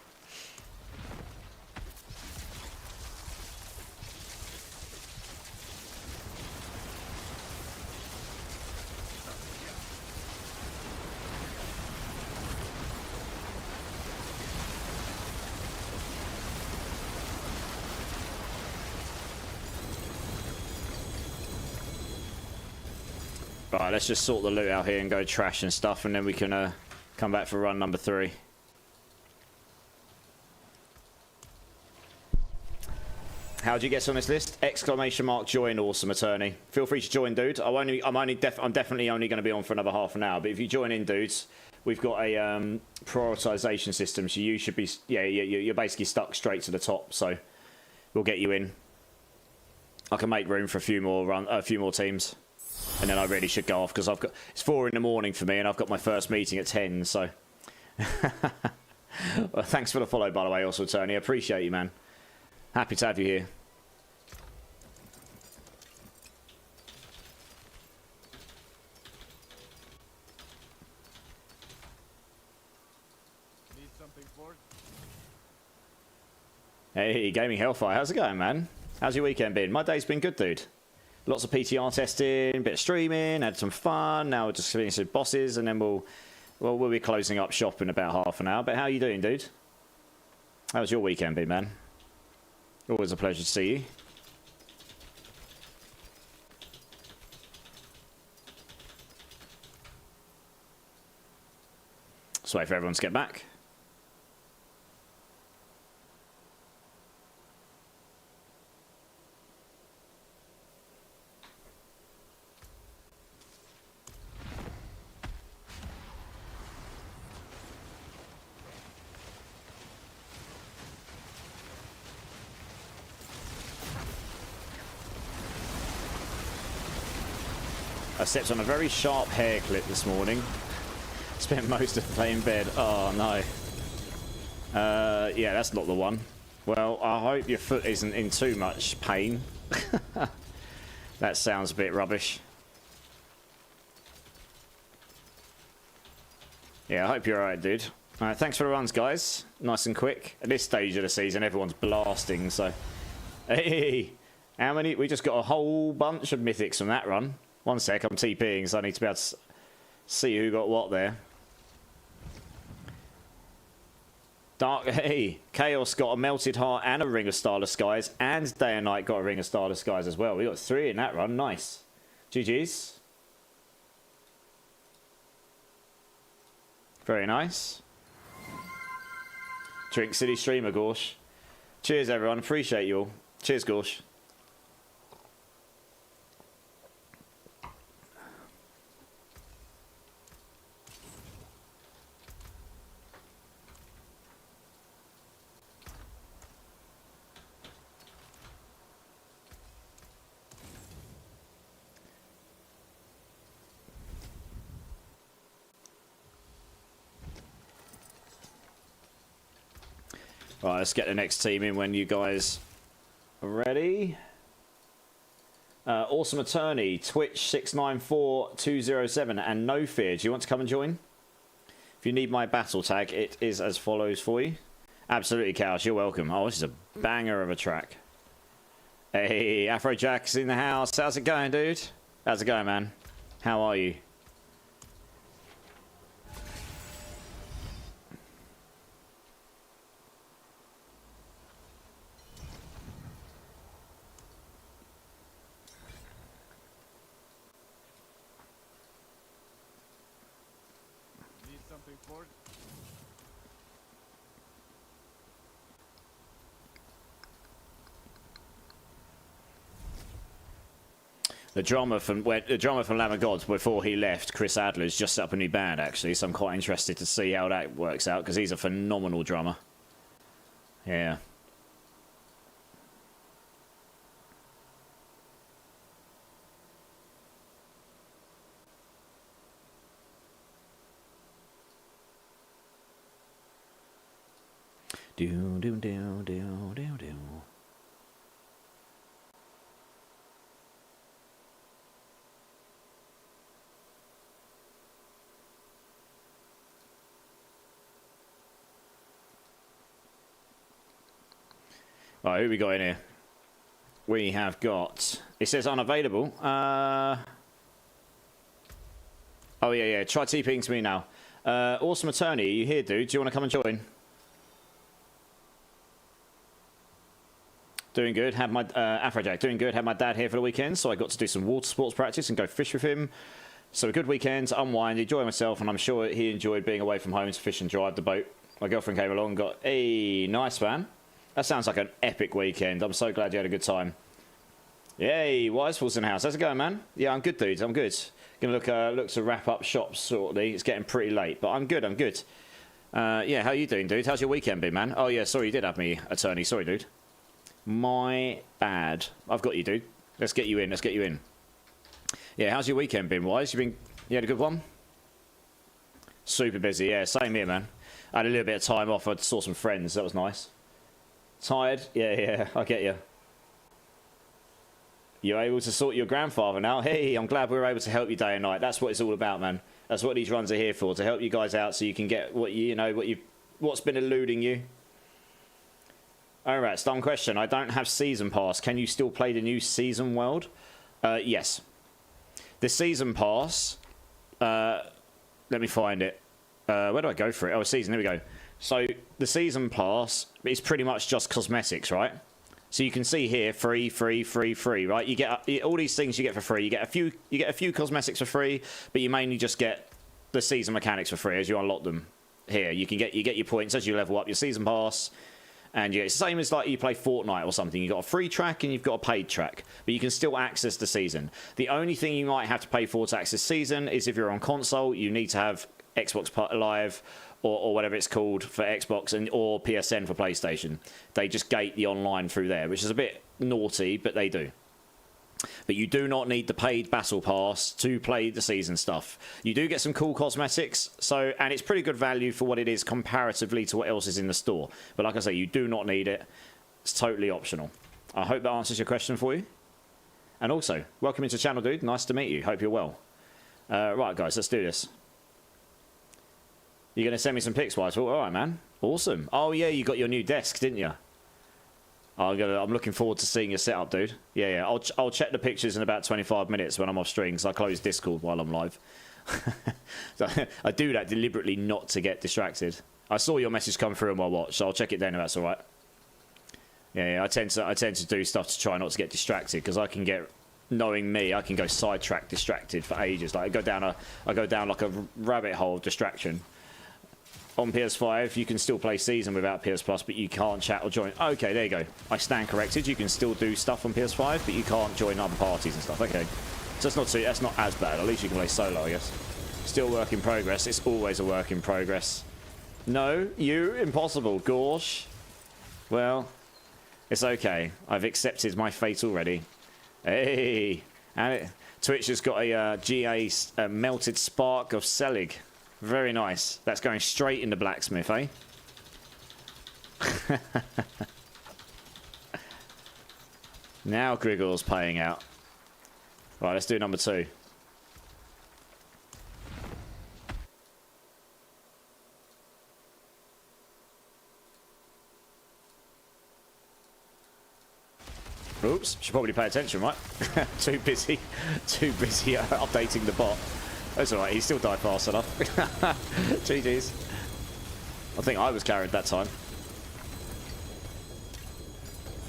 Right, let's just sort the loot out here and go trash and stuff, and then we can come back for run number 3. How'd you get on this list? Exclamation mark join, awesome attorney. Feel free to join, dude. I'm definitely only going to be on for another half an hour, but if you join in, dudes, we've got a prioritization system, so you should be, yeah, you're basically stuck straight to the top, so we'll get you in. I can make room for a few more teams. And then I really should go off because it's 4 in the morning for me and I've got my first meeting at 10, so. Well, thanks for the follow, by the way, also, Tony. I appreciate you, man. Happy to have you here. Need something for it? Hey, Gaming Hellfire. How's it going, man? How's your weekend been? My day's been good, dude. Lots of PTR testing, a bit of streaming, had some fun. Now we're just finishing bosses, and then we'll be closing up shop in about half an hour. But how you doing, dude? How's your weekend been, man? Always a pleasure to see you. Just wait for everyone to get back. I stepped on a very sharp hair clip this morning. Spent most of the day in bed. Oh no. Yeah, that's not the one. Well, I hope your foot isn't in too much pain. That sounds a bit rubbish. Yeah, I hope you're alright, dude. Alright, thanks for the runs, guys. Nice and quick. At this stage of the season, everyone's blasting, so... Hey! How many? We just got a whole bunch of mythics from that run. One sec, I'm TPing, so I need to be able to see who got what there. Dark, hey, Chaos got a Melted Heart and a Ring of Starless Skies, and Day and Night got a Ring of Starless Skies as well. We got 3 in that run. Nice. GG's. Very nice. Drink City Streamer, Gorsh. Cheers, everyone. Appreciate you all. Cheers, Gorsh. Right, let's get the next team in when you guys are ready. Awesome Attorney, Twitch 694207, and No Fear. Do you want to come and join? If you need my battle tag, it is as follows for you. Absolutely, Chaos. You're welcome. Oh, this is a banger of a track. Hey, Afrojack's in the house. How's it going, dude? How's it going, man? How are you? The drummer from Lamb of God, before he left, Chris Adler's just set up a new band, actually, so I'm quite interested to see how that works out, because he's a phenomenal drummer. Yeah. Do do do do do do. Right, who we got in here? We have got... It says unavailable. Oh, yeah. Try TPing to me now. Awesome Attorney, are you here, dude? Do you want to come and join? Doing good. Had my... Afrojack, doing good. Had my dad here for the weekend, so I got to do some water sports practice and go fish with him. So a good weekend to unwind, enjoy myself, and I'm sure he enjoyed being away from home to fish and drive the boat. My girlfriend came along and got... Hey, nice, man. That sounds like an epic weekend. I'm so glad you had a good time. Yay, Wiseful's in the house. How's it going, man? Yeah, I'm good, dudes. I'm good. Gonna look to wrap up shops shortly. It's getting pretty late, but I'm good. I'm good. Yeah, how you doing, dude? How's your weekend been, man? Oh, yeah, sorry, you did have me, Attorney. Sorry, dude. My bad. I've got you, dude. Let's get you in. Let's get you in. Yeah, how's your weekend been, Wise? You had a good one? Super busy. Yeah, same here, man. I had a little bit of time off. I saw some friends. That was nice. Tired? Yeah, I get you. You're able to sort your grandfather now. Hey, I'm glad we were able to help you day and night. That's what it's all about, man. That's what these runs are here for, to help you guys out so you can get what what's been eluding you. Alright, dumb question. I don't have Season Pass. Can you still play the new Season World? Yes. The Season Pass, let me find it. Where do I go for it? Oh, Season, there we go. So the Season Pass is pretty much just cosmetics, right? So you can see here, free, right? You get all these things you get for free. You get a few cosmetics for free, but you mainly just get the season mechanics for free as you unlock them. Here, you get your points as you level up your Season Pass, and it's the same as like you play Fortnite or something. You've got a free track and you've got a paid track, but you can still access the season. The only thing you might have to pay for to access season is if you're on console, you need to have Xbox Live or whatever it's called for Xbox or PSN for PlayStation. They just gate the online through there, which is a bit naughty, but they do. But you do not need the paid battle pass to play the season stuff. You do get some cool cosmetics, and it's pretty good value for what it is comparatively to what else is in the store. But like I say, you do not need it. It's totally optional. I hope that answers your question for you. And also, welcome into the channel, dude. Nice to meet you. Hope you're well. Right, guys, let's do this. You're going to send me some pics, White? All right, man. Awesome. Oh, yeah, you got your new desk, didn't you? I'm looking forward to seeing your setup, dude. Yeah. I'll check the pictures in about 25 minutes when I'm off stream, because I close Discord while I'm live. So I do that deliberately not to get distracted. I saw your message come through on my watch, so I'll check it then if that's all right. Yeah. I tend to do stuff to try not to get distracted, because I can get, knowing me, I can go sidetracked, distracted for ages. Like I go down like a rabbit hole of distraction. On PS5, you can still play Season without PS Plus, but you can't chat or join. Okay, there you go. I stand corrected. You can still do stuff on PS5, but you can't join other parties and stuff. Okay, so that's not as bad. At least you can play solo, I guess. Still work in progress. It's always a work in progress. No, you impossible, Gorsh. Well, it's okay. I've accepted my fate already. Hey, and Twitch has got a GA melted spark of Selig. Very nice. That's going straight into blacksmith, eh? Now Grigor's paying out. Right, let's do number 2. Oops, should probably pay attention, right? Too busy updating the bot. That's alright, he still died fast enough. GG's. I think I was carried that time.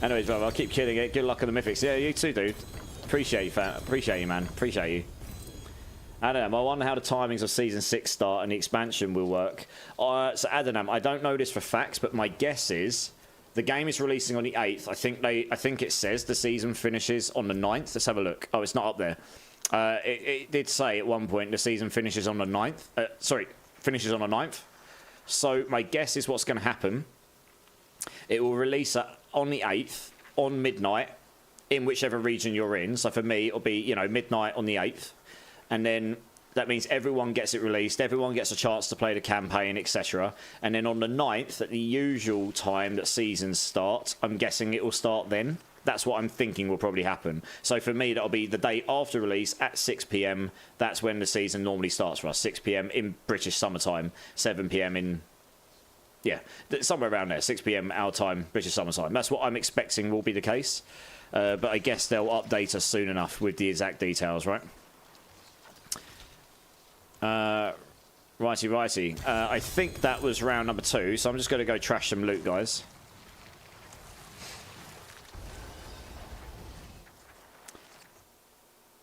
Anyways, brother, I'll keep killing it. Good luck on the mythics. Yeah, you too, dude. Appreciate you, man. Appreciate you. Adam, I wonder how the timings of Season 6 start and the expansion will work. So, Adam, I don't know this for facts, but my guess is the game is releasing on the 8th. I think it says the season finishes on the 9th. Let's have a look. Oh, it's not up there. It did say at one point the season finishes on the 9th. Finishes on the 9th. So my guess is what's going to happen. It will release on the 8th, on midnight, in whichever region you're in. So for me, it'll be, midnight on the 8th. And then that means everyone gets it released. Everyone gets a chance to play the campaign, etc. And then on the 9th, at the usual time that seasons start, I'm guessing it will start then. That's what I'm thinking will probably happen. So for me, that'll be the day after release at 6 PM. That's when the season normally starts for us. 6 PM in British summertime, 7 PM in... Yeah, somewhere around there. 6 PM our time, British summertime. That's what I'm expecting will be the case. But I guess they'll update us soon enough with the exact details, right? Righty. I think that was round number 2, so I'm just going to go trash some loot, guys.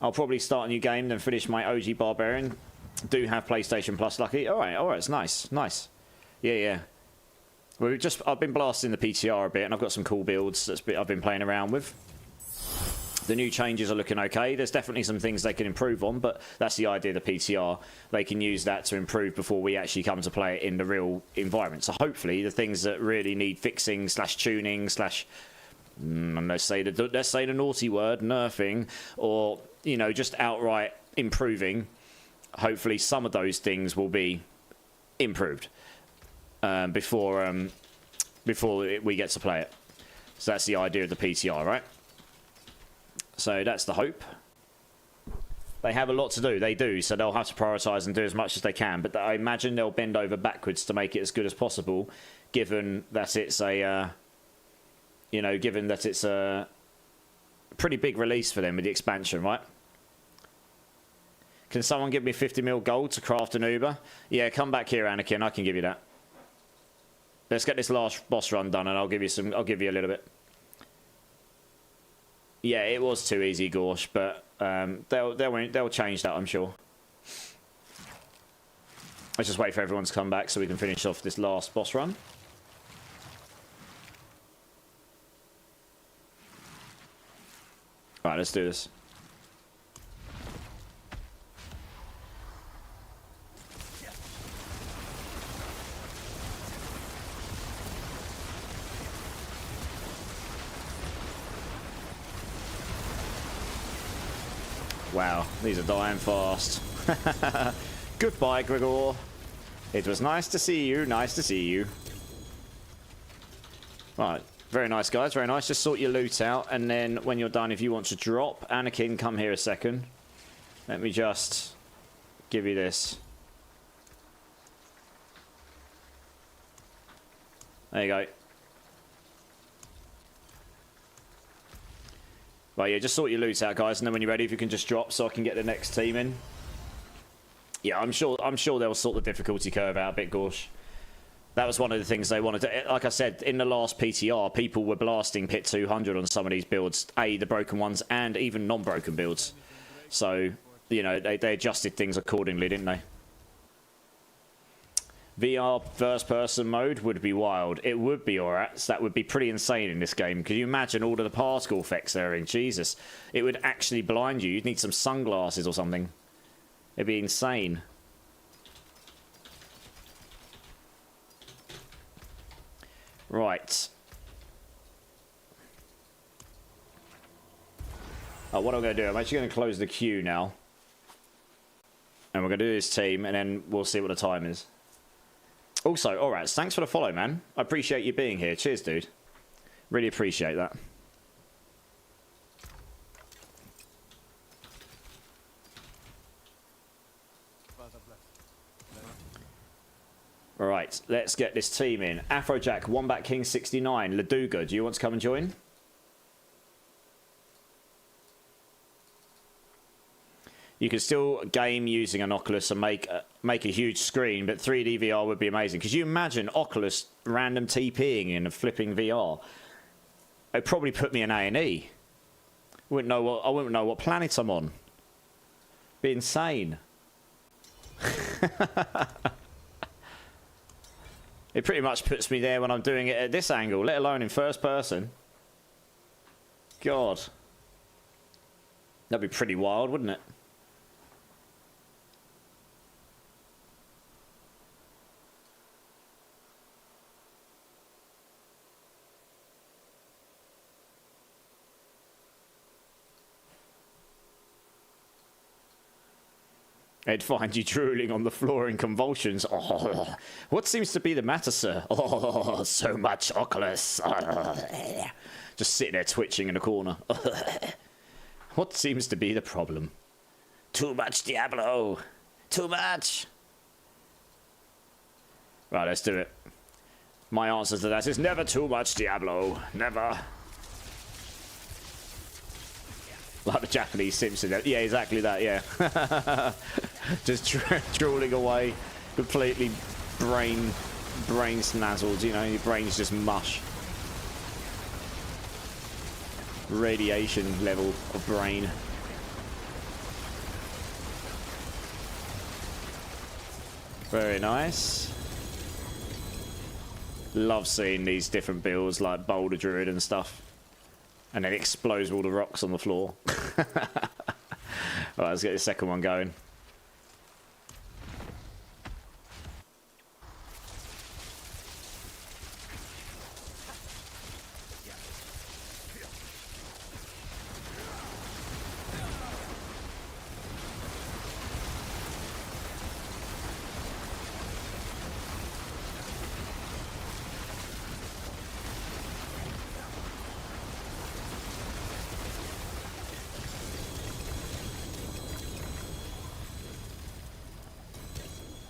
I'll probably start a new game, then finish my OG Barbarian. Do have PlayStation Plus, lucky. Alright, it's nice. Yeah. I've been blasting the PTR a bit, and I've got some cool builds I've been playing around with. The new changes are looking okay. There's definitely some things they can improve on, but that's the idea of the PTR. They can use that to improve before we actually come to play it in the real environment. So hopefully the things that really need fixing / tuning / let's say the naughty word, nerfing, or just outright improving, hopefully some of those things will be improved before we get to play it. So that's the idea of the PTR, right? So that's the hope. They have a lot to do, they do, so they'll have to prioritize and do as much as they can, but I imagine they'll bend over backwards to make it as good as possible, given that it's a pretty big release for them with the expansion, right? Can someone give me 50 mil gold to craft an Uber? Yeah, come back here, Anakin. I can give you that. Let's get this last boss run done, and I'll give you a little bit. Yeah, it was too easy, Gorsh, but they'll change that, I'm sure. Let's just wait for everyone to come back so we can finish off this last boss run. Right, let's do this. Wow, these are dying fast. Goodbye, Gregor. It was nice to see you. Nice to see you. Right. Very nice, guys. Very nice. Just sort your loot out. And then when you're done, if you want to drop... Anakin, come here a second. Let me just give you this. There you go. Right, yeah, just sort your loot out, guys. And then when you're ready, if you can just drop so I can get the next team in. Yeah, I'm sure they'll sort the difficulty curve out a bit, Gorsh. That was one of the things they wanted to... Like I said, in the last PTR, people were blasting Pit 200 on some of these builds. The broken ones, and even non-broken builds. So, you know, they adjusted things accordingly, didn't they? VR first-person mode would be wild. It would be, alright. That would be pretty insane in this game. Could you imagine all of the particle effects there in? Jesus. It would actually blind you. You'd need some sunglasses or something. It'd be insane. Right. What I'm going to do, I'm actually going to close the queue now. And we're going to do this team, and then we'll see what the time is. Also, alright, thanks for the follow, man. I appreciate you being here. Cheers, dude. Really appreciate that. Alright, let's get this team in. Afrojack, Wombat King 69, Laduga, do you want to come and join? You can still game using an Oculus and make a huge screen, but 3D VR would be amazing. Could you imagine Oculus random TPing in a flipping VR? It'd probably put me in A&E. I wouldn't know what planet I'm on. Be insane. It pretty much puts me there when I'm doing it at this angle, let alone in first person. God. That'd be pretty wild, wouldn't it? They'd find you drooling on the floor in convulsions. Oh, what seems to be the matter, sir? Oh, so much Oculus. Just sitting there twitching in a corner. What seems to be the problem? Too much Diablo. Too much. Right, let's do it. My answer to that is never too much Diablo. Never. Like the Japanese Simpson. Yeah, exactly that, yeah. Just drooling away. Completely brain snazzled, you know. Your brain's just mush. Radiation level of brain. Very nice. Love seeing these different builds like Boulder Druid and stuff. And then it explodes all the rocks on the floor. Alright, let's get the second one going.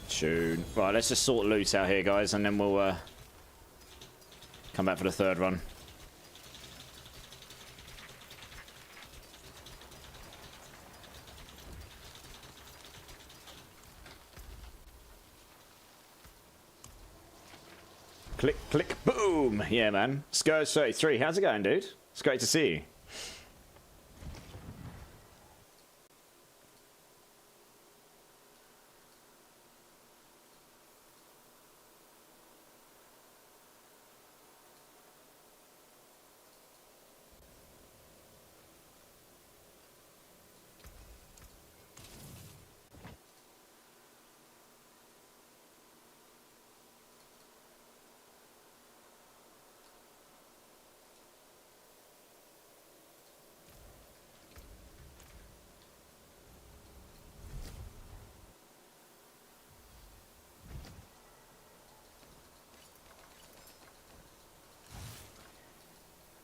Tune. Right, let's just sort loot out here, guys, and then we'll come back for the third run. Click, click, boom! Yeah, man. Scourge 33, how's it going, dude? It's great to see you.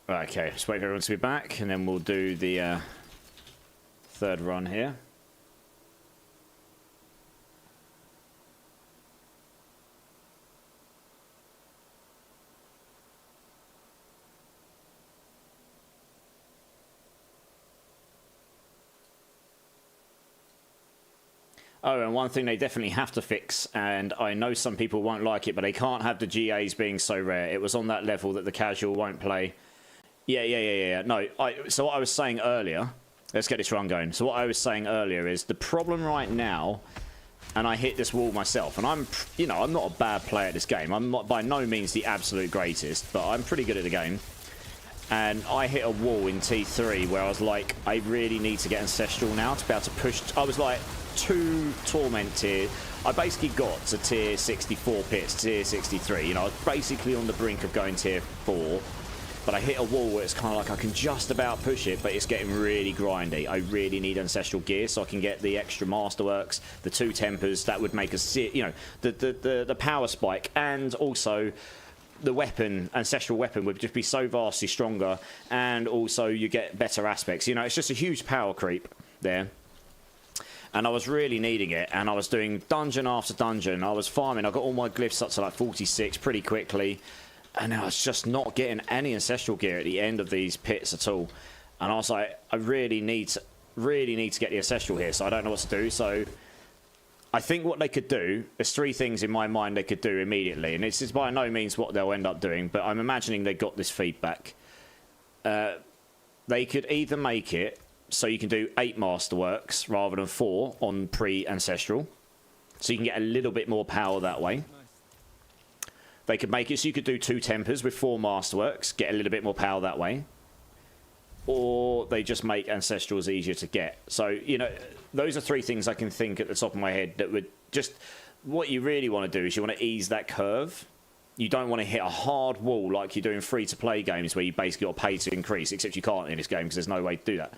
Right, okay, just wait for everyone to be back, and then we'll do the third run here. Oh, and one thing they definitely have to fix, and I know some people won't like it, but they can't have the GAs being so rare. It was on that level that the casual won't play. Yeah. No, so what I was saying earlier, let's get this run going. So what I was saying earlier is the problem right now, and I hit this wall myself, and I'm not a bad player at this game. I'm not by no means the absolute greatest, but I'm pretty good at the game. And I hit a wall in T3 where I was like, I really need to get Ancestral now to be able to push. I was like 2 Torment tier. I basically got to tier 64 pits, tier 63. You know, I was basically on the brink of going tier 4. But I hit a wall where it's kind of like I can just about push it, but it's getting really grindy. I really need Ancestral gear so I can get the extra Masterworks, the 2 Tempers. That would make the power spike, and also the weapon, Ancestral weapon, would just be so vastly stronger, and also you get better aspects. You know, it's just a huge power creep there. And I was really needing it, and I was doing dungeon after dungeon. I was farming. I got all my glyphs up to like 46 pretty quickly, and I was just not getting any Ancestral gear at the end of these pits at all. And I was like, I really need to get the Ancestral here, so I don't know what to do. So I think what they could do, there's 3 things in my mind they could do immediately, and this is by no means what they'll end up doing, but I'm imagining they got this feedback. They could either make it so you can do 8 Masterworks rather than 4 on pre-Ancestral, so you can get a little bit more power that way. They could make it so you could do 2 Tempers with 4 Masterworks, get a little bit more power that way. Or they just make Ancestrals easier to get. So, you know, those are 3 things I can think at the top of my head that would just... What you really want to do is you want to ease that curve. You don't want to hit a hard wall like you do in free-to-play games where you basically got to pay to increase, except you can't in this game because there's no way to do that.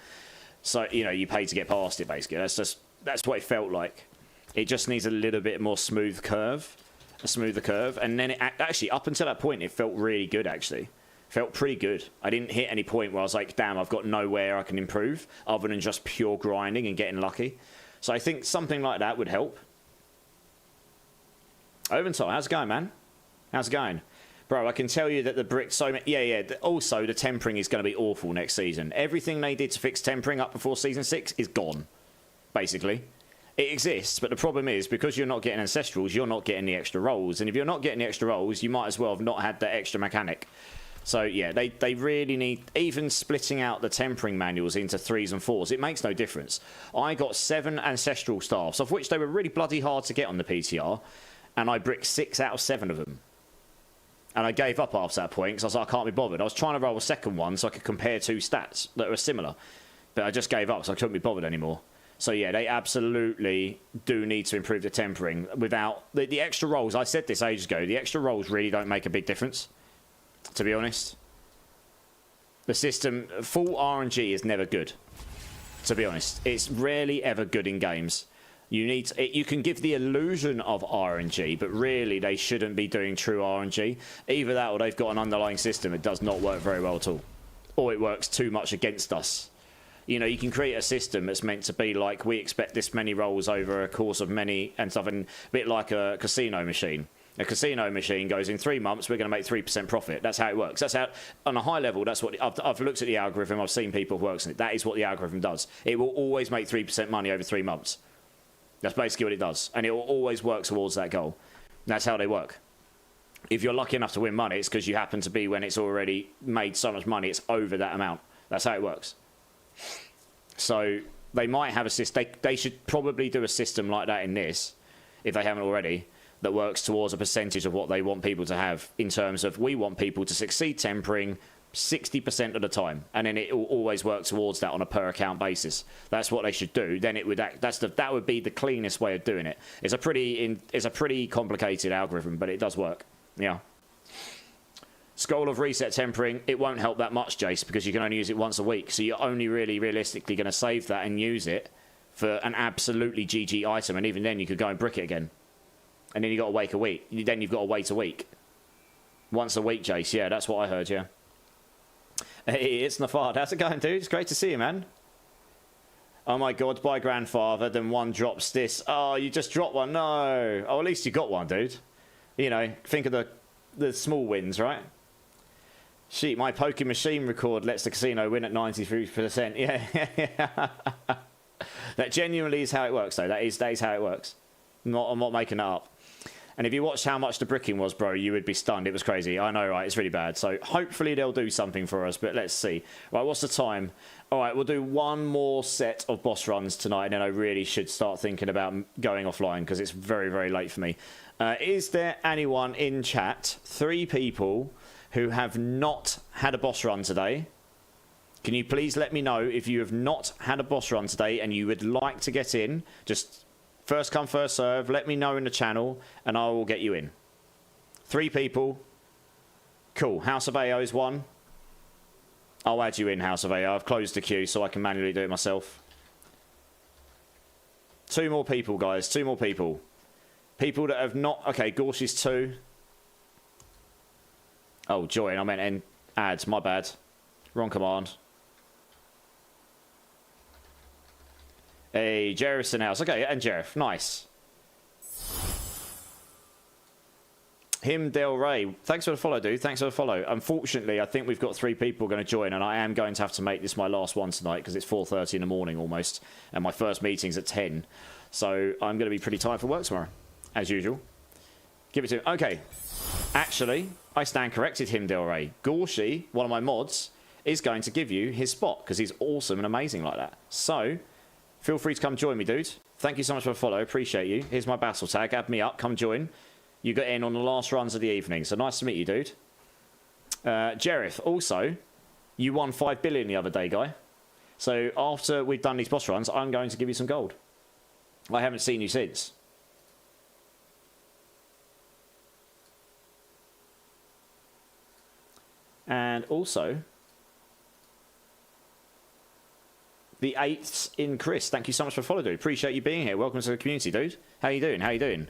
So, you know, you pay to get past it, basically. That's what it felt like. It just needs a little bit more smooth curve. A smoother curve, and then it actually up until that point it felt really good. Actually felt pretty good. I didn't hit any point where I was like, damn, I've got nowhere I can improve other than just pure grinding and getting lucky. So I think something like that would help. Overtime, how's it going, man? How's it going? Bro, I can tell you that the brick also the tempering is going to be awful next season. Everything they did to fix tempering up before season 6 is gone, basically. It exists, but the problem is, because you're not getting Ancestrals, you're not getting the extra rolls. And if you're not getting the extra rolls, you might as well have not had that extra mechanic. So, yeah, they really need... Even splitting out the tempering manuals into 3s and 4s, it makes no difference. I got 7 Ancestral staffs, of which they were really bloody hard to get on the PTR, and I bricked 6 out of 7 of them. And I gave up after that point, because I was like, I can't be bothered. I was trying to roll a second one so I could compare 2 stats that were similar. But I just gave up, so I couldn't be bothered anymore. So, yeah, they absolutely do need to improve the tempering. Without the extra rolls, I said this ages ago, the extra rolls really don't make a big difference, to be honest. The system, full RNG is never good, to be honest. It's rarely ever good in games. You can give the illusion of RNG, but really they shouldn't be doing true RNG. Either that or they've got an underlying system that does not work very well at all. Or it works too much against us. You know, you can create a system that's meant to be like, we expect this many rolls over a course of many and stuff, and a bit like a casino machine. A casino machine goes, in 3 months, we're going to make 3% profit. That's how it works. That's how, on a high level, that's what, I've looked at the algorithm, I've seen people who work on it. That is what the algorithm does. It will always make 3% money over 3 months. That's basically what it does. And it will always work towards that goal. That's how they work. If you're lucky enough to win money, it's because you happen to be, when it's already made so much money, it's over that amount. That's how it works. So they might have a system. They should probably do a system like that in this, if they haven't already, that works towards a percentage of what they want people to have, in terms of, we want people to succeed tempering 60% of the time, and then it will always work towards that on a per account basis. That's what they should do. Then it would that would be the cleanest way of doing it. It's a pretty complicated algorithm, but it does work. Yeah. Scroll of reset tempering, it won't help that much, Jace, because you can only use it once a week. So you're only really realistically going to save that and use it for an absolutely GG item. And even then, you could go and brick it again. And then you've got to wait a week. Then you've got to wait a week. Once a week, Jace. Yeah, that's what I heard, yeah. Hey, it's Nafard. How's it going, dude? It's great to see you, man. Oh my god, by grandfather, then one drops this. Oh, you just dropped one. No. Oh, at least you got one, dude. You know, think of the small wins, right? Sheet, my poker machine record lets the casino win at 93%. Yeah. That genuinely is how it works, though. That is how it works. I'm not making that up. And if you watched how much the bricking was, bro, you would be stunned. It was crazy. I know, right? It's really bad. So hopefully they'll do something for us, but let's see. Right, what's the time? All right, we'll do one more set of boss runs tonight, and then I really should start thinking about going offline because it's very, very late for me. Is there anyone in chat, 3 people, who have not had a boss run today? Can you please let me know if you have not had a boss run today and you would like to get in? Just first come, first serve. Let me know in the channel, and I will get you in. 3 people. Cool. House of AO is 1. I'll add you in, House of AO. I've closed the queue so I can manually do it myself. 2 more people, guys. 2 more people. People that have not... Okay, Gorsh is 2. Oh, join. I meant add. My bad. Wrong command. Hey, Jereth's in house. Okay, and Jereth. Nice. Him Del Rey. Thanks for the follow, dude. Thanks for the follow. Unfortunately, I think we've got 3 people going to join, and I am going to have to make this my last one tonight because it's 4:30 in the morning almost, and my first meeting's at 10. So I'm going to be pretty tired for work tomorrow, as usual. Give it to him. Okay. Actually, I stand corrected, him Del Rey. Gorshi, one of my mods, is going to give you his spot because he's awesome and amazing like that. So feel free to come join me, dude. Thank you so much for the follow. Appreciate you. Here's my battle tag. Add me up. Come join. You got in on the last runs of the evening. So nice to meet you, dude. Jereth, also, you won 5 billion the other day, guy. So after we've done these boss runs, I'm going to give you some gold. I haven't seen you since. And also, the 8th in Chris. Thank you so much for following, dude. Appreciate you being here. Welcome to the community, dude. How you doing? How you doing?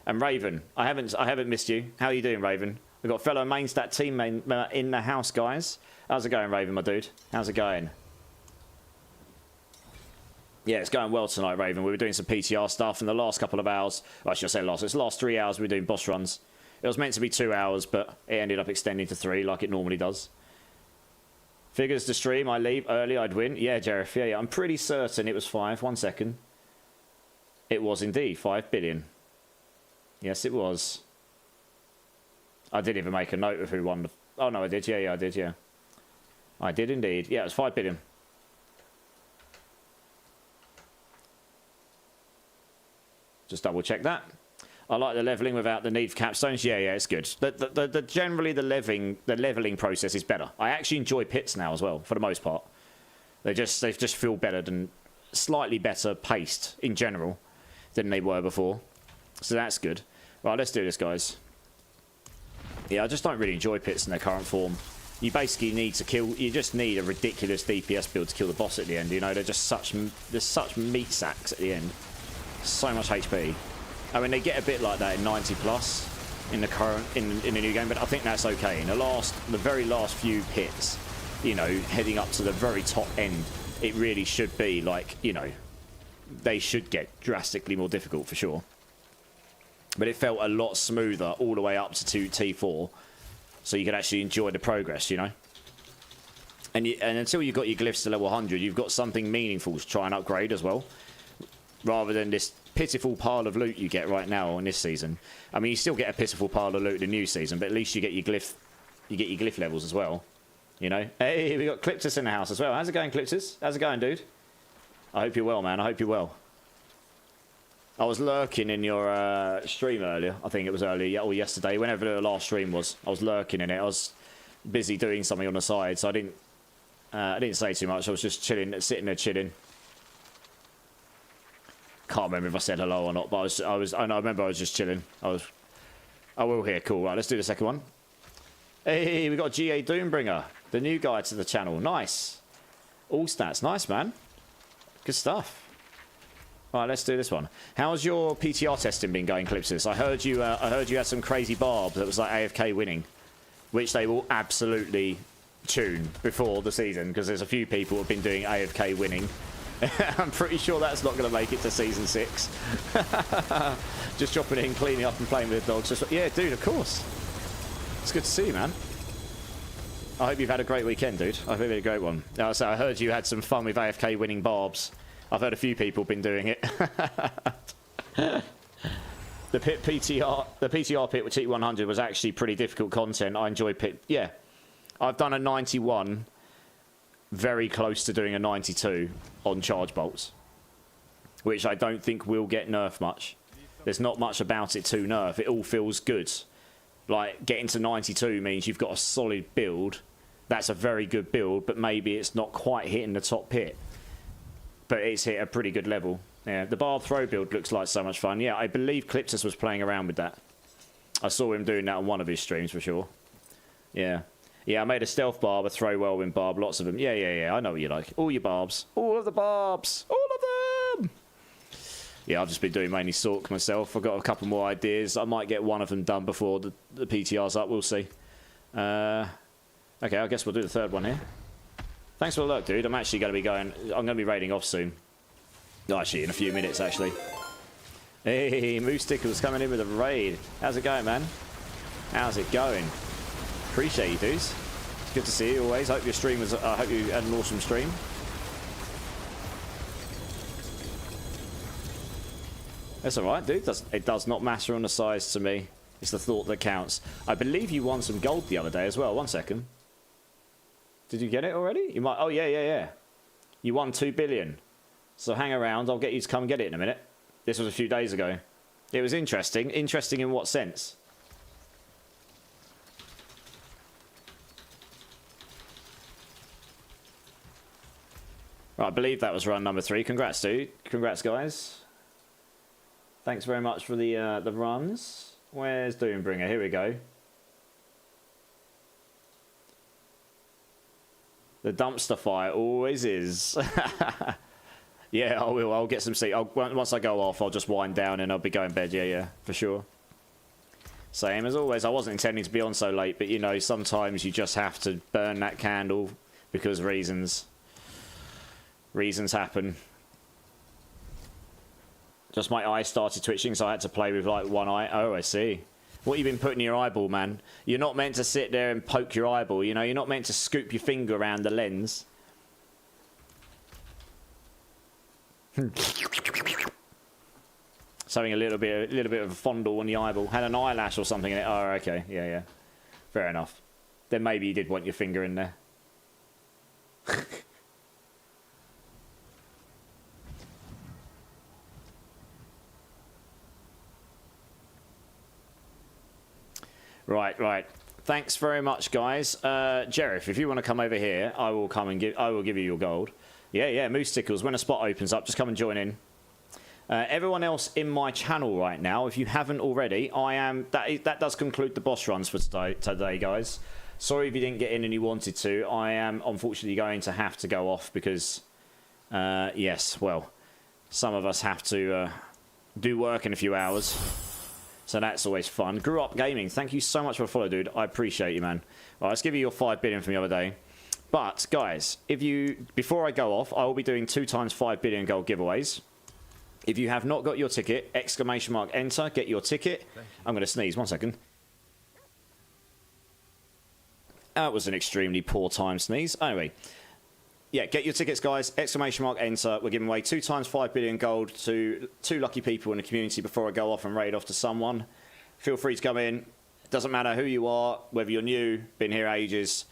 And Raven, I haven't missed you. How are you doing, Raven? We've got fellow Mainstat team in the house, guys. How's it going, Raven, my dude? How's it going? Yeah, it's going well tonight, Raven. We were doing some PTR stuff in the last couple of hours. Well, I should say last. It's the last 3 hours we were doing boss runs. It was meant to be 2 hours, but it ended up extending to 3 like it normally does. Figures to stream, I leave early, I'd win. Yeah, Jereth, yeah, I'm pretty certain it was 5. 1 second. It was indeed 5 billion. Yes, it was. I didn't even make a note of who won the... Oh, no, I did. Yeah, I did, yeah. I did indeed. Yeah, it was 5 billion. Just double check that. I like the leveling without the need for capstones. Yeah, it's good. Generally, the leveling process is better. I actually enjoy pits now as well, for the most part. They just feel better than... Slightly better paced, in general, than they were before. So that's good. Right, let's do this, guys. Yeah, I just don't really enjoy pits in their current form. You basically need to kill... You just need a ridiculous DPS build to kill the boss at the end, you know? They're just such meat sacks at the end. So much HP. I mean, they get a bit like that in 90 plus in the current... in the new game, but I think that's okay. In the very last few pits, you know, heading up to the very top end, it really should be like, you know... They should get drastically more difficult, for sure. But it felt a lot smoother all the way up to T4, so you could actually enjoy the progress, you know. And until you got your glyphs to level 100, you've got something meaningful to try and upgrade as well, rather than this pitiful pile of loot you get right now in this season. I mean, you still get a pitiful pile of loot in the new season, but at least you get your glyph levels as well, you know. Hey, we got Cliptus in the house as well. How's it going, Cliptus? How's it going, dude? I hope you're well, man. I hope you're well. I was lurking in your stream earlier. I think it was earlier or yesterday, whenever the last stream was. I was lurking in it. I was busy doing something on the side, so I didn't say too much. I was just chilling, sitting there chilling. Can't remember if I said hello or not, but I remember I was just chilling. I will hear. Cool. Right, let's do the second one. Hey, we got GA Doombringer, the new guy to the channel. Nice. All stats. Nice, man. Good stuff. All right, let's do this one. How's your PTR testing been going, Clipsis? I heard you had some crazy barb that was like AFK winning, which they will absolutely tune before the season, because there's a few people who have been doing AFK winning. I'm pretty sure that's not going to make it to season 6. Just dropping in, cleaning up and playing with the dogs. Just, yeah, dude, of course. It's good to see you, man. I hope you've had a great weekend, dude. I hope you had a great one. So I heard you had some fun with AFK winning barbs. I've heard a few people been doing it. The PTR pit with T100 was actually pretty difficult content. I enjoyed pit. Yeah, I've done a 91, very close to doing a 92 on charge bolts, which I don't think will get nerfed much. There's not much about it to nerf. It all feels good. Like, getting to 92 means you've got a solid build. That's a very good build, but maybe it's not quite hitting the top pit. But it's hit a pretty good level. Yeah, the barb throw build looks like so much fun. Yeah, I believe Cliptus was playing around with that. I saw him doing that on one of his streams for sure. Yeah. Yeah, I made a stealth barb, a throw whirlwind barb, lots of them. Yeah, I know what you like. All your barbs. All of the barbs. All of them! Yeah, I've just been doing mainly Sork myself. I've got a couple more ideas. I might get one of them done before the PTR's up. We'll see. Okay, I guess we'll do the third one here. Thanks for the look, dude. I'm actually going to be going... I'm going to be raiding off soon. Actually, in a few minutes, actually. Hey, Moose Tickle's coming in with a raid. How's it going, man? How's it going? Appreciate you, dudes. It's good to see you always. Hope your stream was... I hope you had an awesome stream. That's alright, dude. It does not matter on the size to me. It's the thought that counts. I believe you won some gold the other day as well. 1 second. Did you get it already? You might... Oh, yeah. You won 2 billion. So hang around. I'll get you to come and get it in a minute. This was a few days ago. It was interesting. Interesting in what sense? Right, I believe that was run number 3. Congrats, dude. Congrats, guys. Thanks very much for the runs. Where's Doombringer? Here we go. The dumpster fire always is. Yeah, I will. I'll get some sleep. Once I go off, I'll just wind down and I'll be going to bed. Yeah, for sure. Same as always. I wasn't intending to be on so late, but you know, sometimes you just have to burn that candle because reasons happen. Just my eye started twitching, so I had to play with like one eye. Oh, I see. What you been putting in your eyeball, man? You're not meant to sit there and poke your eyeball, you know? You're not meant to scoop your finger around the lens. Something a little bit of a fondle on the eyeball. Had an eyelash or something in it. Oh, okay. Yeah. Fair enough. Then maybe you did want your finger in there. Right. Thanks very much, guys. Jerif, if you want to come over here, I will give you your gold. Yeah, Moose Tickles. When a spot opens up, just come and join in. Everyone else in my channel right now, if you haven't already, that does conclude the boss runs for today, guys. Sorry if you didn't get in and you wanted to. I am unfortunately going to have to go off because, yes, well, some of us have to do work in a few hours. So that's always fun. Grew Up Gaming, thank you so much for the follow, dude. I appreciate you, man. Right, let's give you your 5 billion from the other day. But, guys, before I go off, I will be doing 2 times 5 billion gold giveaways. If you have not got your ticket, ! Enter, get your ticket. I'm going to sneeze, 1 second. That was an extremely poor time sneeze. Anyway, yeah, get your tickets, guys. ! Enter. We're giving away 2 times 5 billion gold to 2 lucky people in the community before I go off and raid off to someone. Feel free to come in. Doesn't matter who you are, whether you're new, been here ages.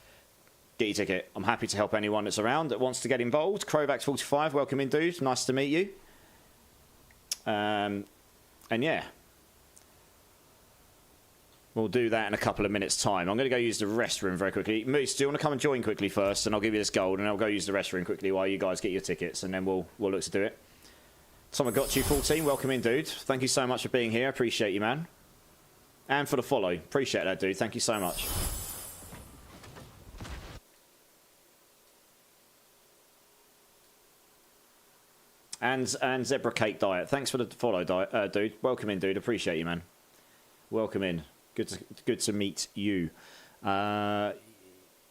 Get your ticket. I'm happy to help anyone that's around that wants to get involved. Crovax45, welcome in, dude. Nice to meet you. And yeah. We'll do that in a couple of minutes' time. I'm going to go use the restroom very quickly. Moose, do you want to come and join quickly first? And I'll give you this gold, and I'll go use the restroom quickly while you guys get your tickets, and then we'll look to do it. Someone got you 14. Welcome in, dude. Thank you so much for being here. Appreciate you, man. And for the follow. Appreciate that, dude. Thank you so much. And Zebra Cake Diet. Thanks for the follow, dude. Welcome in, dude. Appreciate you, man. Welcome in. Good to meet you.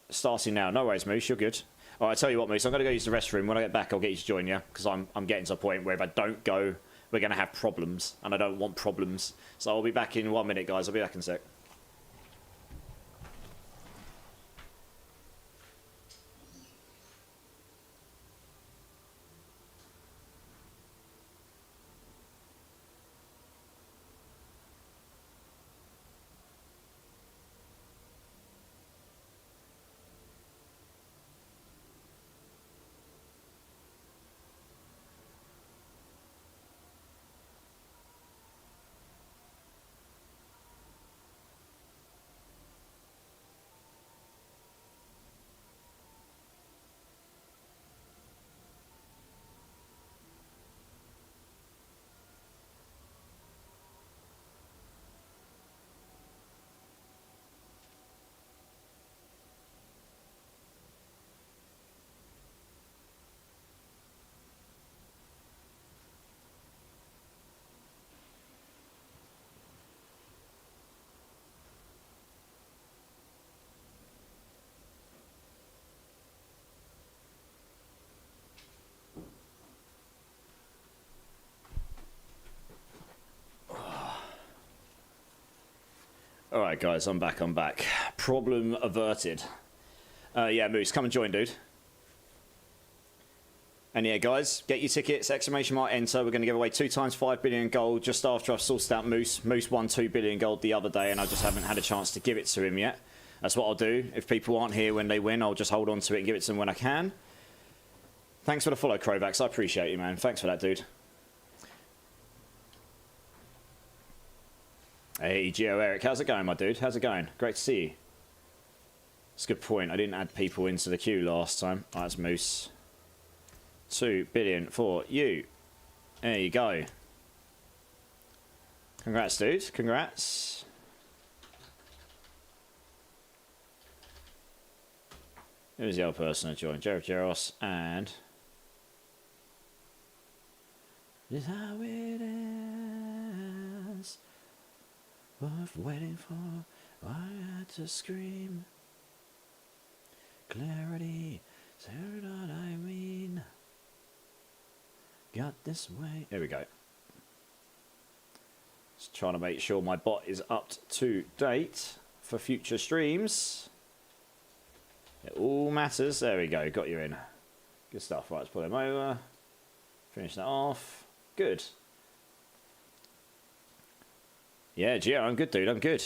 Starting now. No worries, Moose. You're good. All right, I tell you what, Moose. I'm going to go use the restroom. When I get back, I'll get you to join you because I'm getting to a point where if I don't go, we're going to have problems, and I don't want problems. So I'll be back in 1 minute, guys. I'll be back in a sec. Alright guys, I'm back. Problem averted. Yeah, Moose, come and join, dude. And yeah, guys, get your tickets, ! Enter. We're going to give away 2 times 5 billion gold just after I've sourced out Moose. Moose won 2 billion gold the other day and I just haven't had a chance to give it to him yet. That's what I'll do. If people aren't here when they win, I'll just hold on to it and give it to them when I can. Thanks for the follow, Krovax. I appreciate you, man. Thanks for that, dude. Hey, Geo Eric, how's it going, my dude? How's it going? Great to see you. That's a good point. I didn't add people into the queue last time. Oh, that's Moose. 2 billion for you. There you go. Congrats, dude. Congrats. Who's the other person that joined? Jared Jeros and... This is how it is. Worth waiting for, I had to scream. Clarity, say what I mean. Got this way. There we go. Just trying to make sure my bot is up to date for future streams. It all matters. There we go. Got you in. Good stuff. Right, let's put them over. Finish that off. Good. Yeah, Gio, I'm good, dude. I'm good.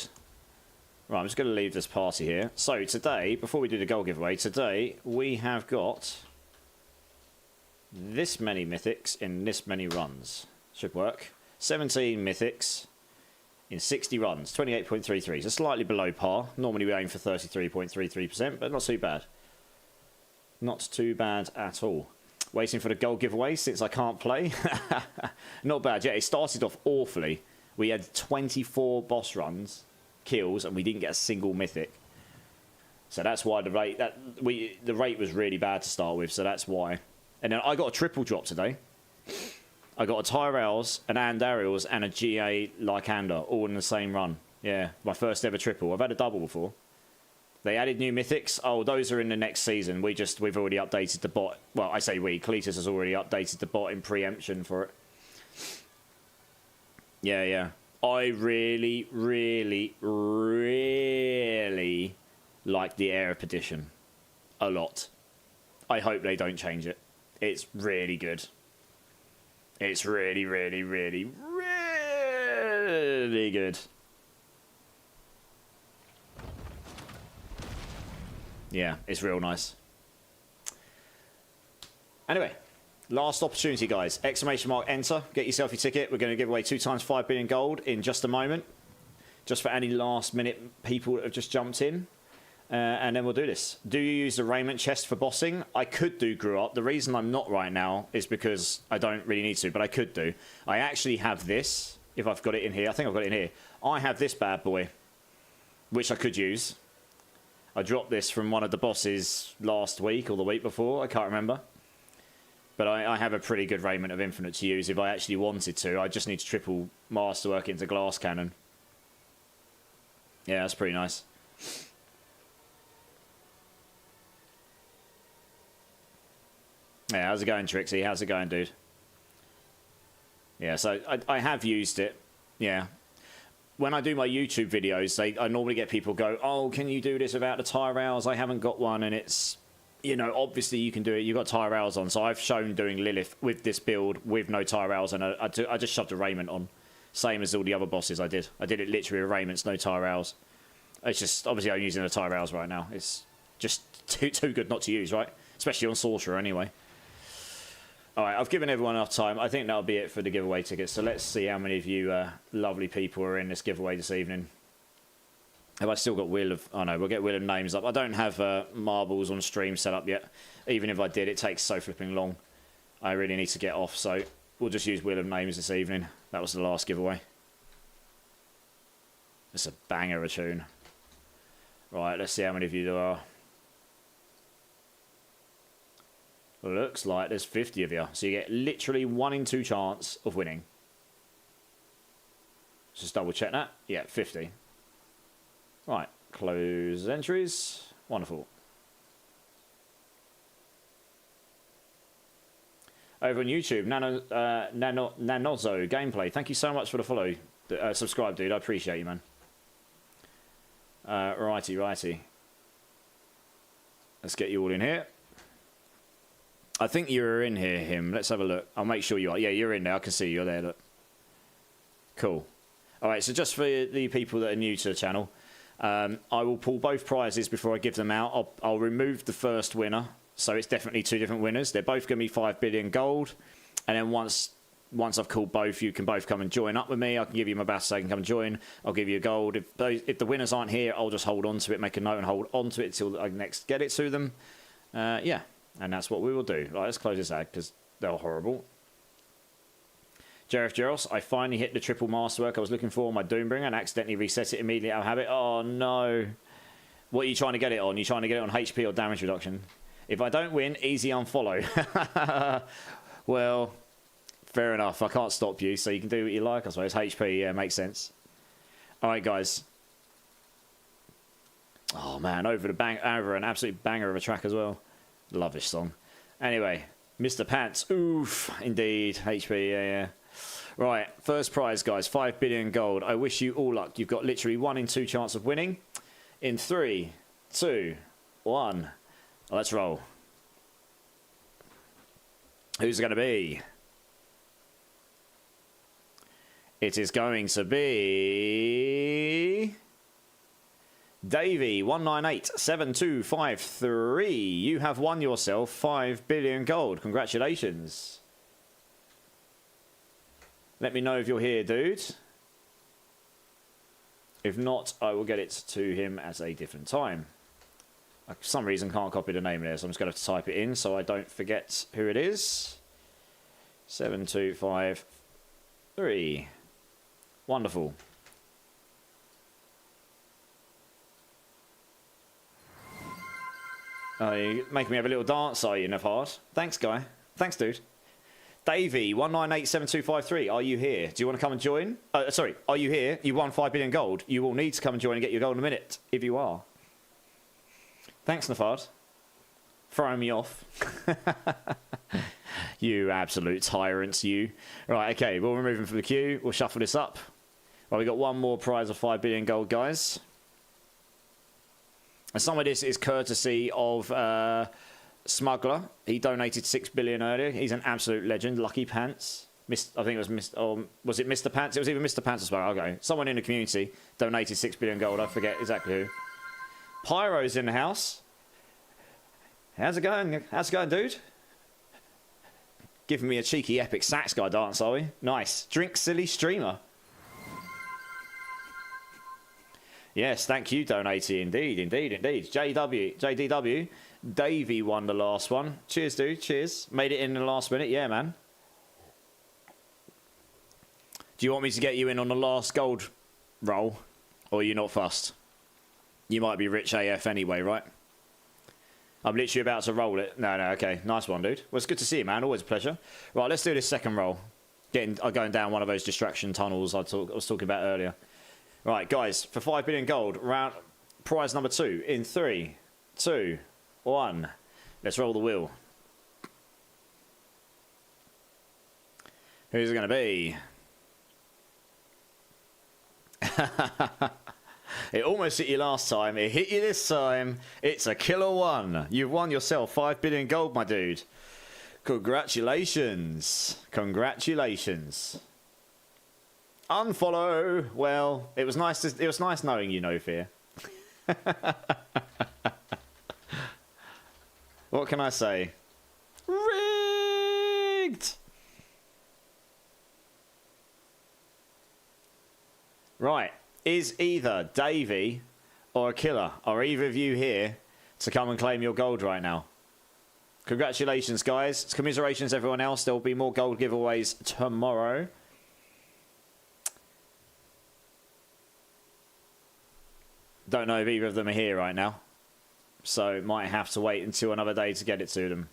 Right, I'm just going to leave this party here. So today, before we do the gold giveaway, today we have got this many mythics in this many runs. Should work. 17 mythics in 60 runs. 28.33. So slightly below par. Normally we aim for 33.33%, but not too bad. Not too bad at all. Waiting for the gold giveaway since I can't play. Not bad. Yeah, it started off awfully. We had 24 boss runs, kills, and we didn't get a single mythic. So that's why the rate was really bad to start with. So that's why. And then I got a triple drop today. I got a Tyrell's, an Andariel's, and a GA Lycander all in the same run. Yeah, my first ever triple. I've had a double before. They added new mythics. Oh, those are in the next season. We've already updated the bot. Well, I say we. Cletus has already updated the bot in preemption for it. Yeah, yeah. I really, really, really like the Arab edition. A lot. I hope they don't change it. It's really good. It's really, really, really, really good. Yeah, it's real nice. Anyway. Last opportunity, guys. ! Enter. Get yourself your ticket. We're going to give away 2 times 5 billion gold in just a moment. Just for any last minute people that have just jumped in. And then we'll do this. Do you use the raiment chest for bossing? I could do Grew Up. The reason I'm not right now is because I don't really need to, but I could do. I actually have this, if I've got it in here. I think I've got it in here. I have this bad boy, which I could use. I dropped this from one of the bosses last week or the week before. I can't remember. But I have a pretty good raiment of Infinite to use if I actually wanted to. I just need to triple Masterwork into Glass Cannon. Yeah, that's pretty nice. Yeah, how's it going, Trixie? How's it going, dude? Yeah, so I have used it. Yeah. When I do my YouTube videos, I normally get people go, oh, can you do this without the tie rails? I haven't got one, and it's, you know, obviously you can do it. You've got tie rails on. So I've shown doing Lilith with this build with no tie rails, and I just shoved a raiment on. Same as all the other bosses I did. I did it literally with raiments, no tie rails. It's just, obviously I'm using the tie rails right now. It's just too good not to use, right? Especially on Sorcerer anyway. Alright, I've given everyone enough time. I think that'll be it for the giveaway tickets. So let's see how many of you lovely people are in this giveaway this evening. Have I still got Wheel of... Oh no, we'll get Wheel of Names up. I don't have marbles on stream set up yet. Even if I did, it takes so flipping long. I really need to get off, so we'll just use Wheel of Names this evening. That was the last giveaway. It's a banger of a tune. Right, let's see how many of you there are. Looks like there's 50 of you. So you get literally 1 in 2 chance of winning. Let's just double check that. Yeah, 50. Right, close entries. Wonderful. Over on YouTube, Nanozo Gameplay. Thank you so much for the follow. Subscribe, dude. I appreciate you, man. Righty. Let's get you all in here. I think you're in here, him. Let's have a look. I'll make sure you are. Yeah, you're in there. I can see you're there. Look. Cool. All right, so just for the people that are new to the channel, I will pull both prizes before I give them out. I'll remove the first winner, so it's definitely 2 different winners. They're both going to be 5 billion gold, and then once I've called both, you can both come and join up with me. I can give you my bass so you can come and join. I'll give you a gold. If the winners aren't here, I'll just hold on to it, make a note and hold on to it till I next get it to them. Yeah. And that's what we will do. Right, let's close this out because they're horrible. Jareth Jeros, I finally hit the triple masterwork I was looking for on my Doombringer and accidentally reset it immediately out of habit. Oh no. What are you trying to get it on? You're trying to get it on HP or damage reduction? If I don't win, easy unfollow. Well, fair enough. I can't stop you, so you can do what you like, I suppose. HP, yeah, makes sense. Alright, guys. Oh man, over an absolute banger of a track as well. Love this song. Anyway, Mr. Pants. Oof, indeed. HP, yeah. Right, first prize, guys. 5 billion gold. I wish you all luck. You've got literally 1 in 2 chance of winning. In 3, 2, 1. Let's roll. Who's it going to be? It is going to be... Davey 1987253. You have won yourself 5 billion gold. Congratulations. Let me know if you're here, dude. If not, I will get it to him at a different time. I, for some reason, can't copy the name there, so I'm just going to have to type it in so I don't forget who it is. 7253. Wonderful. Oh, you're making me have a little dance, are you, Navard? Thanks, guy. Thanks, dude. Davey, 1987253. Are you here? Do you want to come and join? Sorry, are you here? You won 5 billion gold. You will need to come and join and get your gold in a minute, if you are. Thanks, Navard. Throwing me off. You absolute tyrants, you. Right, okay, we'll remove him from the queue. We'll shuffle this up. Well, we got one more prize of 5 billion gold, guys. And some of this is courtesy of Smuggler. He donated 6 billion earlier. He's an absolute legend. Lucky Pants. I think it was Mr. Was it Mr. Pants? It was either Mr. Pants or Smuggler. Okay. Someone in the community donated 6 billion gold. I forget exactly who. Pyro's in the house. How's it going? How's it going, dude? Giving me a cheeky epic sax guy dance, are we? Nice. Drink silly streamer. Yes, thank you, donating. Indeed. JDW. Davey won the last one. Cheers, dude. Cheers. Made it in the last minute. Yeah, man. Do you want me to get you in on the last gold roll? Or are you not fussed? You might be rich AF anyway, right? I'm literally about to roll it. No, okay. Nice one, dude. Well, it's good to see you, man. Always a pleasure. Right, let's do this second roll. Going down one of those distraction tunnels I was talking about earlier. Right, guys, for 5 billion gold, round prize number 2 in 3, 2, 1. Let's roll the wheel. Who's it going to be? It almost hit you last time. It hit you this time. It's a killer one. You've won yourself 5 billion gold, my dude. Congratulations. Congratulations. Unfollow. Well, it was nice knowing you, No Fear. What can I say? Rigged. Right. Is either Davey or a killer, are either of you here to come and claim your gold right now? Congratulations, guys. Commiserations, everyone else. There will be more gold giveaways tomorrow. Don't know if either of them are here right now, so might have to wait until another day to get it to them.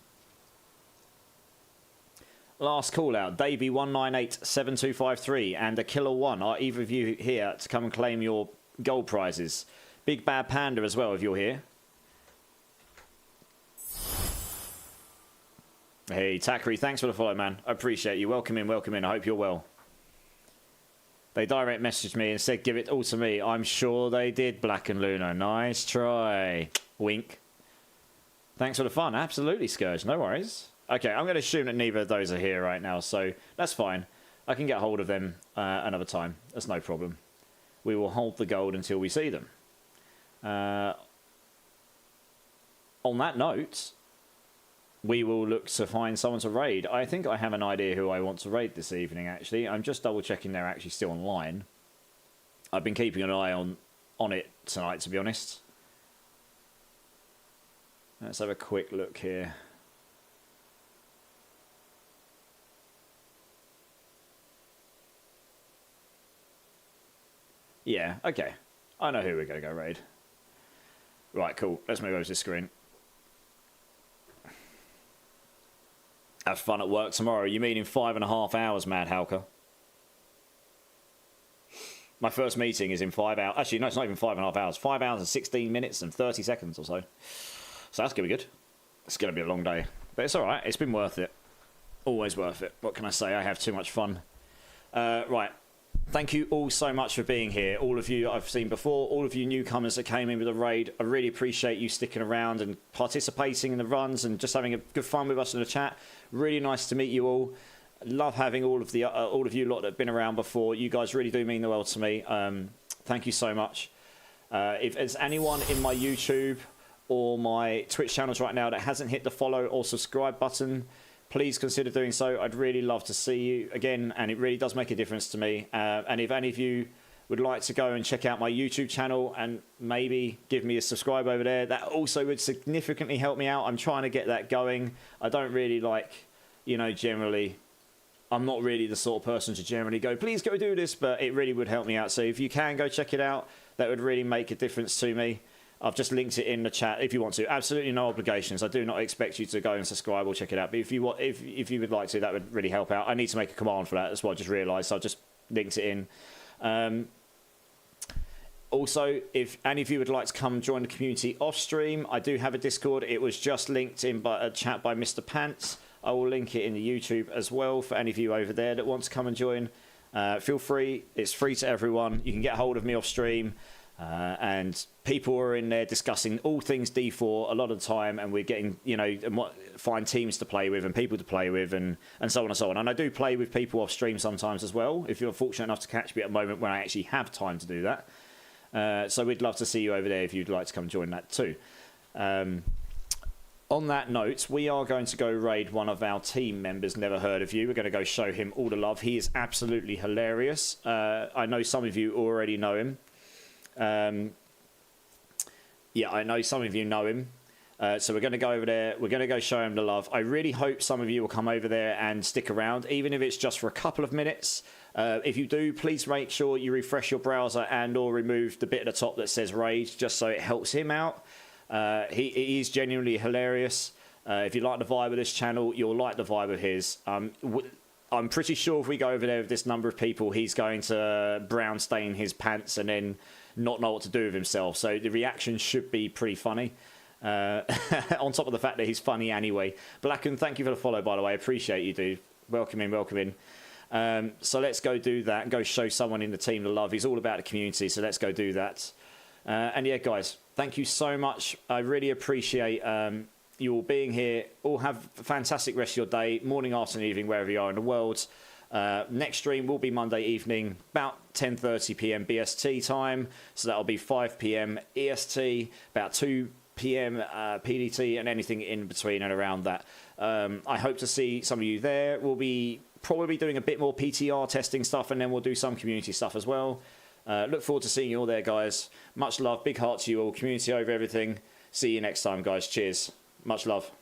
Last call out, Davey 1987253 and a killer 1. Are either of you here to come and claim your gold prizes? Big Bad Panda as well, if you're here. Hey, Takri, thanks for the follow, man. I appreciate you. Welcome in, welcome in. I hope you're well. They direct messaged me and said, give it all to me. I'm sure they did, Black and Luna. Nice try. Wink. Thanks for the fun. Absolutely, Scourge. No worries. Okay, I'm going to assume that neither of those are here right now, so that's fine. I can get hold of them another time. That's no problem. We will hold the gold until we see them. On that note, we will look to find someone to raid. I think I have an idea who I want to raid this evening, actually. I'm just double-checking they're actually still online. I've been keeping an eye on it tonight, to be honest. Let's have a quick look here. Yeah, okay. I know who we're going to go raid. Right, cool. Let's move over to the screen. Have fun at work tomorrow. You mean in 5.5 hours, Mad Halka? My first meeting is in 5 hours. Actually, no, it's not even 5.5 hours. 5 hours and 16 minutes and 30 seconds or so. So that's going to be good. It's going to be a long day. But it's alright. It's been worth it. Always worth it. What can I say? I have too much fun. Right. Thank you all so much for being here. All of you I've seen before, all of you newcomers that came in with the raid, I really appreciate you sticking around and participating in the runs and just having a good fun with us in the chat. Really nice to meet you all. Love having all of you lot that have been around before. You guys really do mean the world to me. Thank you so much. If there's anyone in my YouTube or my Twitch channels right now that hasn't hit the follow or subscribe button, please consider doing so. I'd really love to see you again, and it really does make a difference to me. And if any of you would like to go and check out my YouTube channel and maybe give me a subscribe over there, that also would significantly help me out. I'm trying to get that going. I don't really like, you know, generally, I'm not really the sort of person to generally go, please go do this, but it really would help me out. So if you can go check it out, that would really make a difference to me. I've just linked it in the chat if you want to. Absolutely no obligations. I do not expect you to go and subscribe or check it out. But if you want, if you would like to, that would really help out. I need to make a command for that. That's what I just realised. So I've just linked it in. Also, if any of you would like to come join the community off stream, I do have a Discord. It was just linked in by a chat by Mr. Pants. I will link it in the YouTube as well for any of you over there that want to come and join. Feel free. It's free to everyone. You can get hold of me off stream. And people are in there discussing all things D4 a lot of the time, and we're getting, you know, find teams to play with and people to play with and so on and so on. And I do play with people off stream sometimes as well, if you're fortunate enough to catch me at a moment when I actually have time to do that. So we'd love to see you over there if you'd like to come join that too. On that note, we are going to go raid one of our team members, Never Heard of You. We're going to go show him all the love. He is absolutely hilarious. I know some of you already know him. Yeah, I know some of you know him. So we're going to go over there. We're going to go show him the love. I really hope some of you will come over there and stick around, even if it's just for a couple of minutes. If you do, please make sure you refresh your browser and or remove the bit at the top that says raid, just so it helps him out. He is genuinely hilarious. If you like the vibe of this channel, you'll like the vibe of his. I'm pretty sure if we go over there with this number of people, he's going to brown stain his pants and then not know what to do with himself. So the reaction should be pretty funny. On top of the fact that he's funny anyway. Blacken, thank you for the follow, by the way. Appreciate you, dude. Welcome in, welcome in. So let's go do that and go show someone in the team the love. He's all about the community, so let's go do that. And yeah, guys, thank you so much. I really appreciate you all being here. All have a fantastic rest of your day, morning, afternoon, evening, wherever you are in the world. Next stream will be Monday evening, about 10:30 p.m. BST time. So that'll be 5 p.m. EST, about 2 p.m. PDT, and anything in between and around that. I hope to see some of you there. We'll be probably doing a bit more PTR testing stuff, and then we'll do some community stuff as well. Look forward to seeing you all there, guys. Much love, big heart to you all. Community over everything. See you next time, guys. Cheers. Much love.